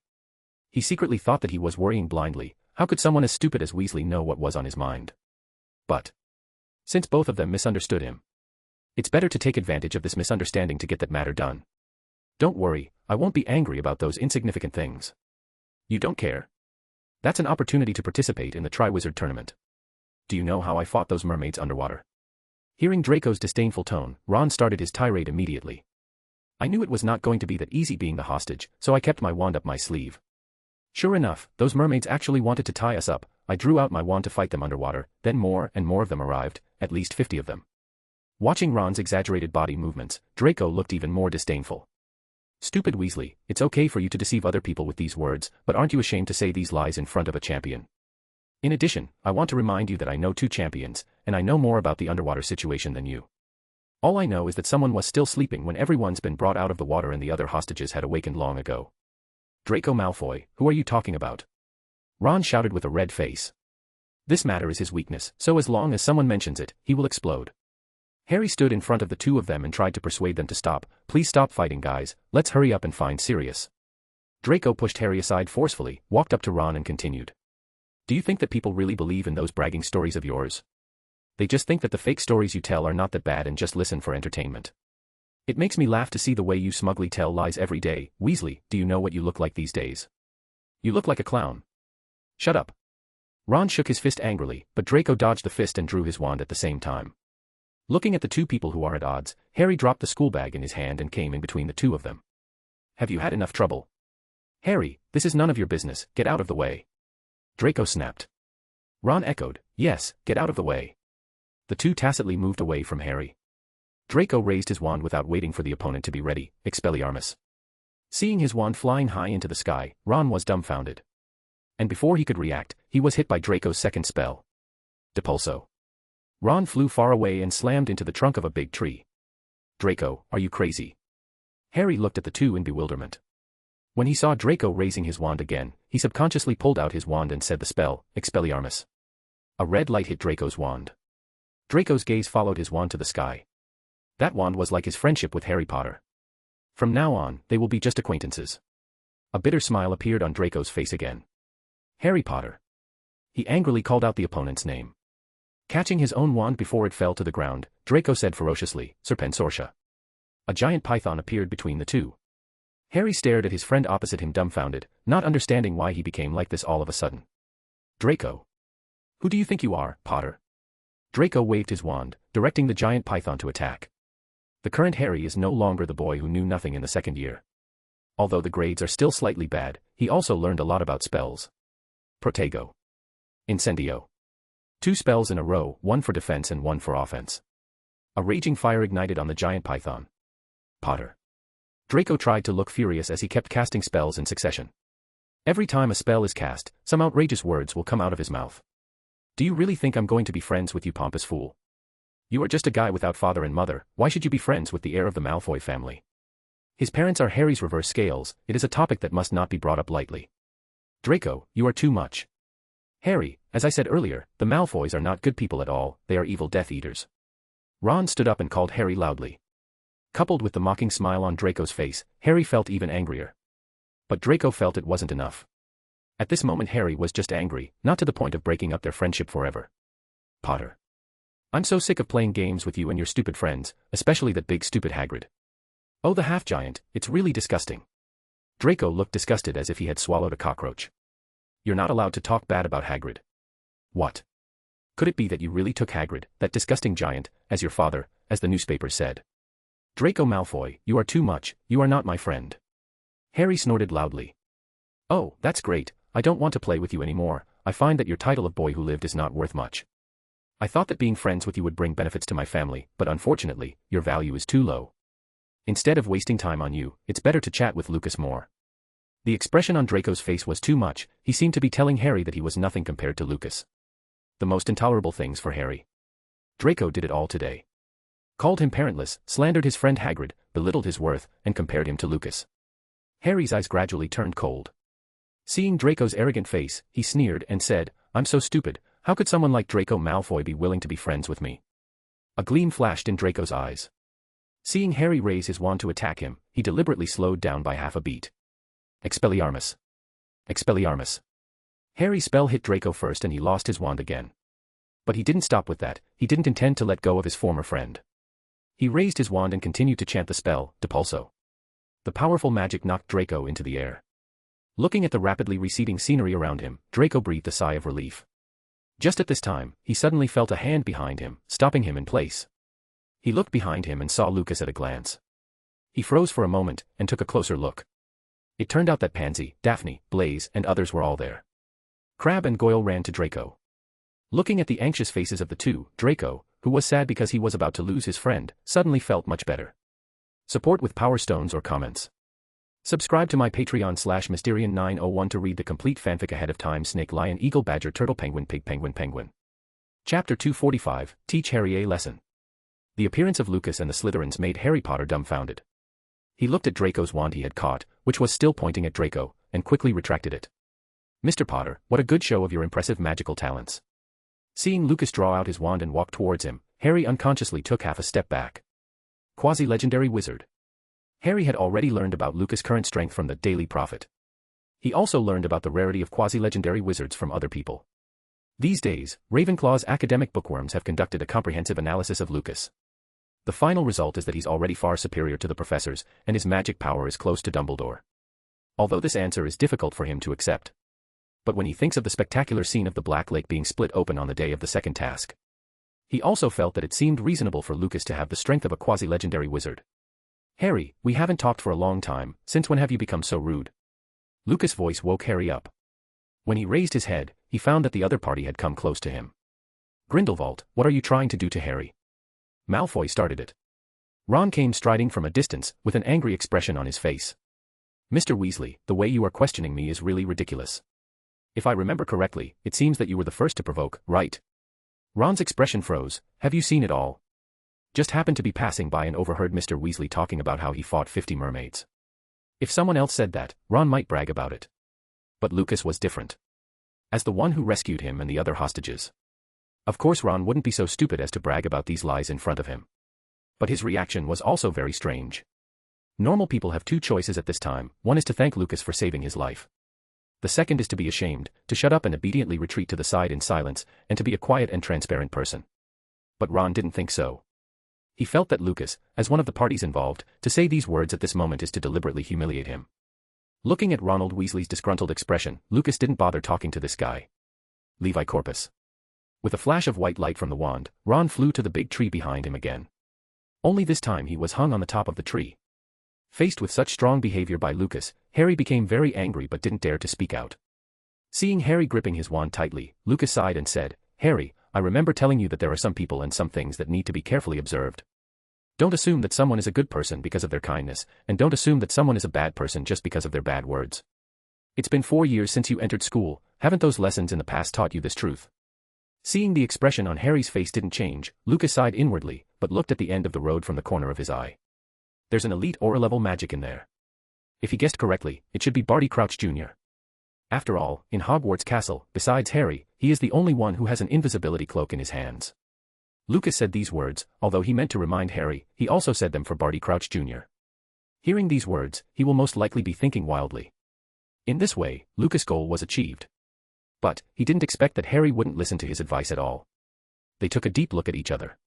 He secretly thought that he was worrying blindly. How could someone as stupid as Weasley know what was on his mind? But since both of them misunderstood him, it's better to take advantage of this misunderstanding to get that matter done. Don't worry, I won't be angry about those insignificant things. You don't care? That's an opportunity to participate in the Triwizard Tournament. Do you know how I fought those mermaids underwater? Hearing Draco's disdainful tone, Ron started his tirade immediately. I knew it was not going to be that easy being the hostage, so I kept my wand up my sleeve. Sure enough, those mermaids actually wanted to tie us up. I drew out my wand to fight them underwater, then more and more of them arrived, at least 50 of them. Watching Ron's exaggerated body movements, Draco looked even more disdainful. Stupid Weasley, it's okay for you to deceive other people with these words, but aren't you ashamed to say these lies in front of a champion? In addition, I want to remind you that I know 2 champions, and I know more about the underwater situation than you. All I know is that someone was still sleeping when everyone's been brought out of the water and the other hostages had awakened long ago. Draco Malfoy, who are you talking about? Ron shouted with a red face. This matter is his weakness, so as long as someone mentions it, he will explode. Harry stood in front of the 2 of them and tried to persuade them to stop. Please stop fighting, guys, let's hurry up and find Sirius. Draco pushed Harry aside forcefully, walked up to Ron and continued. Do you think that people really believe in those bragging stories of yours? They just think that the fake stories you tell are not that bad and just listen for entertainment. It makes me laugh to see the way you smugly tell lies every day. Weasley, do you know what you look like these days? You look like a clown. Shut up. Ron shook his fist angrily, but Draco dodged the fist and drew his wand at the same time. Looking at the 2 people who are at odds, Harry dropped the school bag in his hand and came in between the 2 of them. Have you had enough trouble? Harry, this is none of your business, get out of the way. Draco snapped. Ron echoed, yes, get out of the way. The 2 tacitly moved away from Harry. Draco raised his wand without waiting for the opponent to be ready, Expelliarmus. Seeing his wand flying high into the sky, Ron was dumbfounded. And before he could react, he was hit by Draco's second spell. Depulso. Ron flew far away and slammed into the trunk of a big tree. Draco, are you crazy? Harry looked at the 2 in bewilderment. When he saw Draco raising his wand again, he subconsciously pulled out his wand and said the spell, Expelliarmus. A red light hit Draco's wand. Draco's gaze followed his wand to the sky. That wand was like his friendship with Harry Potter. From now on, they will be just acquaintances. A bitter smile appeared on Draco's face again. Harry Potter. He angrily called out the opponent's name. Catching his own wand before it fell to the ground, Draco said ferociously, Serpensortia. A giant python appeared between the 2. Harry stared at his friend opposite him dumbfounded, not understanding why he became like this all of a sudden. Draco. Who do you think you are, Potter? Draco waved his wand, directing the giant python to attack. The current Harry is no longer the boy who knew nothing in the 2nd year. Although the grades are still slightly bad, he also learned a lot about spells. Protego. Incendio. 2 spells in a row, 1 for defense and 1 for offense. A raging fire ignited on the giant python. Potter. Draco tried to look furious as he kept casting spells in succession. Every time a spell is cast, some outrageous words will come out of his mouth. Do you really think I'm going to be friends with you, pompous fool? You are just a guy without father and mother, why should you be friends with the heir of the Malfoy family? His parents are Harry's reverse scales, it is a topic that must not be brought up lightly. Draco, you are too much. Harry, as I said earlier, the Malfoys are not good people at all, they are evil Death Eaters. Ron stood up and called Harry loudly. Coupled with the mocking smile on Draco's face, Harry felt even angrier. But Draco felt it wasn't enough. At this moment Harry was just angry, not to the point of breaking up their friendship forever. Potter. I'm so sick of playing games with you and your stupid friends, especially that big stupid Hagrid. Oh, the half-giant, it's really disgusting. Draco looked disgusted as if he had swallowed a cockroach. You're not allowed to talk bad about Hagrid. What? Could it be that you really took Hagrid, that disgusting giant, as your father, as the newspapers said? Draco Malfoy, you are too much, you are not my friend. Harry snorted loudly. Oh, that's great, I don't want to play with you anymore, I find that your title of boy who lived is not worth much. I thought that being friends with you would bring benefits to my family, but unfortunately, your value is too low. Instead of wasting time on you, it's better to chat with Lucas more. The expression on Draco's face was too much, he seemed to be telling Harry that he was nothing compared to Lucas. The most intolerable things for Harry. Draco did it all today. Called him parentless, slandered his friend Hagrid, belittled his worth, and compared him to Lucas. Harry's eyes gradually turned cold. Seeing Draco's arrogant face, he sneered and said, I'm so stupid, how could someone like Draco Malfoy be willing to be friends with me? A gleam flashed in Draco's eyes. Seeing Harry raise his wand to attack him, he deliberately slowed down by half a beat. Expelliarmus. Expelliarmus. Harry's spell hit Draco first and he lost his wand again. But he didn't stop with that, he didn't intend to let go of his former friend. He raised his wand and continued to chant the spell, Depulso. The powerful magic knocked Draco into the air. Looking at the rapidly receding scenery around him, Draco breathed a sigh of relief. Just at this time, he suddenly felt a hand behind him, stopping him in place. He looked behind him and saw Lucas at a glance. He froze for a moment, and took a closer look. It turned out that Pansy, Daphne, Blaze, and others were all there. Crabbe and Goyle ran to Draco. Looking at the anxious faces of the two, Draco, who was sad because he was about to lose his friend, suddenly felt much better. Support with Power Stones or comments. Subscribe to my Patreon/Mysterian901 to read the complete fanfic ahead of time. Snake, Lion, Eagle, Badger, Turtle, Penguin, Pig, Penguin, Penguin. Chapter 245, Teach Harry a Lesson. The appearance of Lucas and the Slytherins made Harry Potter dumbfounded. He looked at Draco's wand he had caught, which was still pointing at Draco, and quickly retracted it. Mr. Potter, what a good show of your impressive magical talents. Seeing Lucas draw out his wand and walk towards him, Harry unconsciously took half a step back. Quasi-legendary wizard. Harry had already learned about Lucas' current strength from the Daily Prophet. He also learned about the rarity of quasi-legendary wizards from other people. These days, Ravenclaw's academic bookworms have conducted a comprehensive analysis of Lucas. The final result is that he's already far superior to the professors, and his magic power is close to Dumbledore. Although this answer is difficult for him to accept. But when he thinks of the spectacular scene of the Black Lake being split open on the day of the second task, he also felt that it seemed reasonable for Lucas to have the strength of a quasi-legendary wizard. Harry, we haven't talked for a long time, since when have you become so rude? Lucas' voice woke Harry up. When he raised his head, he found that the other party had come close to him. Grindelwald, what are you trying to do to Harry? Malfoy started it. Ron came striding from a distance, with an angry expression on his face. Mr. Weasley, the way you are questioning me is really ridiculous. If I remember correctly, it seems that you were the first to provoke, right? Ron's expression froze. Have you seen it all? Just happened to be passing by and overheard Mr. Weasley talking about how he fought 50 mermaids. If someone else said that, Ron might brag about it. But Lucas was different. As the one who rescued him and the other hostages. Of course Ron wouldn't be so stupid as to brag about these lies in front of him. But his reaction was also very strange. Normal people have two choices at this time, one is to thank Lucas for saving his life. The second is to be ashamed, to shut up and obediently retreat to the side in silence, and to be a quiet and transparent person. But Ron didn't think so. He felt that Lucas, as one of the parties involved, to say these words at this moment is to deliberately humiliate him. Looking at Ronald Weasley's disgruntled expression, Lucas didn't bother talking to this guy. Levi Corpus. With a flash of white light from the wand, Ron flew to the big tree behind him again. Only this time he was hung on the top of the tree. Faced with such strong behavior by Lucas, Harry became very angry but didn't dare to speak out. Seeing Harry gripping his wand tightly, Lucas sighed and said, Harry, I remember telling you that there are some people and some things that need to be carefully observed. Don't assume that someone is a good person because of their kindness, and don't assume that someone is a bad person just because of their bad words. It's been 4 years since you entered school, haven't those lessons in the past taught you this truth? Seeing the expression on Harry's face didn't change, Lucas sighed inwardly, but looked at the end of the road from the corner of his eye. There's an elite aura-level magic in there. If he guessed correctly, it should be Barty Crouch Jr. After all, in Hogwarts Castle, besides Harry, he is the only one who has an invisibility cloak in his hands. Lucas said these words, although he meant to remind Harry, he also said them for Barty Crouch Jr. Hearing these words, he will most likely be thinking wildly. In this way, Lucas' goal was achieved. But, he didn't expect that Harry wouldn't listen to his advice at all. They took a deep look at each other.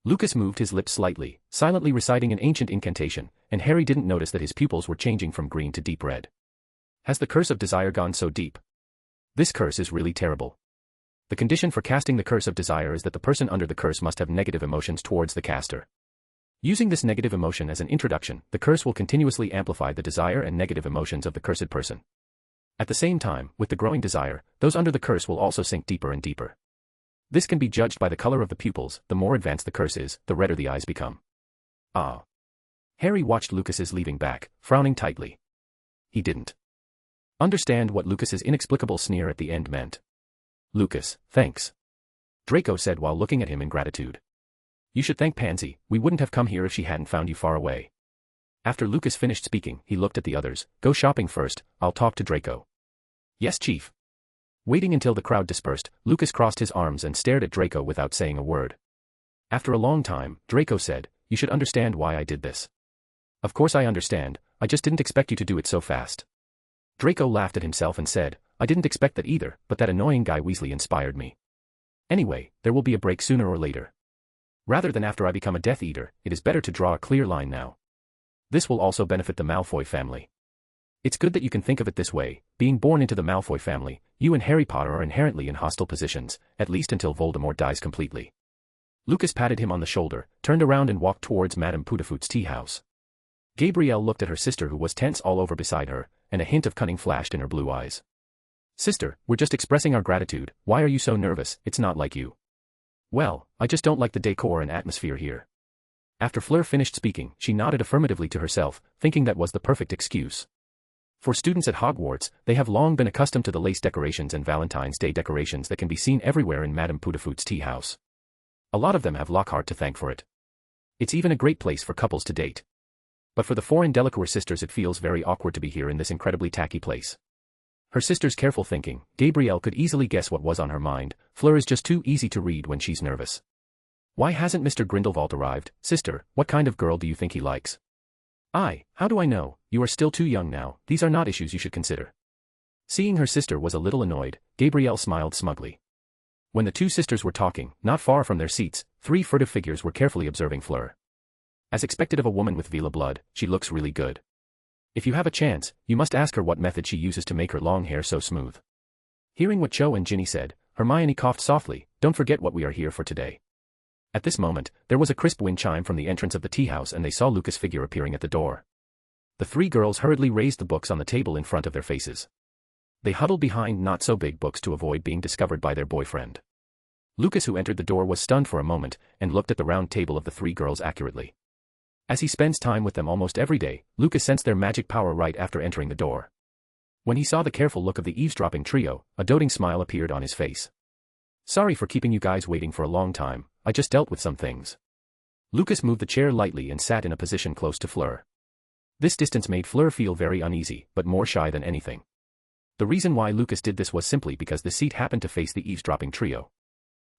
Lucas moved his lips slightly, silently reciting an ancient incantation, and Harry didn't notice that his pupils were changing from green to deep red. Has the curse of desire gone so deep? This curse is really terrible. The condition for casting the curse of desire is that the person under the curse must have negative emotions towards the caster. Using this negative emotion as an introduction, the curse will continuously amplify the desire and negative emotions of the cursed person. At the same time, with the growing desire, those under the curse will also sink deeper and deeper. This can be judged by the color of the pupils. The more advanced the curse is, the redder the eyes become. Ah. Harry watched Lucas's leaving back, frowning tightly. He didn't understand what Lucas's inexplicable sneer at the end meant. Lucas, thanks, Draco said while looking at him in gratitude. You should thank Pansy, we wouldn't have come here if she hadn't found you far away. After Lucas finished speaking, he looked at the others. Go shopping first, I'll talk to Draco. Yes, Chief. Waiting until the crowd dispersed, Lucas crossed his arms and stared at Draco without saying a word. After a long time, Draco said, You should understand why I did this. Of course I understand, I just didn't expect you to do it so fast. Draco laughed at himself and said, I didn't expect that either, but that annoying guy Weasley inspired me. Anyway, there will be a break sooner or later. Rather than after I become a Death Eater, it is better to draw a clear line now. This will also benefit the Malfoy family. It's good that you can think of it this way. Being born into the Malfoy family, you and Harry Potter are inherently in hostile positions, at least until Voldemort dies completely. Lucas patted him on the shoulder, turned around and walked towards Madame Putafoot's tea house. Gabrielle looked at her sister who was tense all over beside her, and a hint of cunning flashed in her blue eyes. Sister, we're just expressing our gratitude. Why are you so nervous? It's not like you. Well, I just don't like the decor and atmosphere here. After Fleur finished speaking, she nodded affirmatively to herself, thinking that was the perfect excuse. For students at Hogwarts, they have long been accustomed to the lace decorations and Valentine's Day decorations that can be seen everywhere in Madame Putafoot's tea house. A lot of them have Lockhart to thank for it. It's even a great place for couples to date. But for the 4 Delacour sisters it feels very awkward to be here in this incredibly tacky place. Her sister's careful thinking, Gabrielle could easily guess what was on her mind. Fleur is just too easy to read when she's nervous. Why hasn't Mr. Grindelwald arrived? Sister, what kind of girl do you think he likes? How do I know? You are still too young now, these are not issues you should consider. Seeing her sister was a little annoyed, Gabrielle smiled smugly. When the 2 sisters were talking, not far from their seats, 3 furtive figures were carefully observing Fleur. As expected of a woman with Vela blood, she looks really good. If you have a chance, you must ask her what method she uses to make her long hair so smooth. Hearing what Cho and Ginny said, Hermione coughed softly, don't forget what we are here for today. At this moment, there was a crisp wind chime from the entrance of the tea house and they saw Lucas' figure appearing at the door. The 3 girls hurriedly raised the books on the table in front of their faces. They huddled behind not-so-big books to avoid being discovered by their boyfriend. Lucas, who entered the door, was stunned for a moment and looked at the round table of the 3 girls accurately. As he spends time with them almost every day, Lucas sensed their magic power right after entering the door. When he saw the careful look of the eavesdropping trio, a doting smile appeared on his face. Sorry for keeping you guys waiting for a long time, I just dealt with some things. Lucas moved the chair lightly and sat in a position close to Fleur. This distance made Fleur feel very uneasy, but more shy than anything. The reason why Lucas did this was simply because the seat happened to face the eavesdropping trio.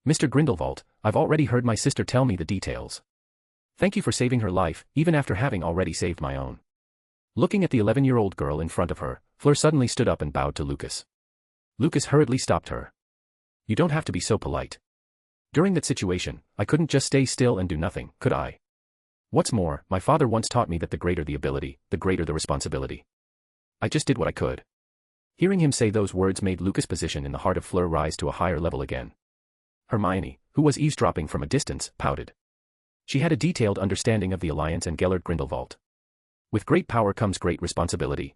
Mr. Grindelwald, I've already heard my sister tell me the details. Thank you for saving her life, even after having already saved my own. Looking at the 11-year-old girl in front of her, Fleur suddenly stood up and bowed to Lucas. Lucas hurriedly stopped her. You don't have to be so polite. During that situation, I couldn't just stay still and do nothing, could I? What's more, my father once taught me that the greater the ability, the greater the responsibility. I just did what I could. Hearing him say those words made Lucas' position in the heart of Fleur rise to a higher level again. Hermione, who was eavesdropping from a distance, pouted. She had a detailed understanding of the alliance and Gellert Grindelwald. With great power comes great responsibility.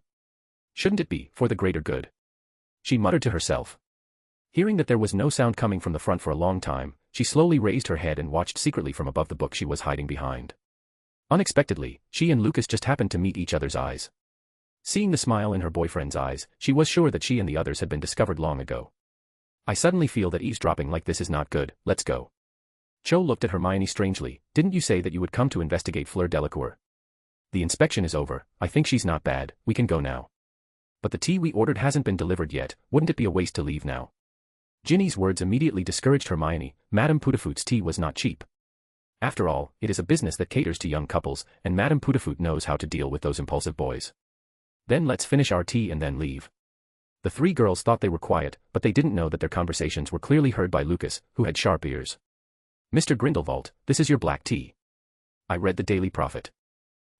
Shouldn't it be, for the greater good? She muttered to herself. Hearing that there was no sound coming from the front for a long time, she slowly raised her head and watched secretly from above the book she was hiding behind. Unexpectedly, she and Lucas just happened to meet each other's eyes. Seeing the smile in her boyfriend's eyes, she was sure that she and the others had been discovered long ago. I suddenly feel that eavesdropping like this is not good, let's go. Cho looked at Hermione strangely. Didn't you say that you would come to investigate Fleur Delacour? The inspection is over, I think she's not bad, we can go now. But the tea we ordered hasn't been delivered yet, wouldn't it be a waste to leave now? Ginny's words immediately discouraged Hermione. Madame Putafoot's tea was not cheap. After all, it is a business that caters to young couples, and Madame Putafoot knows how to deal with those impulsive boys. Then let's finish our tea and then leave. The 3 girls thought they were quiet, but they didn't know that their conversations were clearly heard by Lucas, who had sharp ears. Mr. Grindelwald, this is your black tea. I read the Daily Prophet.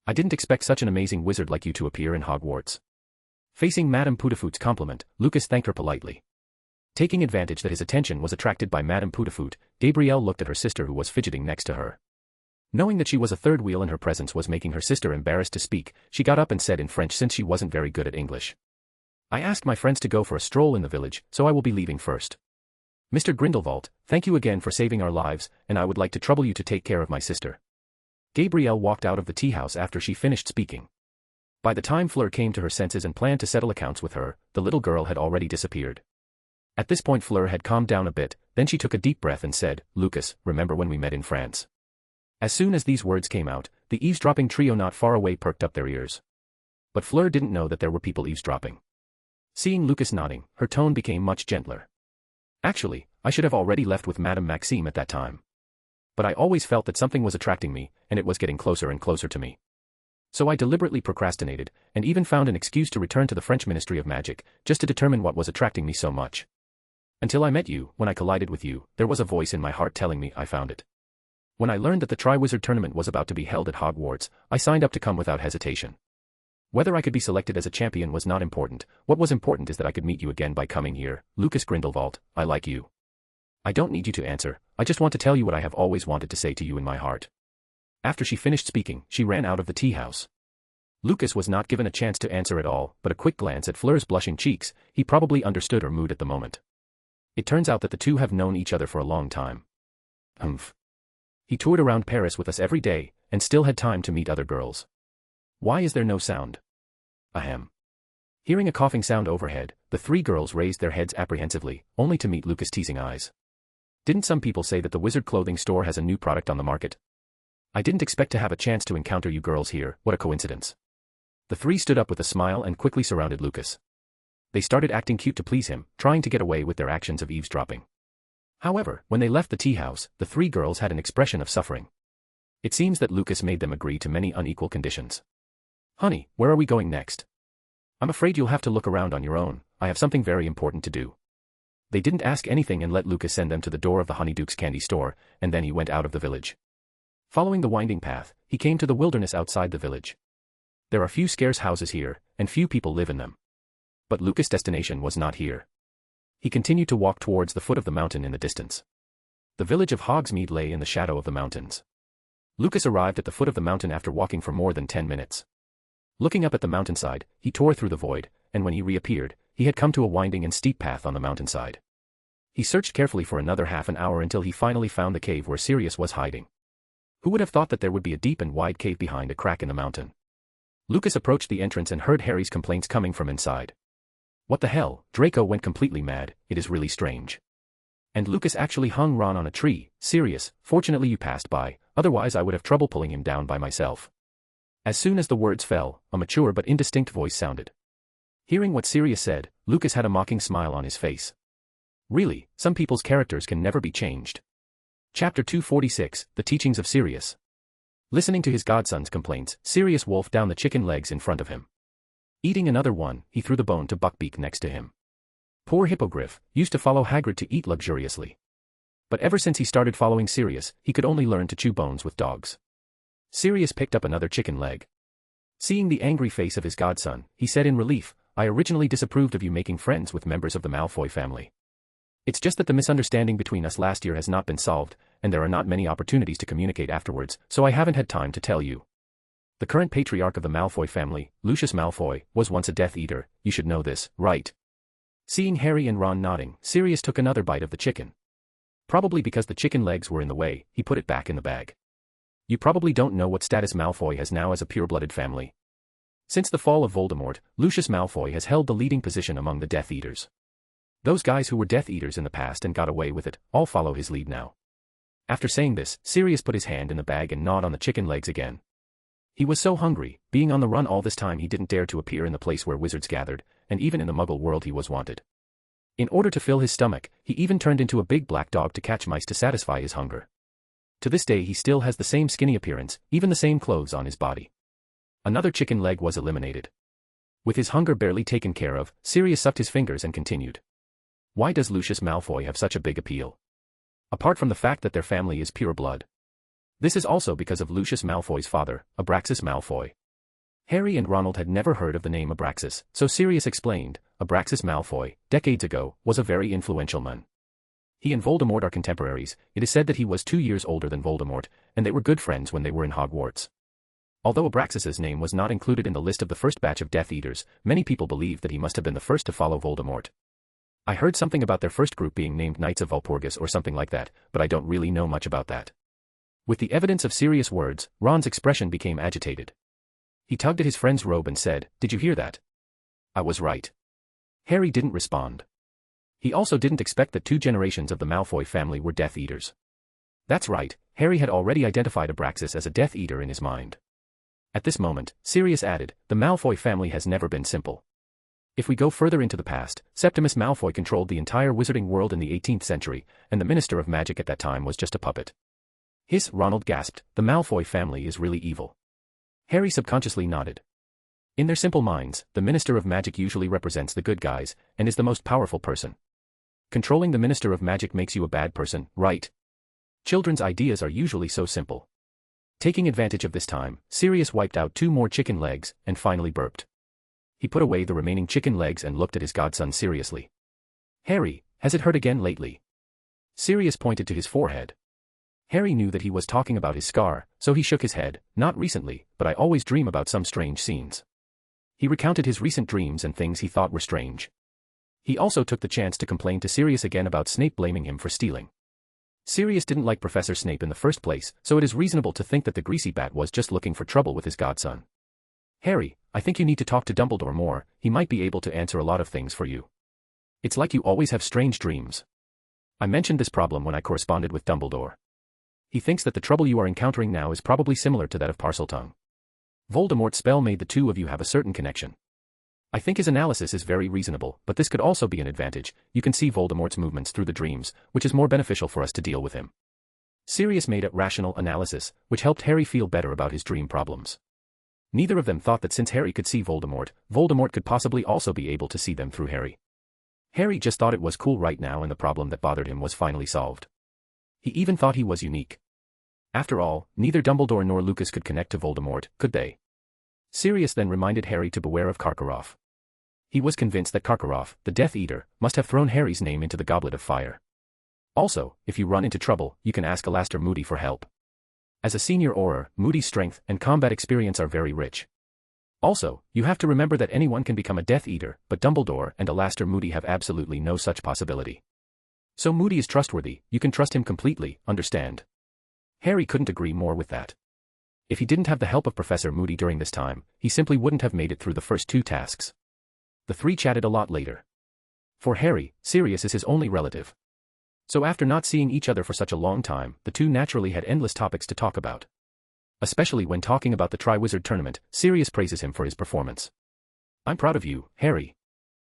I didn't expect such an amazing wizard like you to appear in Hogwarts. Facing Madame Putafoot's compliment, Lucas thanked her politely. Taking advantage that his attention was attracted by Madame Poutafoot, Gabrielle looked at her sister who was fidgeting next to her. Knowing that she was a third wheel and her presence was making her sister embarrassed to speak, she got up and said in French since she wasn't very good at English. I asked my friends to go for a stroll in the village, so I will be leaving first. Mr. Grindelwald, thank you again for saving our lives, and I would like to trouble you to take care of my sister. Gabrielle walked out of the tea house after she finished speaking. By the time Fleur came to her senses and planned to settle accounts with her, the little girl had already disappeared. At this point Fleur had calmed down a bit, then she took a deep breath and said, Lucas, remember when we met in France? As soon as these words came out, the eavesdropping trio not far away perked up their ears. But Fleur didn't know that there were people eavesdropping. Seeing Lucas nodding, her tone became much gentler. Actually, I should have already left with Madame Maxime at that time. But I always felt that something was attracting me, and it was getting closer and closer to me. So I deliberately procrastinated, and even found an excuse to return to the French Ministry of Magic, just to determine what was attracting me so much. Until I met you, when I collided with you, there was a voice in my heart telling me I found it. When I learned that the Triwizard Tournament was about to be held at Hogwarts, I signed up to come without hesitation. Whether I could be selected as a champion was not important, what was important is that I could meet you again by coming here. Lucas Grindelwald, I like you. I don't need you to answer, I just want to tell you what I have always wanted to say to you in my heart. After she finished speaking, she ran out of the tea house. Lucas was not given a chance to answer at all, but a quick glance at Fleur's blushing cheeks, he probably understood her mood at the moment. It turns out that the two have known each other for a long time. Humph. He toured around Paris with us every day, and still had time to meet other girls. Why is there no sound? Ahem. Hearing a coughing sound overhead, the three girls raised their heads apprehensively, only to meet Lucas' teasing eyes. Didn't some people say that the wizard clothing store has a new product on the market? I didn't expect to have a chance to encounter you girls here, what a coincidence. The three stood up with a smile and quickly surrounded Lucas. They started acting cute to please him, trying to get away with their actions of eavesdropping. However, when they left the tea house, the three girls had an expression of suffering. It seems that Lucas made them agree to many unequal conditions. Honey, where are we going next? I'm afraid you'll have to look around on your own, I have something very important to do. They didn't ask anything and let Lucas send them to the door of the Honeyduke's candy store, and then he went out of the village. Following the winding path, he came to the wilderness outside the village. There are few scarce houses here, and few people live in them. But Lucas' destination was not here. He continued to walk towards the foot of the mountain in the distance. The village of Hogsmeade lay in the shadow of the mountains. Lucas arrived at the foot of the mountain after walking for more than 10 minutes. Looking up at the mountainside, he tore through the void, and when he reappeared, he had come to a winding and steep path on the mountainside. He searched carefully for another half an hour until he finally found the cave where Sirius was hiding. Who would have thought that there would be a deep and wide cave behind a crack in the mountain? Lucas approached the entrance and heard Harry's complaints coming from inside. What the hell, Draco went completely mad, it is really strange. And Lucas actually hung Ron on a tree. Sirius, fortunately you passed by, otherwise I would have trouble pulling him down by myself. As soon as the words fell, a mature but indistinct voice sounded. Hearing what Sirius said, Lucas had a mocking smile on his face. Really, some people's characters can never be changed. Chapter 246, The Teachings of Sirius. Listening to his godson's complaints, Sirius wolfed down the chicken legs in front of him. Eating another one, he threw the bone to Buckbeak next to him. Poor Hippogriff, used to follow Hagrid to eat luxuriously. But ever since he started following Sirius, he could only learn to chew bones with dogs. Sirius picked up another chicken leg. Seeing the angry face of his godson, he said in relief, I originally disapproved of you making friends with members of the Malfoy family. It's just that the misunderstanding between us last year has not been solved, and there are not many opportunities to communicate afterwards, so I haven't had time to tell you. The current patriarch of the Malfoy family, Lucius Malfoy, was once a Death Eater, you should know this, right? Seeing Harry and Ron nodding, Sirius took another bite of the chicken. Probably because the chicken legs were in the way, he put it back in the bag. You probably don't know what status Malfoy has now as a pure-blooded family. Since the fall of Voldemort, Lucius Malfoy has held the leading position among the Death Eaters. Those guys who were Death Eaters in the past and got away with it, all follow his lead now. After saying this, Sirius put his hand in the bag and gnawed on the chicken legs again. He was so hungry, being on the run all this time he didn't dare to appear in the place where wizards gathered, and even in the Muggle world he was wanted. In order to fill his stomach, he even turned into a big black dog to catch mice to satisfy his hunger. To this day he still has the same skinny appearance, even the same clothes on his body. Another chicken leg was eliminated. With his hunger barely taken care of, Sirius sucked his fingers and continued. Why does Lucius Malfoy have such a big appeal? Apart from the fact that their family is pure blood. This is also because of Lucius Malfoy's father, Abraxas Malfoy. Harry and Ronald had never heard of the name Abraxas, so Sirius explained, Abraxas Malfoy, decades ago, was a very influential man. He and Voldemort are contemporaries. It is said that he was 2 years older than Voldemort, and they were good friends when they were in Hogwarts. Although Abraxas's name was not included in the list of the first batch of Death Eaters, many people believe that he must have been the first to follow Voldemort. I heard something about their first group being named Knights of Walpurgis or something like that, but I don't really know much about that. With the evidence of Sirius' words, Ron's expression became agitated. He tugged at his friend's robe and said, "Did you hear that?" "I was right." Harry didn't respond. He also didn't expect that 2 generations of the Malfoy family were Death Eaters. That's right, Harry had already identified Abraxas as a Death Eater in his mind. At this moment, Sirius added, "The Malfoy family has never been simple. If we go further into the past, Septimus Malfoy controlled the entire wizarding world in the 18th century, and the Minister of Magic at that time was just a puppet." Ronald gasped, "The Malfoy family is really evil." Harry subconsciously nodded. In their simple minds, the Minister of Magic usually represents the good guys, and is the most powerful person. Controlling the Minister of Magic makes you a bad person, right? Children's ideas are usually so simple. Taking advantage of this time, Sirius wiped out 2 more chicken legs, and finally burped. He put away the remaining chicken legs and looked at his godson seriously. "Harry, has it hurt again lately?" Sirius pointed to his forehead. Harry knew that he was talking about his scar, so he shook his head. "Not recently, but I always dream about some strange scenes." He recounted his recent dreams and things he thought were strange. He also took the chance to complain to Sirius again about Snape blaming him for stealing. Sirius didn't like Professor Snape in the first place, so it is reasonable to think that the greasy bat was just looking for trouble with his godson. "Harry, I think you need to talk to Dumbledore more. He might be able to answer a lot of things for you. It's like you always have strange dreams." I mentioned this problem when I corresponded with Dumbledore. He thinks that the trouble you are encountering now is probably similar to that of Parseltongue. Voldemort's spell made the 2 of you have a certain connection. I think his analysis is very reasonable, but this could also be an advantage. You can see Voldemort's movements through the dreams, which is more beneficial for us to deal with him. Sirius made a rational analysis, which helped Harry feel better about his dream problems. Neither of them thought that since Harry could see Voldemort, Voldemort could possibly also be able to see them through Harry. Harry just thought it was cool right now and the problem that bothered him was finally solved. He even thought he was unique. After all, neither Dumbledore nor Lucas could connect to Voldemort, could they? Sirius then reminded Harry to beware of Karkaroff. He was convinced that Karkaroff, the Death Eater, must have thrown Harry's name into the Goblet of Fire. Also, if you run into trouble, you can ask Alastor Moody for help. As a senior Auror, Moody's strength and combat experience are very rich. Also, you have to remember that anyone can become a Death Eater, but Dumbledore and Alastor Moody have absolutely no such possibility. So Moody is trustworthy, you can trust him completely, understand? Harry couldn't agree more with that. If he didn't have the help of Professor Moody during this time, he simply wouldn't have made it through the first 2 tasks. The 3 chatted a lot later. For Harry, Sirius is his only relative. So after not seeing each other for such a long time, the 2 naturally had endless topics to talk about. Especially when talking about the Triwizard Tournament, Sirius praises him for his performance. "I'm proud of you, Harry."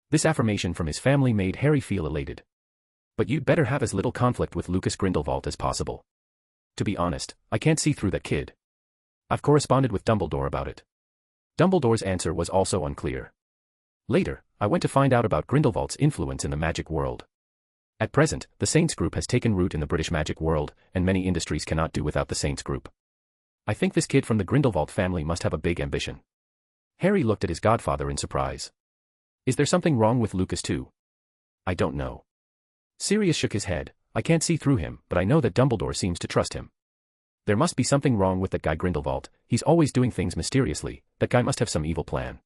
This affirmation from his family made Harry feel elated. "But you'd better have as little conflict with Lucas Grindelwald as possible. To be honest, I can't see through that kid. I've corresponded with Dumbledore about it." Dumbledore's answer was also unclear. Later, I went to find out about Grindelwald's influence in the magic world. At present, the Saints Group has taken root in the British magic world, and many industries cannot do without the Saints Group. I think this kid from the Grindelwald family must have a big ambition. Harry looked at his godfather in surprise. "Is there something wrong with Lucas too?" "I don't know." Sirius shook his head. "I can't see through him, but I know that Dumbledore seems to trust him. There must be something wrong with that guy Grindelwald. He's always doing things mysteriously. That guy must have some evil plan."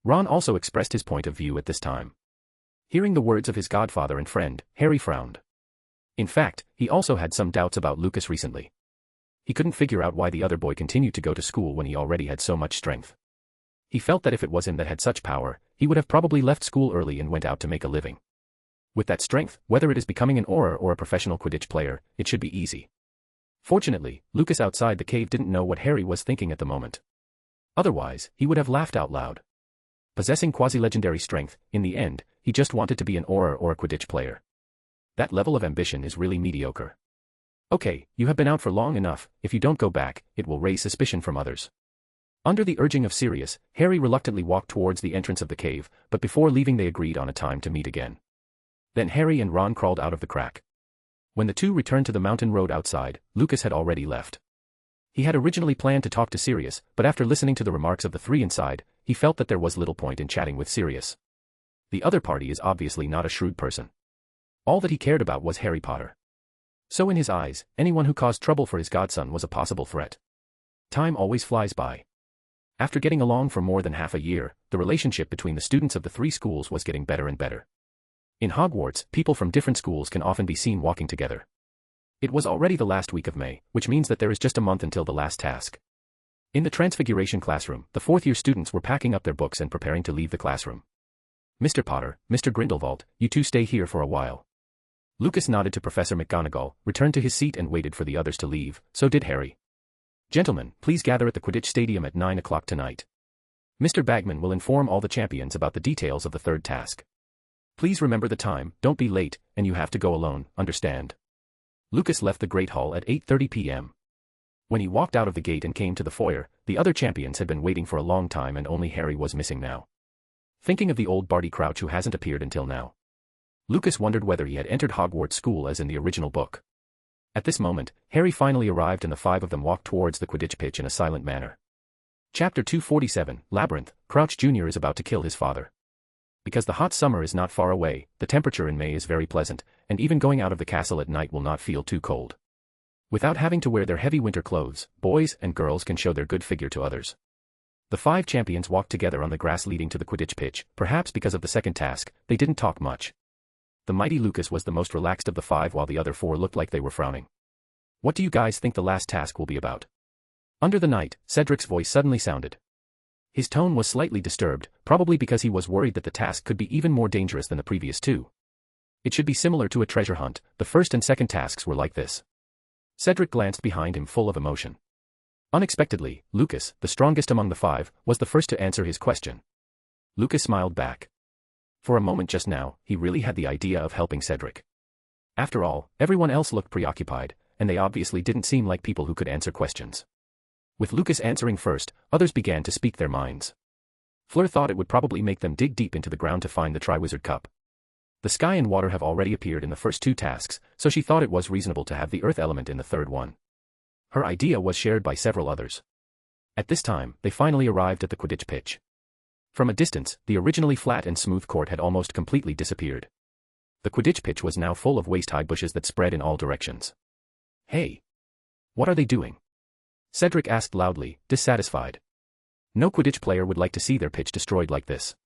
Ron also expressed his point of view at this time. Hearing the words of his godfather and friend, Harry frowned. In fact, he also had some doubts about Lucas recently. He couldn't figure out why the other boy continued to go to school when he already had so much strength. He felt that if it was him that had such power, he would have probably left school early and went out to make a living. With that strength, whether it is becoming an Auror or a professional Quidditch player, it should be easy. Fortunately, Lucas outside the cave didn't know what Harry was thinking at the moment. Otherwise, he would have laughed out loud. Possessing quasi-legendary strength, in the end, he just wanted to be an Auror or a Quidditch player. That level of ambition is really mediocre. "Okay, you have been out for long enough. If you don't go back, it will raise suspicion from others." Under the urging of Sirius, Harry reluctantly walked towards the entrance of the cave, but before leaving they agreed on a time to meet again. Then Harry and Ron crawled out of the crack. When the 2 returned to the mountain road outside, Lucas had already left. He had originally planned to talk to Sirius, but after listening to the remarks of the 3 inside, he felt that there was little point in chatting with Sirius. The other party is obviously not a shrewd person. All that he cared about was Harry Potter. So in his eyes, anyone who caused trouble for his godson was a possible threat. Time always flies by. After getting along for more than half a year, the relationship between the students of the three schools was getting better and better. In Hogwarts, people from different schools can often be seen walking together. It was already the last week of May, which means that there is just a month until the last task. In the Transfiguration classroom, the fourth-year students were packing up their books and preparing to leave the classroom. Mr. Potter, Mr. Grindelwald, you two stay here for a while. Lucas nodded to Professor McGonagall, returned to his seat and waited for the others to leave, so did Harry. Gentlemen, please gather at the Quidditch Stadium at 9 o'clock tonight. Mr. Bagman will inform all the champions about the details of the third task. Please remember the time, don't be late, and you have to go alone, understand? Lucas left the Great Hall at 8:30 p.m. When he walked out of the gate and came to the foyer, the other champions had been waiting for a long time and only Harry was missing now. Thinking of the old Barty Crouch who hasn't appeared until now. Lucas wondered whether he had entered Hogwarts school as in the original book. At this moment, Harry finally arrived and the five of them walked towards the Quidditch pitch in a silent manner. Chapter 247, Labyrinth, Crouch Jr. is about to kill his father. Because the hot summer is not far away, the temperature in May is very pleasant, and even going out of the castle at night will not feel too cold. Without having to wear their heavy winter clothes, boys and girls can show their good figure to others. The five champions walked together on the grass leading to the Quidditch pitch. Perhaps because of the second task, they didn't talk much. The mighty Lucas was the most relaxed of the five while the other four looked like they were frowning. What do you guys think the last task will be about? Under the night, Cedric's voice suddenly sounded. His tone was slightly disturbed, probably because he was worried that the task could be even more dangerous than the previous two. It should be similar to a treasure hunt, the first and second tasks were like this. Cedric glanced behind him full of emotion. Unexpectedly, Lucas, the strongest among the five, was the first to answer his question. Lucas smiled back. For a moment just now, he really had the idea of helping Cedric. After all, everyone else looked preoccupied, and they obviously didn't seem like people who could answer questions. With Lucas answering first, others began to speak their minds. Fleur thought it would probably make them dig deep into the ground to find the Triwizard Cup. The sky and water have already appeared in the first two tasks, so she thought it was reasonable to have the earth element in the third one. Her idea was shared by several others. At this time, they finally arrived at the Quidditch pitch. From a distance, the originally flat and smooth court had almost completely disappeared. The Quidditch pitch was now full of waist-high bushes that spread in all directions. Hey! What are they doing? Cedric asked loudly, dissatisfied. No Quidditch player would like to see their pitch destroyed like this.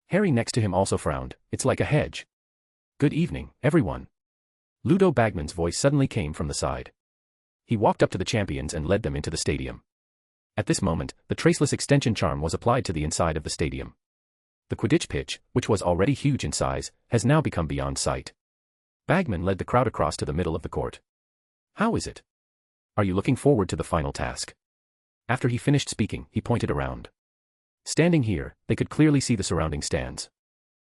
Harry next to him also frowned. It's like a hedge. Good evening, everyone. Ludo Bagman's voice suddenly came from the side. He walked up to the champions and led them into the stadium. At this moment, the traceless extension charm was applied to the inside of the stadium. The Quidditch pitch, which was already huge in size, has now become beyond sight. Bagman led the crowd across to the middle of the court. How is it? Are you looking forward to the final task? After he finished speaking, he pointed around. Standing here, they could clearly see the surrounding stands.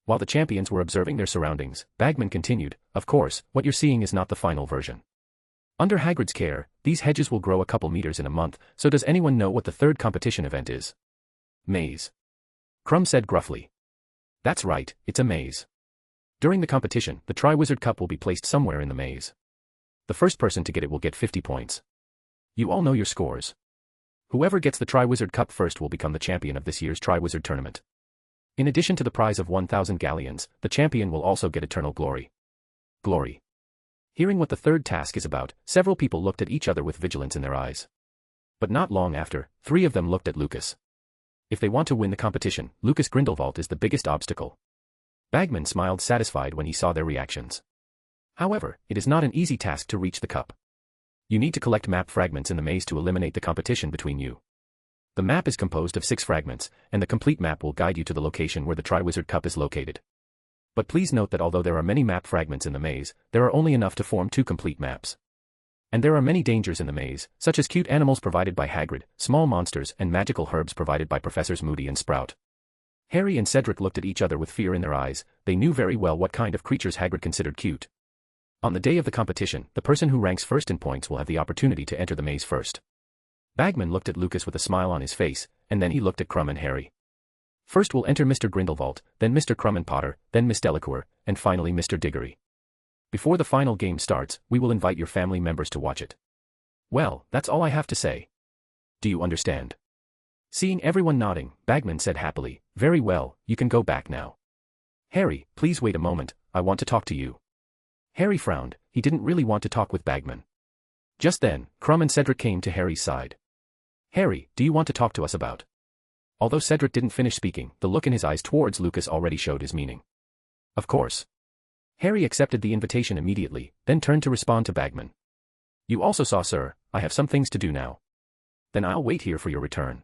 While the champions were observing their surroundings, Bagman continued, of course, what you're seeing is not the final version. Under Hagrid's care, these hedges will grow a couple meters in a month, so does anyone know what the third competition event is? Maze. Krum said gruffly. That's right, it's a maze. During the competition, the Triwizard Cup will be placed somewhere in the maze. The first person to get it will get 50 points. You all know your scores. Whoever gets the Triwizard Cup first will become the champion of this year's Triwizard Tournament. In addition to the prize of 1,000 galleons, the champion will also get eternal glory. Glory. Hearing what the third task is about, several people looked at each other with vigilance in their eyes. But not long after, three of them looked at Lucas. If they want to win the competition, Lucas Grindelwald is the biggest obstacle. Bagman smiled satisfied when he saw their reactions. However, it is not an easy task to reach the cup. You need to collect map fragments in the maze to eliminate the competition between you. The map is composed of 6 fragments, and the complete map will guide you to the location where the Triwizard Cup is located. But please note that although there are many map fragments in the maze, there are only enough to form 2 complete maps. And there are many dangers in the maze, such as cute animals provided by Hagrid, small monsters, and magical herbs provided by Professors Moody and Sprout. Harry and Cedric looked at each other with fear in their eyes. They knew very well what kind of creatures Hagrid considered cute. On the day of the competition, the person who ranks first in points will have the opportunity to enter the maze first. Bagman looked at Lucas with a smile on his face, and then he looked at Krum and Harry. First will enter Mr. Grindelwald, then Mr. Krum and Potter, then Miss Delacour, and finally Mr. Diggory. Before the final game starts, we will invite your family members to watch it. Well, that's all I have to say. Do you understand? Seeing everyone nodding, Bagman said happily, very well, you can go back now. Harry, please wait a moment, I want to talk to you. Harry frowned, he didn't really want to talk with Bagman. Just then, Krum and Cedric came to Harry's side. Harry, do you want to talk to us about? Although Cedric didn't finish speaking, the look in his eyes towards Lucas already showed his meaning. Of course. Harry accepted the invitation immediately, then turned to respond to Bagman. You also saw, sir, I have some things to do now. Then I'll wait here for your return.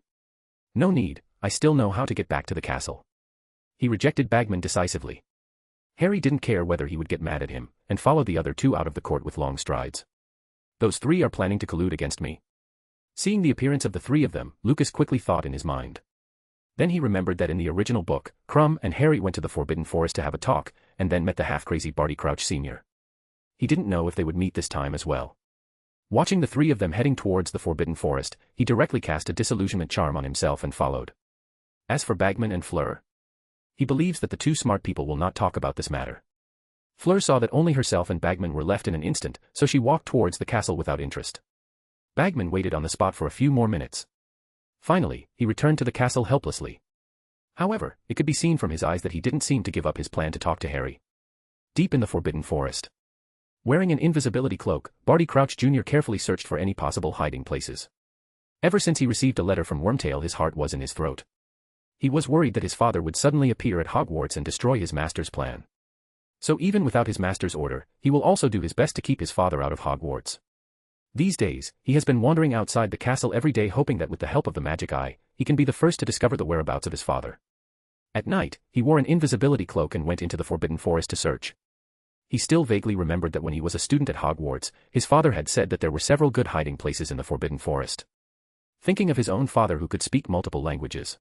No need, I still know how to get back to the castle. He rejected Bagman decisively. Harry didn't care whether he would get mad at him, and followed the other two out of the court with long strides. Those three are planning to collude against me. Seeing the appearance of the three of them, Lucas quickly thought in his mind. Then he remembered that in the original book, Krum and Harry went to the Forbidden Forest to have a talk, and then met the half-crazy Barty Crouch Sr. He didn't know if they would meet this time as well. Watching the three of them heading towards the Forbidden Forest, he directly cast a disillusionment charm on himself and followed. As for Bagman and Fleur, he believes that the two smart people will not talk about this matter. Fleur saw that only herself and Bagman were left in an instant, so she walked towards the castle without interest. Bagman waited on the spot for a few more minutes. Finally, he returned to the castle helplessly. However, it could be seen from his eyes that he didn't seem to give up his plan to talk to Harry. Deep in the Forbidden Forest, wearing an invisibility cloak, Barty Crouch Jr. carefully searched for any possible hiding places. Ever since he received a letter from Wormtail, his heart was in his throat. He was worried that his father would suddenly appear at Hogwarts and destroy his master's plan. So even without his master's order, he will also do his best to keep his father out of Hogwarts. These days, he has been wandering outside the castle every day, hoping that with the help of the magic eye, he can be the first to discover the whereabouts of his father. At night, he wore an invisibility cloak and went into the Forbidden Forest to search. He still vaguely remembered that when he was a student at Hogwarts, his father had said that there were several good hiding places in the Forbidden Forest. Thinking of his own father who could speak multiple languages,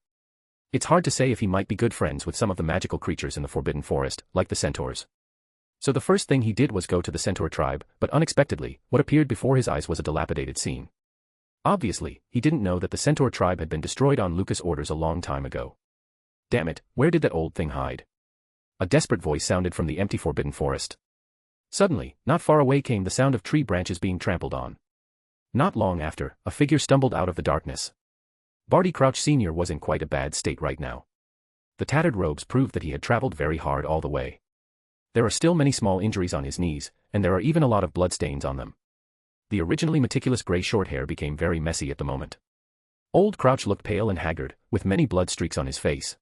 it's hard to say if he might be good friends with some of the magical creatures in the Forbidden Forest, like the centaurs. So the first thing he did was go to the centaur tribe, but unexpectedly, what appeared before his eyes was a dilapidated scene. Obviously, he didn't know that the centaur tribe had been destroyed on Lucas' orders a long time ago. Damn it, where did that old thing hide? A desperate voice sounded from the empty Forbidden Forest. Suddenly, not far away came the sound of tree branches being trampled on. Not long after, a figure stumbled out of the darkness. Barty Crouch Sr. was in quite a bad state right now. The tattered robes proved that he had traveled very hard all the way. There are still many small injuries on his knees, and there are even a lot of bloodstains on them. The originally meticulous gray short hair became very messy at the moment. Old Crouch looked pale and haggard, with many blood streaks on his face.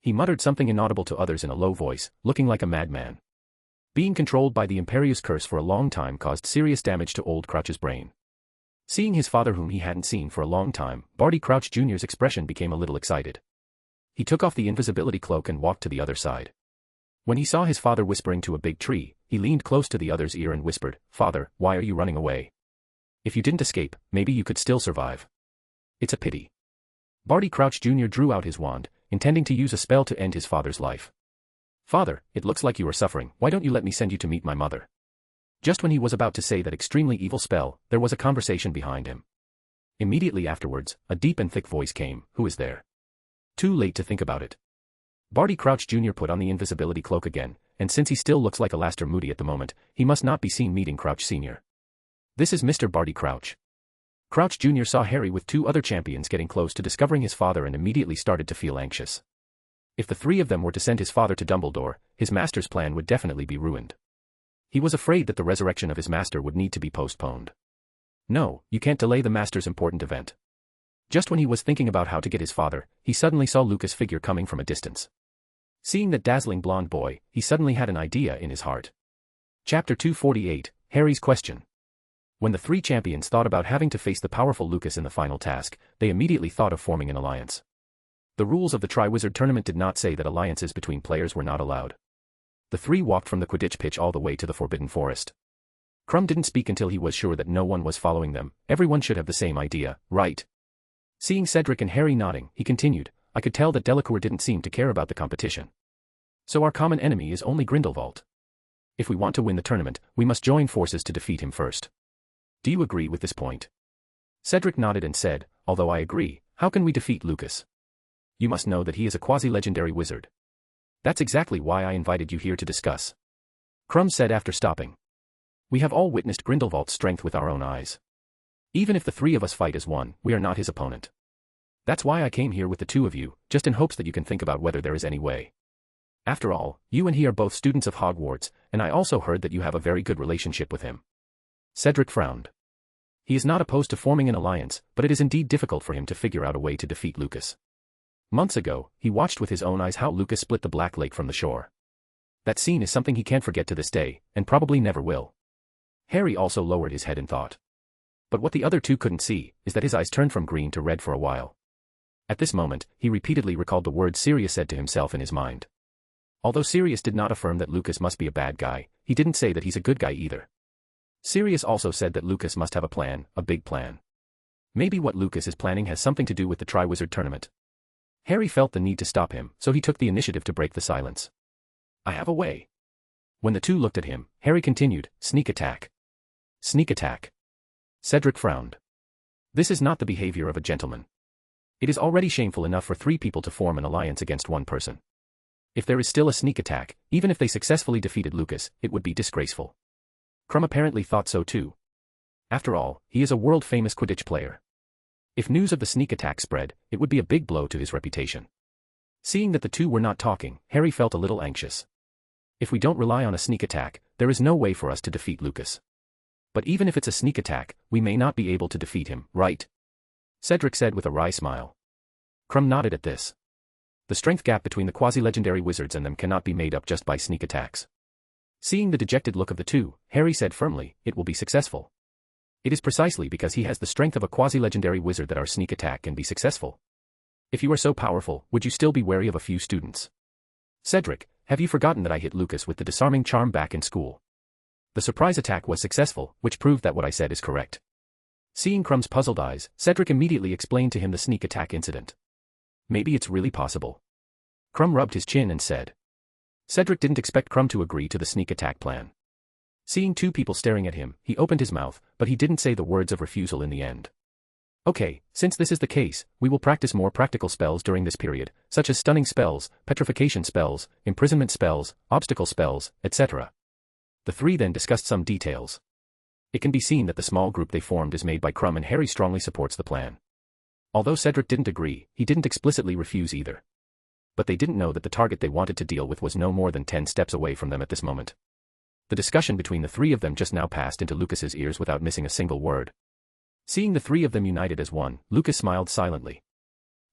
He muttered something inaudible to others in a low voice, looking like a madman. Being controlled by the Imperious Curse for a long time caused serious damage to Old Crouch's brain. Seeing his father whom he hadn't seen for a long time, Barty Crouch Jr.'s expression became a little excited. He took off the invisibility cloak and walked to the other side. When he saw his father whispering to a big tree, he leaned close to the other's ear and whispered, "Father, why are you running away? If you didn't escape, maybe you could still survive. It's a pity." Barty Crouch Jr. drew out his wand, intending to use a spell to end his father's life. "Father, it looks like you are suffering, why don't you let me send you to meet my mother?" Just when he was about to say that extremely evil spell, there was a conversation behind him. Immediately afterwards, a deep and thick voice came, "Who is there?" Too late to think about it. Barty Crouch Jr. put on the invisibility cloak again, and since he still looks like Alastair Moody at the moment, he must not be seen meeting Crouch Sr. "This is Mr. Barty Crouch." Crouch Jr. saw Harry with two other champions getting close to discovering his father and immediately started to feel anxious. If the three of them were to send his father to Dumbledore, his master's plan would definitely be ruined. He was afraid that the resurrection of his master would need to be postponed. No, you can't delay the master's important event. Just when he was thinking about how to get his father, he suddenly saw Lucas' figure coming from a distance. Seeing that dazzling blonde boy, he suddenly had an idea in his heart. Chapter 248, Harry's Question. When the three champions thought about having to face the powerful Lucas in the final task, they immediately thought of forming an alliance. The rules of the Triwizard Tournament did not say that alliances between players were not allowed. The three walked from the Quidditch pitch all the way to the Forbidden Forest. Krum didn't speak until he was sure that no one was following them. Everyone should have the same idea, right? Seeing Cedric and Harry nodding, he continued, "I could tell that Delacour didn't seem to care about the competition. So our common enemy is only Grindelwald. If we want to win the tournament, we must join forces to defeat him first. Do you agree with this point?" Cedric nodded and said, "Although I agree, how can we defeat Lucas? You must know that he is a quasi-legendary wizard. That's exactly why I invited you here to discuss." Krum said after stopping. "We have all witnessed Grindelwald's strength with our own eyes. Even if the three of us fight as one, we are not his opponent. That's why I came here with the two of you, just in hopes that you can think about whether there is any way." After all, you and he are both students of Hogwarts, and I also heard that you have a very good relationship with him. Cedric frowned. He is not opposed to forming an alliance, but it is indeed difficult for him to figure out a way to defeat Lucas. Months ago, he watched with his own eyes how Lucas split the Black Lake from the shore. That scene is something he can't forget to this day, and probably never will. Harry also lowered his head in thought. But what the other two couldn't see, is that his eyes turned from green to red for a while. At this moment, he repeatedly recalled the words Sirius said to himself in his mind. Although Sirius did not affirm that Lucas must be a bad guy, he didn't say that he's a good guy either. Sirius also said that Lucas must have a plan, a big plan. Maybe what Lucas is planning has something to do with the Triwizard Tournament. Harry felt the need to stop him, so he took the initiative to break the silence. I have a way. When the two looked at him, Harry continued, sneak attack. Sneak attack. Cedric frowned. This is not the behavior of a gentleman. It is already shameful enough for 3 people to form an alliance against one person. If there is still a sneak attack, even if they successfully defeated Lucas, it would be disgraceful. Krum apparently thought so too. After all, he is a world-famous Quidditch player. If news of the sneak attack spread, it would be a big blow to his reputation. Seeing that the two were not talking, Harry felt a little anxious. If we don't rely on a sneak attack, there is no way for us to defeat Lucas. But even if it's a sneak attack, we may not be able to defeat him, right? Cedric said with a wry smile. Krum nodded at this. The strength gap between the quasi-legendary wizards and them cannot be made up just by sneak attacks. Seeing the dejected look of the two, Harry said firmly, it will be successful. It is precisely because he has the strength of a quasi-legendary wizard that our sneak attack can be successful. If you are so powerful, would you still be wary of a few students? Cedric, have you forgotten that I hit Lucas with the disarming charm back in school? The surprise attack was successful, which proved that what I said is correct. Seeing Krum's puzzled eyes, Cedric immediately explained to him the sneak attack incident. Maybe it's really possible. Krum rubbed his chin and said. Cedric didn't expect Krum to agree to the sneak attack plan. Seeing 2 people staring at him, he opened his mouth, but he didn't say the words of refusal in the end. Okay, since this is the case, we will practice more practical spells during this period, such as stunning spells, petrification spells, imprisonment spells, obstacle spells, etc. The 3 then discussed some details. It can be seen that the small group they formed is made by Krum, and Harry strongly supports the plan. Although Cedric didn't agree, he didn't explicitly refuse either. But they didn't know that the target they wanted to deal with was no more than 10 steps away from them at this moment. The discussion between the 3 of them just now passed into Lucas's ears without missing a single word. Seeing the 3 of them united as one, Lucas smiled silently.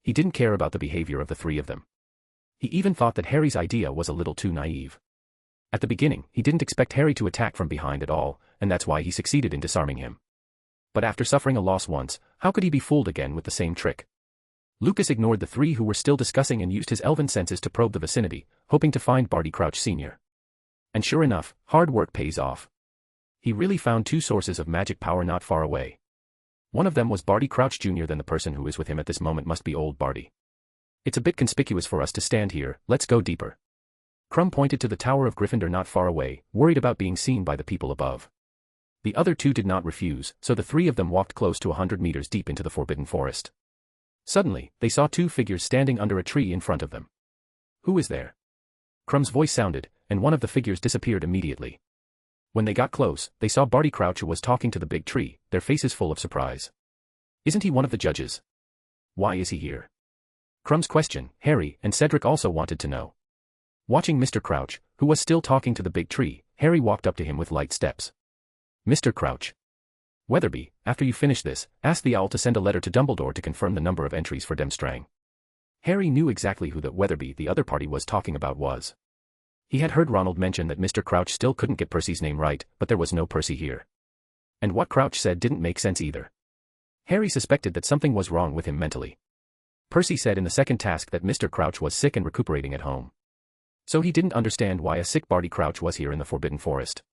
He didn't care about the behavior of the 3 of them. He even thought that Harry's idea was a little too naive. At the beginning, he didn't expect Harry to attack from behind at all, and that's why he succeeded in disarming him. But after suffering a loss once, how could he be fooled again with the same trick? Lucas ignored the 3 who were still discussing and used his elven senses to probe the vicinity, hoping to find Barty Crouch Sr. And sure enough, hard work pays off. He really found 2 sources of magic power not far away. One of them was Barty Crouch Jr. Then the person who is with him at this moment must be old Barty. It's a bit conspicuous for us to stand here, let's go deeper. Krum pointed to the Tower of Gryffindor not far away, worried about being seen by the people above. The other 2 did not refuse, so the 3 of them walked close to 100 meters deep into the Forbidden Forest. Suddenly, they saw 2 figures standing under a tree in front of them. Who is there? Krum's voice sounded, and one of the figures disappeared immediately. When they got close, they saw Barty Crouch, who was talking to the big tree, their faces full of surprise. Isn't he one of the judges? Why is he here? Krum's question, Harry and Cedric also wanted to know. Watching Mr. Crouch, who was still talking to the big tree, Harry walked up to him with light steps. Mr. Crouch. Weatherby, after you finish this, ask the owl to send a letter to Dumbledore to confirm the number of entries for Demstrang. Harry knew exactly who the Weatherby the other party was talking about was. He had heard Ronald mention that Mr. Crouch still couldn't get Percy's name right, but there was no Percy here. And what Crouch said didn't make sense either. Harry suspected that something was wrong with him mentally. Percy said in the second task that Mr. Crouch was sick and recuperating at home. So he didn't understand why a sick Barty Crouch was here in the Forbidden Forest.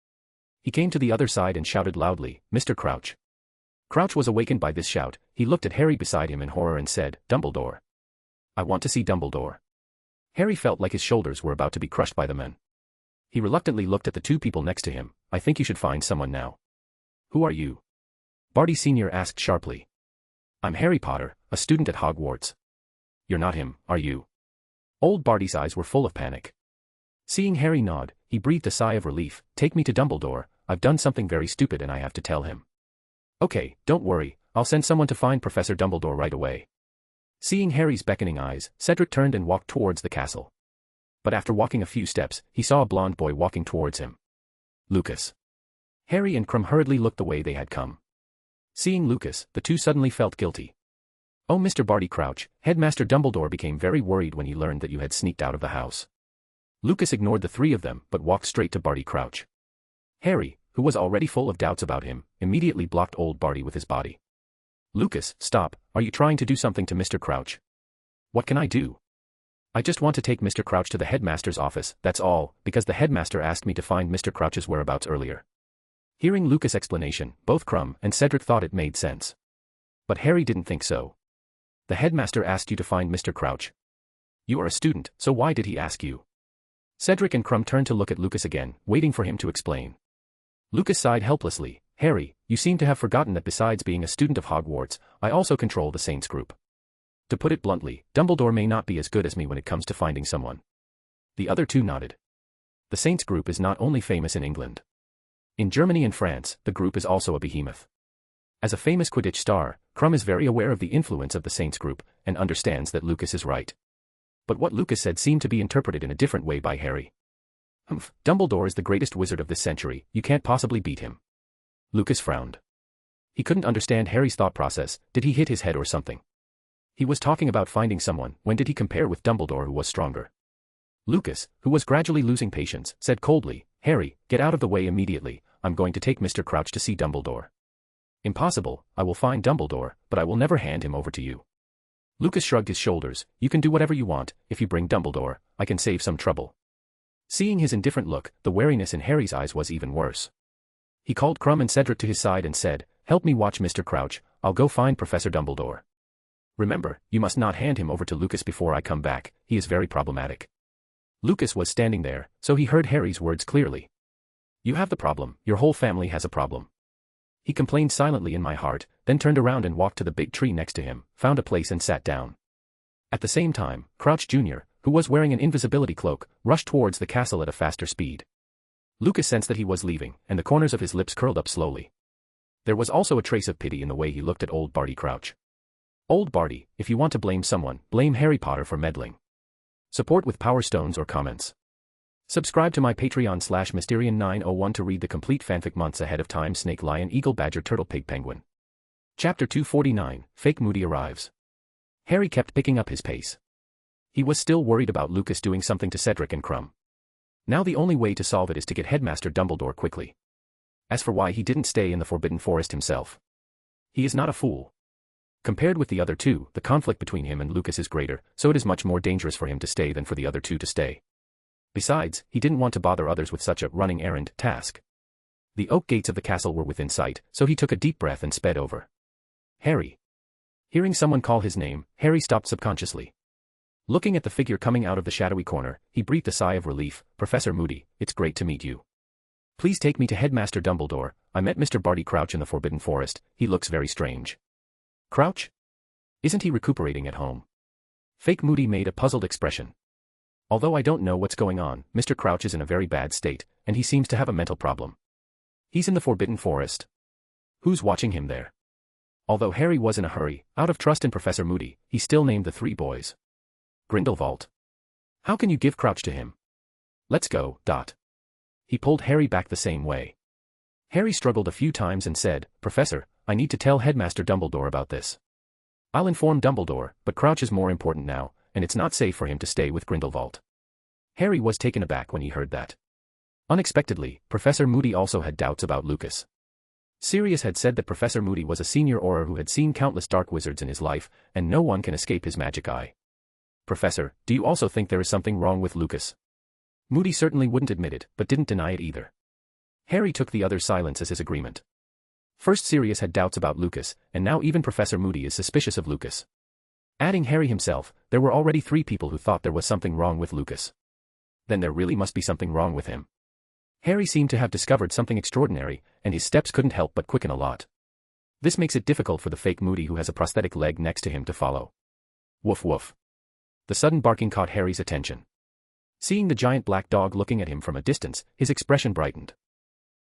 He came to the other side and shouted loudly, Mr. Crouch. Crouch was awakened by this shout. He looked at Harry beside him in horror and said, Dumbledore. I want to see Dumbledore. Harry felt like his shoulders were about to be crushed by the men. He reluctantly looked at the 2 people next to him. I think you should find someone now. Who are you? Barty Sr. asked sharply. I'm Harry Potter, a student at Hogwarts. You're not him, are you? Old Barty's eyes were full of panic. Seeing Harry nod, he breathed a sigh of relief. Take me to Dumbledore, I've done something very stupid and I have to tell him. Okay, don't worry, I'll send someone to find Professor Dumbledore right away. Seeing Harry's beckoning eyes, Cedric turned and walked towards the castle. But after walking a few steps, he saw a blond boy walking towards him. Lucas. Harry and Crumb hurriedly looked the way they had come. Seeing Lucas, the two suddenly felt guilty. "Oh, Mr. Barty Crouch," Headmaster Dumbledore became very worried when he learned that you had sneaked out of the house. Lucas ignored the three of them but walked straight to Barty Crouch. Harry, who was already full of doubts about him, immediately blocked old Barty with his body. "Lucas, stop, are you trying to do something to Mr. Crouch?" "What can I do? I just want to take Mr. Crouch to the headmaster's office, that's all, because the headmaster asked me to find Mr. Crouch's whereabouts earlier." Hearing Lucas' explanation, both Crumb and Cedric thought it made sense. But Harry didn't think so. "The headmaster asked you to find Mr. Crouch. You are a student, so why did he ask you?" Cedric and Crumb turned to look at Lucas again, waiting for him to explain. Lucas sighed helplessly. "Harry, you seem to have forgotten that besides being a student of Hogwarts, I also control the Saints group. To put it bluntly, Dumbledore may not be as good as me when it comes to finding someone." The other two nodded. The Saints group is not only famous in England. In Germany and France, the group is also a behemoth. As a famous Quidditch star, Crumb is very aware of the influence of the Saints group, and understands that Lucas is right. But what Lucas said seemed to be interpreted in a different way by Harry. "Humph, Dumbledore is the greatest wizard of this century, you can't possibly beat him." Lucas frowned. He couldn't understand Harry's thought process. Did he hit his head or something? He was talking about finding someone. When did he compare with Dumbledore, who was stronger? Lucas, who was gradually losing patience, said coldly, "Harry, get out of the way immediately, I'm going to take Mr. Crouch to see Dumbledore." "Impossible, I will find Dumbledore, but I will never hand him over to you." Lucas shrugged his shoulders. "You can do whatever you want, if you bring Dumbledore, I can save some trouble." Seeing his indifferent look, the wariness in Harry's eyes was even worse. He called Crumb and Cedric to his side and said, "Help me watch Mr. Crouch, I'll go find Professor Dumbledore. Remember, you must not hand him over to Lucas before I come back, he is very problematic." Lucas was standing there, so he heard Harry's words clearly. "You have the problem, your whole family has a problem." He complained silently in my heart, then turned around and walked to the big tree next to him, found a place and sat down. At the same time, Crouch Jr., who was wearing an invisibility cloak, rushed towards the castle at a faster speed. Lucas sensed that he was leaving, and the corners of his lips curled up slowly. There was also a trace of pity in the way he looked at old Barty Crouch. "Old Barty, if you want to blame someone, blame Harry Potter for meddling." Support with Power Stones or comments. Subscribe to my Patreon/Mysterian901 to read the complete fanfic months ahead of time. Snake, Lion, Eagle, Badger, Turtle, Pig, Penguin. Chapter 249, Fake Moody arrives. Harry kept picking up his pace. He was still worried about Lucas doing something to Cedric and Crumb. Now the only way to solve it is to get Headmaster Dumbledore quickly. As for why he didn't stay in the Forbidden Forest himself, he is not a fool. Compared with the other two, the conflict between him and Lucas is greater, so it is much more dangerous for him to stay than for the other two to stay. Besides, he didn't want to bother others with such a running errand task. The oak gates of the castle were within sight, so he took a deep breath and sped over. "Harry." Hearing someone call his name, Harry stopped subconsciously. Looking at the figure coming out of the shadowy corner, he breathed a sigh of relief. "Professor Moody, it's great to meet you. Please take me to Headmaster Dumbledore. I met Mr. Barty Crouch in the Forbidden Forest, he looks very strange." "Crouch? Isn't he recuperating at home?" Fake Moody made a puzzled expression. "Although I don't know what's going on, Mr. Crouch is in a very bad state, and he seems to have a mental problem. He's in the Forbidden Forest. Who's watching him there?" Although Harry was in a hurry, out of trust in Professor Moody, he still named the three boys. "Grindelwald. How can you give Crouch to him? Let's go, Dot." He pulled Harry back the same way. Harry struggled a few times and said, "Professor, I need to tell Headmaster Dumbledore about this." "I'll inform Dumbledore, but Crouch is more important now, and it's not safe for him to stay with Grindelwald." Harry was taken aback when he heard that. Unexpectedly, Professor Moody also had doubts about Lucas. Sirius had said that Professor Moody was a senior Auror who had seen countless dark wizards in his life, and no one can escape his magic eye. "Professor, do you also think there is something wrong with Lucas?" Moody certainly wouldn't admit it, but didn't deny it either. Harry took the other's silence as his agreement. First Sirius had doubts about Lucas, and now even Professor Moody is suspicious of Lucas. Adding Harry himself, there were already 3 people who thought there was something wrong with Lucas. Then there really must be something wrong with him. Harry seemed to have discovered something extraordinary, and his steps couldn't help but quicken a lot. This makes it difficult for the fake Moody who has a prosthetic leg next to him to follow. Woof woof. The sudden barking caught Harry's attention. Seeing the giant black dog looking at him from a distance, his expression brightened.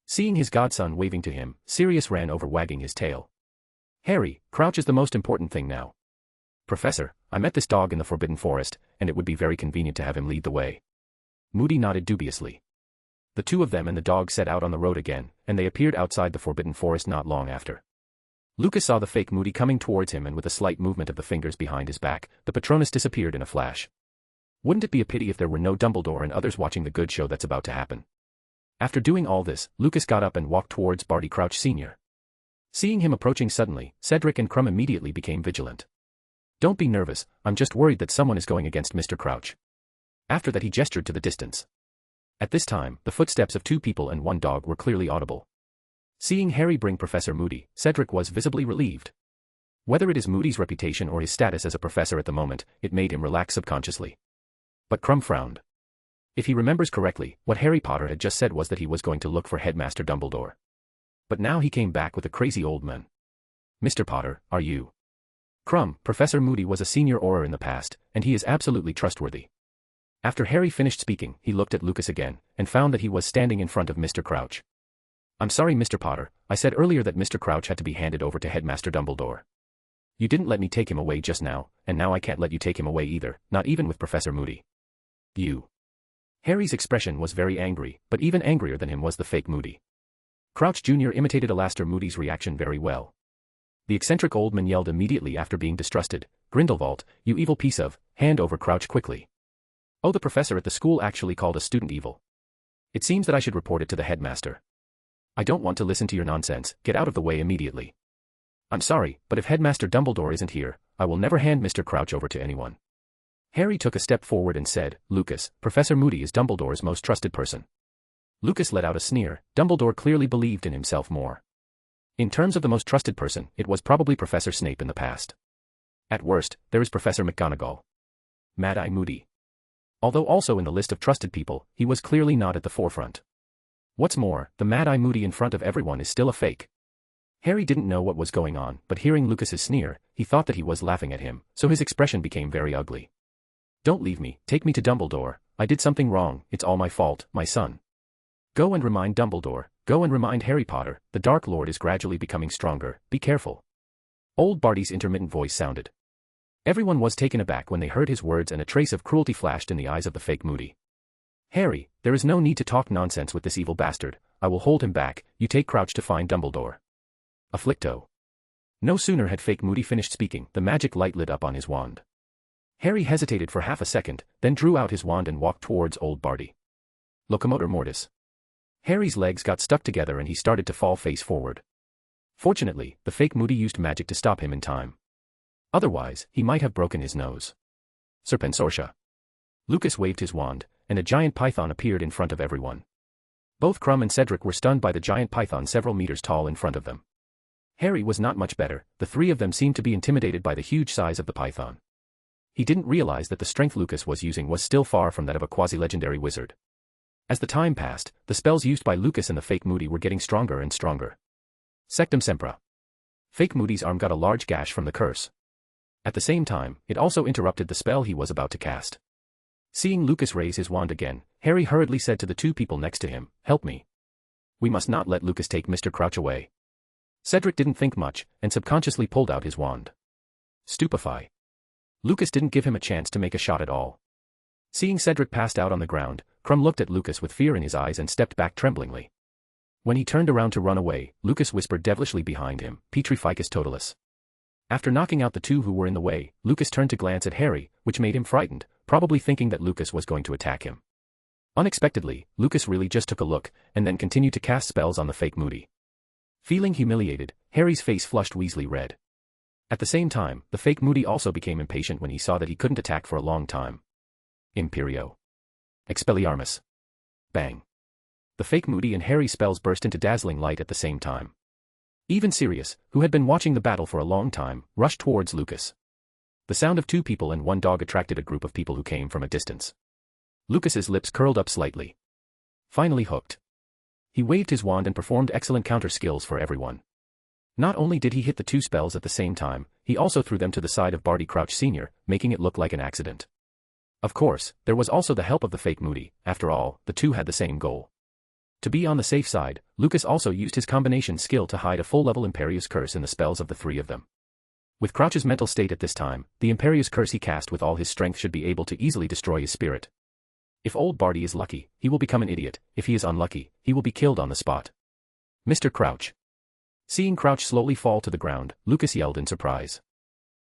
Seeing his godson waving to him, Sirius ran over wagging his tail. "Harry, Crouch is the most important thing now. Professor, I met this dog in the Forbidden Forest, and it would be very convenient to have him lead the way." Moody nodded dubiously. The two of them and the dog set out on the road again, and they appeared outside the forbidden forest not long after. Lucas saw the fake Moody coming towards him, and with a slight movement of the fingers behind his back, the Patronus disappeared in a flash. Wouldn't it be a pity if there were no Dumbledore and others watching the good show that's about to happen? After doing all this, Lucas got up and walked towards Barty Crouch Sr. Seeing him approaching suddenly, Cedric and Crumb immediately became vigilant. "Don't be nervous, I'm just worried that someone is going against Mr. Crouch." After that he gestured to the distance. At this time, the footsteps of 2 people and 1 dog were clearly audible. Seeing Harry bring Professor Moody, Cedric was visibly relieved. Whether it is Moody's reputation or his status as a professor at the moment, it made him relax subconsciously. But Crumb frowned. If he remembers correctly, what Harry Potter had just said was that he was going to look for Headmaster Dumbledore. But now he came back with a crazy old man. "Mr. Potter, are you?" Crumb, Professor Moody was a senior Auror in the past, and he is absolutely trustworthy. After Harry finished speaking, he looked at Lucas again, and found that he was standing in front of Mr. Crouch. "I'm sorry, Mr. Potter, I said earlier that Mr. Crouch had to be handed over to Headmaster Dumbledore. You didn't let me take him away just now, and now I can't let you take him away either, not even with Professor Moody. You." Harry's expression was very angry, but even angrier than him was the fake Moody. Crouch Jr. imitated Alastor Moody's reaction very well. The eccentric old man yelled immediately after being distrusted, "Grindelwald, you evil piece of, hand over Crouch quickly." Oh, the professor at the school actually called a student evil. It seems that I should report it to the headmaster. I don't want to listen to your nonsense, get out of the way immediately. I'm sorry, but if Headmaster Dumbledore isn't here, I will never hand Mr. Crouch over to anyone. Harry took a step forward and said, "Lucas, Professor Moody is Dumbledore's most trusted person." Lucas let out a sneer. Dumbledore clearly believed in himself more. In terms of the most trusted person, it was probably Professor Snape in the past. At worst, there is Professor McGonagall. Mad-Eye Moody. Although also in the list of trusted people, he was clearly not at the forefront. What's more, the Mad-Eye Moody in front of everyone is still a fake. Harry didn't know what was going on, but hearing Lucas's sneer, he thought that he was laughing at him, so his expression became very ugly. "Don't leave me, take me to Dumbledore, I did something wrong, it's all my fault, my son. Go and remind Dumbledore, go and remind Harry Potter, the Dark Lord is gradually becoming stronger, be careful." Old Barty's intermittent voice sounded. Everyone was taken aback when they heard his words, and a trace of cruelty flashed in the eyes of the fake Moody. "Harry, there is no need to talk nonsense with this evil bastard, I will hold him back, you take Crouch to find Dumbledore." Afflicto. No sooner had fake Moody finished speaking, the magic light lit up on his wand. Harry hesitated for half a second, then drew out his wand and walked towards old Barty. Locomotor mortis. Harry's legs got stuck together and he started to fall face forward. Fortunately, the fake Moody used magic to stop him in time. Otherwise, he might have broken his nose. Serpensortia. Lucas waved his wand, and a giant python appeared in front of everyone. Both Crumb and Cedric were stunned by the giant python several meters tall in front of them. Harry was not much better, the three of them seemed to be intimidated by the huge size of the python. He didn't realize that the strength Lucas was using was still far from that of a quasi-legendary wizard. As the time passed, the spells used by Lucas and the fake Moody were getting stronger and stronger. Sectum Sempra. Fake Moody's arm got a large gash from the curse. At the same time, it also interrupted the spell he was about to cast. Seeing Lucas raise his wand again, Harry hurriedly said to the two people next to him, "Help me. We must not let Lucas take Mr. Crouch away." Cedric didn't think much, and subconsciously pulled out his wand. Stupefy. Lucas didn't give him a chance to make a shot at all. Seeing Cedric passed out on the ground, Crumb looked at Lucas with fear in his eyes and stepped back tremblingly. When he turned around to run away, Lucas whispered devilishly behind him, "Petrificus totalis." After knocking out the two who were in the way, Lucas turned to glance at Harry, which made him frightened, probably thinking that Lucas was going to attack him. Unexpectedly, Lucas really just took a look, and then continued to cast spells on the fake Moody. Feeling humiliated, Harry's face flushed Weasley red. At the same time, the fake Moody also became impatient when he saw that he couldn't attack for a long time. Imperio. Expelliarmus. Bang. The fake Moody and Harry's spells burst into dazzling light at the same time. Even Sirius, who had been watching the battle for a long time, rushed towards Lucas. The sound of two people and one dog attracted a group of people who came from a distance. Lucas's lips curled up slightly. Finally hooked. He waved his wand and performed excellent counter skills for everyone. Not only did he hit the two spells at the same time, he also threw them to the side of Barty Crouch Sr., making it look like an accident. Of course, there was also the help of the fake Moody, after all, the two had the same goal. To be on the safe side, Lucas also used his combination skill to hide a full-level Imperious Curse in the spells of the three of them. With Crouch's mental state at this time, the Imperious Curse he cast with all his strength should be able to easily destroy his spirit. If old Barty is lucky, he will become an idiot. If he is unlucky, he will be killed on the spot. Mr. Crouch. Seeing Crouch slowly fall to the ground, Lucas yelled in surprise.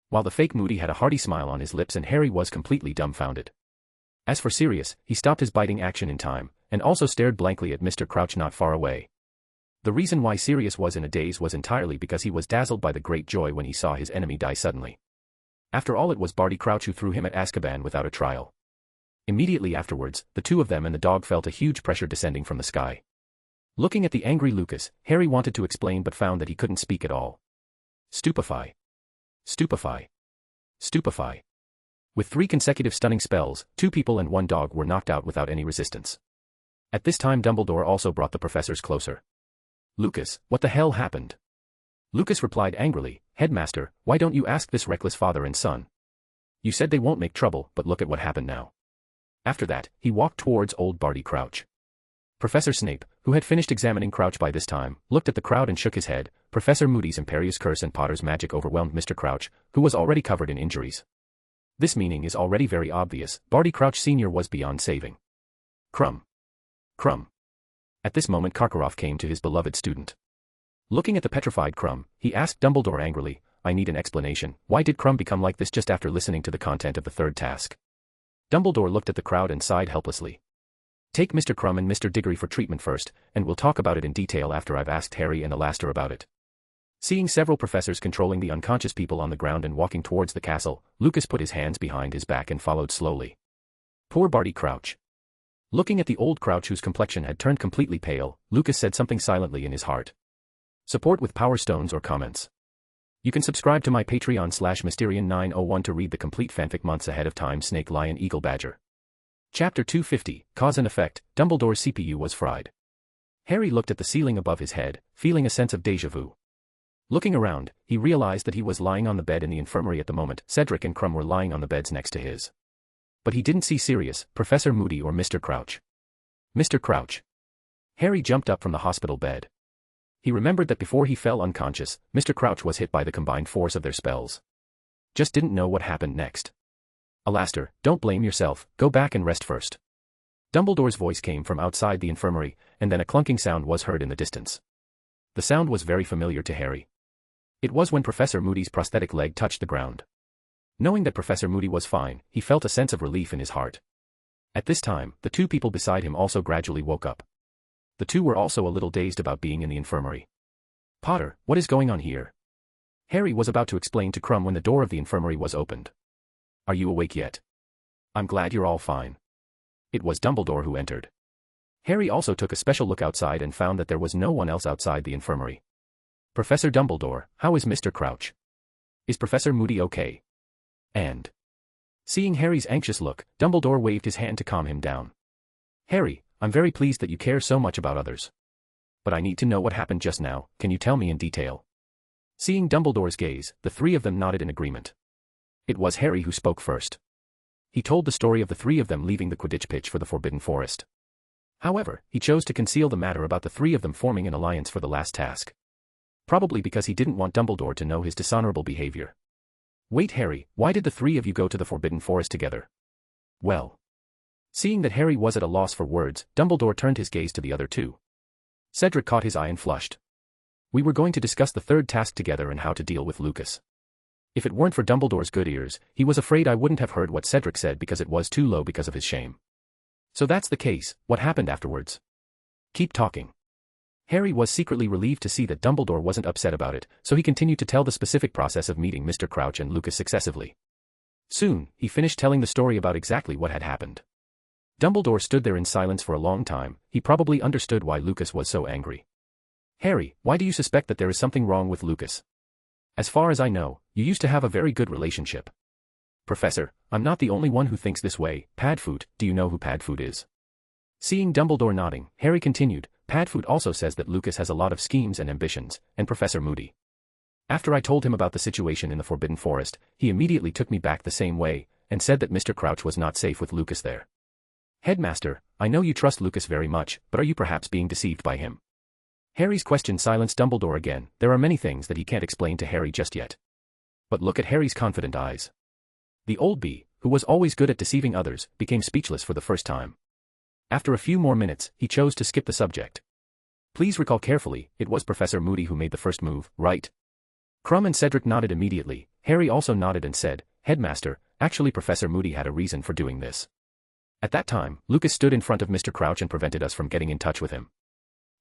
While the fake Moody had a hearty smile on his lips and Harry was completely dumbfounded. As for Sirius, he stopped his biting action in time, and also stared blankly at Mr. Crouch not far away. The reason why Sirius was in a daze was entirely because he was dazzled by the great joy when he saw his enemy die suddenly. After all, it was Barty Crouch who threw him at Azkaban without a trial. Immediately afterwards, the two of them and the dog felt a huge pressure descending from the sky. Looking at the angry Lucas, Harry wanted to explain but found that he couldn't speak at all. Stupefy. Stupefy. Stupefy. With 3 consecutive stunning spells, 2 people and 1 dog were knocked out without any resistance. At this time Dumbledore also brought the professors closer. Lucas, what the hell happened? Lucas replied angrily, Headmaster, why don't you ask this reckless father and son? You said they won't make trouble, but look at what happened now. After that, he walked towards old Barty Crouch. Professor Snape, who had finished examining Crouch by this time, looked at the crowd and shook his head. Professor Moody's imperious curse and Potter's magic overwhelmed Mr. Crouch, who was already covered in injuries. This meaning is already very obvious. Barty Crouch Sr. was beyond saving. Crumb. Crumb. At this moment Karkaroff came to his beloved student. Looking at the petrified Crumb, he asked Dumbledore angrily, I need an explanation. Why did Crumb become like this just after listening to the content of the 3rd task? Dumbledore looked at the crowd and sighed helplessly. Take Mr. Crumb and Mr. Diggory for treatment first, and we'll talk about it in detail after I've asked Harry and Alastair about it. Seeing several professors controlling the unconscious people on the ground and walking towards the castle, Lucas put his hands behind his back and followed slowly. Poor Barty Crouch. Looking at the old Crouch whose complexion had turned completely pale, Lucas said something silently in his heart. Support with Power Stones or comments. You can subscribe to my Patreon /Mysterian901 to read the complete fanfic months ahead of time. Snake Lion Eagle Badger. Chapter 250, Cause and Effect. Dumbledore's CPU was fried. Harry looked at the ceiling above his head, feeling a sense of déjà vu. Looking around, he realized that he was lying on the bed in the infirmary at the moment. Cedric and Crumb were lying on the beds next to his. But he didn't see Sirius, Professor Moody or Mr. Crouch. Mr. Crouch. Harry jumped up from the hospital bed. He remembered that before he fell unconscious, Mr. Crouch was hit by the combined force of their spells. Just didn't know what happened next. Alastair, don't blame yourself, go back and rest first. Dumbledore's voice came from outside the infirmary, and then a clunking sound was heard in the distance. The sound was very familiar to Harry. It was when Professor Moody's prosthetic leg touched the ground. Knowing that Professor Moody was fine, he felt a sense of relief in his heart. At this time, the 2 people beside him also gradually woke up. The 2 were also a little dazed about being in the infirmary. Potter, what is going on here? Harry was about to explain to Crumb when the door of the infirmary was opened. Are you awake yet? I'm glad you're all fine. It was Dumbledore who entered. Harry also took a special look outside and found that there was no one else outside the infirmary. Professor Dumbledore, how is Mr. Crouch? Is Professor Moody okay? And seeing Harry's anxious look, Dumbledore waved his hand to calm him down. Harry, I'm very pleased that you care so much about others. But I need to know what happened just now. Can you tell me in detail? Seeing Dumbledore's gaze, the 3 of them nodded in agreement. It was Harry who spoke first. He told the story of the 3 of them leaving the Quidditch pitch for the Forbidden Forest. However, he chose to conceal the matter about the 3 of them forming an alliance for the last task. Probably because he didn't want Dumbledore to know his dishonorable behavior. Wait, Harry, why did the 3 of you go to the Forbidden Forest together? Well. Seeing that Harry was at a loss for words, Dumbledore turned his gaze to the other 2. Cedric caught his eye and flushed. We were going to discuss the 3rd task together and how to deal with Lucas. If it weren't for Dumbledore's good ears, he was afraid I wouldn't have heard what Cedric said because it was too low because of his shame. So that's the case. What happened afterwards? Keep talking. Harry was secretly relieved to see that Dumbledore wasn't upset about it, so he continued to tell the specific process of meeting Mr. Crouch and Lucas successively. Soon, he finished telling the story about exactly what had happened. Dumbledore stood there in silence for a long time. He probably understood why Lucas was so angry. Harry, why do you suspect that there is something wrong with Lucas? As far as I know, you used to have a very good relationship. Professor, I'm not the only one who thinks this way. Padfoot, do you know who Padfoot is? Seeing Dumbledore nodding, Harry continued, Padfoot also says that Lucas has a lot of schemes and ambitions, and Professor Moody. After I told him about the situation in the Forbidden Forest, he immediately took me back the same way, and said that Mr. Crouch was not safe with Lucas there. Headmaster, I know you trust Lucas very much, but are you perhaps being deceived by him? Harry's question silenced Dumbledore again. There are many things that he can't explain to Harry just yet. But look at Harry's confident eyes. The old bee, who was always good at deceiving others, became speechless for the first time. After a few more minutes, he chose to skip the subject. Please recall carefully, it was Professor Moody who made the first move, right? Crumb and Cedric nodded immediately. Harry also nodded and said, Headmaster, actually Professor Moody had a reason for doing this. At that time, Lucas stood in front of Mr. Crouch and prevented us from getting in touch with him.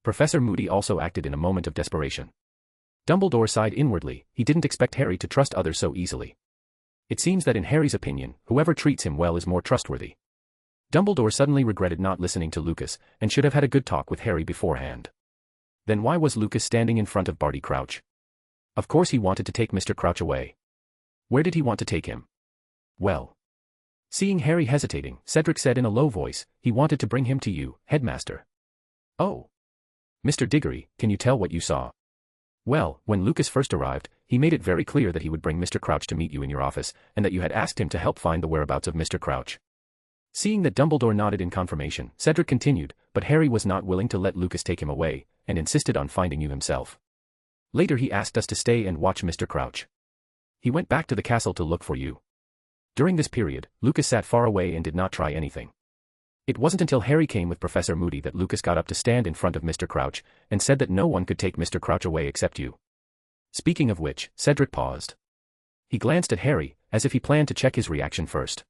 Professor Moody also acted in a moment of desperation. Dumbledore sighed inwardly. He didn't expect Harry to trust others so easily. It seems that in Harry's opinion, whoever treats him well is more trustworthy. Dumbledore suddenly regretted not listening to Lucas, and should have had a good talk with Harry beforehand. Then why was Lucas standing in front of Barty Crouch? Of course he wanted to take Mr. Crouch away. Where did he want to take him? Well. Seeing Harry hesitating, Cedric said in a low voice, he wanted to bring him to you, Headmaster. Oh. Mr. Diggory, can you tell what you saw? Well, when Lucas first arrived, he made it very clear that he would bring Mr. Crouch to meet you in your office, and that you had asked him to help find the whereabouts of Mr. Crouch. Seeing that Dumbledore nodded in confirmation, Cedric continued, but Harry was not willing to let Lucas take him away, and insisted on finding you himself. Later he asked us to stay and watch Mr. Crouch. He went back to the castle to look for you. During this period, Lucas sat far away and did not try anything. It wasn't until Harry came with Professor Moody that Lucas got up to stand in front of Mr. Crouch, and said that no one could take Mr. Crouch away except you. Speaking of which, Cedric paused. He glanced at Harry, as if he planned to check his reaction first.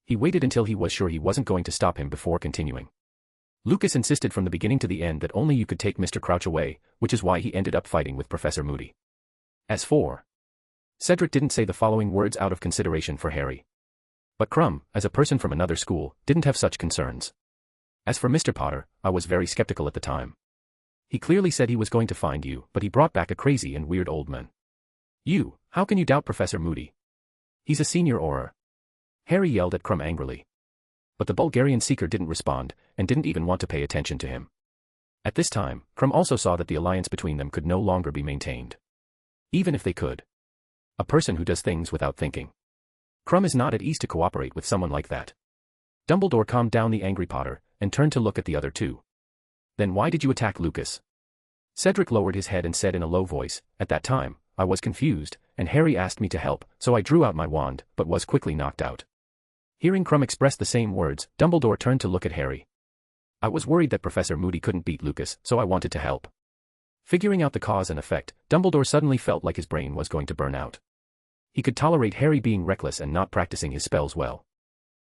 He waited until he was sure he wasn't going to stop him before continuing. Lucas insisted from the beginning to the end that only you could take Mr. Crouch away, which is why he ended up fighting with Professor Moody. As for... Cedric didn't say the following words out of consideration for Harry. But Crumb, as a person from another school, didn't have such concerns. As for Mr. Potter, I was very skeptical at the time. He clearly said he was going to find you, but he brought back a crazy and weird old man. You, how can you doubt Professor Moody? He's a senior Auror. Harry yelled at Crumb angrily. But the Bulgarian seeker didn't respond, and didn't even want to pay attention to him. At this time, Crumb also saw that the alliance between them could no longer be maintained. Even if they could. A person who does things without thinking. Crumb is not at ease to cooperate with someone like that. Dumbledore calmed down the angry Potter, and turned to look at the other two. Then why did you attack Lucas? Cedric lowered his head and said in a low voice, at that time, I was confused, and Harry asked me to help, so I drew out my wand, but was quickly knocked out. Hearing Crumb express the same words, Dumbledore turned to look at Harry. I was worried that Professor Moody couldn't beat Lucas, so I wanted to help. Figuring out the cause and effect, Dumbledore suddenly felt like his brain was going to burn out. He could tolerate Harry being reckless and not practicing his spells well.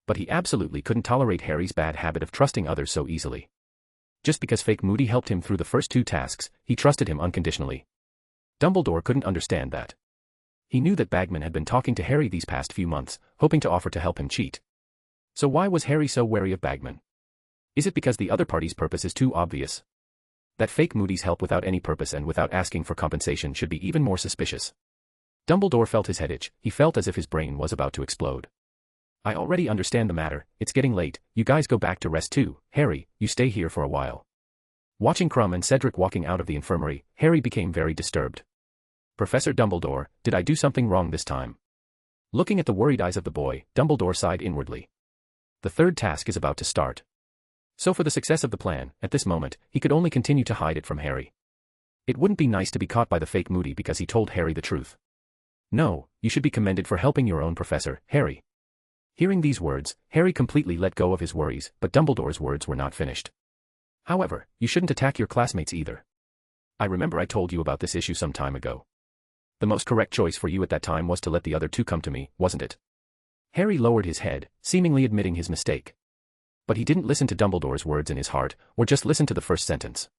But he absolutely couldn't tolerate Harry's bad habit of trusting others so easily. Just because fake Moody helped him through the first two tasks, he trusted him unconditionally. Dumbledore couldn't understand that. He knew that Bagman had been talking to Harry these past few months, hoping to offer to help him cheat. So why was Harry so wary of Bagman? Is it because the other party's purpose is too obvious? That fake Moody's help without any purpose and without asking for compensation should be even more suspicious. Dumbledore felt his head itch. He felt as if his brain was about to explode. I already understand the matter, it's getting late, you guys go back to rest too. Harry, you stay here for a while. Watching Crumb and Cedric walking out of the infirmary, Harry became very disturbed. Professor Dumbledore, did I do something wrong this time? Looking at the worried eyes of the boy, Dumbledore sighed inwardly. The third task is about to start. So for the success of the plan, at this moment, he could only continue to hide it from Harry. It wouldn't be nice to be caught by the fake Moody because he told Harry the truth. No, you should be commended for helping your own professor, Harry. Hearing these words, Harry completely let go of his worries, but Dumbledore's words were not finished. However, you shouldn't attack your classmates either. I remember I told you about this issue some time ago. The most correct choice for you at that time was to let the other two come to me, wasn't it? Harry lowered his head, seemingly admitting his mistake. But he didn't listen to Dumbledore's words in his heart, or just listen to the first sentence.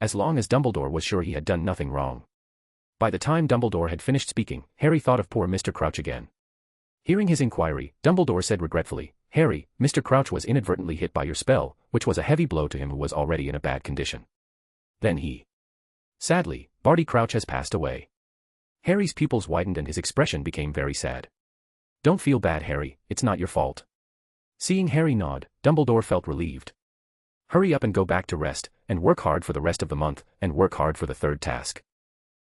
As long as Dumbledore was sure he had done nothing wrong. By the time Dumbledore had finished speaking, Harry thought of poor Mr. Crouch again. Hearing his inquiry, Dumbledore said regretfully, Harry, Mr. Crouch was inadvertently hit by your spell, which was a heavy blow to him who was already in a bad condition. Then he. Sadly, Barty Crouch has passed away. Harry's pupils widened and his expression became very sad. Don't feel bad, Harry, it's not your fault. Seeing Harry nod, Dumbledore felt relieved. Hurry up and go back to rest, and work hard for the rest of the month, and work hard for the third task.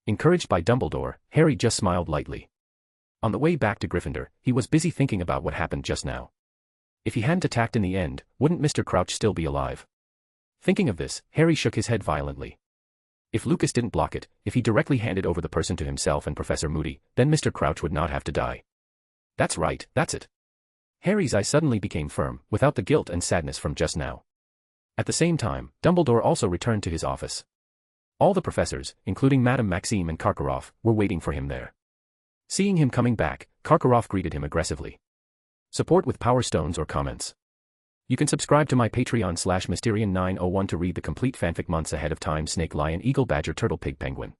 Encouraged by Dumbledore, Harry just smiled lightly. On the way back to Gryffindor, he was busy thinking about what happened just now. If he hadn't attacked in the end, wouldn't Mr. Crouch still be alive? Thinking of this, Harry shook his head violently. If Lucas didn't block it, if he directly handed over the person to himself and Professor Moody, then Mr. Crouch would not have to die. That's right, that's it. Harry's eyes suddenly became firm, without the guilt and sadness from just now. At the same time, Dumbledore also returned to his office. All the professors, including Madame Maxime and Karkaroff, were waiting for him there. Seeing him coming back, Karkaroff greeted him aggressively. Support with Power Stones or comments. You can subscribe to my Patreon /Mysterian901 to read the complete fanfic months ahead of time. Snake Lion Eagle Badger Turtle Pig Penguin.